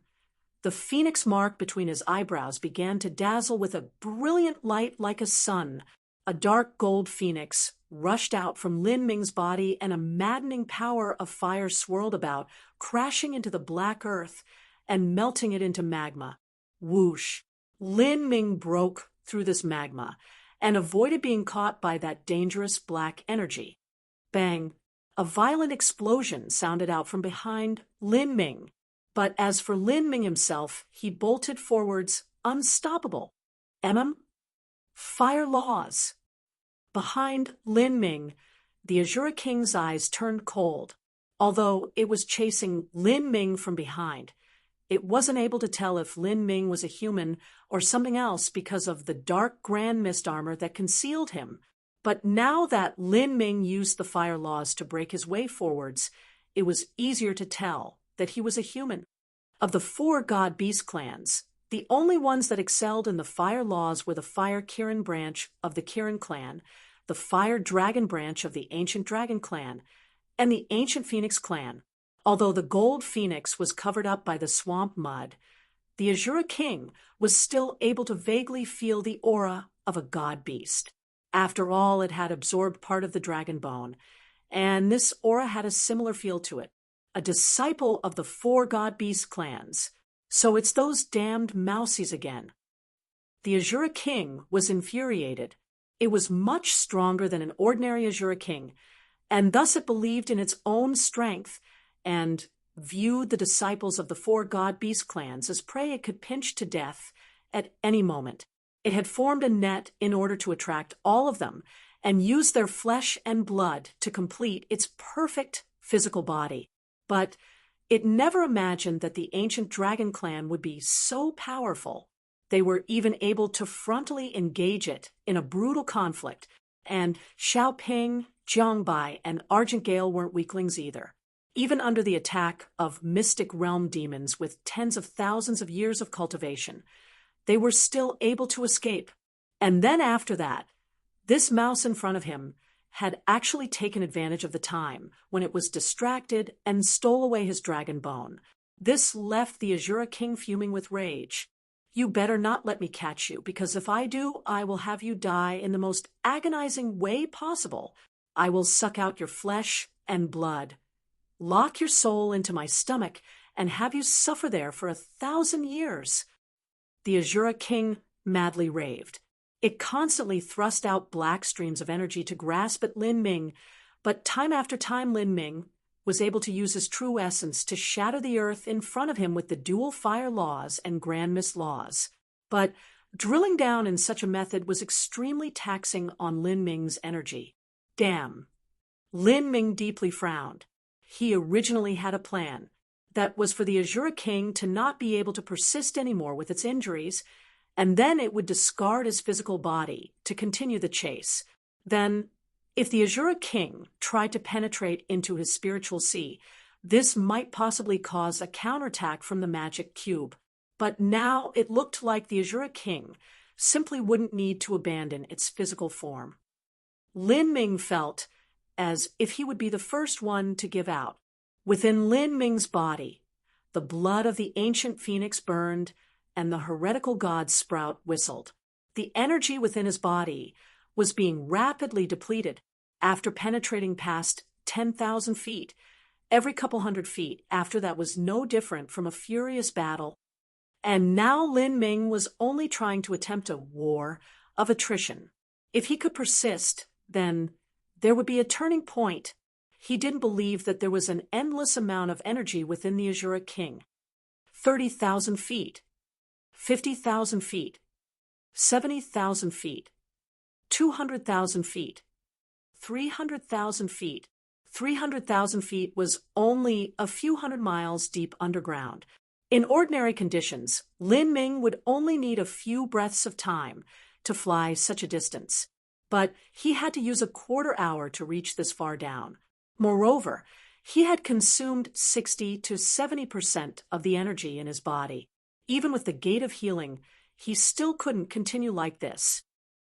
the phoenix mark between his eyebrows began to dazzle with a brilliant light like a sun. A dark gold phoenix rushed out from Lin Ming's body, and a maddening power of fire swirled about, crashing into the black earth and melting it into magma. Whoosh! Lin Ming broke through this magma and avoided being caught by that dangerous black energy. Bang! A violent explosion sounded out from behind Lin Ming. But as for Lin Ming himself, he bolted forwards, unstoppable. Fire laws. Behind Lin Ming, the Azura King's eyes turned cold. Although it was chasing Lin Ming from behind, it wasn't able to tell if Lin Ming was a human or something else because of the dark grand mist armor that concealed him. But now that Lin Ming used the fire laws to break his way forwards, it was easier to tell that he was a human. Of the 4 god-beast clans, the only ones that excelled in the fire laws were the Fire Kirin branch of the Kirin clan, the Fire Dragon branch of the Ancient Dragon clan, and the Ancient Phoenix clan. Although the gold phoenix was covered up by the swamp mud, the Azura King was still able to vaguely feel the aura of a god-beast. After all, it had absorbed part of the dragon bone, and this aura had a similar feel to it. A disciple of the 4 god-beast clans. So it's those damned mousies again. The Azura King was infuriated. It was much stronger than an ordinary Azura King, and thus it believed in its own strength and viewed the disciples of the 4 god-beast clans as prey it could pinch to death at any moment. It had formed a net in order to attract all of them and use their flesh and blood to complete its perfect physical body. But it never imagined that the ancient dragon clan would be so powerful. They were even able to frontally engage it in a brutal conflict, and Xiaoping, Jiangbai, and Argent Gale weren't weaklings either. Even under the attack of mystic realm demons with tens of thousands of years of cultivation, they were still able to escape. And then after that, this mouse in front of him had actually taken advantage of the time when it was distracted and stole away his dragon bone. This left the Azura King fuming with rage. You better not let me catch you, because if I do, I will have you die in the most agonizing way possible. I will suck out your flesh and blood, lock your soul into my stomach, and have you suffer there for 1,000 years. The Azura King madly raved. It constantly thrust out black streams of energy to grasp at Lin Ming, but time after time Lin Ming was able to use his true essence to shatter the earth in front of him with the dual fire laws and grand mist laws. But drilling down in such a method was extremely taxing on Lin Ming's energy. Damn. Lin Ming deeply frowned. He originally had a plan that was for the Azura King to not be able to persist anymore with its injuries, and then it would discard his physical body to continue the chase. Then, if the Azura King tried to penetrate into his spiritual sea, this might possibly cause a counterattack from the magic cube. But now it looked like the Azura King simply wouldn't need to abandon its physical form. Lin Ming felt as if he would be the first one to give out. Within Lin Ming's body, the blood of the ancient phoenix burned, and the heretical god Sprout whistled. The energy within his body was being rapidly depleted after penetrating past 10,000 feet. Every couple hundred feet after that was no different from a furious battle. And now Lin Ming was only trying to attempt a war of attrition. If he could persist, then there would be a turning point. He didn't believe that there was an endless amount of energy within the Azura King. 30,000 feet, 50,000 feet, 70,000 feet, 200,000 feet, 300,000 feet. 300,000 feet was only a few hundred miles deep underground. In ordinary conditions, Lin Ming would only need a few breaths of time to fly such a distance, but he had to use a quarter hour to reach this far down. Moreover, he had consumed 60 to 70% of the energy in his body. Even with the gate of healing, he still couldn't continue like this.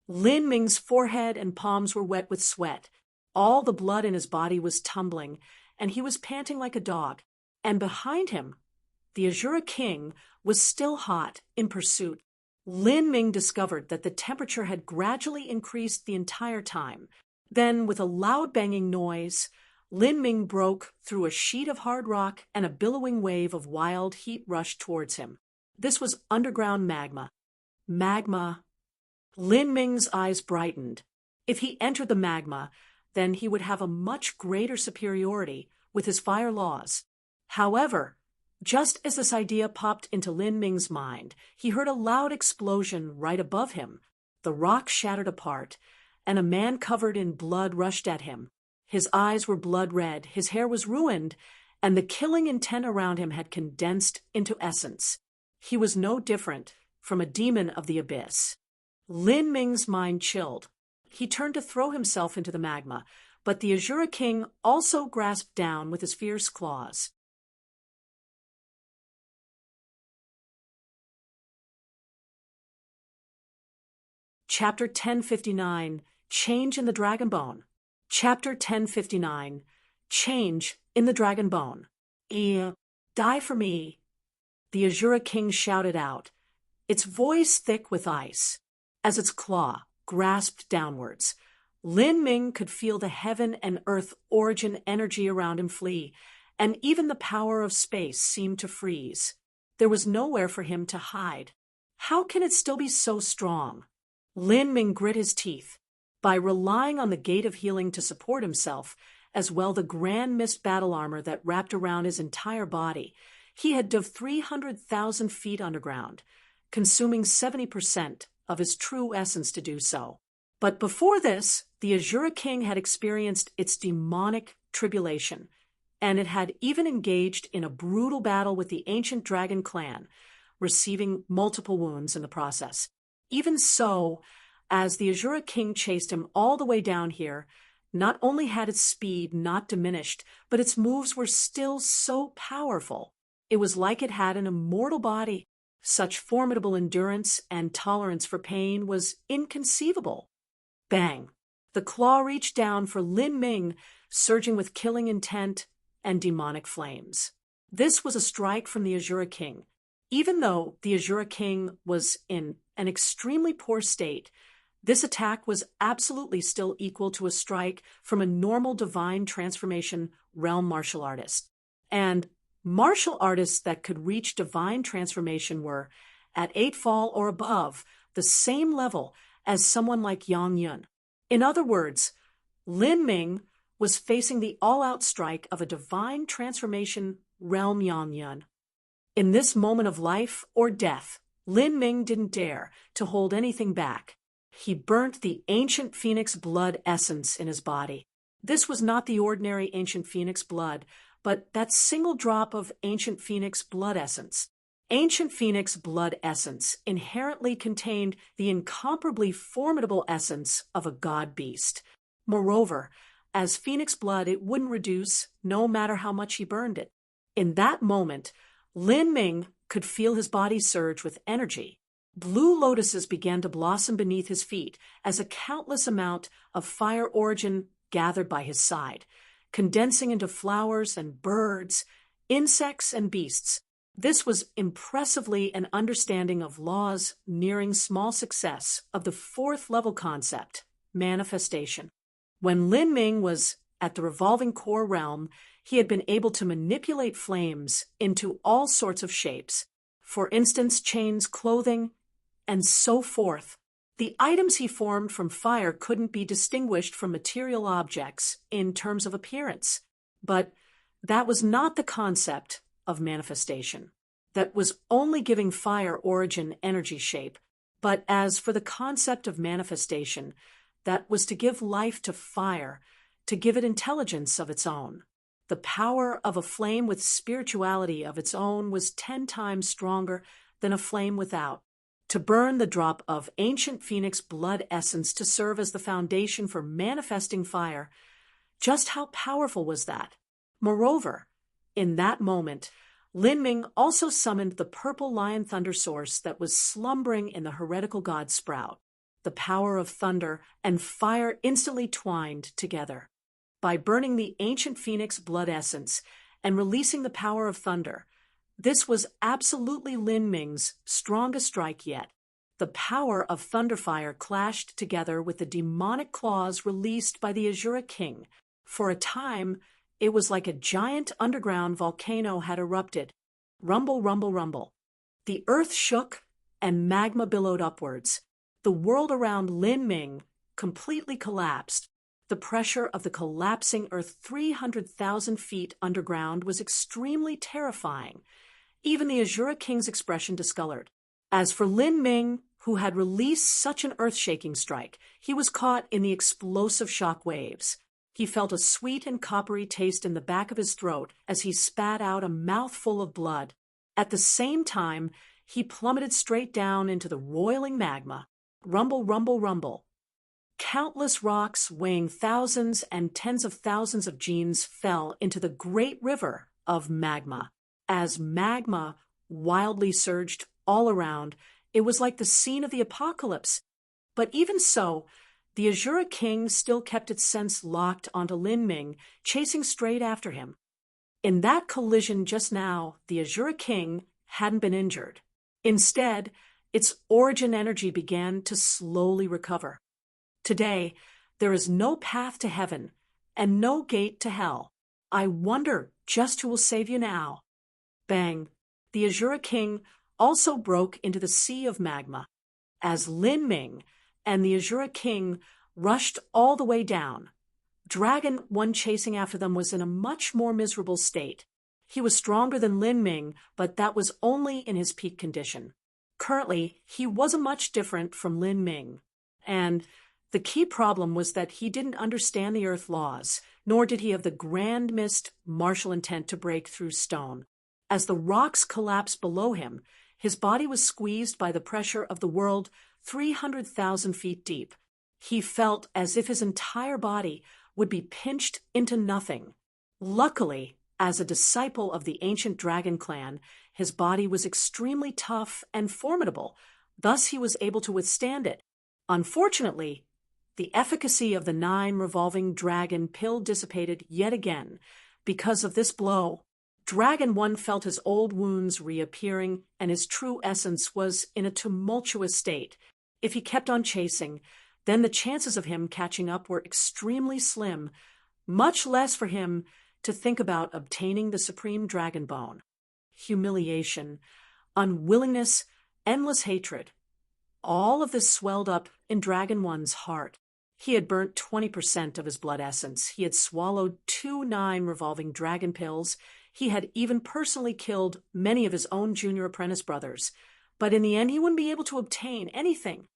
Lin Ming's forehead and palms were wet with sweat. All the blood in his body was tumbling, and he was panting like a dog. And behind him, the Azura King was still hot in pursuit. Lin Ming discovered that the temperature had gradually increased the entire time. Then, with a loud banging noise, Lin Ming broke through a sheet of hard rock, and a billowing wave of wild heat rushed towards him. This was underground magma. Magma. Lin Ming's eyes brightened. If he entered the magma, then he would have a much greater superiority with his fire laws. However, just as this idea popped into Lin Ming's mind, he heard a loud explosion right above him. The rock shattered apart, and a man covered in blood rushed at him. His eyes were blood red, his hair was ruined, and the killing intent around him had condensed into essence. He was no different from a demon of the abyss. Lin Ming's mind chilled. He turned to throw himself into the magma, but the Azura King also grasped down with his fierce claws. Chapter 1059, Change in the Dragon Bone. Chapter 1059, Change in the Dragon Bone. Die for me, the Azura King shouted out, its voice thick with ice. As its claw grasped downwards, Lin Ming could feel the heaven and earth origin energy around him flee, and even the power of space seemed to freeze. There was nowhere for him to hide. How can it still be so strong? Lin Ming grit his teeth. By relying on the gate of healing to support himself, as well the grand mist battle armor that wrapped around his entire body, he had dove 300,000 feet underground, consuming 70% of his true essence to do so. But before this, the Azura King had experienced its demonic tribulation, and it had even engaged in a brutal battle with the ancient dragon clan, receiving multiple wounds in the process. Even so, as the Azura King chased him all the way down here, not only had its speed not diminished, but its moves were still so powerful. It was like it had an immortal body. Such formidable endurance and tolerance for pain was inconceivable. Bang! The claw reached down for Lin Ming, surging with killing intent and demonic flames. This was a strike from the Azura King. Even though the Azura King was in an extremely poor state, this attack was absolutely still equal to a strike from a normal divine transformation realm martial artist. And martial artists that could reach divine transformation were, at 8 fall or above, the same level as someone like Yang Yun. In other words, Lin Ming was facing the all-out strike of a divine transformation realm Yang Yun. In this moment of life or death, Lin Ming didn't dare to hold anything back. He burnt the ancient phoenix blood essence in his body. This was not the ordinary ancient phoenix blood, but that single drop of ancient phoenix blood essence. Ancient phoenix blood essence inherently contained the incomparably formidable essence of a god beast. Moreover, as phoenix blood, it wouldn't reduce no matter how much he burned it. In that moment, Lin Ming could feel his body surge with energy. Blue lotuses began to blossom beneath his feet as a countless amount of fire origin gathered by his side, condensing into flowers and birds, insects and beasts. This was impressively an understanding of laws nearing small success of the 4th level concept, manifestation. When Lin Ming was at the revolving core realm, he had been able to manipulate flames into all sorts of shapes. For instance, chains, clothing, and so forth. The items he formed from fire couldn't be distinguished from material objects in terms of appearance. But that was not the concept of manifestation. That was only giving fire origin energy shape. But as for the concept of manifestation, that was to give life to fire, to give it intelligence of its own. The power of a flame with spirituality of its own was 10 times stronger than a flame without. To burn the drop of ancient phoenix blood essence to serve as the foundation for manifesting fire, just how powerful was that? Moreover, in that moment, Lin Ming also summoned the purple lion thunder source that was slumbering in the heretical god Sprout. The power of thunder and fire instantly twined together. By burning the ancient phoenix blood essence and releasing the power of thunder, this was absolutely Lin Ming's strongest strike yet. The power of Thunderfire clashed together with the demonic claws released by the Azura King. For a time, it was like a giant underground volcano had erupted. Rumble, rumble, rumble. The earth shook and magma billowed upwards. The world around Lin Ming completely collapsed. The pressure of the collapsing earth 300,000 feet underground was extremely terrifying. Even the Azura King's expression discolored. As for Lin Ming, who had released such an earth-shaking strike, he was caught in the explosive shock waves. He felt a sweet and coppery taste in the back of his throat as he spat out a mouthful of blood. At the same time, he plummeted straight down into the roiling magma. Rumble, rumble, rumble. Countless rocks weighing thousands and tens of thousands of genes fell into the great river of magma. As magma wildly surged all around, it was like the scene of the apocalypse. But even so, the Azura King still kept its sense locked onto Lin Ming, chasing straight after him. In that collision just now, the Azura King hadn't been injured. Instead, its origin energy began to slowly recover. Today, there is no path to heaven and no gate to hell. I wonder just who will save you now. Bang! The Azura King also broke into the sea of magma. As Lin Ming and the Azura King rushed all the way down, Dragon One chasing after them was in a much more miserable state. He was stronger than Lin Ming, but that was only in his peak condition. Currently, he wasn't much different from Lin Ming. And the key problem was that he didn't understand the earth laws, nor did he have the grand mist martial intent to break through stone. As the rocks collapsed below him, His body was squeezed by the pressure of the world 300,000 feet deep. He felt as if his entire body would be pinched into nothing. Luckily, as a disciple of the ancient dragon clan, his body was extremely tough and formidable, thus he was able to withstand it. Unfortunately, the efficacy of the 9 revolving dragon pill dissipated yet again. Because of this blow, Dragon 1 felt his old wounds reappearing, and his true essence was in a tumultuous state. If he kept on chasing, then the chances of him catching up were extremely slim, much less for him to think about obtaining the supreme dragon bone. Humiliation, unwillingness, endless hatred. All of this swelled up in Dragon 1's heart. He had burnt 20% of his blood essence. He had swallowed 2 9 revolving dragon pills. He had even personally killed many of his own junior apprentice brothers. But in the end, he wouldn't be able to obtain anything.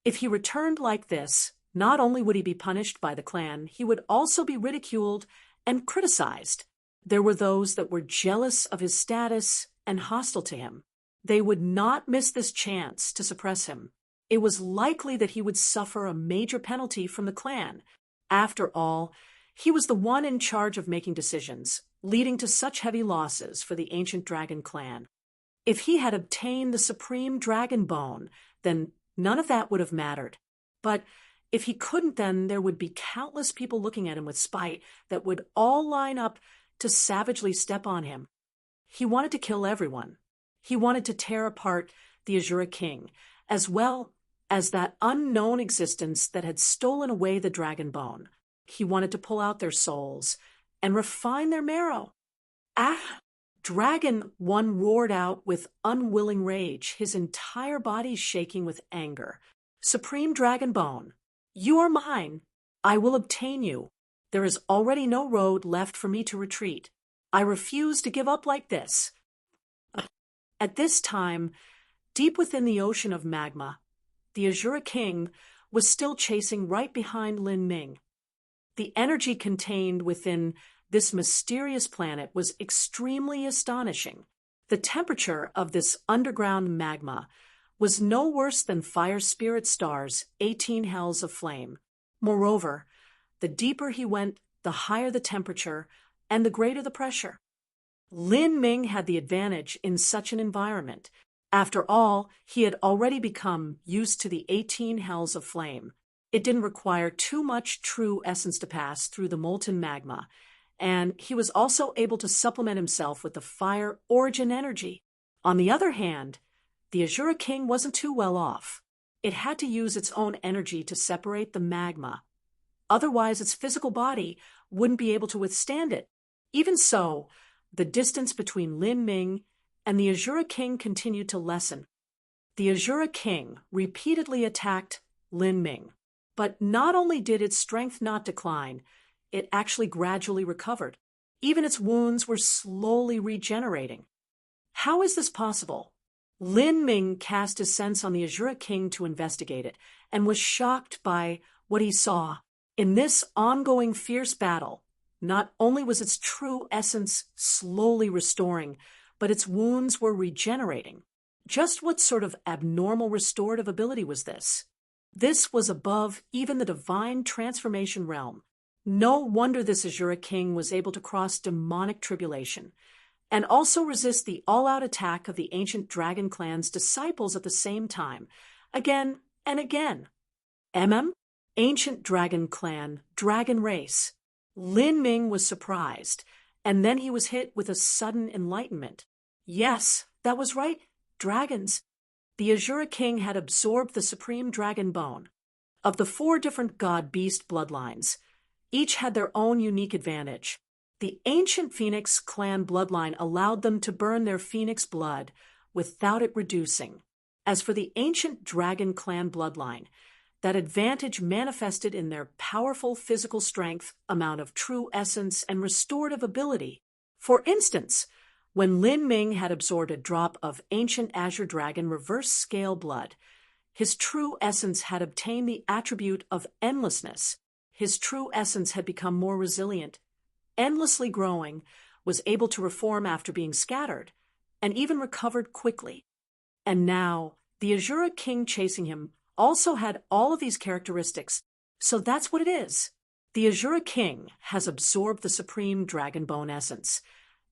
If he returned like this, not only would he be punished by the clan, he would also be ridiculed and criticized. There were those that were jealous of his status and hostile to him. They would not miss this chance to suppress him. It was likely that he would suffer a major penalty from the clan. After all, he was the one in charge of making decisions, leading to such heavy losses for the ancient dragon clan. If he had obtained the supreme dragon bone, then none of that would have mattered. But if he couldn't, then there would be countless people looking at him with spite that would all line up to savagely step on him. He wanted to kill everyone. He wanted to tear apart the Azura King, as well as that unknown existence that had stolen away the dragon bone. He wanted to pull out their souls and refine their marrow. Ah! Dragon 1 roared out with unwilling rage, his entire body shaking with anger. Supreme Dragon Bone, you are mine. I will obtain you. There is already no road left for me to retreat. I refuse to give up like this. At this time, deep within the ocean of magma, the Azura King was still chasing right behind Lin Ming. The energy contained within this mysterious planet was extremely astonishing. The temperature of this underground magma was no worse than Fire Spirit Star's 18 hells of flame. Moreover, the deeper he went, the higher the temperature and the greater the pressure. Lin Ming had the advantage in such an environment. After all, he had already become used to the 18 hells of flame. It didn't require too much true essence to pass through the molten magma, and he was also able to supplement himself with the fire origin energy. On the other hand, the Azura King wasn't too well off. It had to use its own energy to separate the magma. Otherwise, its physical body wouldn't be able to withstand it. Even so, the distance between Lin Ming and the Azura King continued to lessen. The Azura King repeatedly attacked Lin Ming, but not only did its strength not decline, it actually gradually recovered. Even its wounds were slowly regenerating. How is this possible? Lin Ming cast his sense on the Azura King to investigate it, and was shocked by what he saw. In this ongoing fierce battle, not only was its true essence slowly restoring, but its wounds were regenerating. Just what sort of abnormal restorative ability was this? This was above even the divine transformation realm. No wonder this Azura King was able to cross demonic tribulation, and also resist the all-out attack of the ancient dragon clan's disciples at the same time, again and again. Ancient dragon clan, dragon race. Lin Ming was surprised, and then he was hit with a sudden enlightenment. Yes, that was right, dragons. The Azura King had absorbed the supreme dragon bone. Of the 4 different god-beast bloodlines, each had their own unique advantage. The ancient Phoenix clan bloodline allowed them to burn their phoenix blood without it reducing. As for the ancient dragon clan bloodline, that advantage manifested in their powerful physical strength, amount of true essence, and restorative ability. For instance, when Lin Ming had absorbed a drop of ancient Azure Dragon reverse scale blood, his true essence had obtained the attribute of endlessness. His true essence had become more resilient, endlessly growing, was able to reform after being scattered, and even recovered quickly. And now, the Azura king chasing him also had all of these characteristics, so that's what it is. The Azura king has absorbed the supreme dragon bone essence,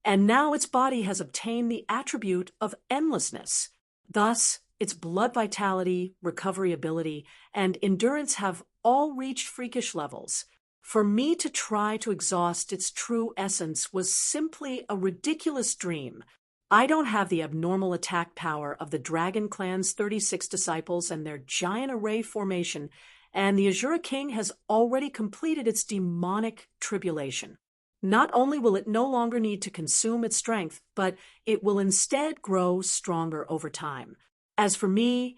and now its body has obtained the attribute of endlessness. Thus, its blood vitality, recovery ability, and endurance have all reached freakish levels. For me to try to exhaust its true essence was simply a ridiculous dream. I don't have the abnormal attack power of the Dragon Clan's 36 disciples and their giant array formation, and the Azura King has already completed its demonic tribulation. Not only will it no longer need to consume its strength, but it will instead grow stronger over time. As for me,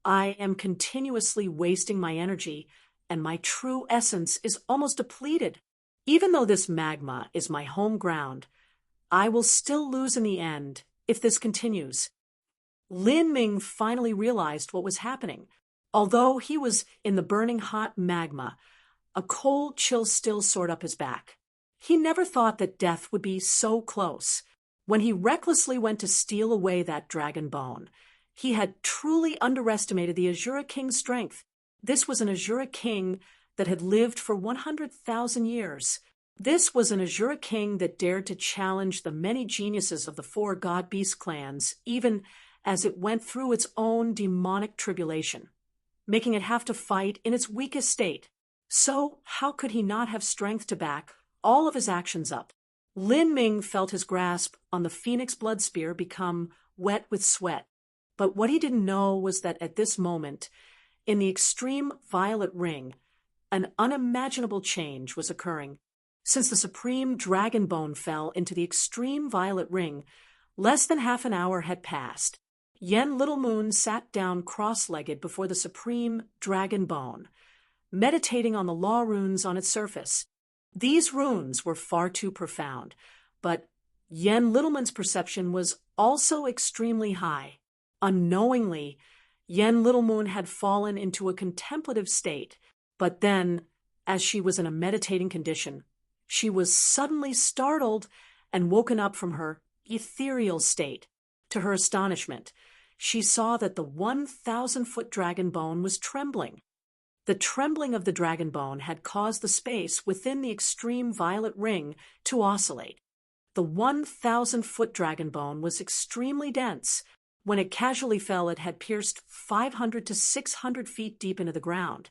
I am continuously wasting my energy, and my true essence is almost depleted. Even though this magma is my home ground, I will still lose in the end if this continues. Lin Ming finally realized what was happening. Although he was in the burning hot magma, a cold chill still soared up his back. He never thought that death would be so close. When he recklessly went to steal away that dragon bone, he had truly underestimated the Azura King's strength. This was an Azura King that had lived for 100,000 years. This was an Azura King that dared to challenge the many geniuses of the 4 God-Beast clans, even as it went through its own demonic tribulation, making it have to fight in its weakest state. So how could he not have strength to back all of his actions up? Lin Ming felt his grasp on the Phoenix Blood Spear become wet with sweat. But what he didn't know was that at this moment, in the extreme violet ring, an unimaginable change was occurring. Since the supreme dragon bone fell into the extreme violet ring, less than half an hour had passed. Yen Little Moon sat down cross-legged before the supreme dragon bone, meditating on the law runes on its surface. These runes were far too profound, but Yen Little Moon's perception was also extremely high. Unknowingly, Yen Little Moon had fallen into a contemplative state, but then, as she was in a meditating condition, she was suddenly startled and woken up from her ethereal state. To her astonishment, she saw that the 1,000-foot dragon bone was trembling. The trembling of the dragon bone had caused the space within the extreme violet ring to oscillate. The 1,000-foot dragon bone was extremely dense. When it casually fell, it had pierced 500 to 600 feet deep into the ground.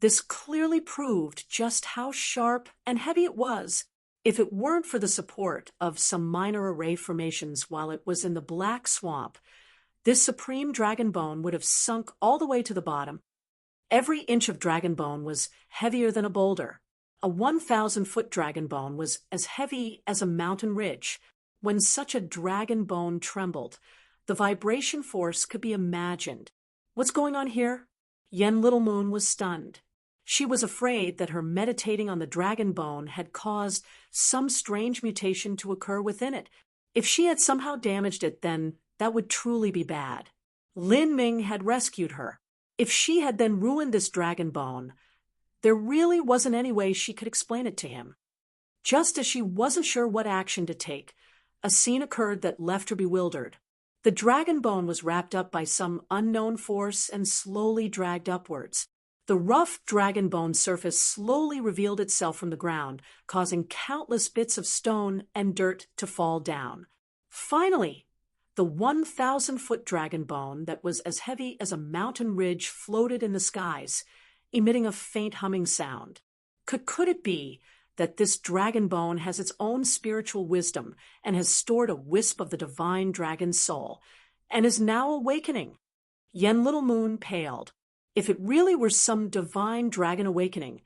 This clearly proved just how sharp and heavy it was. If it weren't for the support of some minor array formations while it was in the black swamp, this supreme dragon bone would have sunk all the way to the bottom. Every inch of dragon bone was heavier than a boulder. A 1,000-foot dragon bone was as heavy as a mountain ridge. When such a dragon bone trembled, the vibration force could be imagined. What's going on here? Yen Little Moon was stunned. She was afraid that her meditating on the dragon bone had caused some strange mutation to occur within it. If she had somehow damaged it, then that would truly be bad. Lin Ming had rescued her. If she had then ruined this dragon bone, there really wasn't any way she could explain it to him. Just as she wasn't sure what action to take, a scene occurred that left her bewildered. The dragon bone was wrapped up by some unknown force and slowly dragged upwards. The rough dragon bone surface slowly revealed itself from the ground, causing countless bits of stone and dirt to fall down. Finally, the 1,000-foot dragon bone that was as heavy as a mountain ridge floated in the skies, emitting a faint humming sound. Could it be that this dragon bone has its own spiritual wisdom and has stored a wisp of the divine dragon's soul, and is now awakening? Yen Little Moon paled. If it really were some divine dragon awakening,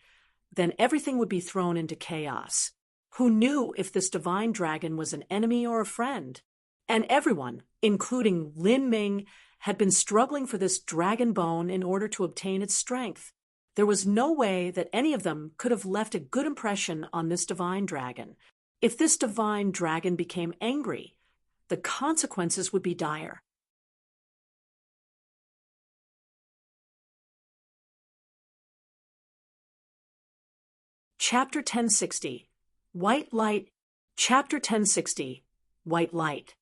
then everything would be thrown into chaos. Who knew if this divine dragon was an enemy or a friend? And everyone, including Lin Ming, had been struggling for this dragon bone in order to obtain its strength. There was no way that any of them could have left a good impression on this divine dragon. If this divine dragon became angry, the consequences would be dire. Chapter 1060, White Light. Chapter 1060, White Light.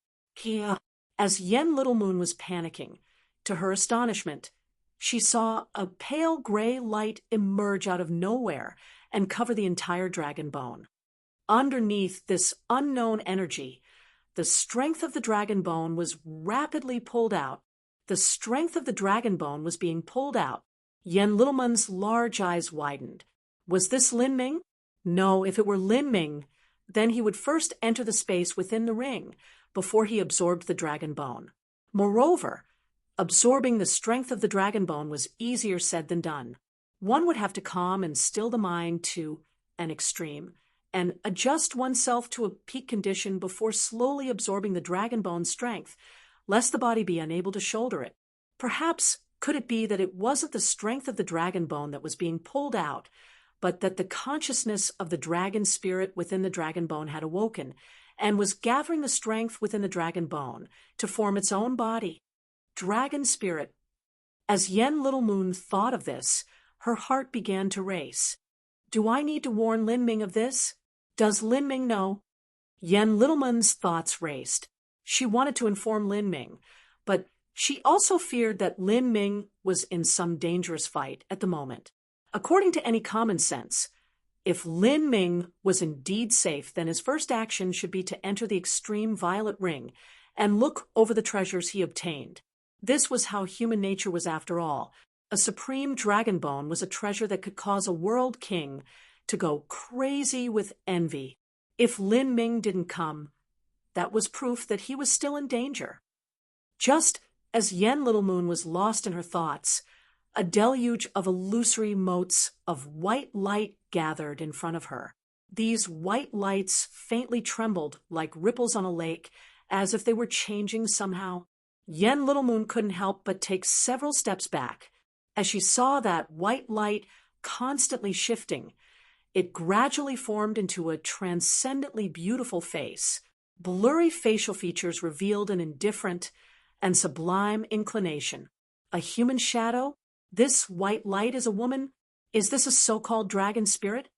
As Yen Little Moon was panicking, to her astonishment, she saw a pale gray light emerge out of nowhere and cover the entire dragon bone. Underneath this unknown energy, the strength of the dragon bone was rapidly pulled out. The strength of the dragon bone was being pulled out. Yen Littleman's large eyes widened. Was this Lin Ming? No, if it were Lin Ming, then he would first enter the space within the ring before he absorbed the dragon bone. Moreover, absorbing the strength of the dragon bone was easier said than done. One would have to calm and still the mind to an extreme, and adjust oneself to a peak condition before slowly absorbing the dragon bone's strength, lest the body be unable to shoulder it. Perhaps could it be that it wasn't the strength of the dragon bone that was being pulled out, but that the consciousness of the dragon spirit within the dragon bone had awoken, and was gathering the strength within the dragon bone to form its own body? Dragon spirit. As Yen Little Moon thought of this, her heart began to race. Do I need to warn Lin Ming of this? Does Lin Ming know? Yen Littleman's thoughts raced. She wanted to inform Lin Ming, but she also feared that Lin Ming was in some dangerous fight at the moment. According to any common sense, if Lin Ming was indeed safe, then his first action should be to enter the extreme violet ring and look over the treasures he obtained. This was how human nature was after all. A supreme dragon bone was a treasure that could cause a world king to go crazy with envy. If Lin Ming didn't come, that was proof that he was still in danger. Just as Yen Little Moon was lost in her thoughts, a deluge of illusory motes of white light gathered in front of her. These white lights faintly trembled like ripples on a lake, as if they were changing somehow. Yen Little Moon couldn't help but take several steps back. As she saw that white light constantly shifting, it gradually formed into a transcendently beautiful face. Blurry facial features revealed an indifferent and sublime inclination. A human shadow? This white light is a woman? Is this a so-called dragon spirit?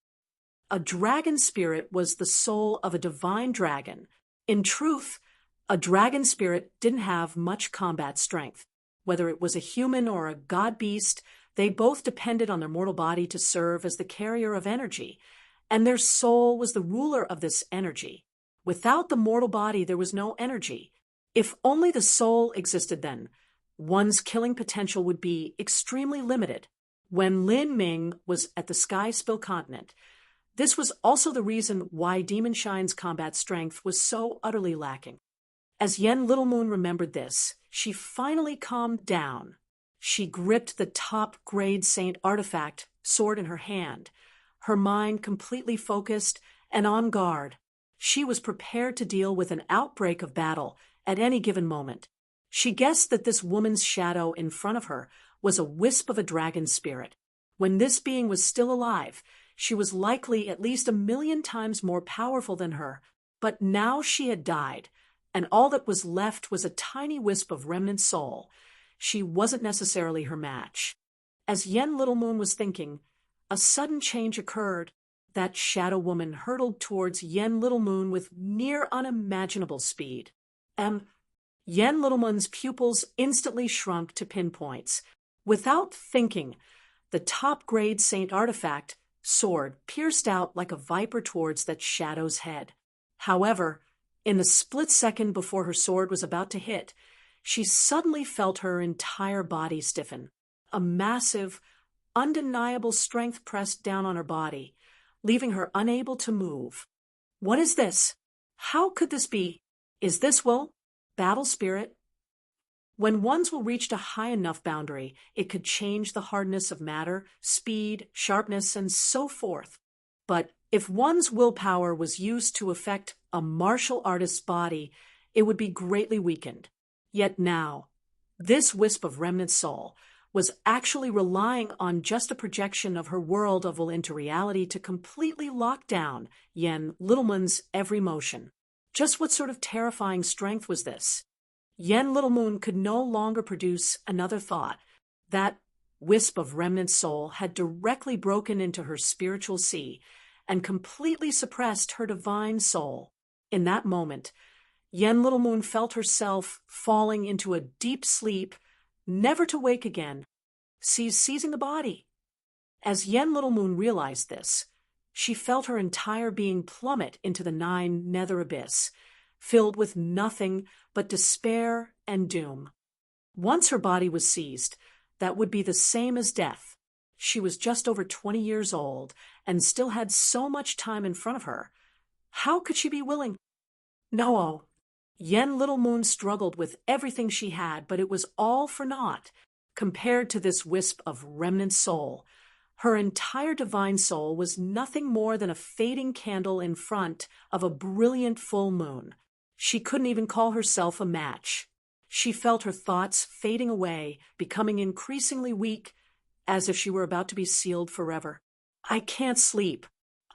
A dragon spirit was the soul of a divine dragon. In truth, a dragon spirit didn't have much combat strength. Whether it was a human or a god beast, they both depended on their mortal body to serve as the carrier of energy, and their soul was the ruler of this energy. Without the mortal body, there was no energy. If only the soul existed then, one's killing potential would be extremely limited. When Lin Ming was at the Sky Spill continent, this was also the reason why Demon Shine's combat strength was so utterly lacking. As Yen Little Moon remembered this, she finally calmed down. She gripped the top-grade Saint artifact sword in her hand, her mind completely focused and on guard. She was prepared to deal with an outbreak of battle at any given moment. She guessed that this woman's shadow in front of her was a wisp of a dragon spirit. When this being was still alive, she was likely at least 1,000,000 times more powerful than her. But now she had died, and all that was left was a tiny wisp of remnant soul. She wasn't necessarily her match. As Yen Little Moon was thinking, a sudden change occurred. That shadow woman hurtled towards Yen Little Moon with near unimaginable speed. Yen Little Moon's pupils instantly shrunk to pinpoints. Without thinking, the top-grade Saint artifact sword pierced out like a viper towards that shadow's head. However, in the split second before her sword was about to hit, she suddenly felt her entire body stiffen. A massive, undeniable strength pressed down on her body, leaving her unable to move. What is this? How could this be? Is this will? Battle spirit? When one's will reached a high enough boundary, it could change the hardness of matter, speed, sharpness, and so forth. But if one's willpower was used to affect a martial artist's body, it would be greatly weakened. Yet now, this wisp of remnant soul was actually relying on just a projection of her world of will into reality to completely lock down Yen Littleman's every motion. Just what sort of terrifying strength was this? Yen Little Moon could no longer produce another thought. That wisp of remnant soul had directly broken into her spiritual sea and completely suppressed her divine soul. In that moment, Yen Little Moon felt herself falling into a deep sleep, never to wake again, seizing the body. As Yen Little Moon realized this, she felt her entire being plummet into the 9 nether abyss, filled with nothing but despair and doom. Once her body was seized, that would be the same as death. She was just over 20 years old and still had so much time in front of her. How could she be willing? No. Yen Little Moon struggled with everything she had, but it was all for naught compared to this wisp of remnant soul. Her entire divine soul was nothing more than a fading candle in front of a brilliant full moon. She couldn't even call herself a match. She felt her thoughts fading away, becoming increasingly weak, as if she were about to be sealed forever. I can't sleep.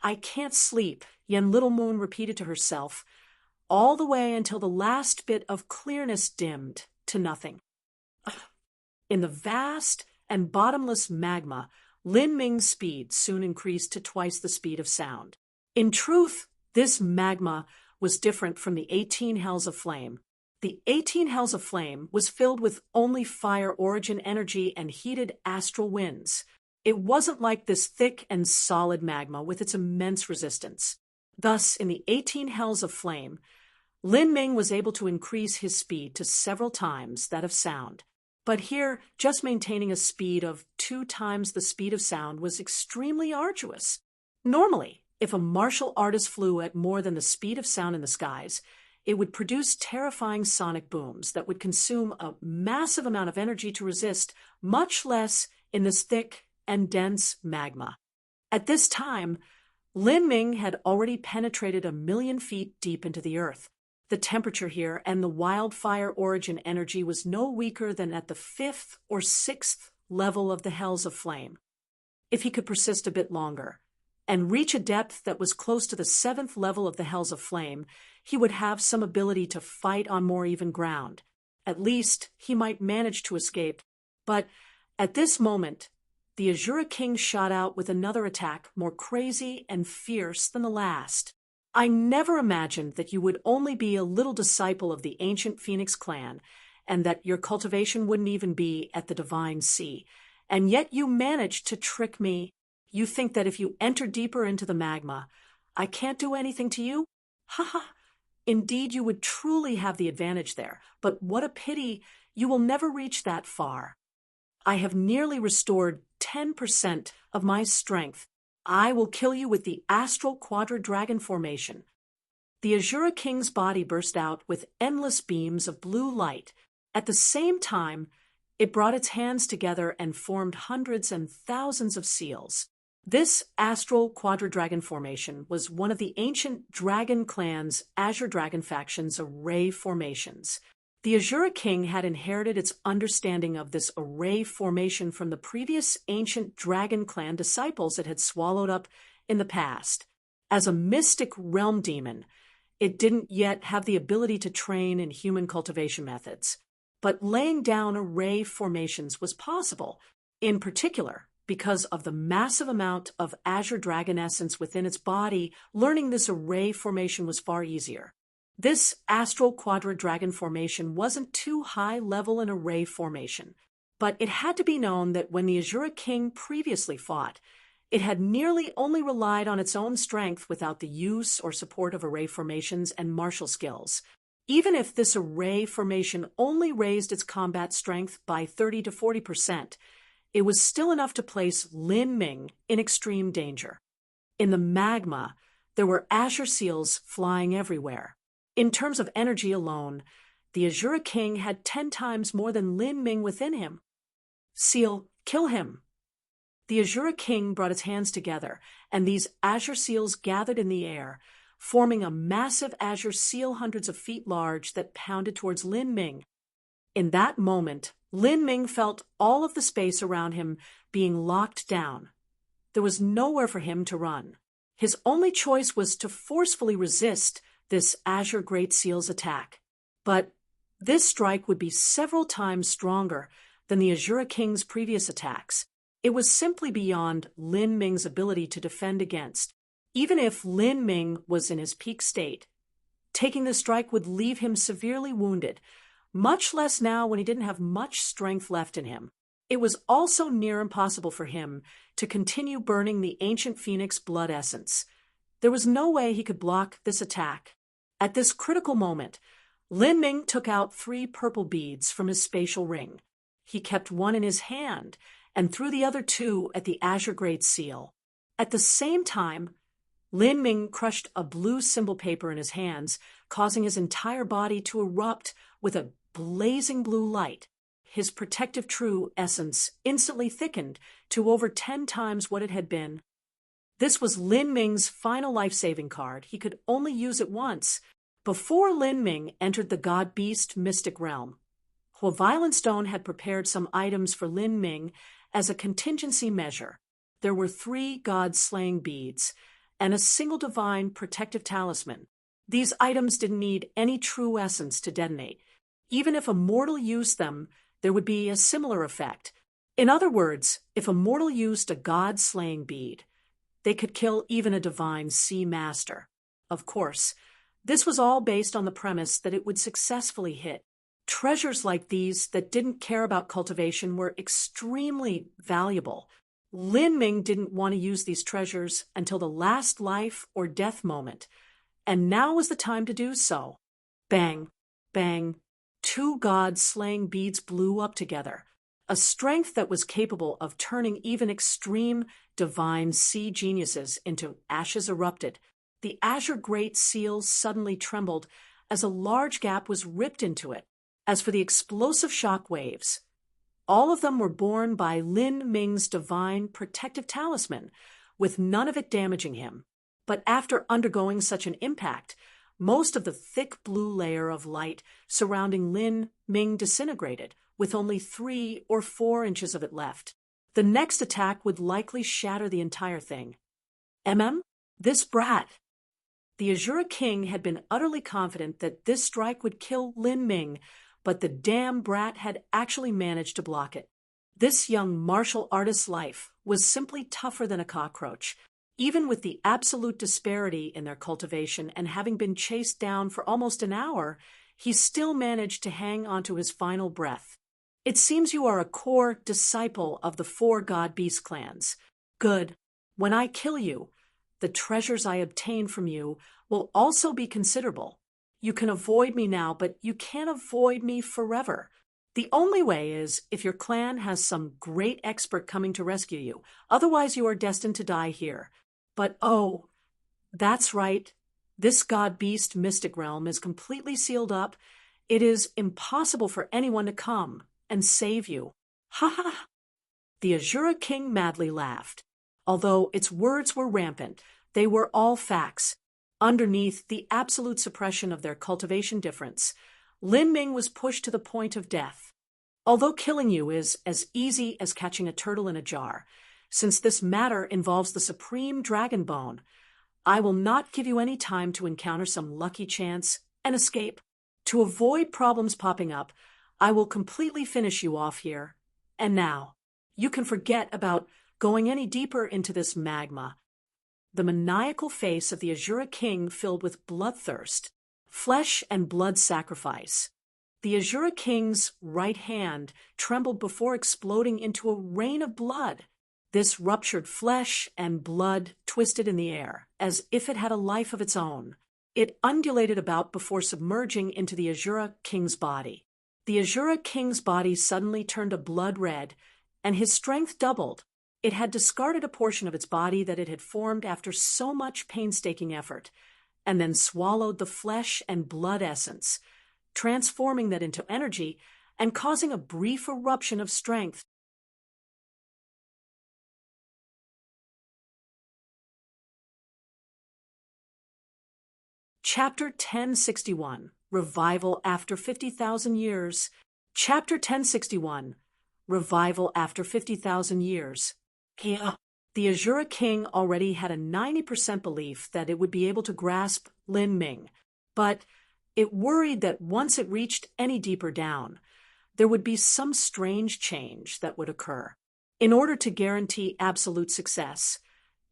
I can't sleep, Yen Little Moon repeated to herself, all the way until the last bit of clearness dimmed to nothing. In the vast and bottomless magma, Lin Ming's speed soon increased to twice the speed of sound. In truth, this magma was different from the 18 Hells of Flame. The 18 Hells of Flame was filled with only fire origin energy and heated astral winds. It wasn't like this thick and solid magma with its immense resistance. Thus, in the 18 Hells of Flame, Lin Ming was able to increase his speed to several times that of sound. But here, just maintaining a speed of 2 times the speed of sound was extremely arduous. Normally, if a martial artist flew at more than the speed of sound in the skies, it would produce terrifying sonic booms that would consume a massive amount of energy to resist, much less in this thick and dense magma. At this time, Lin Ming had already penetrated 1,000,000 feet deep into the earth. The temperature here and the wildfire origin energy was no weaker than at the 5th or 6th level of the Hells of Flame. If he could persist a bit longer and reach a depth that was close to the 7th level of the Hells of Flame, he would have some ability to fight on more even ground. At least he might manage to escape. But at this moment, the Azura King shot out with another attack more crazy and fierce than the last. I never imagined that you would only be a little disciple of the ancient Phoenix clan, and that your cultivation wouldn't even be at the Divine Sea. And yet you managed to trick me. You think that if you enter deeper into the magma, I can't do anything to you? Ha ha! Indeed, you would truly have the advantage there, but what a pity you will never reach that far. I have nearly restored 10% of my strength. I will kill you with the astral quadra-dragon formation. The Azura King's body burst out with endless beams of blue light. At the same time, it brought its hands together and formed hundreds and thousands of seals. This astral quadra-dragon formation was one of the ancient dragon clan's Azure Dragon faction's array formations. The Azura King had inherited its understanding of this array formation from the previous ancient dragon clan disciples it had swallowed up in the past. As a mystic realm demon, it didn't yet have the ability to train in human cultivation methods. But laying down array formations was possible, in particular because of the massive amount of Azure Dragon essence within its body. Learning this array formation was far easier. This astral quadra-dragon formation wasn't too high level an array formation, but it had to be known that when the Azura King previously fought, it had nearly only relied on its own strength without the use or support of array formations and martial skills. Even if this array formation only raised its combat strength by 30 to 40%, it was still enough to place Lin Ming in extreme danger. In the magma, there were azure seals flying everywhere. In terms of energy alone, the Azura King had 10 times more than Lin Ming within him. Seal, kill him! The Azura King brought its hands together, and these azure seals gathered in the air, forming a massive azure seal hundreds of feet large that pounded towards Lin Ming. In that moment, Lin Ming felt all of the space around him being locked down. There was nowhere for him to run. His only choice was to forcefully resist this Azure Great Seal's attack. But this strike would be several times stronger than the Azura King's previous attacks. It was simply beyond Lin Ming's ability to defend against. Even if Lin Ming was in his peak state, Taking the strike would leave him severely wounded, much less now when he didn't have much strength left in him. It was also near impossible for him to continue burning the ancient phoenix blood essence. There was no way he could block this attack. At this critical moment, Lin Ming took out 3 purple beads from his spatial ring. He kept one in his hand and threw the other 2 at the Azure Great Seal. At the same time, Lin Ming crushed a blue symbol paper in his hands, causing his entire body to erupt with a blazing blue light. His protective true essence instantly thickened to over 10 times what it had been. This was Lin Ming's final life-saving card. He could only use it once before Lin Ming entered the God-Beast mystic realm. Violent Stone had prepared some items for Lin Ming as a contingency measure. There were 3 god-slaying beads and a single divine protective talisman. These items didn't need any true essence to detonate. Even if a mortal used them, there would be a similar effect. In other words, if a mortal used a god-slaying bead, they could kill even a divine sea master. Of course, this was all based on the premise that it would successfully hit. Treasures like these that didn't care about cultivation were extremely valuable. Lin Ming didn't want to use these treasures until the last life or death moment, and now was the time to do so. Bang, bang, 2 god-slaying beads blew up together, a strength that was capable of turning even extreme divine sea geniuses into ashes erupted. The Azure Great Seal suddenly trembled as a large gap was ripped into it. As for the explosive shock waves, all of them were borne by Lin Ming's divine protective talisman, with none of it damaging him. But after undergoing such an impact, most of the thick blue layer of light surrounding Lin Ming disintegrated, with only 3 or 4 inches of it left. The next attack would likely shatter the entire thing. This brat. The Azure King had been utterly confident that this strike would kill Lin Ming, but the damn brat had actually managed to block it. This young martial artist's life was simply tougher than a cockroach. Even with the absolute disparity in their cultivation and having been chased down for almost an hour, he still managed to hang onto his final breath. It seems you are a core disciple of the 4 God-Beast clans. Good. When I kill you, the treasures I obtain from you will also be considerable. You can avoid me now, but you can't avoid me forever. The only way is if your clan has some great expert coming to rescue you. Otherwise, you are destined to die here. But oh, that's right. This God-Beast mystic realm is completely sealed up. It is impossible for anyone to come and save you. Ha ha! The Azure King madly laughed. Although its words were rampant, they were all facts. Underneath the absolute suppression of their cultivation difference, Lin Ming was pushed to the point of death. Although killing you is as easy as catching a turtle in a jar, since this matter involves the supreme dragon bone, I will not give you any time to encounter some lucky chance and escape. To avoid problems popping up, I will completely finish you off here. And now, you can forget about going any deeper into this magma. The maniacal face of the Azure King filled with bloodthirst, flesh and blood sacrifice. The Azure King's right hand trembled before exploding into a rain of blood. This ruptured flesh and blood twisted in the air, as if it had a life of its own. It undulated about before submerging into the Azure King's body. The Azure King's body suddenly turned a blood red, and his strength doubled. It had discarded a portion of its body that it had formed after so much painstaking effort, and then swallowed the flesh and blood essence, transforming that into energy and causing a brief eruption of strength. Chapter 1061, Revival After 50,000 Years. Chapter 1061, Revival After 50,000 Years. The Azure King already had a 90% belief that it would be able to grasp Lin Ming, but it worried that once it reached any deeper down, there would be some strange change that would occur. In order to guarantee absolute success,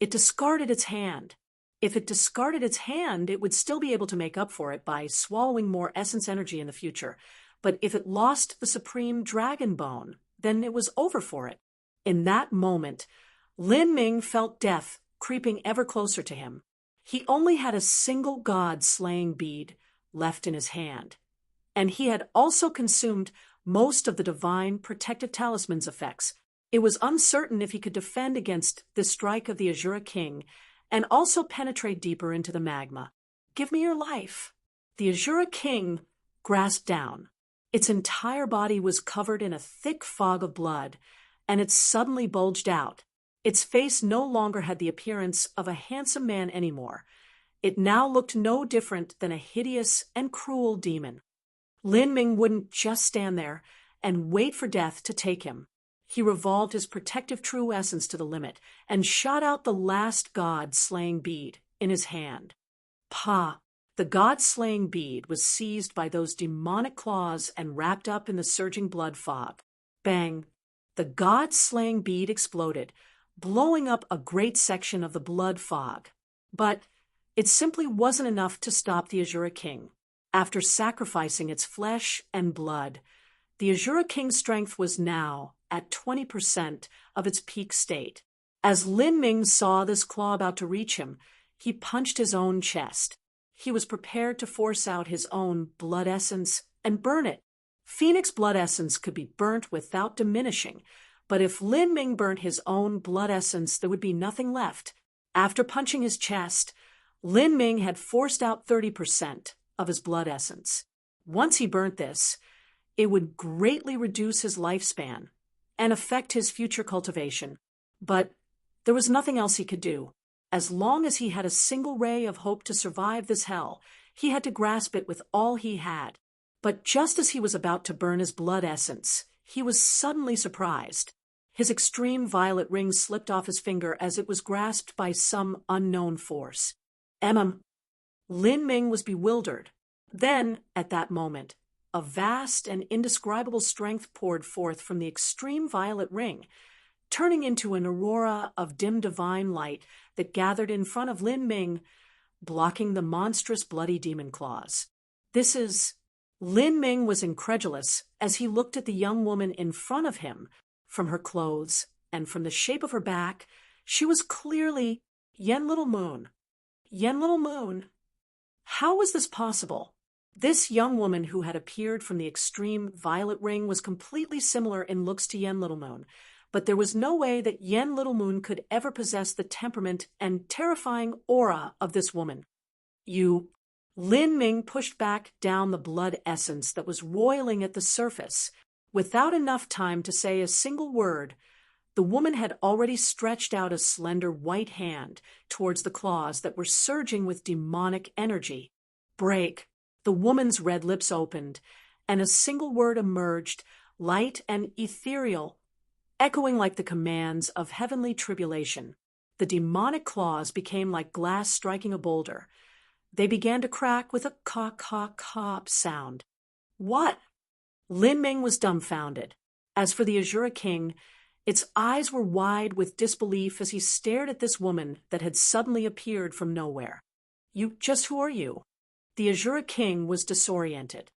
it discarded its hand. If it discarded its hand, it would still be able to make up for it by swallowing more essence energy in the future. But if it lost the supreme dragon bone, then it was over for it. In that moment, Lin Ming felt death creeping ever closer to him. He only had a single god-slaying bead left in his hand, and he had also consumed most of the divine protective talisman's effects. It was uncertain if he could defend against the strike of the Azura King and also penetrate deeper into the magma. "Give me your life." The Azura King grasped down. Its entire body was covered in a thick fog of blood, and it suddenly bulged out. Its face no longer had the appearance of a handsome man anymore. It now looked no different than a hideous and cruel demon. Lin Ming wouldn't just stand there and wait for death to take him. He revolved his protective true essence to the limit and shot out the last god-slaying bead in his hand. Pa! The god-slaying bead was seized by those demonic claws and wrapped up in the surging blood fog. Bang! The god-slaying bead exploded, blowing up a great section of the blood fog. But it simply wasn't enough to stop the Azura King. After sacrificing its flesh and blood, the Azura King's strength was now at 20% of its peak state. As Lin Ming saw this claw about to reach him, he punched his own chest. He was prepared to force out his own blood essence and burn it. Phoenix blood essence could be burnt without diminishing, but if Lin Ming burnt his own blood essence, there would be nothing left. After punching his chest, Lin Ming had forced out 30% of his blood essence. Once he burnt this, it would greatly reduce his lifespan and affect his future cultivation. But there was nothing else he could do. As long as he had a single ray of hope to survive this hell, he had to grasp it with all he had. But just as he was about to burn his blood essence, he was suddenly surprised. His extreme violet ring slipped off his finger as it was grasped by some unknown force. Lin Ming was bewildered. Then, at that moment, a vast and indescribable strength poured forth from the extreme violet ring, turning into an aurora of dim divine light that gathered in front of Lin Ming, blocking the monstrous bloody demon claws. Lin Ming was incredulous as he looked at the young woman in front of him. From her clothes and from the shape of her back, she was clearly Yen Little Moon. Yen Little Moon? How was this possible? This young woman who had appeared from the extreme violet ring was completely similar in looks to Yen Little Moon, but there was no way that Yen Little Moon could ever possess the temperament and terrifying aura of this woman. Lin Ming pushed back down the blood essence that was roiling at the surface. Without enough time to say a single word, the woman had already stretched out a slender white hand towards the claws that were surging with demonic energy. Break! The woman's red lips opened, and a single word emerged, light and ethereal, echoing like the commands of heavenly tribulation. The demonic claws became like glass striking a boulder. They began to crack with a caw-caw-caw sound. What? Lin Ming was dumbfounded. As for the Azura King, its eyes were wide with disbelief as he stared at this woman that had suddenly appeared from nowhere. Who are you? The Azura King was disoriented.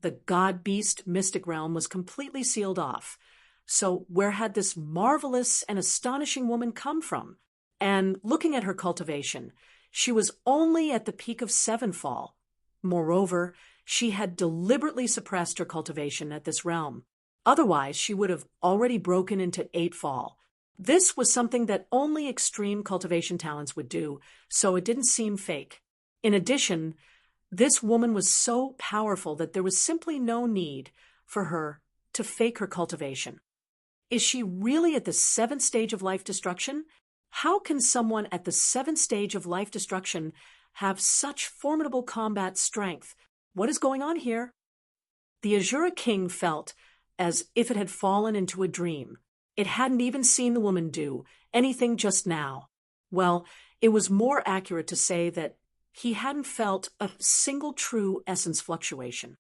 The god-beast mystic realm was completely sealed off. So where had this marvelous and astonishing woman come from? And looking at her cultivation, she was only at the peak of sevenfall. Moreover, she had deliberately suppressed her cultivation at this realm. Otherwise, she would have already broken into eightfall. This was something that only extreme cultivation talents would do, so it didn't seem fake. In addition, this woman was so powerful that there was simply no need for her to fake her cultivation. Is she really at the 7th stage of life destruction? How can someone at the 7th stage of life destruction have such formidable combat strength? What is going on here? The Azura King felt as if it had fallen into a dream. It hadn't even seen the woman do anything just now. Well, it was more accurate to say that he hadn't felt a single true essence fluctuation.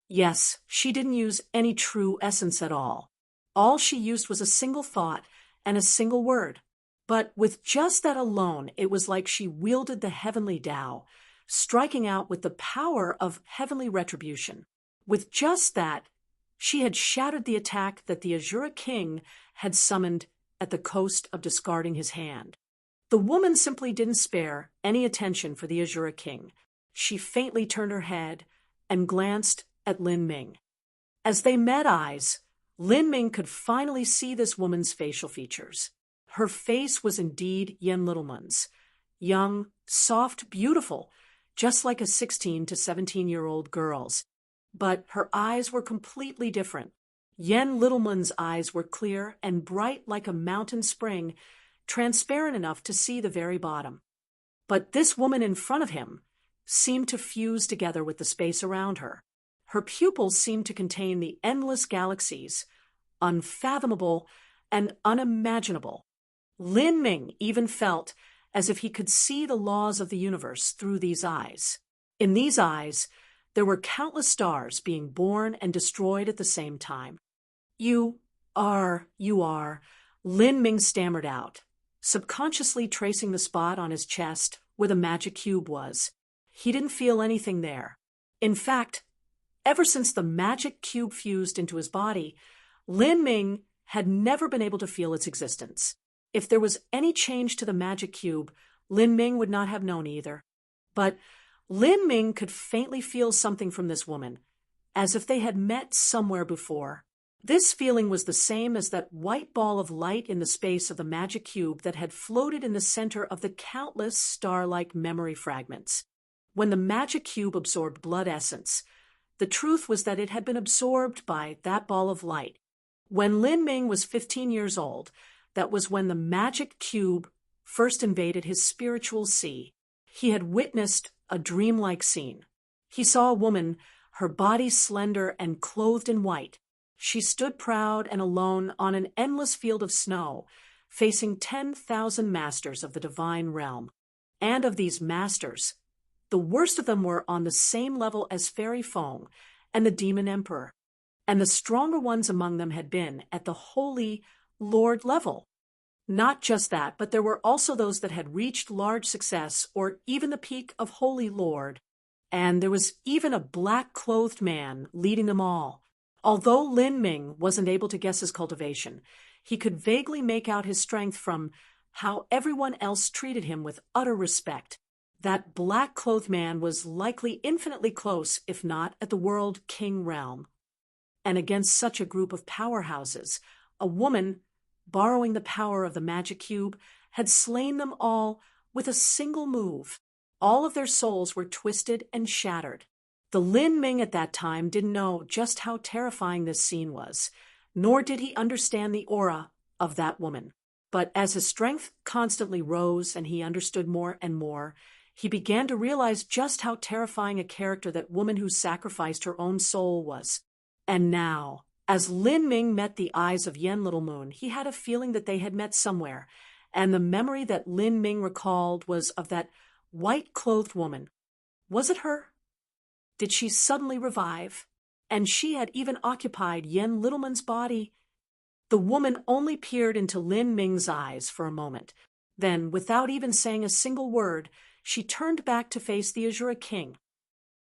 Yes, she didn't use any true essence at all. All she used was a single thought and a single word. But with just that alone, it was like she wielded the heavenly Tao, striking out with the power of heavenly retribution. With just that, she had shattered the attack that the Azura King had summoned at the cost of discarding his hand. The woman simply didn't spare any attention for the Azura King. She faintly turned her head and glanced at Lin Ming. As they met eyes, Lin Ming could finally see this woman's facial features. Her face was indeed Yen Littleman's. Young, soft, beautiful, just like a 16 to 17-year-old girl's. But her eyes were completely different. Yen Littleman's eyes were clear and bright like a mountain spring, transparent enough to see the very bottom. But this woman in front of him seemed to fuse together with the space around her. Her pupils seemed to contain the endless galaxies, unfathomable and unimaginable. Lin Ming even felt as if he could see the laws of the universe through these eyes. In these eyes, there were countless stars being born and destroyed at the same time. You are, Lin Ming stammered out, subconsciously tracing the spot on his chest where the magic cube was. He didn't feel anything there. In fact, ever since the magic cube fused into his body, Lin Ming had never been able to feel its existence. If there was any change to the magic cube, Lin Ming would not have known either. But Lin Ming could faintly feel something from this woman, as if they had met somewhere before. This feeling was the same as that white ball of light in the space of the magic cube that had floated in the center of the countless star-like memory fragments. When the magic cube absorbed blood essence, the truth was that it had been absorbed by that ball of light. When Lin Ming was 15 years old, that was when the magic cube first invaded his spiritual sea. He had witnessed a dreamlike scene. He saw a woman, her body slender and clothed in white. She stood proud and alone on an endless field of snow, facing 10,000 masters of the divine realm. And of these masters, the worst of them were on the same level as Fairy Fong and the Demon Emperor. And the stronger ones among them had been at the Holy Lord level. Not just that, but there were also those that had reached large success or even the peak of Holy Lord. And there was even a black-clothed man leading them all. Although Lin Ming wasn't able to guess his cultivation, he could vaguely make out his strength from how everyone else treated him with utter respect. That black-clothed man was likely infinitely close, if not at the World King realm. And against such a group of powerhouses, a woman, borrowing the power of the magic cube, had slain them all with a single move. All of their souls were twisted and shattered. The Lin Ming at that time didn't know just how terrifying this scene was, nor did he understand the aura of that woman. But as his strength constantly rose and he understood more and more, he began to realize just how terrifying a character that woman who sacrificed her own soul was. And now, as Lin Ming met the eyes of Yen Little Moon, he had a feeling that they had met somewhere, and the memory that Lin Ming recalled was of that white-clothed woman. Was it her? Did she suddenly revive? And she had even occupied Yen Littleman's body. The woman only peered into Lin Ming's eyes for a moment. Then, without even saying a single word, she turned back to face the Azura King.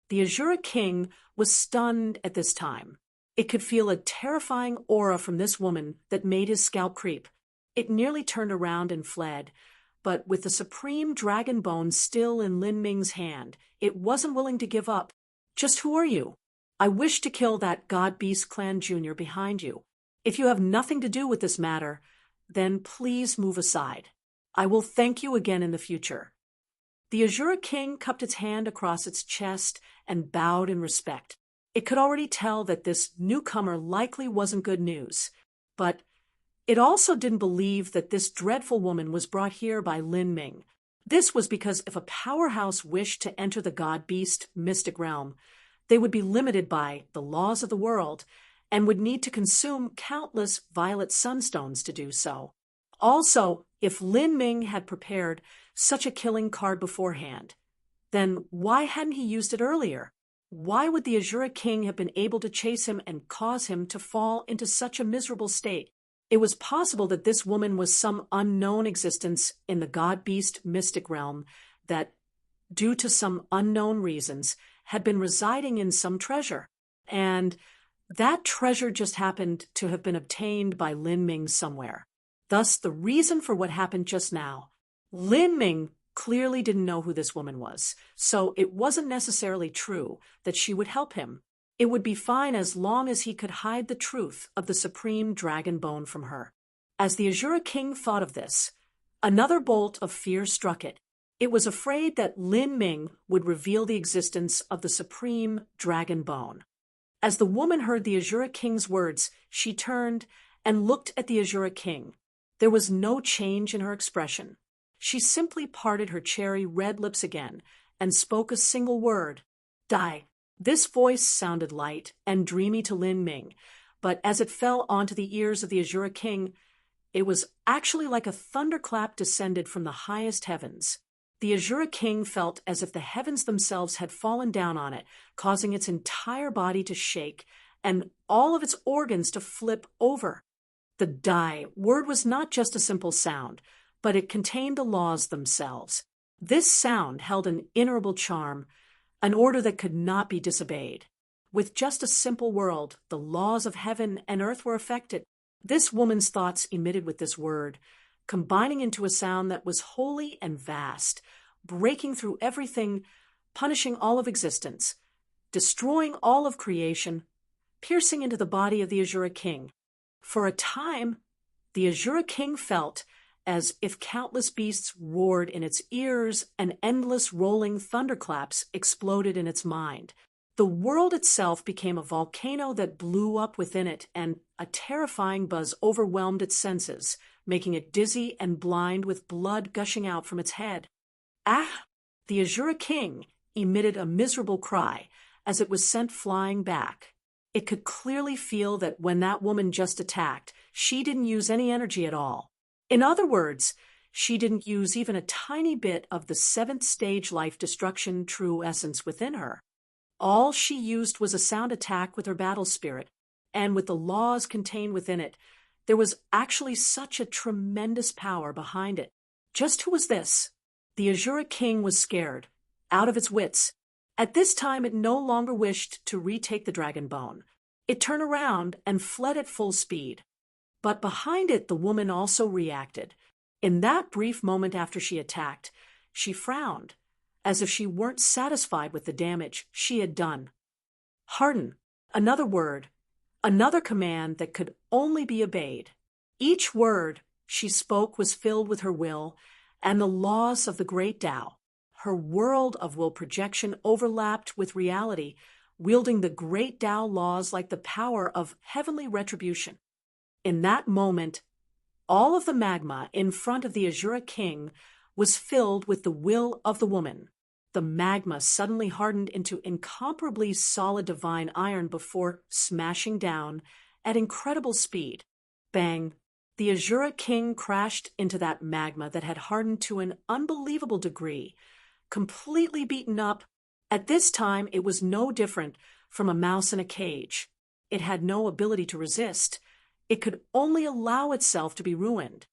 The Azura King was stunned at this time. It could feel a terrifying aura from this woman that made his scalp creep. It nearly turned around and fled, but with the supreme dragon bone still in Lin Ming's hand, it wasn't willing to give up. Just who are you? I wish to kill that God Beast Clan Jr. behind you. If you have nothing to do with this matter, then please move aside. I will thank you again in the future. The Azura King cupped its hand across its chest and bowed in respect. It could already tell that this newcomer likely wasn't good news, but it also didn't believe that this dreadful woman was brought here by Lin Ming. This was because if a powerhouse wished to enter the God-Beast mystic realm, they would be limited by the laws of the world and would need to consume countless violet sunstones to do so. Also, if Lin Ming had prepared such a killing card beforehand, then why hadn't he used it earlier? Why would the Azura King have been able to chase him and cause him to fall into such a miserable state? It was possible that this woman was some unknown existence in the god-beast mystic realm that, due to some unknown reasons, had been residing in some treasure. And that treasure just happened to have been obtained by Lin Ming somewhere. Thus, the reason for what happened just now. Lin Ming clearly didn't know who this woman was, so it wasn't necessarily true that she would help him. It would be fine as long as he could hide the truth of the supreme dragon bone from her. As the Azura King thought of this, another bolt of fear struck it. It was afraid that Lin Ming would reveal the existence of the supreme dragon bone. As the woman heard the Azura King's words, she turned and looked at the Azura King. There was no change in her expression. She simply parted her cherry red lips again and spoke a single word, "Die." This voice sounded light and dreamy to Lin Ming, but as it fell onto the ears of the Azura King, it was actually like a thunderclap descended from the highest heavens. The Azura King felt as if the heavens themselves had fallen down on it, causing its entire body to shake and all of its organs to flip over. The "die" word was not just a simple sound, but it contained the laws themselves. This sound held an ineffable charm, an order that could not be disobeyed. With just a simple word, the laws of heaven and earth were affected. This woman's thoughts emitted with this word, combining into a sound that was holy and vast, breaking through everything, punishing all of existence, destroying all of creation, piercing into the body of the Azura King. For a time, the Azura King felt as if countless beasts roared in its ears and endless rolling thunderclaps exploded in its mind. The world itself became a volcano that blew up within it, and a terrifying buzz overwhelmed its senses, making it dizzy and blind with blood gushing out from its head. Ah! The Azura King emitted a miserable cry as it was sent flying back. It could clearly feel that when that woman just attacked, she didn't use any energy at all. In other words, she didn't use even a tiny bit of the seventh stage life destruction true essence within her. All she used was a sound attack with her battle spirit, and with the laws contained within it, there was actually such a tremendous power behind it. Just who was this? The Azura King was scared, out of its wits. At this time, it no longer wished to retake the dragon bone. It turned around and fled at full speed. But behind it, the woman also reacted. In that brief moment after she attacked, she frowned, as if she weren't satisfied with the damage she had done. Harden, another word, another command that could only be obeyed. Each word she spoke was filled with her will and the laws of the great Tao. Her world of will projection overlapped with reality, wielding the great Tao laws like the power of heavenly retribution. In that moment, all of the magma in front of the Azura King was filled with the will of the woman. The magma suddenly hardened into incomparably solid divine iron before smashing down at incredible speed. Bang! The Azura King crashed into that magma that had hardened to an unbelievable degree, completely beaten up. At this time, it was no different from a mouse in a cage. It had no ability to resist. It could only allow itself to be ruined.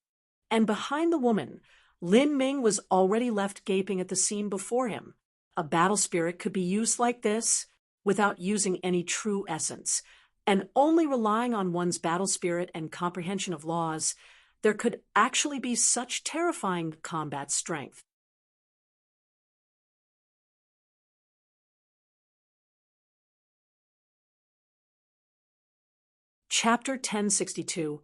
And behind the woman, Lin Ming was already left gaping at the scene before him. A battle spirit could be used like this without using any true essence, and only relying on one's battle spirit and comprehension of laws, there could actually be such terrifying combat strength. Chapter 1062,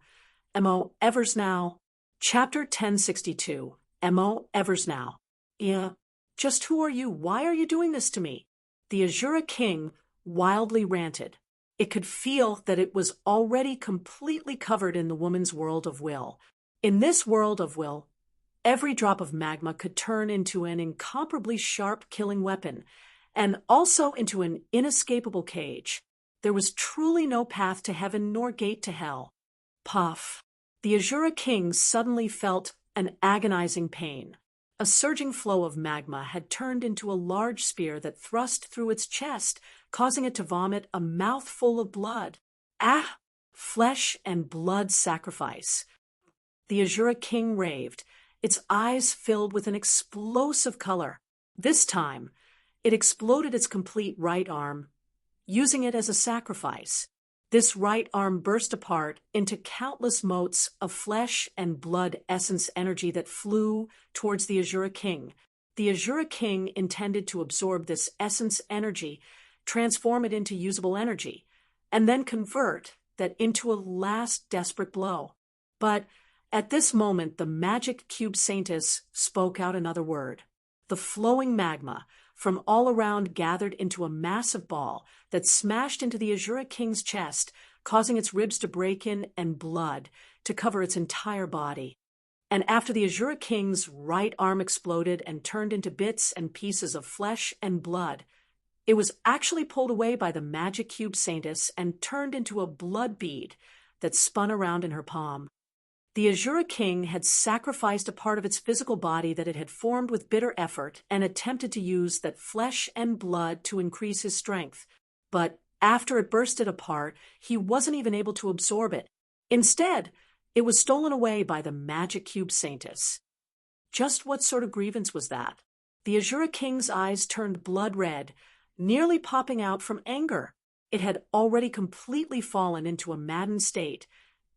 M.O. Evers Now. Chapter 1062, M.O. Evers Now. Yeah, just who are you? Why are you doing this to me? The Azura King wildly ranted. It could feel that it was already completely covered in the woman's world of will. In this world of will, every drop of magma could turn into an incomparably sharp killing weapon, and also into an inescapable cage. There was truly no path to heaven nor gate to hell. Puff! The Azura King suddenly felt an agonizing pain. A surging flow of magma had turned into a large spear that thrust through its chest, causing it to vomit a mouthful of blood. Ah! Flesh and blood sacrifice. The Azura King raved, its eyes filled with an explosive color. This time, it exploded its complete right arm, using it as a sacrifice. This right arm burst apart into countless motes of flesh and blood essence energy that flew towards the Azura King. The Azura King intended to absorb this essence energy, transform it into usable energy, and then convert that into a last desperate blow. But at this moment, the magic cube Saintess spoke out another word. The flowing magma from all around gathered into a massive ball that smashed into the Azura King's chest, causing its ribs to break in and blood to cover its entire body. And after the Azura King's right arm exploded and turned into bits and pieces of flesh and blood, it was actually pulled away by the magic cube Saintess and turned into a blood bead that spun around in her palm. The Azura King had sacrificed a part of its physical body that it had formed with bitter effort and attempted to use that flesh and blood to increase his strength. But after it bursted apart, he wasn't even able to absorb it. Instead, it was stolen away by the magic cube Saintess. Just what sort of grievance was that? The Azura King's eyes turned blood red, nearly popping out from anger. It had already completely fallen into a maddened state,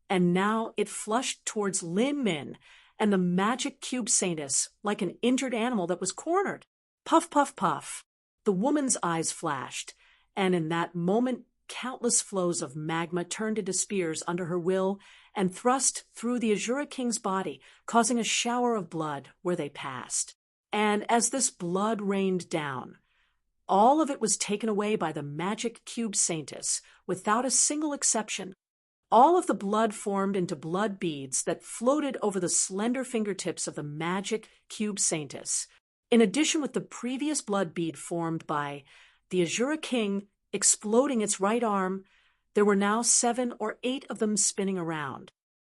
and now it flushed towards Lin Min and the magic cube Saintess like an injured animal that was cornered. Puff, puff, puff. The woman's eyes flashed, and in that moment, countless flows of magma turned into spears under her will and thrust through the Azura King's body, causing a shower of blood where they passed. And as this blood rained down, all of it was taken away by the magic cube Saintess, without a single exception. All of the blood formed into blood beads that floated over the slender fingertips of the magic cube Saintess. In addition with the previous blood bead formed by the Azura King exploding its right arm, there were now 7 or 8 of them spinning around.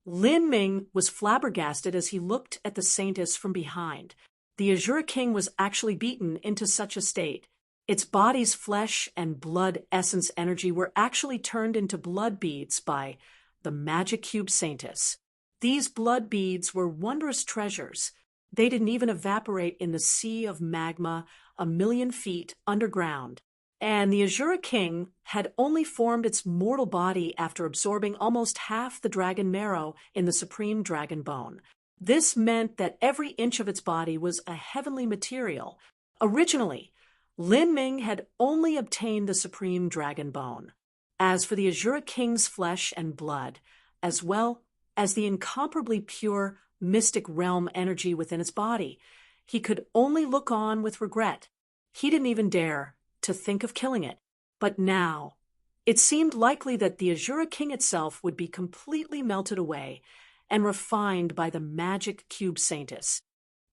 Lin Ming was flabbergasted as he looked at the Saintess from behind. The Azura King was actually beaten into such a state. Its body's flesh and blood essence energy were actually turned into blood beads by the magic cube Saintess. These blood beads were wondrous treasures. They didn't even evaporate in the sea of magma 1,000,000 feet underground. And the Azura King had only formed its mortal body after absorbing almost half the dragon marrow in the supreme dragon bone. This meant that every inch of its body was a heavenly material. Originally, Lin Ming had only obtained the supreme dragon bone. As for the Azura King's flesh and blood, as well as the incomparably pure mystic realm energy within its body, he could only look on with regret. He didn't even dare to think of killing it. But now, it seemed likely that the Azura King itself would be completely melted away and refined by the magic cube Saintess.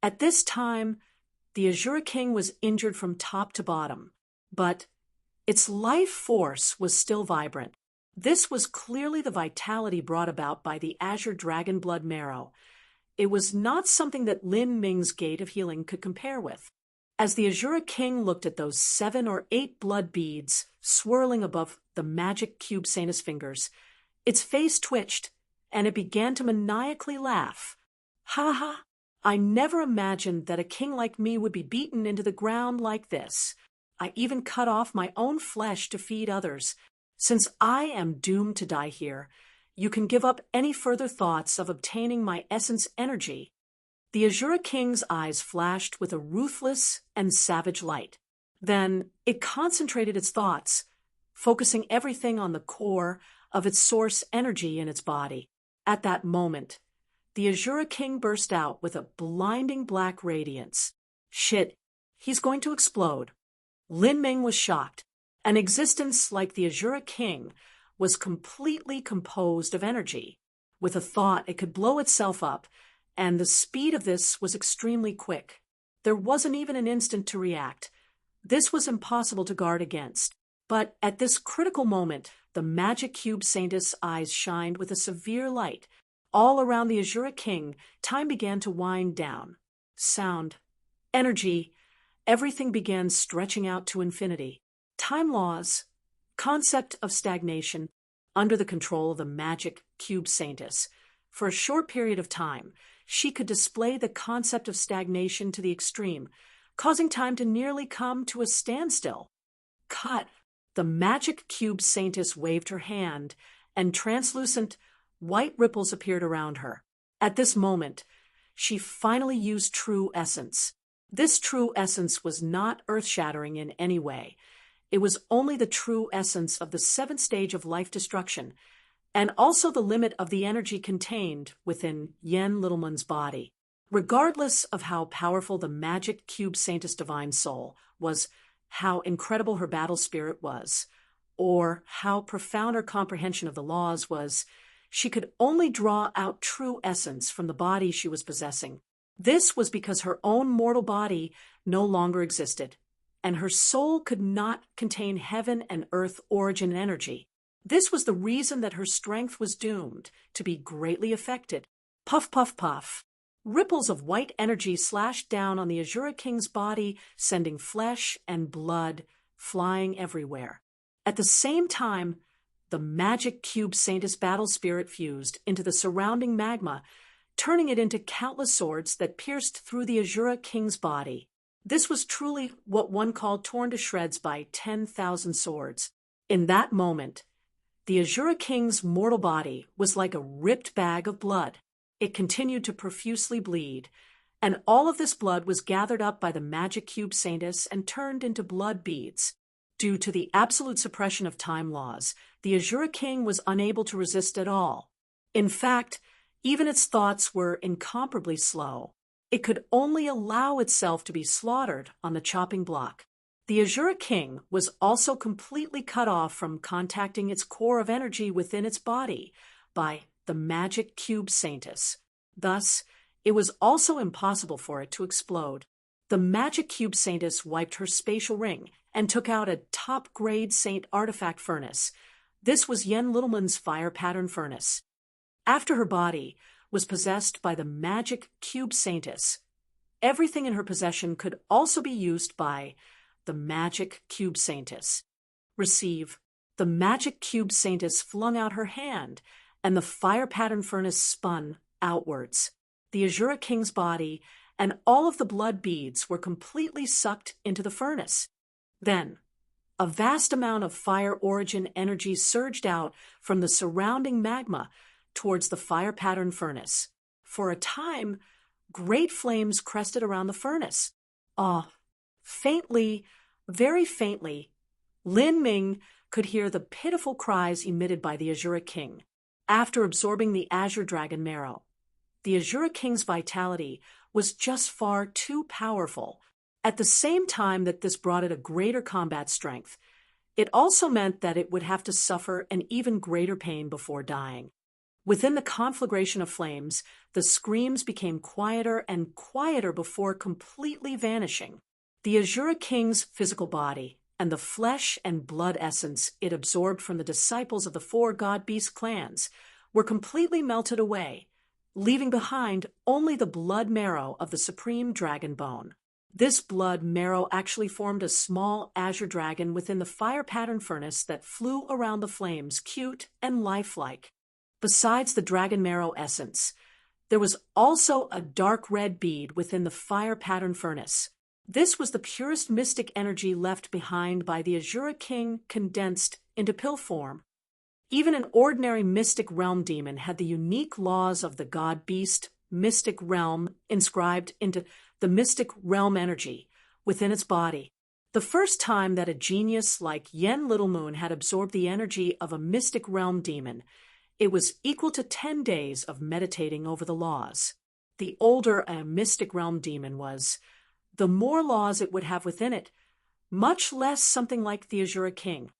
At this time, the Azura King was injured from top to bottom, but its life force was still vibrant. This was clearly the vitality brought about by the Azure Dragon Blood Marrow. It was not something that Lin Ming's Gate of Healing could compare with. As the Azura King looked at those 7 or 8 blood beads swirling above the magic cube Saintess' fingers, its face twitched, and it began to maniacally laugh. Ha ha! I never imagined that a king like me would be beaten into the ground like this. I even cut off my own flesh to feed others. Since I am doomed to die here, you can give up any further thoughts of obtaining my essence energy. The Azura King's eyes flashed with a ruthless and savage light. Then it concentrated its thoughts, focusing everything on the core of its source energy in its body. At that moment, the Azura King burst out with a blinding black radiance. Shit, he's going to explode. Lin Ming was shocked. An existence like the Azura King was completely composed of energy. With a thought, it could blow itself up, and the speed of this was extremely quick. There wasn't even an instant to react. This was impossible to guard against. But at this critical moment, the magic cube Saintess' eyes shined with a severe light. All around the Azura King, time began to wind down. Sound, energy, everything began stretching out to infinity. Time laws, concept of stagnation, under the control of the magic cube saintess. For a short period of time, she could display the concept of stagnation to the extreme, causing time to nearly come to a standstill. Cut! The magic cube saintess waved her hand, and translucent white ripples appeared around her. At this moment, she finally used true essence. This true essence was not earth-shattering in any way. It was only the true essence of the seventh stage of life destruction, and also the limit of the energy contained within Yen Littleman's body. Regardless of how powerful the magic cube saintess divine soul was, how incredible her battle spirit was, or how profound her comprehension of the laws was, she could only draw out true essence from the body she was possessing. This was because her own mortal body no longer existed, and her soul could not contain heaven and earth origin energy. This was the reason that her strength was doomed to be greatly affected. Puff, puff, puff. Ripples of white energy slashed down on the Azura King's body, sending flesh and blood flying everywhere. At the same time, the magic cube saintess battle spirit fused into the surrounding magma, turning it into countless swords that pierced through the Azura King's body. This was truly what one called torn to shreds by 10,000 swords. In that moment, the Azura King's mortal body was like a ripped bag of blood. It continued to profusely bleed, and all of this blood was gathered up by the magic cube saintess and turned into blood beads. Due to the absolute suppression of time laws, the Azura King was unable to resist at all. In fact, even its thoughts were incomparably slow. It could only allow itself to be slaughtered on the chopping block. The Azura King was also completely cut off from contacting its core of energy within its body by the magic cube saintess. Thus, it was also impossible for it to explode. The magic cube saintess wiped her spatial ring and took out a top-grade saint artifact furnace. This was Yen Littleman's fire pattern furnace. After her body was possessed by the magic cube saintess, everything in her possession could also be used by the magic cube saintess. Receive. The magic cube saintess flung out her hand, and the fire pattern furnace spun outwards. The Azura King's body and all of the blood beads were completely sucked into the furnace. Then, a vast amount of fire origin energy surged out from the surrounding magma towards the fire pattern furnace. For a time, great flames crested around the furnace. Faintly, very faintly, Lin Ming could hear the pitiful cries emitted by the Azura King. After absorbing the Azure Dragon marrow, the Azura King's vitality was just far too powerful. At the same time that this brought it a greater combat strength, it also meant that it would have to suffer an even greater pain before dying. Within the conflagration of flames, the screams became quieter and quieter before completely vanishing. The Azura King's physical body and the flesh and blood essence it absorbed from the disciples of the four god-beast clans were completely melted away, leaving behind only the blood marrow of the supreme dragon bone. This blood marrow actually formed a small azure dragon within the fire pattern furnace that flew around the flames, cute and lifelike. Besides the dragon marrow essence, there was also a dark red bead within the fire pattern furnace. This was the purest mystic energy left behind by the Azura King condensed into pill form. Even an ordinary mystic realm demon had the unique laws of the god-beast mystic realm inscribed into the mystic realm energy within its body. The first time that a genius like Yen Littlemoon had absorbed the energy of a mystic realm demon, it was equal to 10 days of meditating over the laws. The older a mystic realm demon was, the more laws it would have within it, much less something like the Azura King.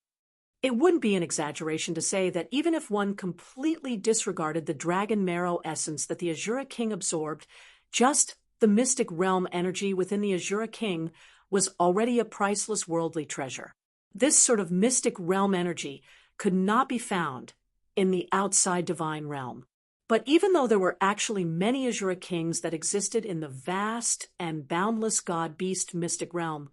It wouldn't be an exaggeration to say that even if one completely disregarded the dragon marrow essence that the Azura King absorbed, just the mystic realm energy within the Azura King was already a priceless worldly treasure. This sort of mystic realm energy could not be found in the outside divine realm. But even though there were actually many Azura Kings that existed in the vast and boundless god-beast mystic realm,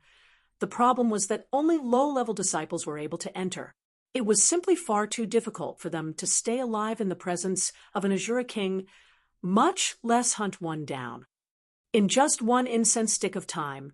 the problem was that only low-level disciples were able to enter. It was simply far too difficult for them to stay alive in the presence of an Azura king, much less hunt one down. In just one incense stick of time,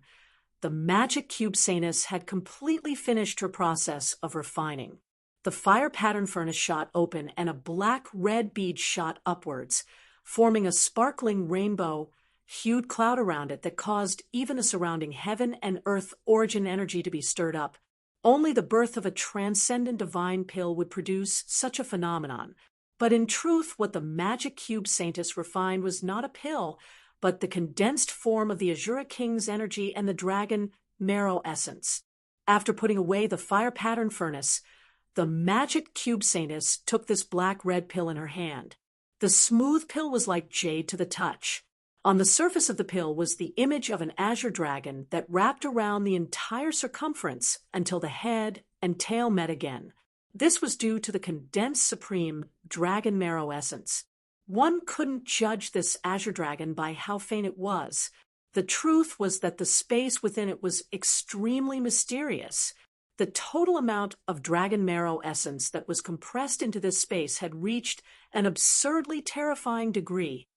the magic cube Saintus had completely finished her process of refining. The fire pattern furnace shot open and a black-red bead shot upwards, forming a sparkling rainbow-hued cloud around it that caused even the surrounding heaven and earth origin energy to be stirred up. Only the birth of a transcendent divine pill would produce such a phenomenon. But in truth, what the magic cube Saintus refined was not a pill, but the condensed form of the Azura King's energy and the dragon marrow essence. After putting away the fire pattern furnace, the magic cube Saintus took this black-red pill in her hand. The smooth pill was like jade to the touch. On the surface of the pill was the image of an azure dragon that wrapped around the entire circumference until the head and tail met again. This was due to the condensed supreme dragon marrow essence. One couldn't judge this azure dragon by how faint it was. The truth was that the space within it was extremely mysterious. The total amount of dragon marrow essence that was compressed into this space had reached an absurdly terrifying degree.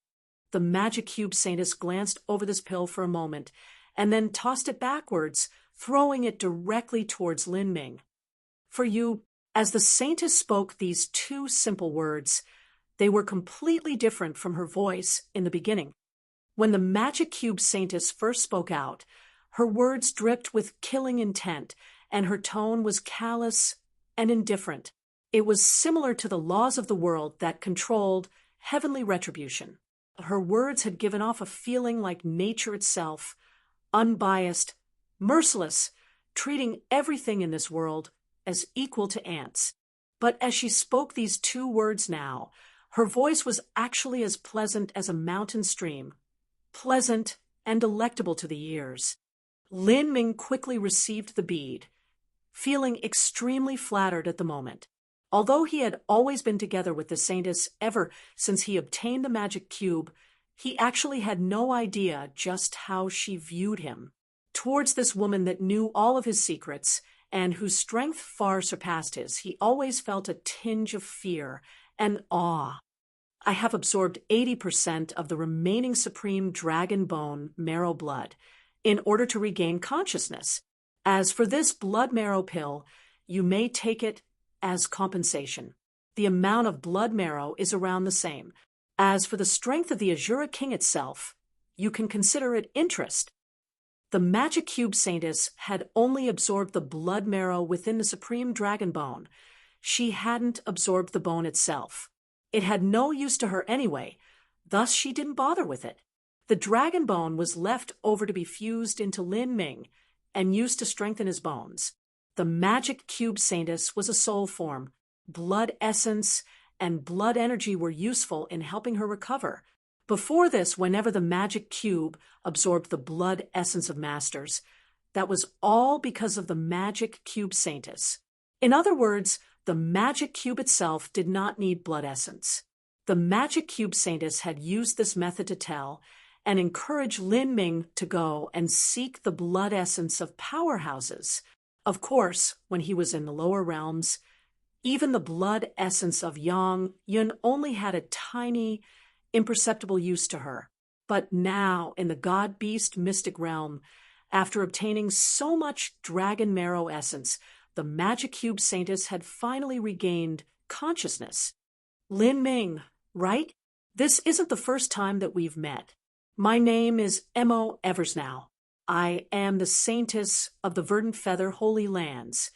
The magic cube Saintus glanced over this pill for a moment, and then tossed it backwards, throwing it directly towards Lin Ming. For you, as the Saintess spoke these two simple words, they were completely different from her voice in the beginning. When the magic cube Saintess first spoke out, her words dripped with killing intent, and her tone was callous and indifferent. It was similar to the laws of the world that controlled heavenly retribution. Her words had given off a feeling like nature itself, unbiased, merciless, treating everything in this world as equal to ants. But as she spoke these two words now, her voice was actually as pleasant as a mountain stream, pleasant and delectable to the ears. Lin Ming quickly received the bead, feeling extremely flattered at the moment. Although he had always been together with the Saintess ever since he obtained the magic cube, he actually had no idea just how she viewed him. Towards this woman that knew all of his secrets and whose strength far surpassed his, he always felt a tinge of fear and awe. I have absorbed 80% of the remaining supreme dragon bone marrow blood in order to regain consciousness. As for this blood marrow pill, you may take it as compensation. The amount of blood marrow is around the same. As for the strength of the Azura King itself, you can consider it interest. The magic cube Saintess had only absorbed the blood marrow within the supreme dragon bone. She hadn't absorbed the bone itself. It had no use to her anyway, thus she didn't bother with it. The dragon bone was left over to be fused into Lin Ming and used to strengthen his bones. The magic cube Saintess was a soul form. Blood essence and blood energy were useful in helping her recover. Before this, whenever the magic cube absorbed the blood essence of masters, that was all because of the magic cube Saintess. In other words, the magic cube itself did not need blood essence. The magic cube Saintess had used this method to tell and encourage Lin Ming to go and seek the blood essence of powerhouses. Of course, when he was in the lower realms, even the blood essence of Yang Yun only had a tiny, imperceptible use to her. But now, in the god-beast mystic realm, after obtaining so much dragon marrow essence, the magic cube Saintess had finally regained consciousness. Lin Ming, right? This isn't the first time that we've met. My name is Mo Eversnow. I am the Saintess of the Verdant Feather Holy Lands,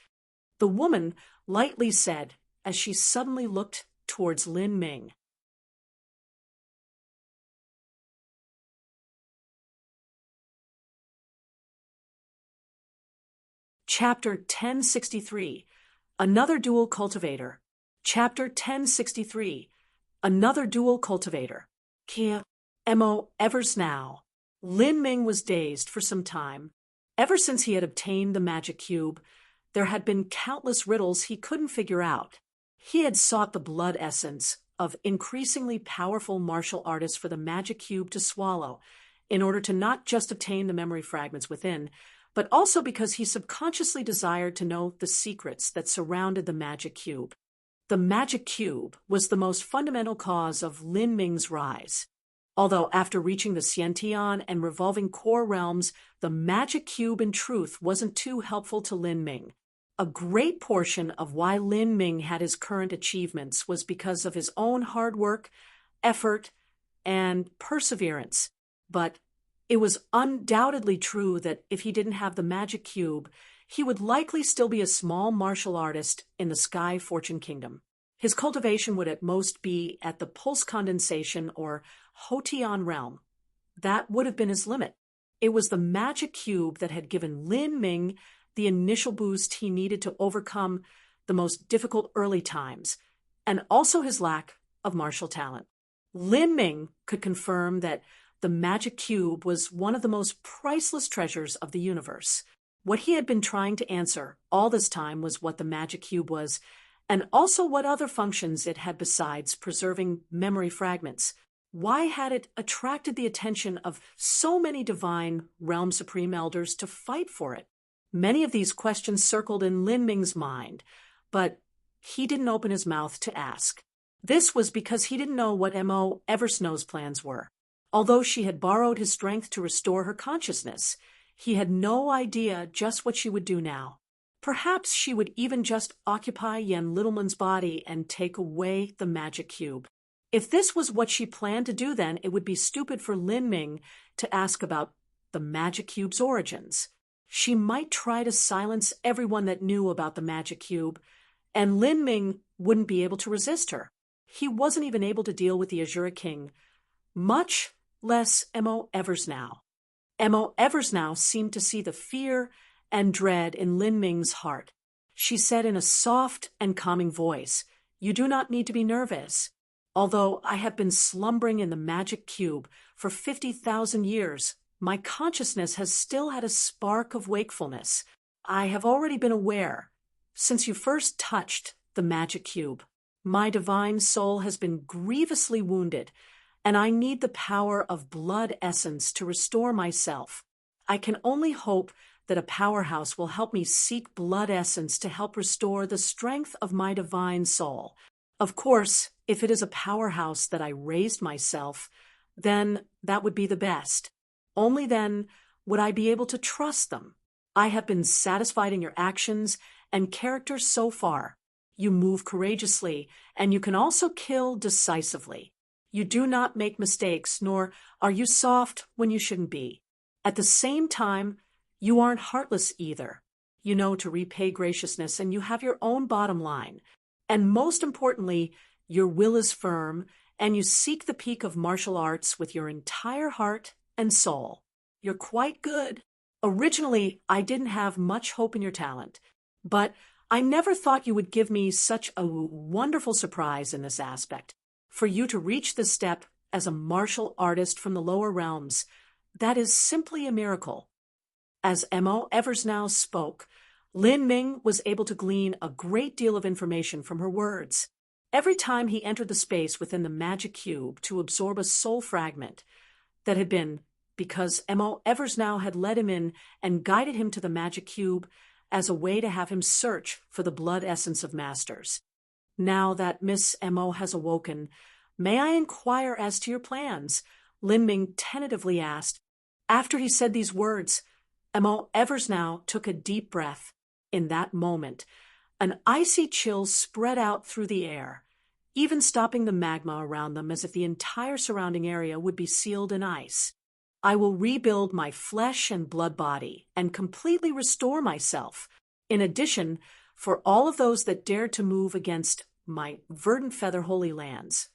the woman lightly said as she suddenly looked towards Lin Ming. Chapter 1063, Another Dual Cultivator. Chapter 1063, Another Dual Cultivator. Kia, Mo Eversnow. Lin Ming was dazed for some time. Ever since he had obtained the magic cube, there had been countless riddles he couldn't figure out. He had sought the blood essence of increasingly powerful martial artists for the magic cube to swallow, in order to not just obtain the memory fragments within, but also because he subconsciously desired to know the secrets that surrounded the magic cube. The magic cube was the most fundamental cause of Lin Ming's rise. Although after reaching the Xiantian and revolving core realms, the magic cube in truth wasn't too helpful to Lin Ming. A great portion of why Lin Ming had his current achievements was because of his own hard work, effort, and perseverance. But it was undoubtedly true that if he didn't have the magic cube, he would likely still be a small martial artist in the Sky Fortune Kingdom. His cultivation would at most be at the pulse condensation or Hotian realm. That would have been his limit. It was the magic cube that had given Lin Ming the initial boost he needed to overcome the most difficult early times, and also his lack of martial talent. Lin Ming could confirm that the magic cube was one of the most priceless treasures of the universe. What he had been trying to answer all this time was what the magic cube was, and also what other functions it had besides preserving memory fragments. Why had it attracted the attention of so many divine Realm Supreme Elders to fight for it? Many of these questions circled in Lin Ming's mind, but he didn't open his mouth to ask. This was because he didn't know what Mo Eversnow's plans were. Although she had borrowed his strength to restore her consciousness, he had no idea just what she would do now. Perhaps she would even just occupy Yen Littleman's body and take away the magic cube. If this was what she planned to do, then it would be stupid for Lin Ming to ask about the magic cube's origins. She might try to silence everyone that knew about the magic cube, and Lin Ming wouldn't be able to resist her. He wasn't even able to deal with the Azura King, much less Mo Eversnow. Mo Eversnow seemed to see the fear and dread in Lin Ming's heart. She said in a soft and calming voice, "You do not need to be nervous. Although I have been slumbering in the magic cube for 50,000 years, my consciousness has still had a spark of wakefulness. I have already been aware, since you first touched the magic cube. My divine soul has been grievously wounded, and I need the power of blood essence to restore myself. I can only hope that a powerhouse will help me seek blood essence to help restore the strength of my divine soul. Of course, if it is a powerhouse that I raised myself, then that would be the best. Only then would I be able to trust them. I have been satisfied in your actions and character so far. You move courageously, and you can also kill decisively. You do not make mistakes, nor are you soft when you shouldn't be. At the same time, you aren't heartless either. You know to repay graciousness, and you have your own bottom line. And most importantly, your will is firm, and you seek the peak of martial arts with your entire heart and soul. You're quite good. Originally, I didn't have much hope in your talent, but I never thought you would give me such a wonderful surprise in this aspect. For you to reach this step as a martial artist from the lower realms, that is simply a miracle." As Mo Eversnow spoke, Lin Ming was able to glean a great deal of information from her words. Every time he entered the space within the magic cube to absorb a soul fragment, that had been because Mo Eversnow had led him in and guided him to the magic cube as a way to have him search for the blood essence of masters. Now that Miss Mo has awoken, may I inquire as to your plans? Lin Ming tentatively asked. After he said these words, Mo Eversnow took a deep breath. In that moment, an icy chill spread out through the air, even stopping the magma around them as if the entire surrounding area would be sealed in ice. I will rebuild my flesh and blood body and completely restore myself. In addition, for all of those that dared to move against my verdant feather holy lands,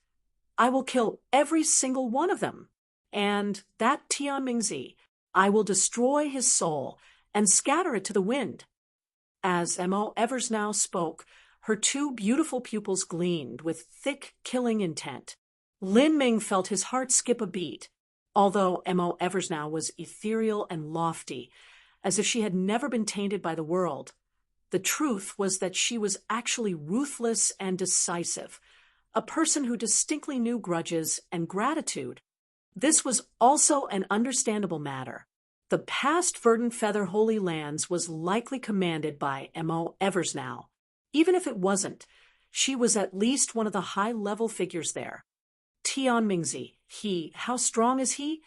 I will kill every single one of them. And that Tian Mingzi, I will destroy his soul and scatter it to the wind. As Mo Eversnow spoke, her two beautiful pupils gleamed with thick, killing intent. Lin Ming felt his heart skip a beat, although Mo Eversnow was ethereal and lofty, as if she had never been tainted by the world. The truth was that she was actually ruthless and decisive, a person who distinctly knew grudges and gratitude. This was also an understandable matter. The past Verdant Feather Holy Lands was likely commanded by M.O. Eversnow. Even if it wasn't, she was at least one of the high-level figures there. Tian Mingzi, how strong is he?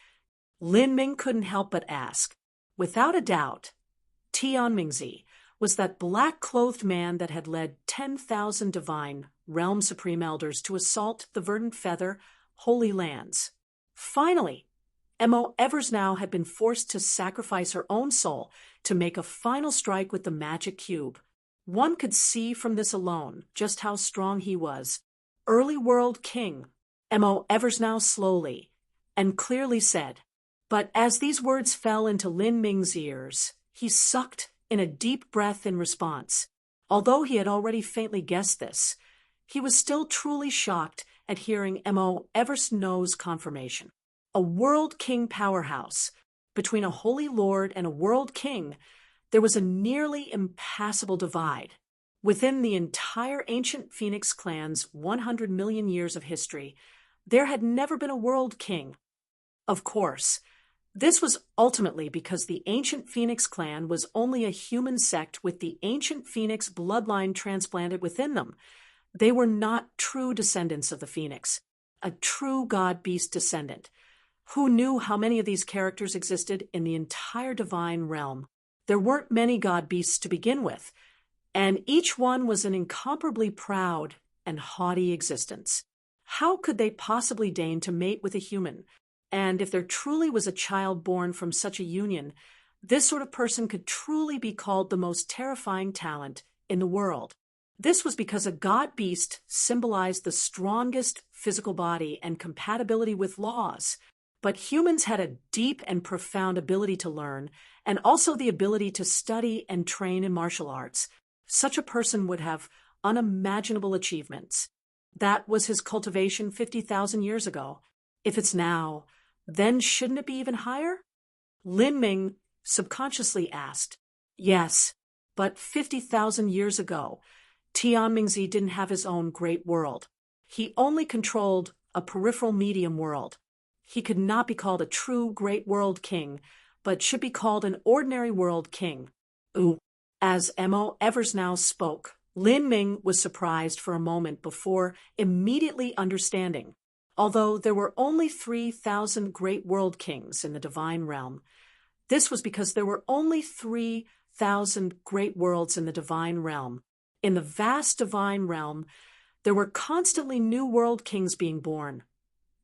Lin Ming couldn't help but ask. Without a doubt, Tian Mingzi was that black-clothed man that had led 10,000 divine Realm Supreme Elders to assault the Verdant Feather Holy Lands. Finally, M.O. Eversnow had been forced to sacrifice her own soul to make a final strike with the magic cube. One could see from this alone just how strong he was. Early World King, M.O. Eversnow slowly and clearly said. But as these words fell into Lin Ming's ears, he sucked in a deep breath in response. Although he had already faintly guessed this, he was still truly shocked at hearing M.O. Eversnow's confirmation. A World King powerhouse. Between a Holy Lord and a World King, there was a nearly impassable divide. Within the entire ancient Phoenix clan's 100 million years of history, there had never been a World King. Of course, this was ultimately because the ancient Phoenix clan was only a human sect with the ancient Phoenix bloodline transplanted within them. They were not true descendants of the Phoenix, a true god-beast descendant. Who knew how many of these characters existed in the entire divine realm? There weren't many god-beasts to begin with, and each one was an incomparably proud and haughty existence. How could they possibly deign to mate with a human? And if there truly was a child born from such a union, this sort of person could truly be called the most terrifying talent in the world. This was because a god-beast symbolized the strongest physical body and compatibility with laws. But humans had a deep and profound ability to learn, and also the ability to study and train in martial arts. Such a person would have unimaginable achievements. That was his cultivation 50,000 years ago. If it's now, then shouldn't it be even higher? Lin Ming subconsciously asked. Yes, but 50,000 years ago, Tian Mingzi didn't have his own great world. He only controlled a peripheral medium world. He could not be called a true great world king, but should be called an ordinary world king. Ooh. As M.O. Eversnow spoke, Lin Ming was surprised for a moment before immediately understanding. Although there were only 3,000 great world kings in the divine realm, this was because there were only 3,000 great worlds in the divine realm. In the vast divine realm, there were constantly new world kings being born.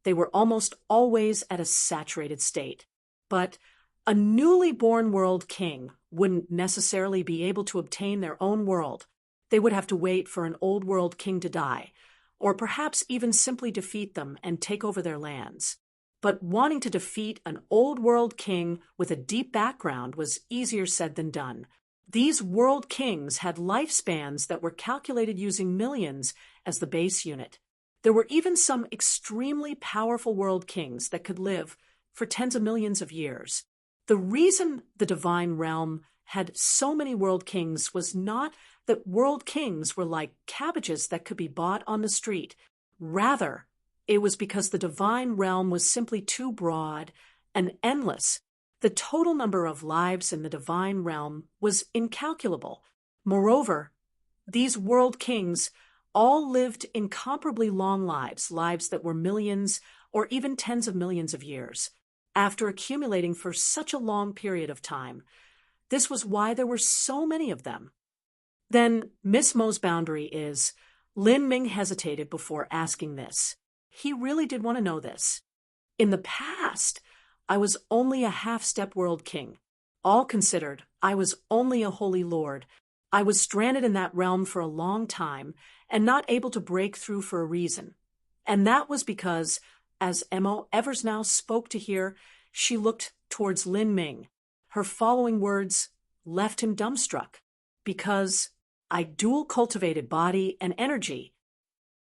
They were almost always at a saturated state. But a newly born world king wouldn't necessarily be able to obtain their own world. They would have to wait for an old world king to die, or perhaps even simply defeat them and take over their lands. But wanting to defeat an old world king with a deep background was easier said than done. These world kings had lifespans that were calculated using millions as the base unit. There were even some extremely powerful world kings that could live for tens of millions of years. The reason the divine realm had so many world kings was not that world kings were like cabbages that could be bought on the street. Rather, it was because the divine realm was simply too broad and endless. The total number of lives in the divine realm was incalculable. Moreover, these world kings all lived incomparably long lives, lives that were millions or even tens of millions of years, after accumulating for such a long period of time. This was why there were so many of them. Then Miss Mo's boundary is, Lin Ming hesitated before asking this. He really did want to know this. In the past, I was only a half-step world king. All considered, I was only a holy lord. I was stranded in that realm for a long time and not able to break through for a reason. And that was because, as M.O. Eversnow spoke to hear, she looked towards Lin Ming. Her following words left him dumbstruck. Because I dual-cultivated body and energy.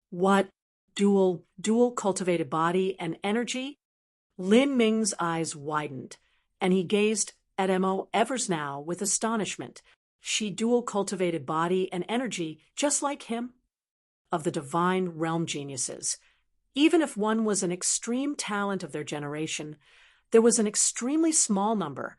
What? Dual-cultivated body and energy? Lin Ming's eyes widened, and he gazed at M.O. Eversnow with astonishment. She dual-cultivated body and energy just like him? Of the divine realm geniuses, even if one was an extreme talent of their generation, there was an extremely small number,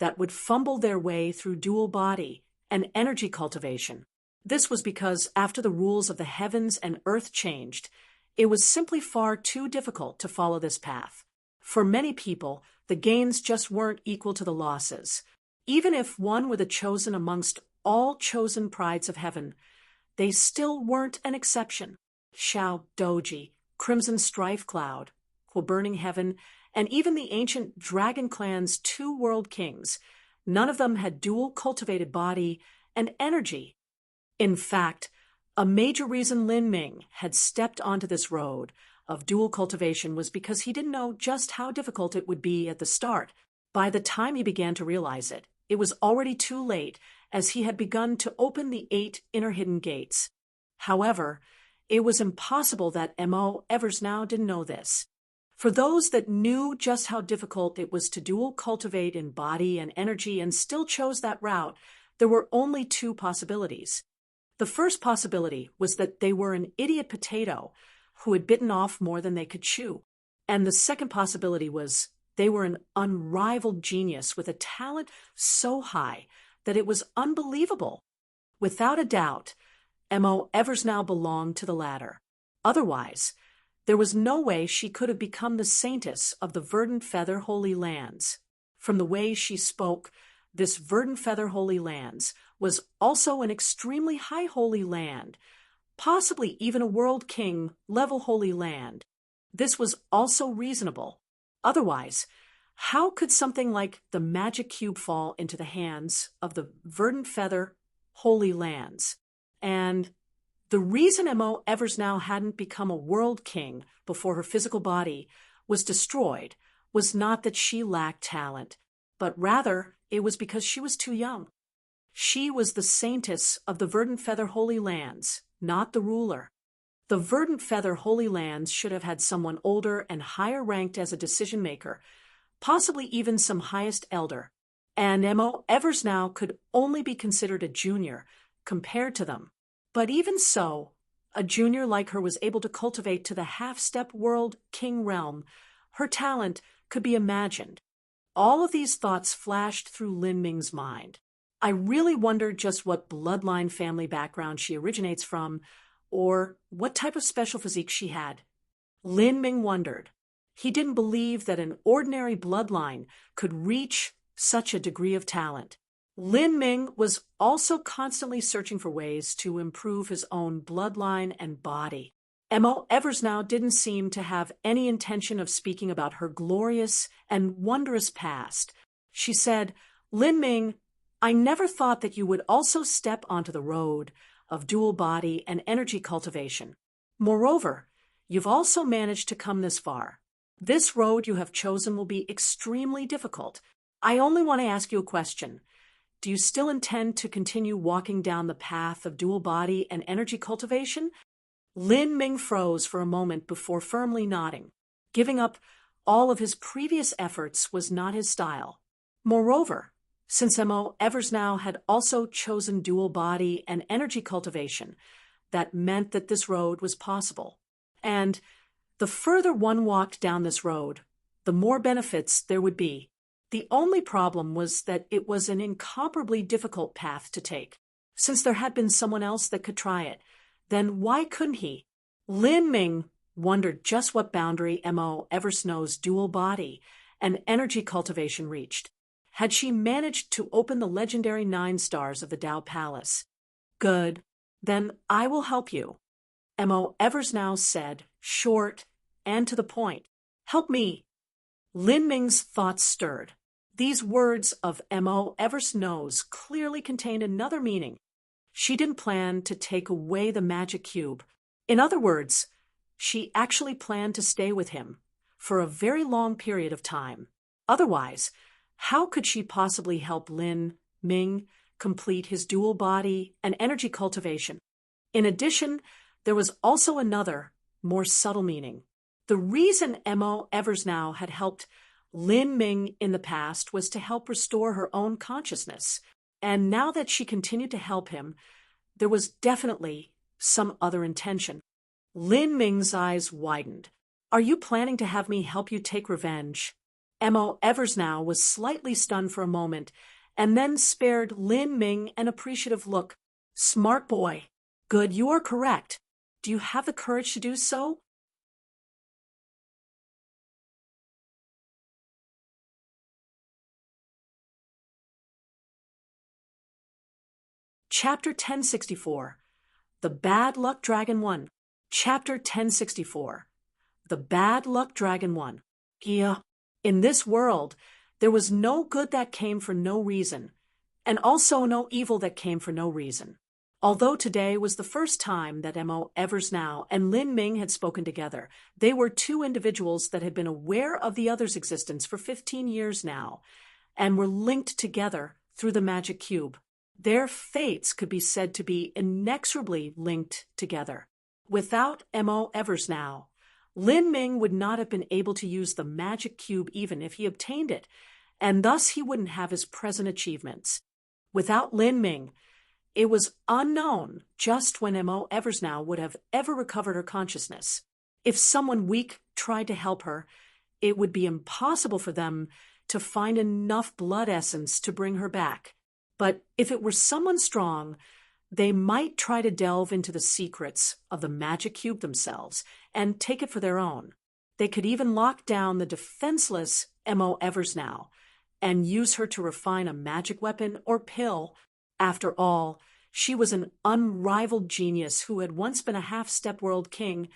that would fumble their way through dual body and energy cultivation. This was because after the rules of the heavens and earth changed, it was simply far too difficult to follow this path. For many people, the gains just weren't equal to the losses. Even if one were the chosen amongst all chosen prides of heaven, they still weren't an exception. Shao Doji, Crimson Strife Cloud, Burning Heaven, and even the ancient Dragon Clan's 2 world kings, none of them had dual cultivated body and energy. In fact, a major reason Lin Ming had stepped onto this road of dual cultivation was because he didn't know just how difficult it would be at the start. By the time he began to realize it, it was already too late, as he had begun to open the 8 inner hidden gates. However, it was impossible that Mo Eversnow didn't know this. For those that knew just how difficult it was to dual cultivate in body and energy and still chose that route, there were only 2 possibilities. The first possibility was that they were an idiot potato who had bitten off more than they could chew. And the second possibility was they were an unrivaled genius with a talent so high that it was unbelievable. Without a doubt, Mo Eversnow belonged to the latter. Otherwise, there was no way she could have become the saintess of the Verdant Feather Holy Lands. From the way she spoke, this Verdant Feather Holy Lands was also an extremely high holy land, possibly even a world king level holy land. This was also reasonable. Otherwise, how could something like the magic cube fall into the hands of the Verdant Feather Holy Lands? And the reason Mo Eversnow hadn't become a world king before her physical body was destroyed was not that she lacked talent, but rather it was because she was too young. She was the saintess of the Verdant Feather Holy Lands, not the ruler. The Verdant Feather Holy Lands should have had someone older and higher ranked as a decision-maker, possibly even some highest elder, and Mo Eversnow could only be considered a junior compared to them. But even so, a junior like her was able to cultivate to the half-step world king realm. Her talent could be imagined. All of these thoughts flashed through Lin Ming's mind. I really wonder just what bloodline family background she originates from, or what type of special physique she had. Lin Ming wondered. He didn't believe that an ordinary bloodline could reach such a degree of talent. Lin Ming was also constantly searching for ways to improve his own bloodline and body. Mo Eversnow didn't seem to have any intention of speaking about her glorious and wondrous past. She said, "Lin Ming, I never thought that you would also step onto the road of dual body and energy cultivation. Moreover, you've also managed to come this far. This road you have chosen will be extremely difficult. I only want to ask you a question. Do you still intend to continue walking down the path of dual body and energy cultivation?" Lin Ming froze for a moment before firmly nodding. Giving up all of his previous efforts was not his style. Moreover, since Mo Eversnow had also chosen dual body and energy cultivation, that meant that this road was possible. And the further one walked down this road, the more benefits there would be. The only problem was that it was an incomparably difficult path to take. Since there had been someone else that could try it, then why couldn't he? Lin Ming wondered just what boundary Mo Eversnow's dual body and energy cultivation reached. Had she managed to open the legendary 9 stars of the Dao Palace? Good. Then I will help you. Mo Eversnow said, short and to the point. Help me. Lin Ming's thoughts stirred. These words of Mo Eversnow's clearly contained another meaning. She didn't plan to take away the magic cube. In other words, she actually planned to stay with him for a very long period of time. Otherwise, how could she possibly help Lin Ming complete his dual body and energy cultivation? In addition, there was also another, more subtle meaning. The reason Mo Eversnow had helped Lin Ming in the past was to help restore her own consciousness. And now that she continued to help him, there was definitely some other intention. Lin Ming's eyes widened. Are you planning to have me help you take revenge? Mo Eversnow was slightly stunned for a moment, and then spared Lin Ming an appreciative look. Smart boy. Good, you are correct. Do you have the courage to do so? Chapter 1064. The Bad Luck Dragon 1. Chapter 1064. The Bad Luck Dragon 1. Yeah. In this world, there was no good that came for no reason, and also no evil that came for no reason. Although today was the first time that Mo Eversnow and Lin Ming had spoken together, they were two individuals that had been aware of the other's existence for 15 years now, and were linked together through the magic cube. Their fates could be said to be inexorably linked together. Without Mo Eversnow, Lin Ming would not have been able to use the magic cube even if he obtained it, and thus he wouldn't have his present achievements. Without Lin Ming, it was unknown just when Mo Eversnow would have ever recovered her consciousness. If someone weak tried to help her, it would be impossible for them to find enough blood essence to bring her back. But if it were someone strong, they might try to delve into the secrets of the magic cube themselves and take it for their own. They could even lock down the defenseless Mo Eversnow and use her to refine a magic weapon or pill. After all, she was an unrivaled genius who had once been a half-step world king,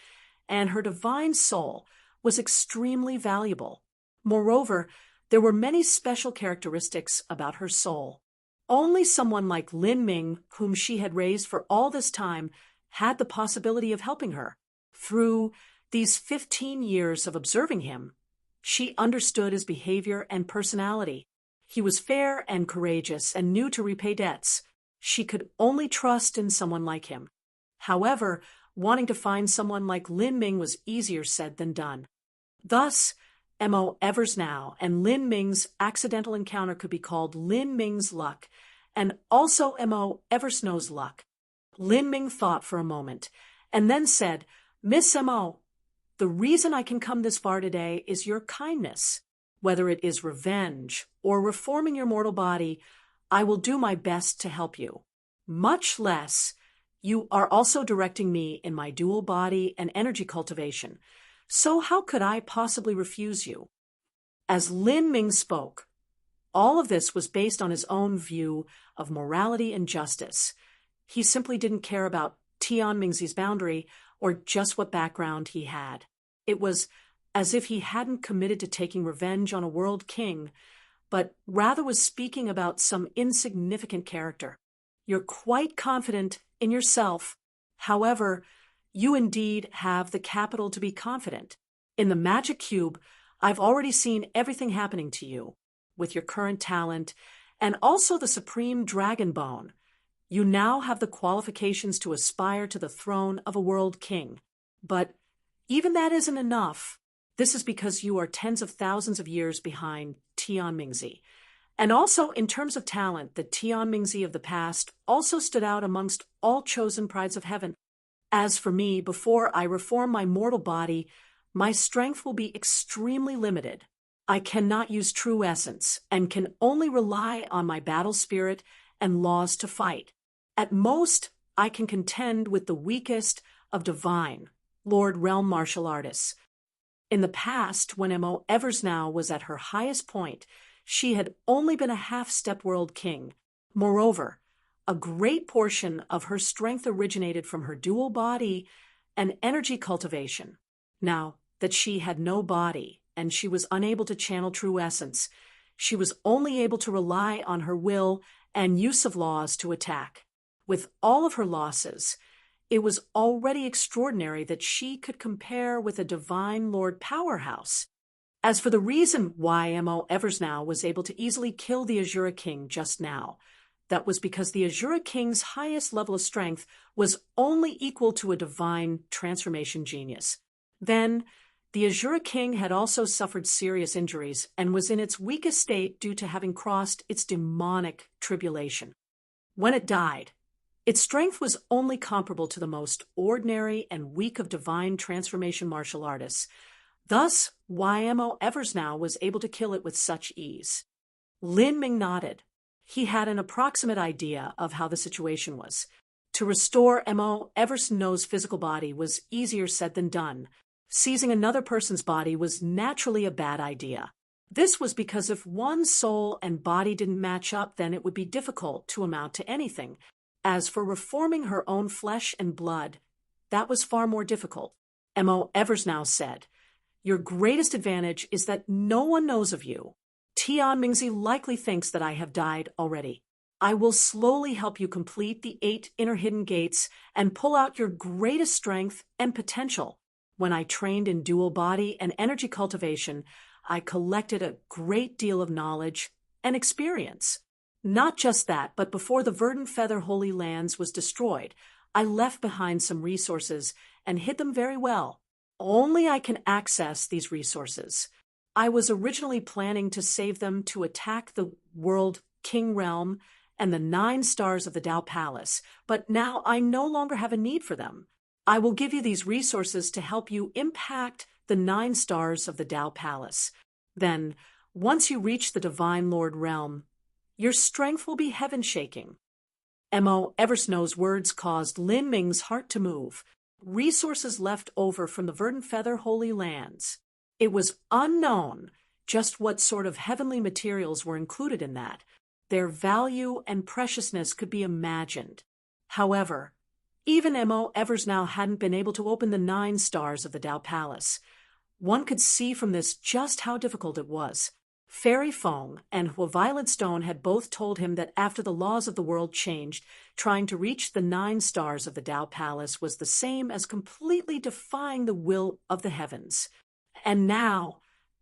and her divine soul was extremely valuable. Moreover, there were many special characteristics about her soul. Only someone like Lin Ming, whom she had raised for all this time, had the possibility of helping her. Through these 15 years of observing him, she understood his behavior and personality. He was fair and courageous and knew to repay debts. She could only trust in someone like him. However, wanting to find someone like Lin Ming was easier said than done. Thus, Mo Eversnow and Lin Ming's accidental encounter could be called Lin Ming's luck, and also Mo Eversnow's luck. Lin Ming thought for a moment, and then said, "Miss Mo, the reason I can come this far today is your kindness. Whether it is revenge or reforming your mortal body, I will do my best to help you. Much less, you are also directing me in my dual body and energy cultivation. So how could I possibly refuse you?" As Lin Ming spoke, all of this was based on his own view of morality and justice. He simply didn't care about Tian Mingzi's boundary or just what background he had. It was as if he hadn't committed to taking revenge on a world king, but rather was speaking about some insignificant character. You're quite confident in yourself. However, you indeed have the capital to be confident. In the magic cube, I've already seen everything happening to you, with your current talent, and also the supreme dragon bone. You now have the qualifications to aspire to the throne of a world king. But even that isn't enough. This is because you are tens of thousands of years behind Tian Mingzi. And also, in terms of talent, the Tian Mingzi of the past also stood out amongst all chosen prides of heaven. As for me, before I reform my mortal body, my strength will be extremely limited. I cannot use true essence and can only rely on my battle spirit and laws to fight. At most, I can contend with the weakest of divine, Lord Realm martial artists. In the past, when Mo Eversnow was at her highest point, she had only been a half-step world king. Moreover, a great portion of her strength originated from her dual body and energy cultivation. Now that she had no body and she was unable to channel true essence, she was only able to rely on her will and use of laws to attack. With all of her losses, it was already extraordinary that she could compare with a divine Lord powerhouse. As for the reason why Mo Eversnow was able to easily kill the Azura King just now, that was because the Azura King's highest level of strength was only equal to a divine transformation genius. Then, the Azura King had also suffered serious injuries and was in its weakest state due to having crossed its demonic tribulation. When it died, its strength was only comparable to the most ordinary and weak of divine transformation martial artists. Thus, YMO Eversnow was able to kill it with such ease. Lin Ming nodded. He had an approximate idea of how the situation was. To restore M.O. Eversnow's physical body was easier said than done. Seizing another person's body was naturally a bad idea. This was because if one's soul and body didn't match up, then it would be difficult to amount to anything. As for reforming her own flesh and blood, that was far more difficult. M.O. Eversnow said, "Your greatest advantage is that no one knows of you. Tian Mingzi likely thinks that I have died already. I will slowly help you complete the 8 inner hidden gates and pull out your greatest strength and potential. When I trained in dual body and energy cultivation, I collected a great deal of knowledge and experience. Not just that, but before the Verdant Feather Holy Lands was destroyed, I left behind some resources and hid them very well. Only I can access these resources. I was originally planning to save them to attack the World King Realm and the 9 stars of the Tao Palace, but now I no longer have a need for them. I will give you these resources to help you impact the 9 stars of the Tao Palace. Then, once you reach the Divine Lord Realm, your strength will be heaven-shaking." M.O. Eversnow's words caused Lin Ming's heart to move. Resources left over from the Verdant Feather Holy Lands. It was unknown just what sort of heavenly materials were included in that. Their value and preciousness could be imagined. However, even M.O. Eversnow hadn't been able to open the 9 stars of the Tao Palace. One could see from this just how difficult it was. Fairy Feng and Hua Violet Stone had both told him that after the laws of the world changed, trying to reach the 9 stars of the Tao Palace was the same as completely defying the will of the heavens. And now,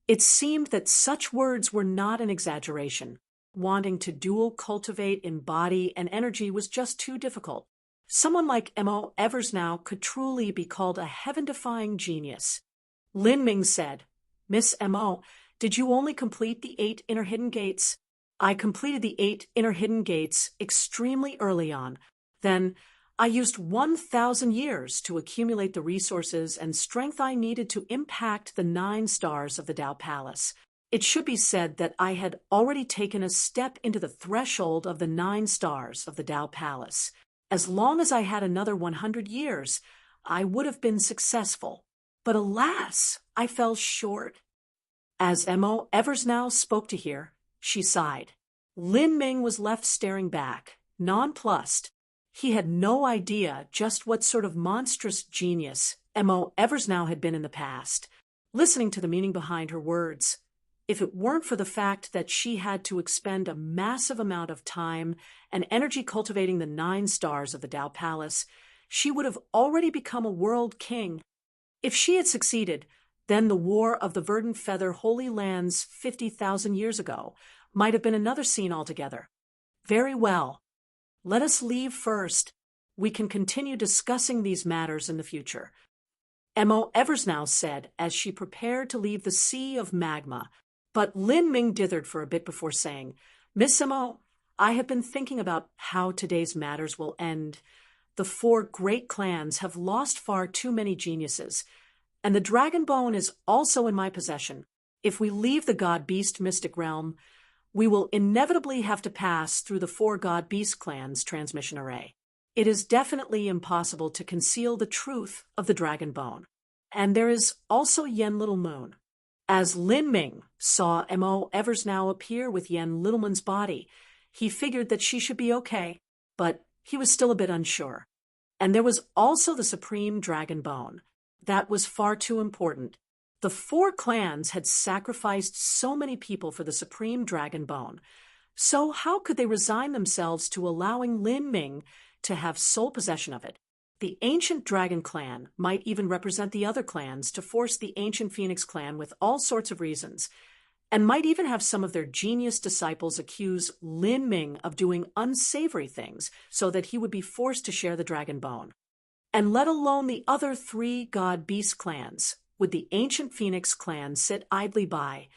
it seemed that such words were not an exaggeration. Wanting to dual cultivate in body and energy was just too difficult. Someone like M.O. Eversnow could truly be called a heaven-defying genius. Lin Ming said, "Miss M.O., did you only complete the 8 inner hidden gates?" "I completed the 8 inner hidden gates extremely early on. Then I used 1,000 years to accumulate the resources and strength I needed to impact the 9 stars of the Tao Palace. It should be said that I had already taken a step into the threshold of the 9 stars of the Tao Palace. As long as I had another 100 years, I would have been successful. But alas, I fell short." As M.O. Eversnow spoke to her, she sighed. Lin Ming was left staring back, nonplussed. He had no idea just what sort of monstrous genius M.O. Eversnow had been in the past. Listening to the meaning behind her words, if it weren't for the fact that she had to expend a massive amount of time and energy cultivating the 9 stars of the Tao Palace, she would have already become a world king. If she had succeeded, then the War of the Verdant Feather Holy Lands 50,000 years ago might have been another scene altogether. Very well. Let us leave first. We can continue discussing these matters in the future. M.O. Eversnow said as she prepared to leave the sea of magma, but Lin Ming dithered for a bit before saying, "Miss M.O., I have been thinking about how today's matters will end. The 4 great clans have lost far too many geniuses, and the dragon bone is also in my possession. If we leave the God-Beast mystic realm, we will inevitably have to pass through the 4 God-Beast clans' transmission array. It is definitely impossible to conceal the truth of the dragon bone. And there is also Yen Little Moon." As Lin Ming saw M.O. Eversnow appear with Yen Little Moon's body, he figured that she should be okay, but he was still a bit unsure. And there was also the Supreme Dragon Bone. That was far too important. The 4 clans had sacrificed so many people for the Supreme Dragon Bone. So how could they resign themselves to allowing Lin Ming to have sole possession of it? The Ancient Dragon Clan might even represent the other clans to force the Ancient Phoenix Clan with all sorts of reasons, and might even have some of their genius disciples accuse Lin Ming of doing unsavory things so that he would be forced to share the Dragon Bone. And let alone the other 3 God-Beast clans, would the Ancient Phoenix Clan sit idly by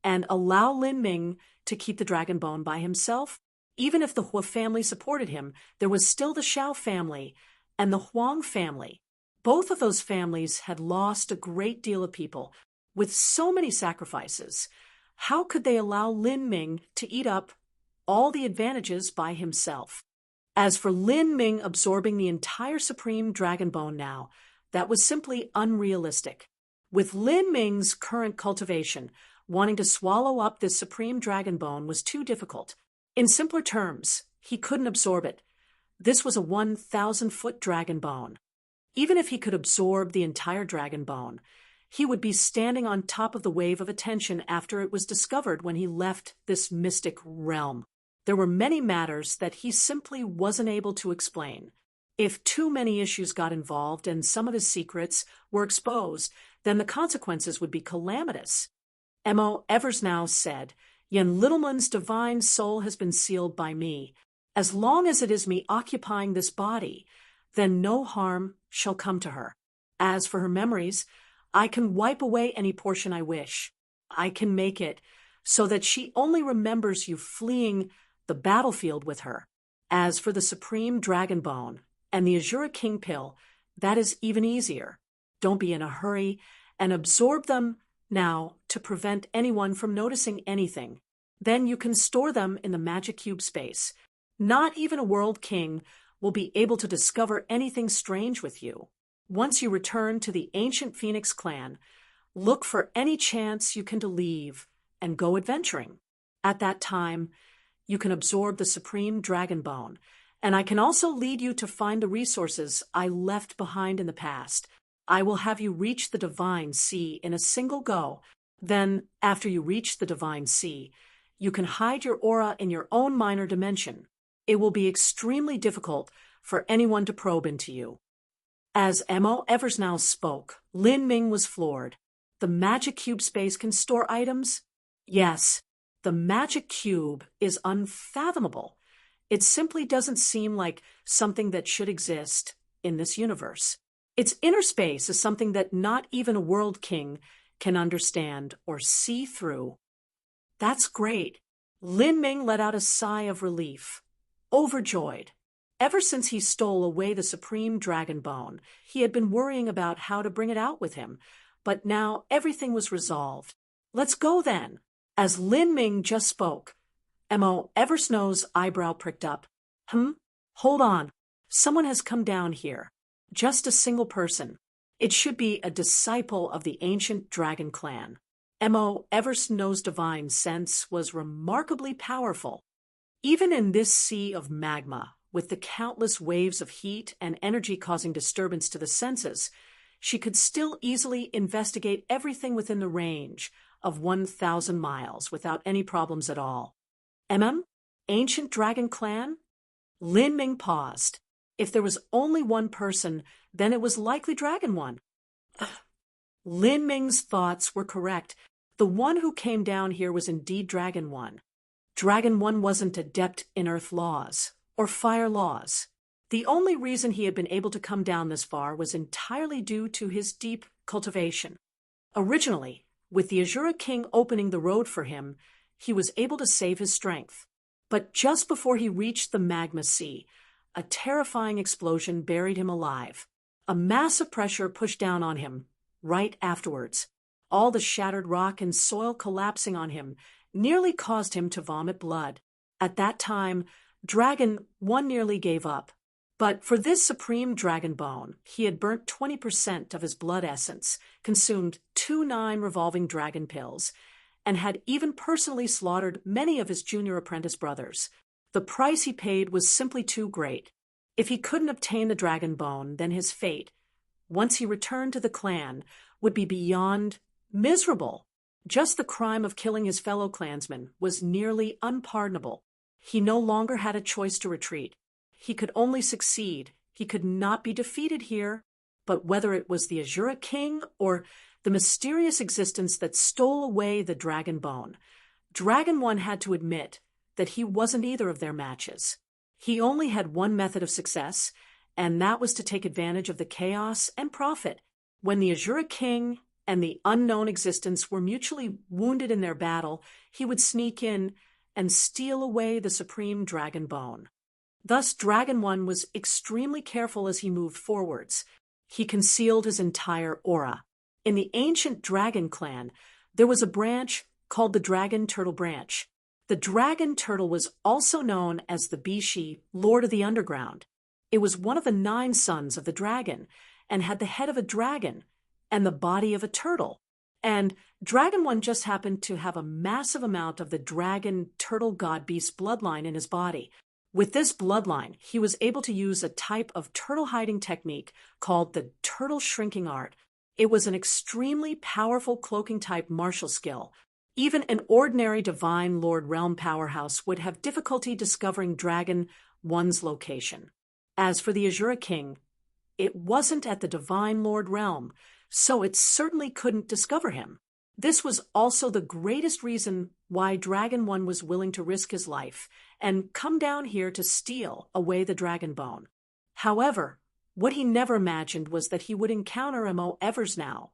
and allow Lin Ming to keep the Dragon Bone by himself? Even if the Hua family supported him, there was still the Shao family and the Huang family. Both of those families had lost a great deal of people. With so many sacrifices, how could they allow Lin Ming to eat up all the advantages by himself? As for Lin Ming absorbing the entire Supreme Dragon Bone now, that was simply unrealistic. With Lin Ming's current cultivation, wanting to swallow up this Supreme Dragon Bone was too difficult. In simpler terms, he couldn't absorb it. This was a 1,000-foot dragon bone. Even if he could absorb the entire dragon bone, he would be standing on top of the wave of attention after it was discovered when he left this mystic realm. There were many matters that he simply wasn't able to explain. If too many issues got involved and some of his secrets were exposed, then the consequences would be calamitous. Mo Eversnow said, "Yen Littleman's divine soul has been sealed by me. As long as it is me occupying this body, then no harm shall come to her. As for her memories, I can wipe away any portion I wish. I can make it so that she only remembers you fleeing the battlefield with her. As for the Supreme Dragon Bone and the Azura King Pill, that is even easier. Don't be in a hurry and absorb them now to prevent anyone from noticing anything. Then you can store them in the magic cube space. Not even a world king will be able to discover anything strange with you. Once you return to the ancient Phoenix clan, look for any chance you can to leave and go adventuring. At that time, you can absorb the Supreme Dragon Bone, and I can also lead you to find the resources I left behind in the past. I will have you reach the Divine Sea in a single go. Then, after you reach the Divine Sea, you can hide your aura in your own minor dimension. It will be extremely difficult for anyone to probe into you." As Mo Eversnow spoke, Lin Ming was floored. The magic cube space can store items? Yes, the magic cube is unfathomable. It simply doesn't seem like something that should exist in this universe. Its inner space is something that not even a world king can understand or see through. That's great. Lin Ming let out a sigh of relief, overjoyed. Ever since he stole away the Supreme Dragon Bone, he had been worrying about how to bring it out with him, but now everything was resolved. "Let's go then." As Lin Ming just spoke, Mo Eversnow's eyebrow pricked up. Hold on. Someone has come down here. Just a single person. It should be a disciple of the ancient dragon clan. Mo Eversnow's divine sense was remarkably powerful. Even in this sea of magma, with the countless waves of heat and energy causing disturbance to the senses, she could still easily investigate everything within the range of 1,000 miles without any problems at all. Ancient Dragon Clan? Lin Ming paused. If there was only one person, then it was likely Dragon One. Lin Ming's thoughts were correct. The one who came down here was indeed Dragon One. Dragon One wasn't adept in earth laws or fire laws. The only reason he had been able to come down this far was entirely due to his deep cultivation. Originally, with the Azura King opening the road for him, he was able to save his strength. But just before he reached the magma sea, a terrifying explosion buried him alive. A massive pressure pushed down on him right afterwards. All the shattered rock and soil collapsing on him nearly caused him to vomit blood. At that time, Dragon One nearly gave up. But for this Supreme Dragon Bone, he had burnt 20% of his blood essence, consumed 2 9 revolving dragon pills, and had even personally slaughtered many of his junior apprentice brothers. The price he paid was simply too great. If he couldn't obtain the Dragon Bone, then his fate, once he returned to the clan, would be beyond miserable. Just the crime of killing his fellow clansmen was nearly unpardonable. He no longer had a choice to retreat. He could only succeed. He could not be defeated here. But whether it was the Azura King or the mysterious existence that stole away the Dragon Bone, Dragon One had to admit that he wasn't either of their matches. He only had one method of success, and that was to take advantage of the chaos and profit. When the Azura King and the unknown existence were mutually wounded in their battle, he would sneak in and steal away the Supreme Dragon Bone. Thus, Dragon One was extremely careful as he moved forwards. He concealed his entire aura. In the ancient dragon clan, there was a branch called the Dragon Turtle Branch. The dragon turtle was also known as the Bishi, Lord of the Underground. It was one of the 9 sons of the dragon, and had the head of a dragon and the body of a turtle. And Dragon One just happened to have a massive amount of the dragon turtle god beast bloodline in his body. With this bloodline, he was able to use a type of turtle hiding technique called the turtle shrinking art. It was an extremely powerful cloaking type martial skill. Even an ordinary Divine Lord Realm powerhouse would have difficulty discovering Dragon One's location. As for the Azura King, it wasn't at the Divine Lord Realm, so it certainly couldn't discover him. This was also the greatest reason why Dragon One was willing to risk his life and come down here to steal away the dragon bone. However, what he never imagined was that he would encounter M.O. Eversnow,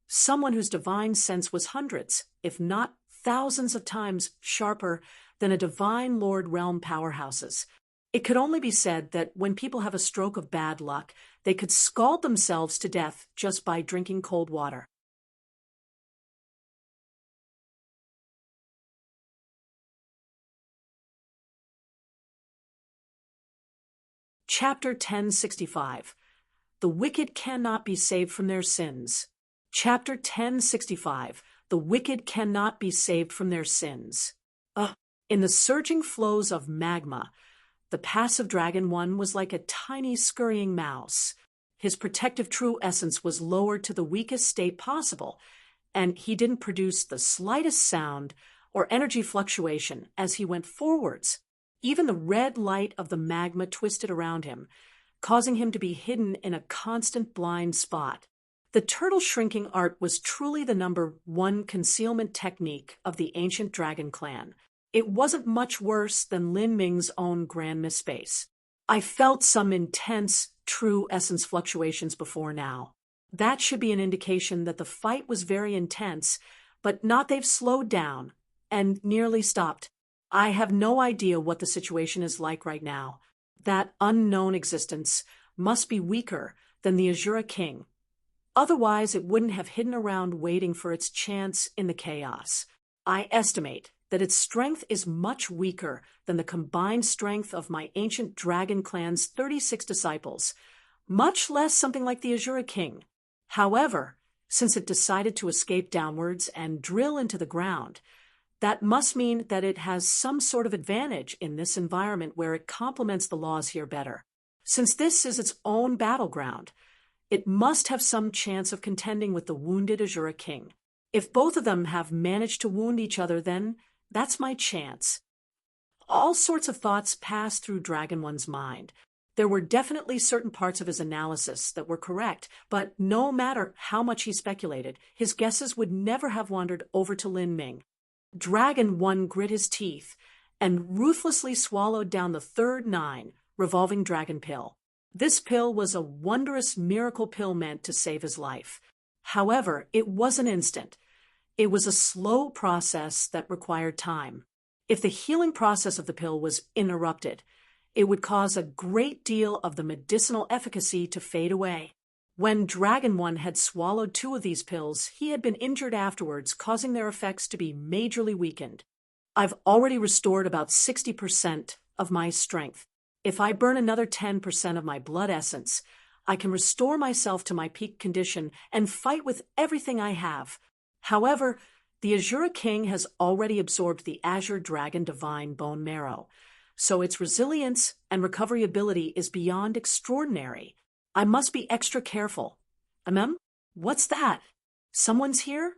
someone whose divine sense was hundreds, if not thousands of times sharper than a Divine Lord Realm powerhouse's. It could only be said that when people have a stroke of bad luck, they could scald themselves to death just by drinking cold water. Chapter 1065. The wicked cannot be saved from their sins. Chapter 1065. The wicked cannot be saved from their sins. In the surging flows of magma, the passive Dragon One was like a tiny scurrying mouse. His protective true essence was lowered to the weakest state possible, and he didn't produce the slightest sound or energy fluctuation as he went forwards. Even the red light of the magma twisted around him, causing him to be hidden in a constant blind spot. The turtle shrinking art was truly the #1 concealment technique of the ancient dragon clan. It wasn't much worse than Lin Ming's own grand misspace. I felt some intense, true essence fluctuations before now. That should be an indication that the fight was very intense, but not they've slowed down and nearly stopped. I have no idea what the situation is like right now. That unknown existence must be weaker than the Azura King. Otherwise, it wouldn't have hidden around waiting for its chance in the chaos. I estimate that its strength is much weaker than the combined strength of my ancient dragon clan's 36 disciples, much less something like the Azura King. However, since it decided to escape downwards and drill into the ground, that must mean that it has some sort of advantage in this environment where it complements the laws here better. Since this is its own battleground, it must have some chance of contending with the wounded Azura King. If both of them have managed to wound each other, then that's my chance. All sorts of thoughts passed through Dragon One's mind. There were definitely certain parts of his analysis that were correct, but no matter how much he speculated, his guesses would never have wandered over to Lin Ming. Dragon One grit his teeth and ruthlessly swallowed down the third 9 revolving dragon pill. This pill was a wondrous miracle pill meant to save his life. However, it wasn't instant. It was a slow process that required time. If the healing process of the pill was interrupted, it would cause a great deal of the medicinal efficacy to fade away. When Dragon One had swallowed 2 of these pills, he had been injured afterwards, causing their effects to be majorly weakened. I've already restored about 60% of my strength. If I burn another 10% of my blood essence, I can restore myself to my peak condition and fight with everything I have. However, the Azura King has already absorbed the Azure Dragon Divine Bone Marrow, so its resilience and recovery ability is beyond extraordinary. I must be extra careful. What's that? Someone's here?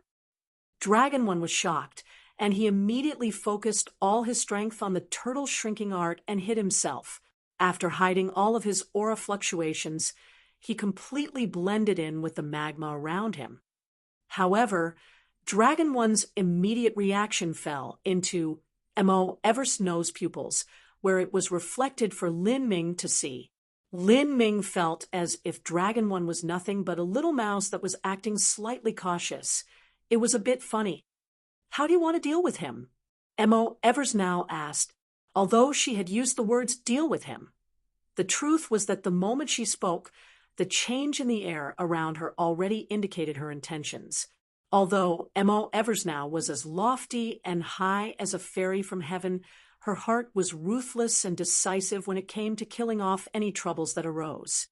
Dragon One was shocked, and he immediately focused all his strength on the turtle shrinking art and hid himself. After hiding all of his aura fluctuations, he completely blended in with the magma around him. However, Dragon One's immediate reaction fell into M.O. Eversnow's pupils, where it was reflected for Lin Ming to see. Lin Ming felt as if Dragon One was nothing but a little mouse that was acting slightly cautious. It was a bit funny. How do you want to deal with him? M.O. Eversnow asked, although she had used the words deal with him. The truth was that the moment she spoke, The change in the air around her already indicated her intentions. Although Mo Eversnow was as lofty and high as a fairy from heaven, her heart was ruthless and decisive when it came to killing off any troubles that arose.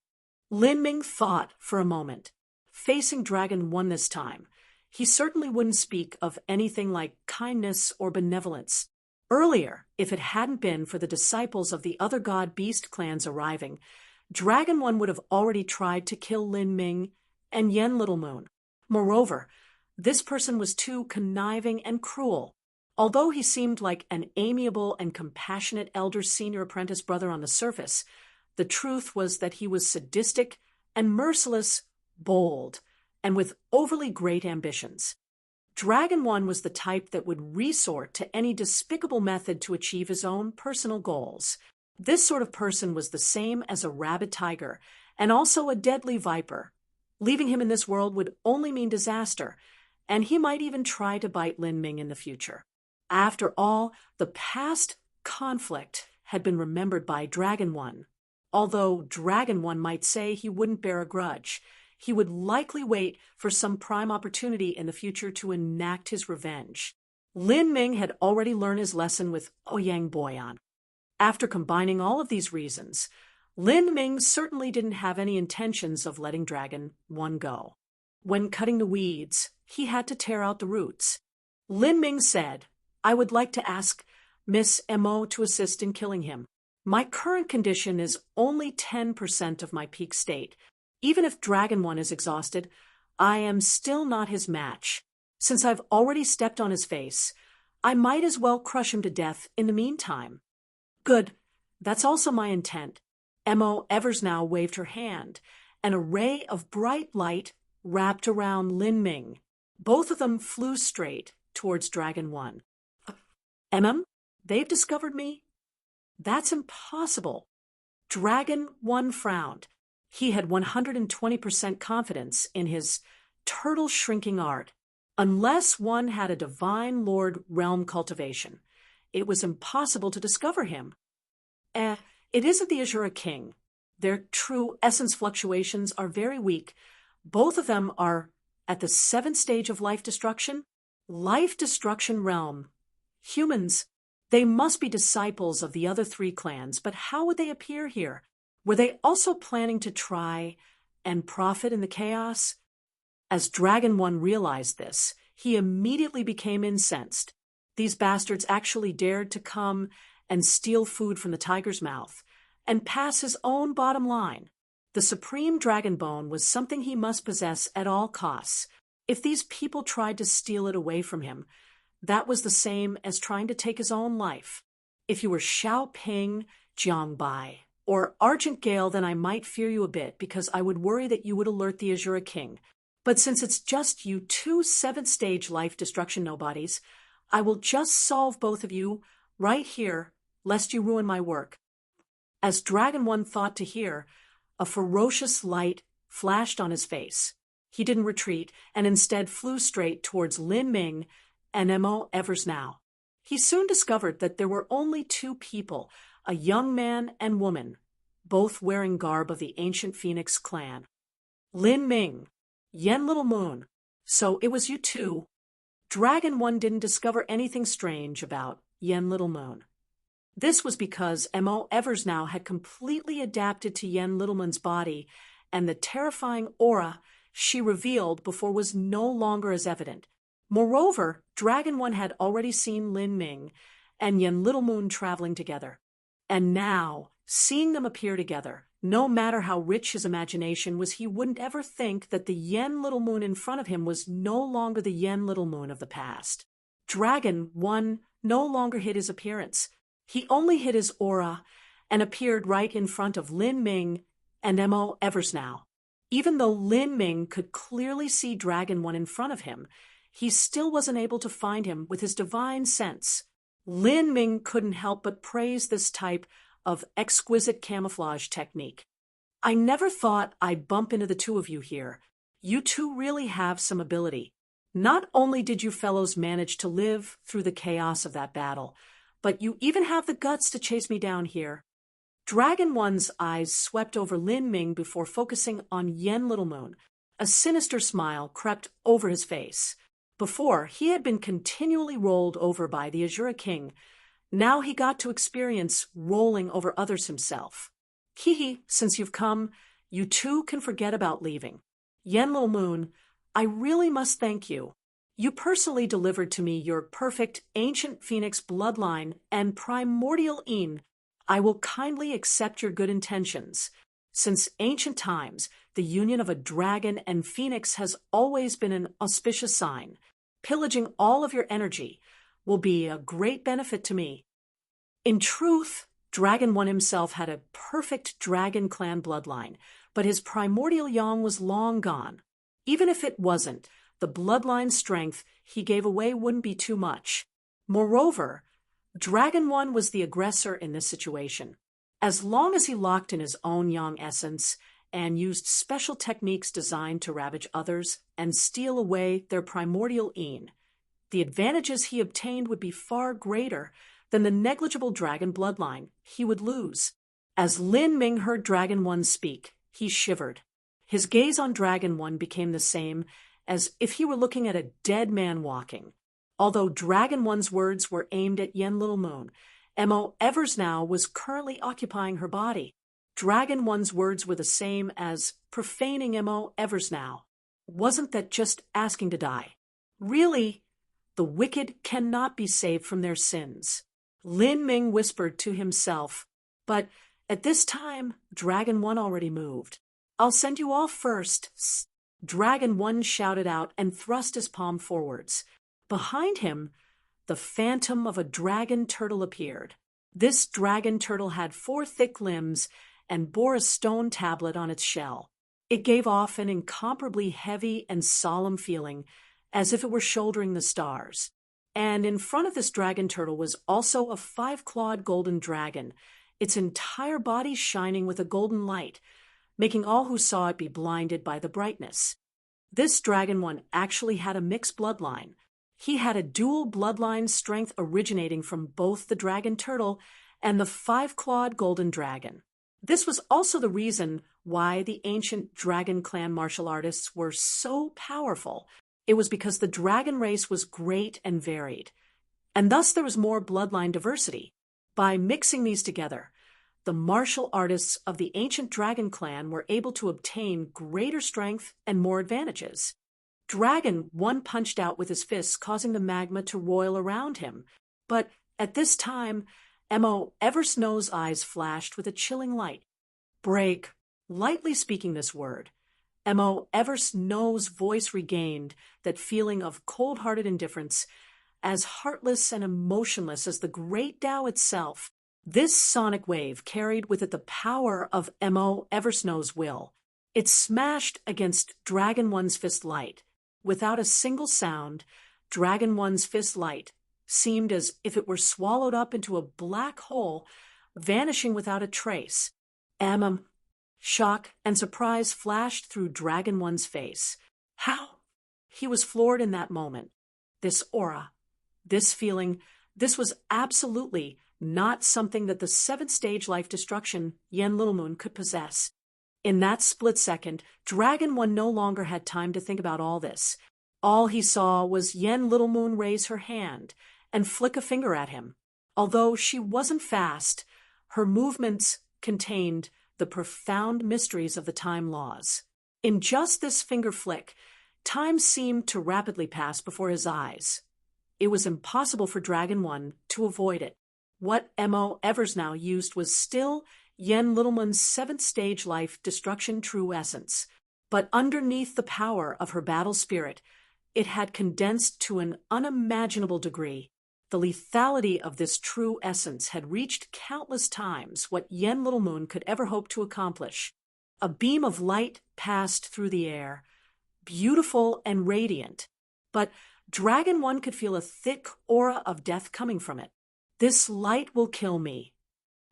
Lin Ming thought for a moment. Facing Dragon 1 this time, he certainly wouldn't speak of anything like kindness or benevolence. Earlier, if it hadn't been for the disciples of the other god-beast clans arriving, Dragon 1 would have already tried to kill Lin Ming and Yen Little Moon. Moreover, this person was too conniving and cruel. Although he seemed like an amiable and compassionate elder senior apprentice brother on the surface, the truth was that he was sadistic and merciless, bold, and with overly great ambitions. Dragon 1 was the type that would resort to any despicable method to achieve his own personal goals. This sort of person was the same as a rabid tiger, and also a deadly viper. Leaving him in this world would only mean disaster, and he might even try to bite Lin Ming in the future. After all, the past conflict had been remembered by Dragon 1. Although Dragon 1 might say he wouldn't bear a grudge, he would likely wait for some prime opportunity in the future to enact his revenge. Lin Ming had already learned his lesson with Ouyang Boyan. After combining all of these reasons, Lin Ming certainly didn't have any intentions of letting Dragon 1 go. When cutting the weeds, he had to tear out the roots. Lin Ming said, "I would like to ask Miss Mo to assist in killing him. My current condition is only 10% of my peak state. Even if Dragon 1 is exhausted, I am still not his match. Since I've already stepped on his face, I might as well crush him to death in the meantime." "Good. That's also my intent." Mo Eversnow waved her hand, and a ray of bright light wrapped around Lin Ming. Both of them flew straight towards Dragon 1. They've discovered me? That's impossible." Dragon 1 frowned. He had 120% confidence in his turtle-shrinking art. Unless one had a divine lord realm cultivation, it was impossible to discover him. It isn't the Azura King. Their true essence fluctuations are very weak. Both of them are at the 7th stage of life destruction. Life destruction realm. Humans, they must be disciples of the other 3 clans, but how would they appear here? Were they also planning to try and profit in the chaos? As Dragon 1 realized this, he immediately became incensed. These bastards actually dared to come and steal food from the tiger's mouth and pass his own bottom line. The supreme dragon bone was something he must possess at all costs. If these people tried to steal it away from him, that was the same as trying to take his own life. If you were Xiao Ping, Jiang Bai, or Argent Gale, then I might fear you a bit because I would worry that you would alert the Azura King. But since it's just you 2 7th-stage life destruction nobodies, I will just solve both of you right here, lest you ruin my work." As Dragon 1 thought to hear, a ferocious light flashed on his face. He didn't retreat and instead flew straight towards Lin Ming and Mo Eversnow. He soon discovered that there were only 2 people, a young man and woman, both wearing garb of the ancient Phoenix clan. "Lin Ming, Yen Little Moon, so it was you 2. Dragon 1 didn't discover anything strange about Yen Little Moon. This was because Mo Eversnow had completely adapted to Yen Little Moon's body, and the terrifying aura she revealed before was no longer as evident. Moreover, Dragon 1 had already seen Lin Ming and Yen Little Moon traveling together. And now, seeing them appear together, no matter how rich his imagination was, he wouldn't ever think that the Yen Little Moon in front of him was no longer the Yen Little Moon of the past. Dragon 1 no longer hid his appearance. He only hid his aura and appeared right in front of Lin Ming and Mo Eversnow. Even though Lin Ming could clearly see Dragon 1 in front of him, he still wasn't able to find him with his divine sense. Lin Ming couldn't help but praise this type of exquisite camouflage technique. "I never thought I'd bump into the 2 of you here. You 2 really have some ability. Not only did you fellows manage to live through the chaos of that battle, but you even have the guts to chase me down here." Dragon One's eyes swept over Lin Ming before focusing on Yen Little Moon. A sinister smile crept over his face. Before, he had been continually rolled over by the Azura King. Now he got to experience rolling over others himself. Hihi, since you've come, you too can forget about leaving. Yen Little Moon, I really must thank you. You personally delivered to me your perfect ancient phoenix bloodline and primordial Een. I will kindly accept your good intentions. Since ancient times, the union of a dragon and phoenix has always been an auspicious sign. Pillaging all of your energy will be a great benefit to me. In truth, Dragon One himself had a perfect dragon clan bloodline, but his primordial yang was long gone. Even if it wasn't, the bloodline strength he gave away wouldn't be too much. Moreover, Dragon One was the aggressor in this situation. As long as he locked in his own yang essence and used special techniques designed to ravage others and steal away their primordial Een, the advantages he obtained would be far greater than the negligible dragon bloodline he would lose. As Lin Ming heard Dragon One speak, he shivered. His gaze on Dragon One became the same as if he were looking at a dead man walking. Although Dragon One's words were aimed at Yen Little Moon, Mo Eversnow was currently occupying her body. Dragon One's words were the same as profaning Mo Eversnow. Wasn't that just asking to die? Really, the wicked cannot be saved from their sins. Lin Ming whispered to himself, but at this time, Dragon One already moved. I'll send you all first. Dragon One shouted out and thrust his palm forwards. Behind him, the phantom of a dragon turtle appeared. This dragon turtle had 4 thick limbs and bore a stone tablet on its shell. It gave off an incomparably heavy and solemn feeling, as if it were shouldering the stars. And in front of this dragon turtle was also a 5-clawed golden dragon, its entire body shining with a golden light, making all who saw it be blinded by the brightness. This Dragon One actually had a mixed bloodline. He had a dual bloodline strength originating from both the dragon turtle and the 5-clawed golden dragon. This was also the reason why the ancient dragon clan martial artists were so powerful. It was because the dragon race was great and varied, and thus there was more bloodline diversity. By mixing these together, the martial artists of the ancient dragon clan were able to obtain greater strength and more advantages. Dragon One punched out with his fists, causing the magma to roil around him. But at this time, Mo Eversnow's eyes flashed with a chilling light. Break. Lightly speaking this word, Mo Eversnow's voice regained that feeling of cold-hearted indifference, as heartless and emotionless as the great Tao itself. This sonic wave carried with it the power of Mo Eversnow's will. It smashed against Dragon One's fist light. Without a single sound, Dragon One's fist light seemed as if it were swallowed up into a black hole, vanishing without a trace. Shock and surprise flashed through Dragon One's face. How? He was floored in that moment. This aura, this feeling, this was absolutely not something that the 7th stage life destruction Yen Little Moon could possess. In that split second, Dragon One no longer had time to think about all this. All he saw was Yen Little Moon raise her hand and flick a finger at him. Although she wasn't fast, her movements contained the profound mysteries of the time laws. In just this finger flick, time seemed to rapidly pass before his eyes. It was impossible for Dragon One to avoid it. What Mo Eversnow used was still Yen Little Moon's 7th stage life destruction true essence, but underneath the power of her battle spirit, it had condensed to an unimaginable degree. The lethality of this true essence had reached countless times what Yen Little Moon could ever hope to accomplish. A beam of light passed through the air, beautiful and radiant, but Dragon One could feel a thick aura of death coming from it. This light will kill me.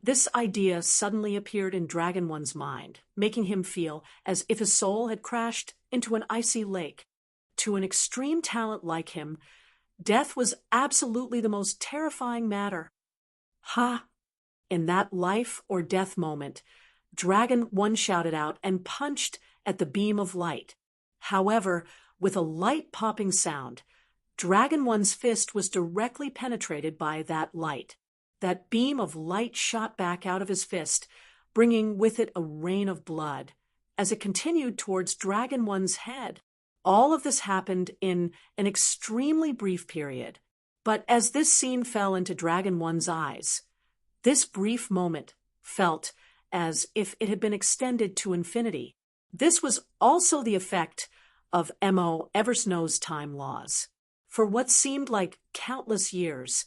This idea suddenly appeared in Dragon One's mind, making him feel as if his soul had crashed into an icy lake. To an extreme talent like him, death was absolutely the most terrifying matter. Ha! In that life or death moment, Dragon 1 shouted out and punched at the beam of light. However, with a light-popping sound, Dragon 1's fist was directly penetrated by that light. That beam of light shot back out of his fist, bringing with it a rain of blood, as it continued towards Dragon 1's head. All of this happened in an extremely brief period. But as this scene fell into Dragon 1's eyes, this brief moment felt as if it had been extended to infinity. This was also the effect of M.O. Eversnow's time laws. For what seemed like countless years,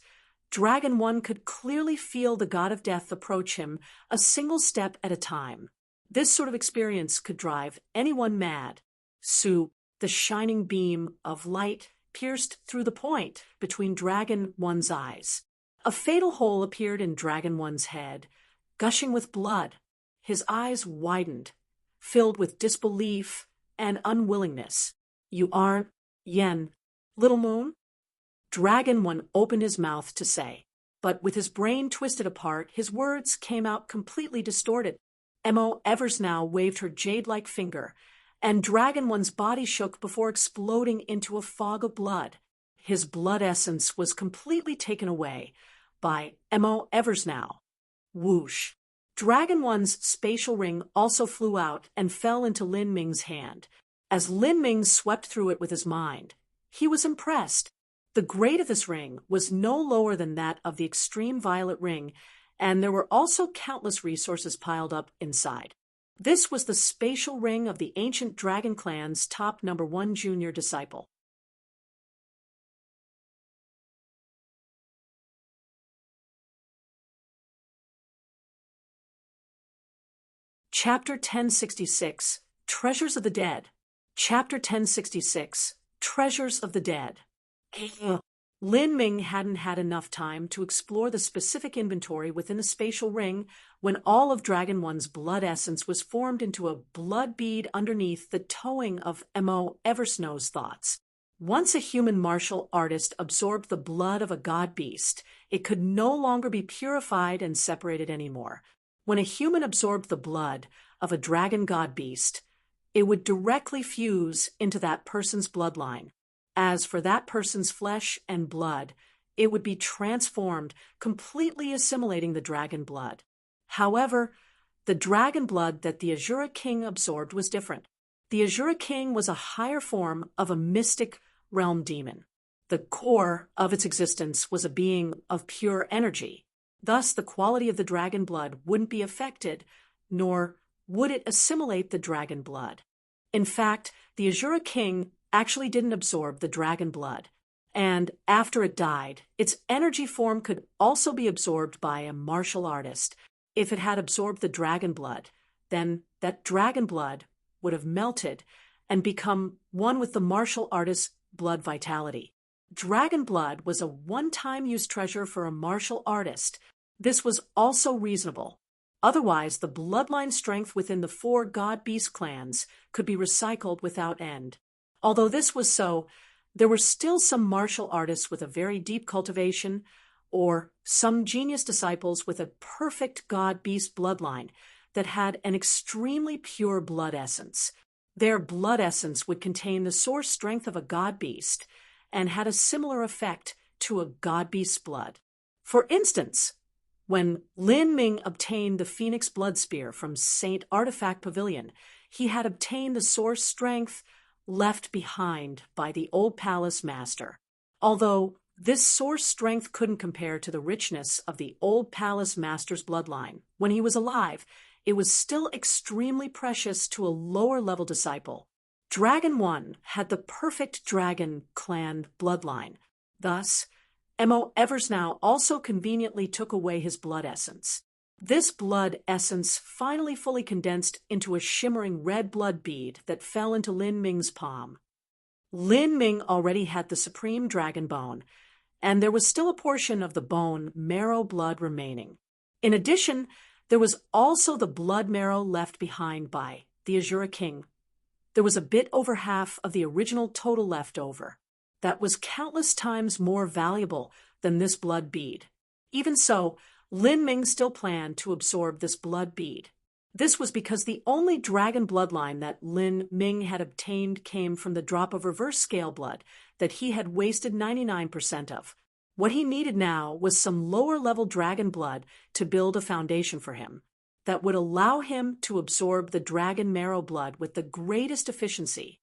Dragon 1 could clearly feel the god of death approach him a single step at a time. This sort of experience could drive anyone mad. So, the shining beam of light pierced through the point between Dragon 1's eyes. A fatal hole appeared in Dragon 1's head, gushing with blood. His eyes widened, filled with disbelief and unwillingness. "You aren't Yen, little moon?" Dragon 1 opened his mouth to say, but with his brain twisted apart, his words came out completely distorted. M.O. Eversnow waved her jade-like finger, and Dragon 1's body shook before exploding into a fog of blood. His blood essence was completely taken away by M.O. Eversnow. Whoosh! Dragon 1's spatial ring also flew out and fell into Lin Ming's hand. As Lin Ming swept through it with his mind, he was impressed. The grade of this ring was no lower than that of the extreme violet ring, and there were also countless resources piled up inside. This was the spatial ring of the ancient dragon clan's top number 1 junior disciple. Chapter 1066, Treasures of the Dead. Chapter 1066, Treasures of the Dead. Lin Ming hadn't had enough time to explore the specific inventory within the spatial ring when all of Dragon 1's blood essence was formed into a blood bead underneath the towing of M.O. Eversnow's thoughts. Once a human martial artist absorbed the blood of a god beast, it could no longer be purified and separated anymore. When a human absorbed the blood of a dragon god beast, it would directly fuse into that person's bloodline. As for that person's flesh and blood, it would be transformed, completely assimilating the dragon blood. However, the dragon blood that the Azura King absorbed was different. The Azura King was a higher form of a mystic realm demon. The core of its existence was a being of pure energy. Thus, the quality of the dragon blood wouldn't be affected, nor would it assimilate the dragon blood. In fact, the Azura King actually didn't absorb the dragon blood, and after it died, its energy form could also be absorbed by a martial artist. If it had absorbed the dragon blood, then that dragon blood would have melted and become one with the martial artist's blood vitality. Dragon blood was a one-time use treasure for a martial artist. This was also reasonable. Otherwise, the bloodline strength within the 4 god-beast clans could be recycled without end. Although this was so, there were still some martial artists with a very deep cultivation, or some genius disciples with a perfect god-beast bloodline that had an extremely pure blood essence. Their blood essence would contain the source strength of a god-beast and had a similar effect to a god-beast's blood. For instance, when Lin Ming obtained the Phoenix Blood Spear from St. Artifact Pavilion, he had obtained the source strength left behind by the Old Palace Master. Although this source strength couldn't compare to the richness of the Old Palace Master's bloodline when he was alive, it was still extremely precious to a lower-level disciple. Dragon 1 had the perfect dragon clan bloodline. Thus, M.O. Eversnow also conveniently took away his blood essence. This blood essence finally fully condensed into a shimmering red blood bead that fell into Lin Ming's palm. Lin Ming already had the supreme dragon bone, and there was still a portion of the bone marrow blood remaining. In addition, there was also the blood marrow left behind by the Azura King. There was a bit over half of the original total left over. That was countless times more valuable than this blood bead. Even so, Lin Ming still planned to absorb this blood bead. This was because the only dragon bloodline that Lin Ming had obtained came from the drop of reverse scale blood that he had wasted 99% of. What he needed now was some lower-level dragon blood to build a foundation for him that would allow him to absorb the dragon marrow blood with the greatest efficiency.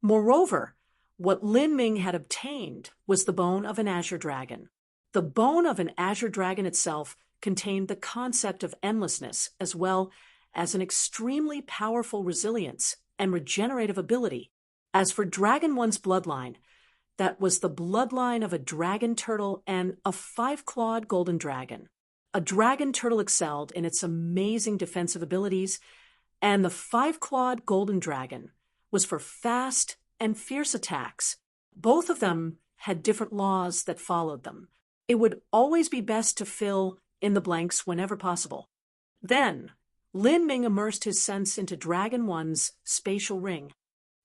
Moreover, what Lin Ming had obtained was the bone of an azure dragon. The bone of an azure dragon itself contained the concept of endlessness as well as an extremely powerful resilience and regenerative ability. As for Dragon One's bloodline, that was the bloodline of a dragon turtle and a 5-clawed golden dragon. A dragon turtle excelled in its amazing defensive abilities, and the 5-clawed golden dragon was for fast and fierce attacks. Both of them had different laws that followed them. It would always be best to fill in the blanks whenever possible. Then, Lin Ming immersed his sense into Dragon One's spatial ring.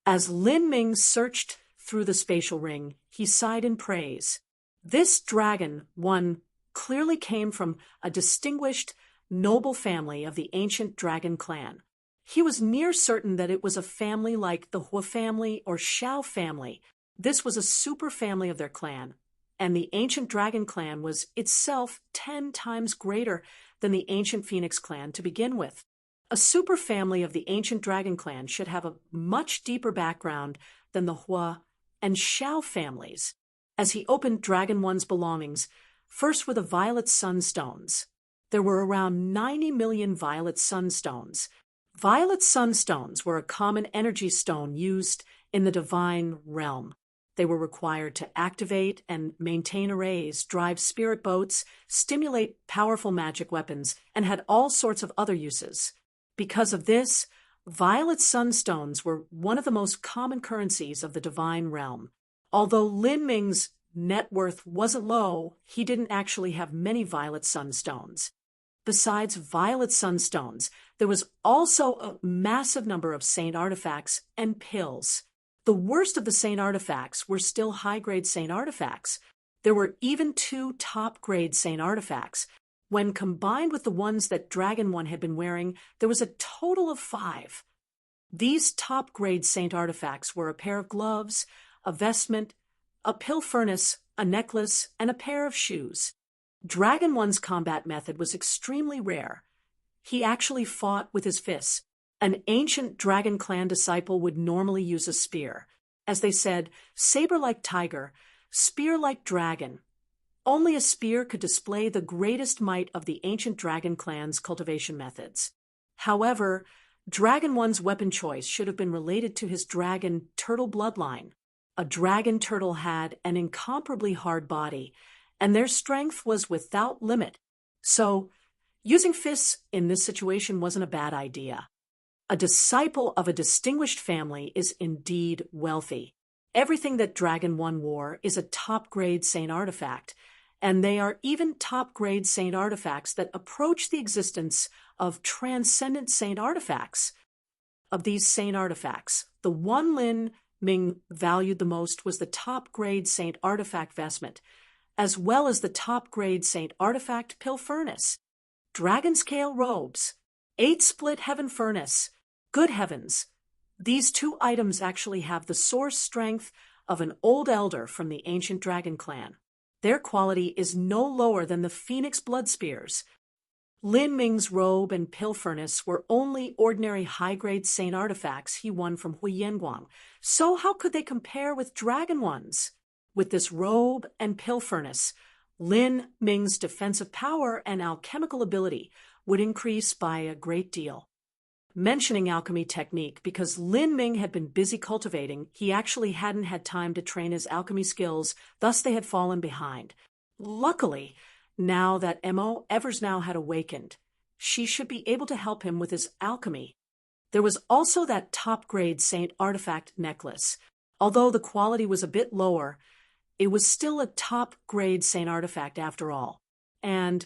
As Lin Ming searched through the spatial ring, he sighed in praise. This Dragon One clearly came from a distinguished, noble family of the ancient dragon clan. He was near certain that it was a family like the Hua family or Xiao family. This was a super family of their clan, and the ancient dragon clan was itself 10 times greater than the ancient phoenix clan to begin with. A super family of the ancient dragon clan should have a much deeper background than the Hua and Xiao families. As he opened Dragon One's belongings, first were the violet sunstones. There were around 90 million violet sunstones. Violet sunstones were a common energy stone used in the divine realm. They were required to activate and maintain arrays, drive spirit boats, stimulate powerful magic weapons, and had all sorts of other uses. Because of this, violet sunstones were one of the most common currencies of the divine realm. Although Lin Ming's net worth wasn't low, he didn't actually have many violet sunstones. Besides violet sunstones, there was also a massive number of saint artifacts and pills. The worst of the saint artifacts were still high-grade saint artifacts. There were even 2 top-grade saint artifacts. When combined with the ones that Dragon One had been wearing, there was a total of 5. These top-grade saint artifacts were a pair of gloves, a vestment, a pill furnace, a necklace, and a pair of shoes. Dragon One's combat method was extremely rare. He actually fought with his fists. An ancient Dragon Clan disciple would normally use a spear. As they said, saber like tiger, spear like dragon. Only a spear could display the greatest might of the ancient Dragon Clan's cultivation methods. However, Dragon One's weapon choice should have been related to his dragon turtle bloodline. A dragon turtle had an incomparably hard body, and their strength was without limit. So, using fists in this situation wasn't a bad idea. A disciple of a distinguished family is indeed wealthy. Everything that Dragon One wore is a top-grade saint artifact, and they are even top-grade saint artifacts that approach the existence of transcendent saint artifacts. Of these saint artifacts, the one Lin Ming valued the most was the top-grade saint artifact vestment, as well as the top-grade saint artifact pill furnace, dragon scale robes, 8-split heaven furnace. Good heavens! These 2 items actually have the source strength of an old elder from the ancient dragon clan. Their quality is no lower than the phoenix blood spears. Lin Ming's robe and pill furnace were only ordinary high-grade saint artifacts he won from Huyenguang, so how could they compare with Dragon One's? With this robe and pill furnace, Lin Ming's defensive power and alchemical ability would increase by a great deal. Mentioning alchemy technique, because Lin Ming had been busy cultivating, he actually hadn't had time to train his alchemy skills, thus they had fallen behind. Luckily, now that Mo Eversnow had awakened, she should be able to help him with his alchemy. There was also that top-grade saint artifact necklace. Although the quality was a bit lower, it was still a top-grade saint artifact after all. And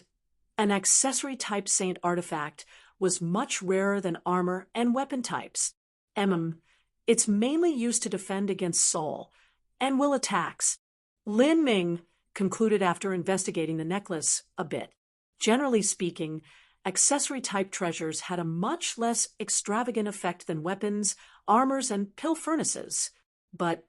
an accessory-type saint artifact was much rarer than armor and weapon types. It's mainly used to defend against soul and will attacks. Lin Ming concluded after investigating the necklace a bit. Generally speaking, accessory-type treasures had a much less extravagant effect than weapons, armors, and pill furnaces. But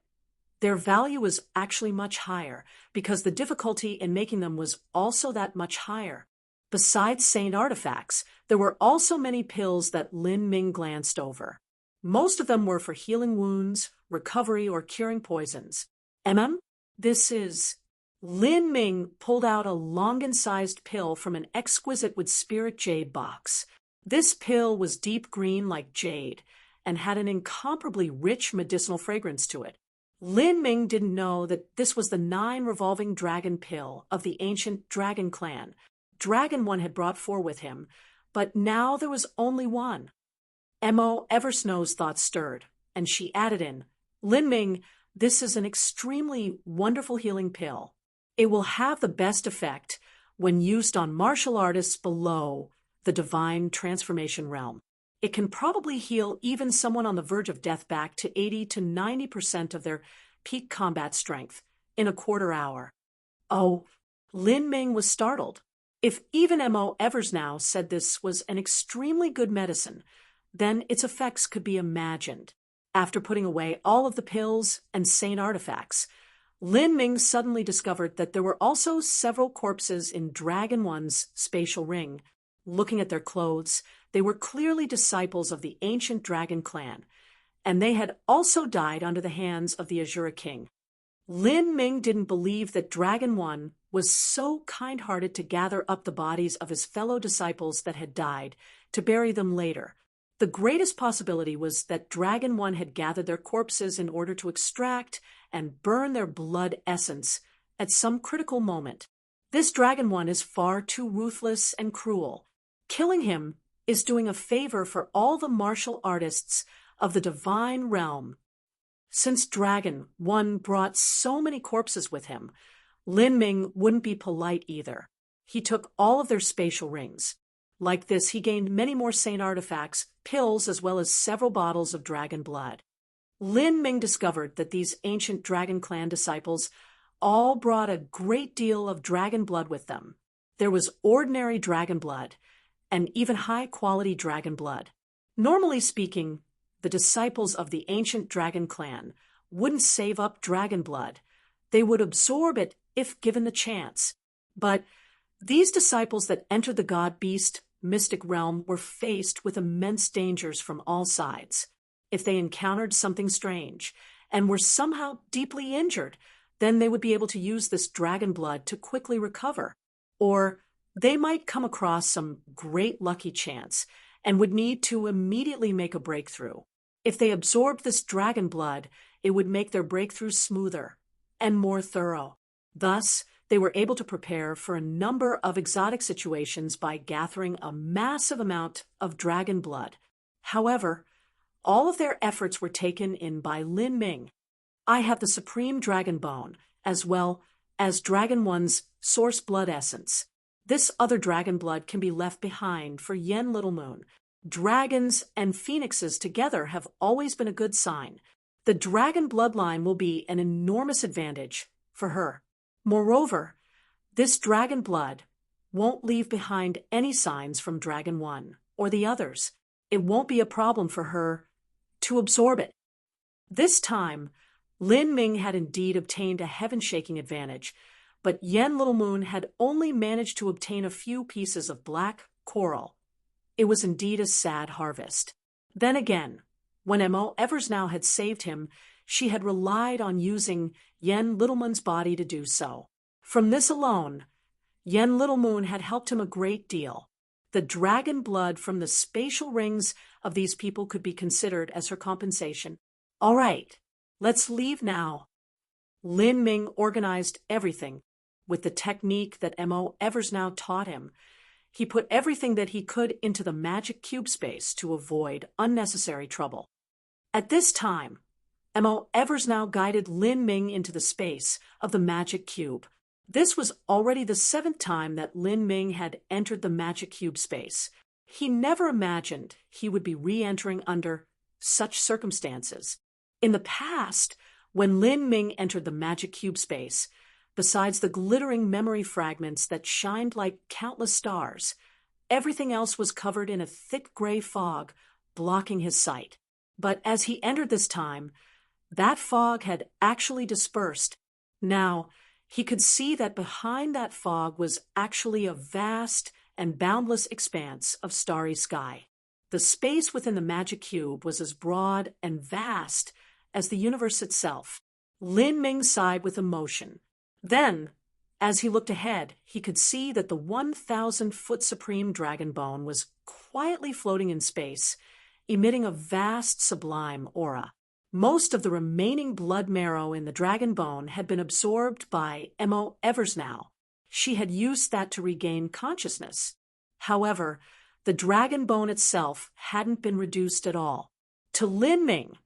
their value was actually much higher, because the difficulty in making them was also that much higher. Besides saint artifacts, there were also many pills that Lin Ming glanced over. Most of them were for healing wounds, recovery, or curing poisons. This is... Lin Ming pulled out a Longan-sized pill from an exquisite with spirit jade box. This pill was deep green like jade and had an incomparably rich medicinal fragrance to it. Lin Ming didn't know that this was the 9 revolving dragon pill of the ancient dragon clan. Dragon One had brought 4 with him, but now there was only 1. Mo Eversnow's thoughts stirred, and she added in, Lin Ming, this is an extremely wonderful healing pill. It will have the best effect when used on martial artists below the divine transformation realm. It can probably heal even someone on the verge of death back to 80 to 90% of their peak combat strength in a quarter hour. Oh, Lin Ming was startled. If even Mo Eversnow said this was an extremely good medicine, then its effects could be imagined. After putting away all of the pills and saint artifacts, Lin Ming suddenly discovered that there were also several corpses in Dragon One's spatial ring. Looking at their clothes, they were clearly disciples of the ancient dragon clan, and they had also died under the hands of the Azura King. Lin Ming didn't believe that Dragon One was so kind-hearted to gather up the bodies of his fellow disciples that had died, to bury them later. The greatest possibility was that Dragon One had gathered their corpses in order to extract and burn their blood essence at some critical moment. This Dragon One is far too ruthless and cruel. Killing him is doing a favor for all the martial artists of the divine realm. Since Dragon One brought so many corpses with him, Lin Ming wouldn't be polite either. He took all of their spatial rings. Like this, he gained many more saint artifacts, pills, as well as several bottles of dragon blood. Lin Ming discovered that these ancient dragon clan disciples all brought a great deal of dragon blood with them. There was ordinary dragon blood and even high-quality dragon blood. Normally speaking, the disciples of the ancient dragon clan wouldn't save up dragon blood. They would absorb it if given the chance. But these disciples that entered the god-beast mystic realm were faced with immense dangers from all sides. If they encountered something strange and were somehow deeply injured, then they would be able to use this dragon blood to quickly recover. Or they might come across some great lucky chance and would need to immediately make a breakthrough. If they absorbed this dragon blood, it would make their breakthrough smoother and more thorough. Thus, they were able to prepare for a number of exotic situations by gathering a massive amount of dragon blood. However, all of their efforts were taken in by Lin Ming. I have the supreme dragon bone, as well as Dragon One's source blood essence. This other dragon blood can be left behind for Yen Little Moon. Dragons and phoenixes together have always been a good sign. The dragon bloodline will be an enormous advantage for her. Moreover, this dragon blood won't leave behind any signs from Dragon One or the others. It won't be a problem for her to absorb it. This time, Lin Ming had indeed obtained a heaven-shaking advantage, but Yen Little Moon had only managed to obtain a few pieces of black coral. It was indeed a sad harvest. Then again, when Mo Eversnow had saved him, she had relied on using Yen Little Moon's body to do so. From this alone, Yen Little Moon had helped him a great deal. The dragon blood from the spatial rings of these people could be considered as her compensation. All right, let's leave now. Lin Ming organized everything with the technique that Mo Eversnow taught him. He put everything that he could into the magic cube space to avoid unnecessary trouble. At this time, Mo Eversnow guided Lin Ming into the space of the magic cube. This was already the 7th time that Lin Ming had entered the magic cube space. He never imagined he would be re-entering under such circumstances. In the past, when Lin Ming entered the magic cube space, Besides the glittering memory fragments that shined like countless stars, everything else was covered in a thick gray fog, blocking his sight. But as he entered this time, that fog had actually dispersed. Now, he could see that behind that fog was actually a vast and boundless expanse of starry sky. The space within the magic cube was as broad and vast as the universe itself. Lin Ming sighed with emotion. Then, as he looked ahead, he could see that the 1,000-foot supreme dragon bone was quietly floating in space, emitting a vast, sublime aura. Most of the remaining blood marrow in the dragon bone had been absorbed by Mo Eversnow. She had used that to regain consciousness. However, the dragon bone itself hadn't been reduced at all. To Lin Ming,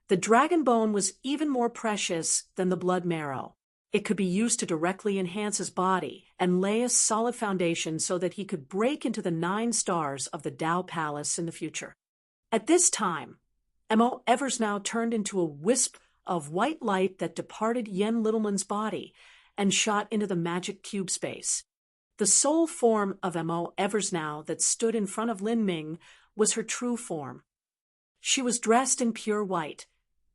the dragon bone was even more precious than the blood marrow. It could be used to directly enhance his body and lay a solid foundation so that he could break into the 9 stars of the Dao Palace in the future. At this time, Mo Eversnow turned into a wisp of white light that departed Yen Littleman's body and shot into the magic cube space. The sole form of Mo Eversnow that stood in front of Lin Ming was her true form. She was dressed in pure white,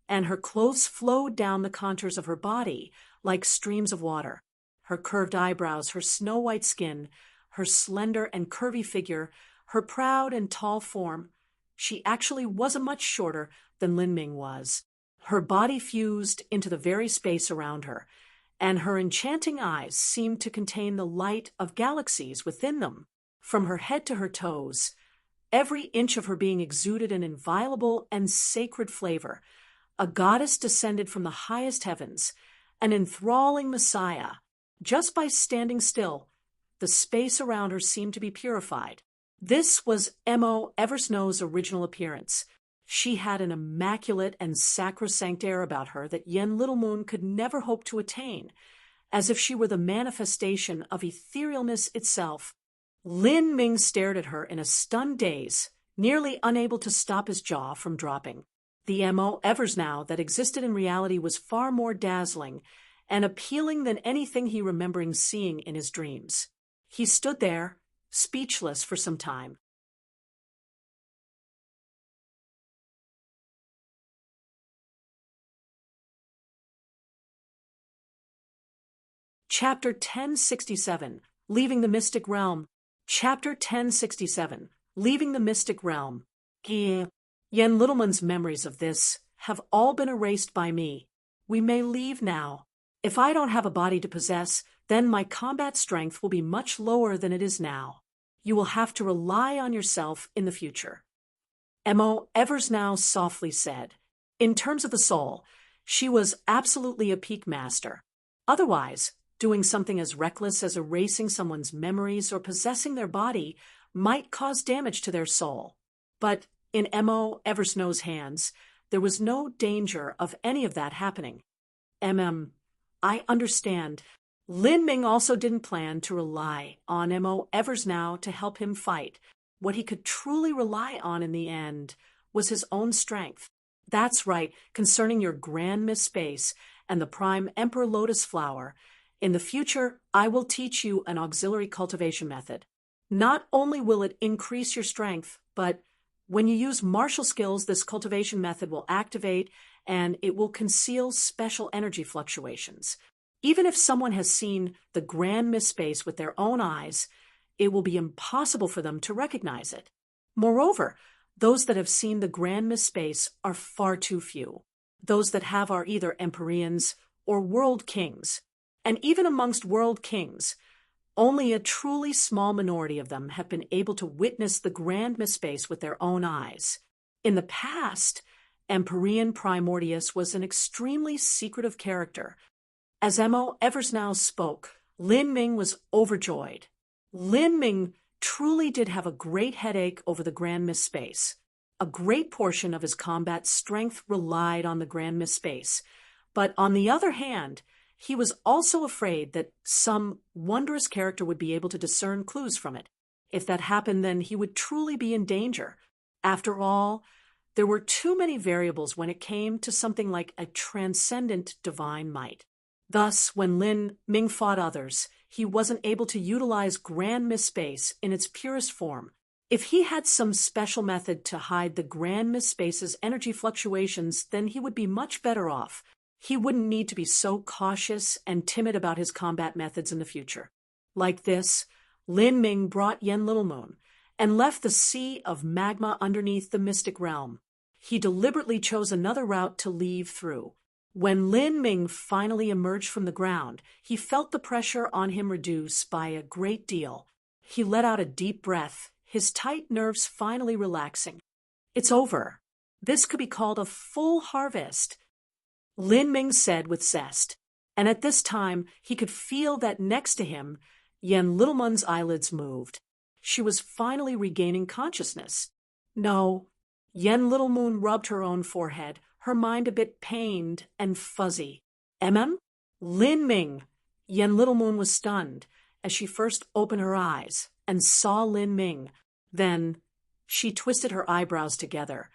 and her clothes flowed down the contours of her body like streams of water. Her curved eyebrows, her snow-white skin, her slender and curvy figure, her proud and tall form. She actually wasn't much shorter than Lin Ming was. Her body fused into the very space around her, and her enchanting eyes seemed to contain the light of galaxies within them. From her head to her toes, every inch of her being exuded an inviolable and sacred flavor. A goddess descended from the highest heavens, an enthralling messiah. Just by standing still, the space around her seemed to be purified. This was Mo Eversnow's original appearance. She had an immaculate and sacrosanct air about her that Yen Littlemoon could never hope to attain, as if she were the manifestation of etherealness itself. Lin Ming stared at her in a stunned daze, nearly unable to stop his jaw from dropping. The Mo Eversnow that existed in reality was far more dazzling and appealing than anything he remembered seeing in his dreams. He stood there, speechless for some time. Chapter 1067, Leaving the Mystic Realm. Chapter 1067, Leaving the Mystic Realm. Yen Littleman's memories of this have all been erased by me. We may leave now. If I don't have a body to possess, then my combat strength will be much lower than it is now. You will have to rely on yourself in the future. Mo Eversnow softly said. In terms of the soul, she was absolutely a peak master. Otherwise, doing something as reckless as erasing someone's memories or possessing their body might cause damage to their soul. But in Mo Eversnow's hands, there was no danger of any of that happening. I understand. Lin Ming also didn't plan to rely on Mo Eversnow to help him fight. What he could truly rely on in the end was his own strength. That's right, concerning your Grand Miss Space and the Prime Emperor Lotus Flower. In the future, I will teach you an auxiliary cultivation method. Not only will it increase your strength, but when you use martial skills, this cultivation method will activate and it will conceal special energy fluctuations. Even if someone has seen the Grand Miss Space with their own eyes, it will be impossible for them to recognize it. Moreover, those that have seen the Grand Miss Space are far too few. Those that have are either Empyreans or World Kings. And even amongst World Kings, only a truly small minority of them have been able to witness the Grand Miss Space with their own eyes. In the past, Empyrean Primordius was an extremely secretive character. As Mo Eversnow spoke, Lin Ming was overjoyed. Lin Ming truly did have a great headache over the Grand Miss Space. A great portion of his combat strength relied on the Grand Miss Space. But on the other hand, he was also afraid that some wondrous character would be able to discern clues from it. If that happened, then he would truly be in danger. After all, there were too many variables when it came to something like a transcendent divine might. Thus, when Lin Ming fought others, he wasn't able to utilize Grand Mist Space in its purest form. If he had some special method to hide the Grand Mist Space's energy fluctuations, then he would be much better off. He wouldn't need to be so cautious and timid about his combat methods in the future. Like this, Lin Ming brought Yen Little Moon and left the sea of magma underneath the mystic realm. He deliberately chose another route to leave through. When Lin Ming finally emerged from the ground, he felt the pressure on him reduce by a great deal. He let out a deep breath, his tight nerves finally relaxing. It's over. This could be called a full harvest, Lin Ming said with zest. And at this time, he could feel that next to him, Yen Little Moon's eyelids moved. She was finally regaining consciousness. No. Yen Little Moon rubbed her own forehead, her mind a bit pained and fuzzy. Lin Ming. Yen Little Moon was stunned as she first opened her eyes and saw Lin Ming. Then she twisted her eyebrows together,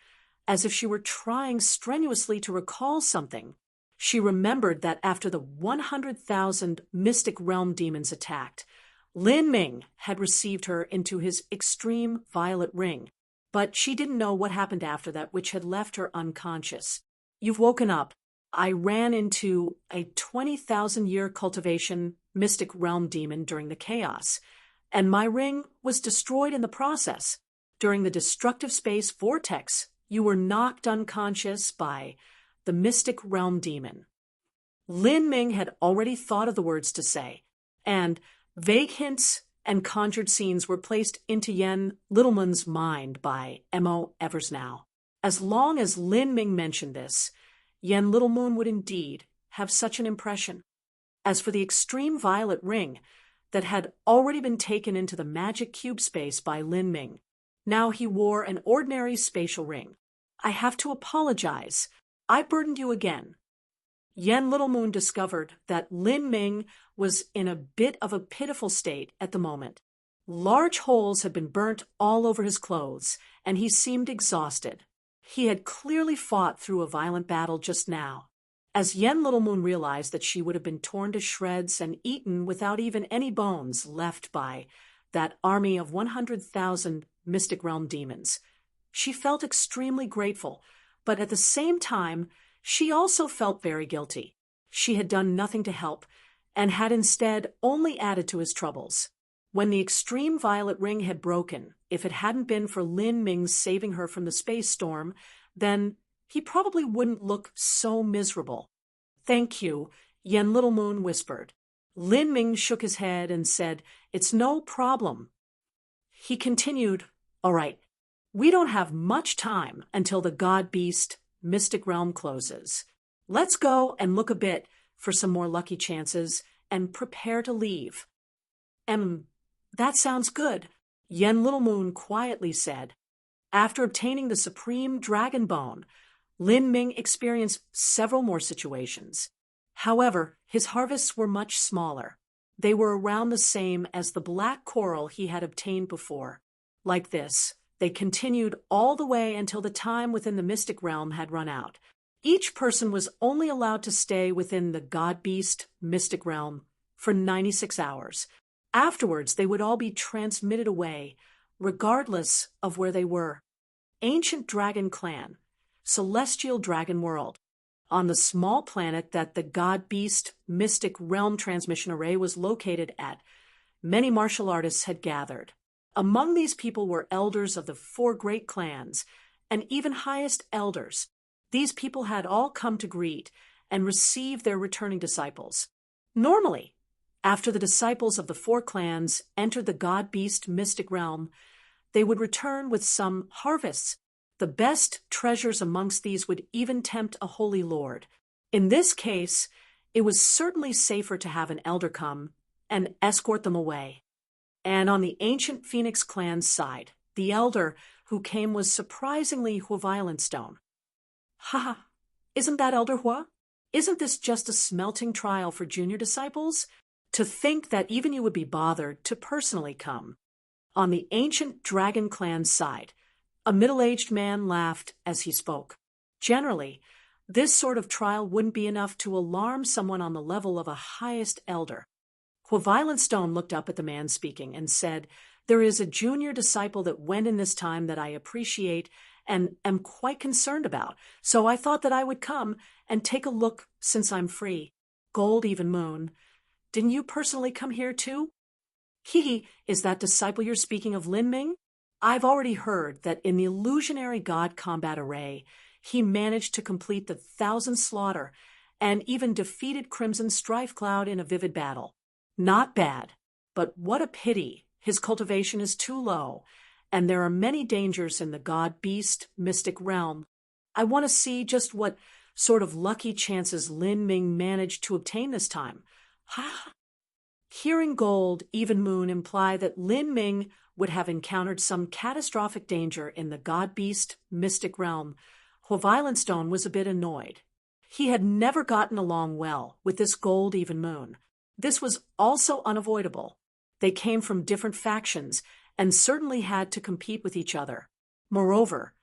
as if she were trying strenuously to recall something. She remembered that after the 100,000 Mystic Realm demons attacked, Lin Ming had received her into his extreme violet ring. But she didn't know what happened after that, which had left her unconscious. You've woken up. I ran into a 20,000-year cultivation Mystic Realm demon during the chaos, and my ring was destroyed in the process. During the destructive space vortex, you were knocked unconscious by the Mystic Realm demon. Lin Ming had already thought of the words to say, and vague hints and conjured scenes were placed into Yen Little Moon's mind by M.O. Eversnow. As long as Lin Ming mentioned this, Yen Little Moon would indeed have such an impression. As for the extreme violet ring that had already been taken into the magic cube space by Lin Ming, now he wore an ordinary spatial ring. I have to apologize. I burdened you again. Yen Little Moon discovered that Lin Ming was in a bit of a pitiful state at the moment. Large holes had been burnt all over his clothes, and he seemed exhausted. He had clearly fought through a violent battle just now. As Yen Little Moon realized that she would have been torn to shreds and eaten without even any bones left by that army of 100,000 Mystic Realm demons, she felt extremely grateful, but at the same time, she also felt very guilty. She had done nothing to help, and had instead only added to his troubles. When the extreme violet ring had broken, if it hadn't been for Lin Ming saving her from the space storm, then he probably wouldn't look so miserable. Thank you, Yen Little Moon whispered. Lin Ming shook his head and said, It's no problem. He continued, All right, we don't have much time until the God-Beast Mystic Realm closes. Let's go and look a bit for some more lucky chances and prepare to leave. That sounds good, Yen Little Moon quietly said. After obtaining the Supreme Dragon Bone, Lin Ming experienced several more situations. However, his harvests were much smaller. They were around the same as the black coral he had obtained before. Like this, they continued all the way until the time within the Mystic Realm had run out. Each person was only allowed to stay within the God-Beast Mystic Realm for 96 hours. Afterwards, they would all be transmitted away, regardless of where they were. Ancient Dragon Clan, Celestial Dragon World, on the small planet that the God-Beast Mystic Realm transmission array was located at, many martial artists had gathered. Among these people were elders of the 4 great clans, and even highest elders. These people had all come to greet and receive their returning disciples. Normally, after the disciples of the 4 clans entered the God-Beast Mystic Realm, they would return with some harvests. The best treasures amongst these would even tempt a holy lord. In this case, it was certainly safer to have an elder come and escort them away. And on the ancient Phoenix clan's side, the elder who came was surprisingly Hua Violent Stone. Ha! Isn't that Elder Hua? Isn't this just a smelting trial for junior disciples? To think that even you would be bothered to personally come. On the ancient Dragon Clan's side, a middle-aged man laughed as he spoke. Generally, This sort of trial wouldn't be enough to alarm someone on the level of a highest elder. Violent Stone looked up at the man speaking and said, "There is a junior disciple that went in this time that I appreciate and am quite concerned about, so I thought that I would come and take a look since I'm free." Gold Even Moon, didn't you personally come here too? Is that disciple you're speaking of Lin Ming? I've already heard that in the illusionary god combat array, he managed to complete the 1,000 slaughter and even defeated Crimson Strife Cloud in a vivid battle. Not bad, but what a pity his cultivation is too low, and there are many dangers in the god-beast mystic realm. I want to see just what sort of lucky chances Lin Ming managed to obtain this time. Hearing Gold Even Moon imply that Lin Ming would have encountered some catastrophic danger in the god-beast mystic realm, Violent Stone was a bit annoyed. He had never gotten along well with this Gold Even Moon. This was also unavoidable. They came from different factions and certainly had to compete with each other. Moreover,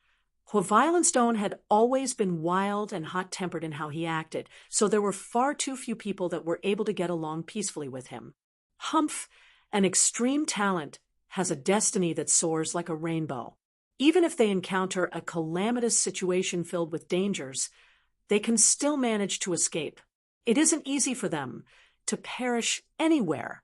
Violent Stone had always been wild and hot-tempered in how he acted, so there were far too few people that were able to get along peacefully with him. Humph, an extreme talent has a destiny that soars like a rainbow. Even if they encounter a calamitous situation filled with dangers, they can still manage to escape. It isn't easy for them to perish anywhere.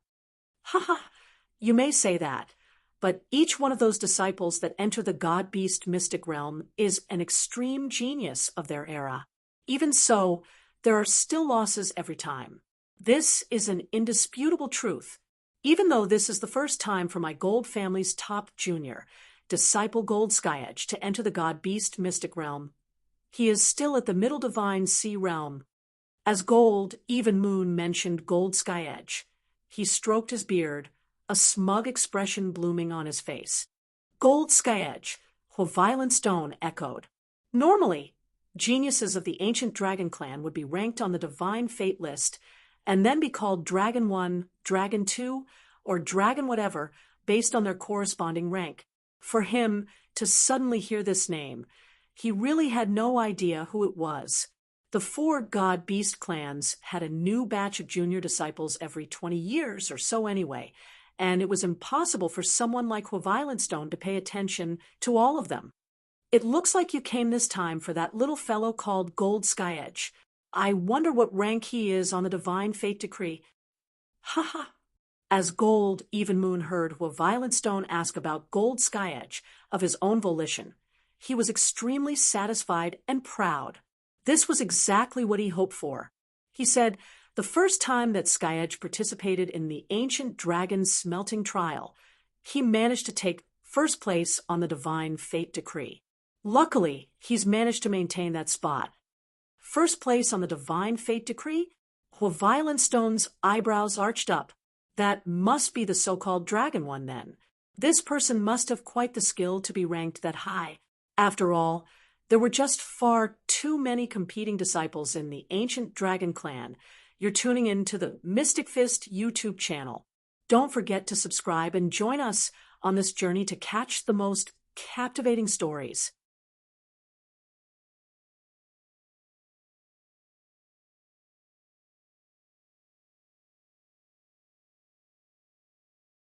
You may say that, but each one of those disciples that enter the god-beast mystic realm is an extreme genius of their era. Even so, there are still losses every time. This is an indisputable truth. Even though this is the first time for my Gold family's top junior, disciple Gold Skyedge, to enter the god-beast mystic realm, he is still at the middle divine sea realm. As Gold Even Moon mentioned Gold Skyedge, he stroked his beard, a smug expression blooming on his face. Gold Skyedge, Violent Stone echoed. Normally, geniuses of the ancient dragon clan would be ranked on the divine fate list and then be called Dragon 1, Dragon 2, or Dragon whatever based on their corresponding rank. For him to suddenly hear this name, he really had no idea who it was. The 4 god-beast clans had a new batch of junior disciples every 20 years or so anyway, and it was impossible for someone like Violent Stone to pay attention to all of them. It looks like you came this time for that little fellow called Gold Skyedge. I wonder what rank he is on the divine fate decree. As Gold Even Moon heard Violent Stone ask about Gold Skyedge of his own volition, he was extremely satisfied and proud. This was exactly what he hoped for. He said, the first time that Skyedge participated in the ancient dragon smelting trial, he managed to take first place on the divine fate decree. Luckily, he's managed to maintain that spot. First place on the divine fate decree? Violent Stone's eyebrows arched up. That must be the so-called Dragon one, then. This person must have quite the skill to be ranked that high. After all, there were just far too many competing disciples in the ancient dragon clan. You're tuning in to the Mystic Fist YouTube channel. Don't forget to subscribe and join us on this journey to catch the most captivating stories.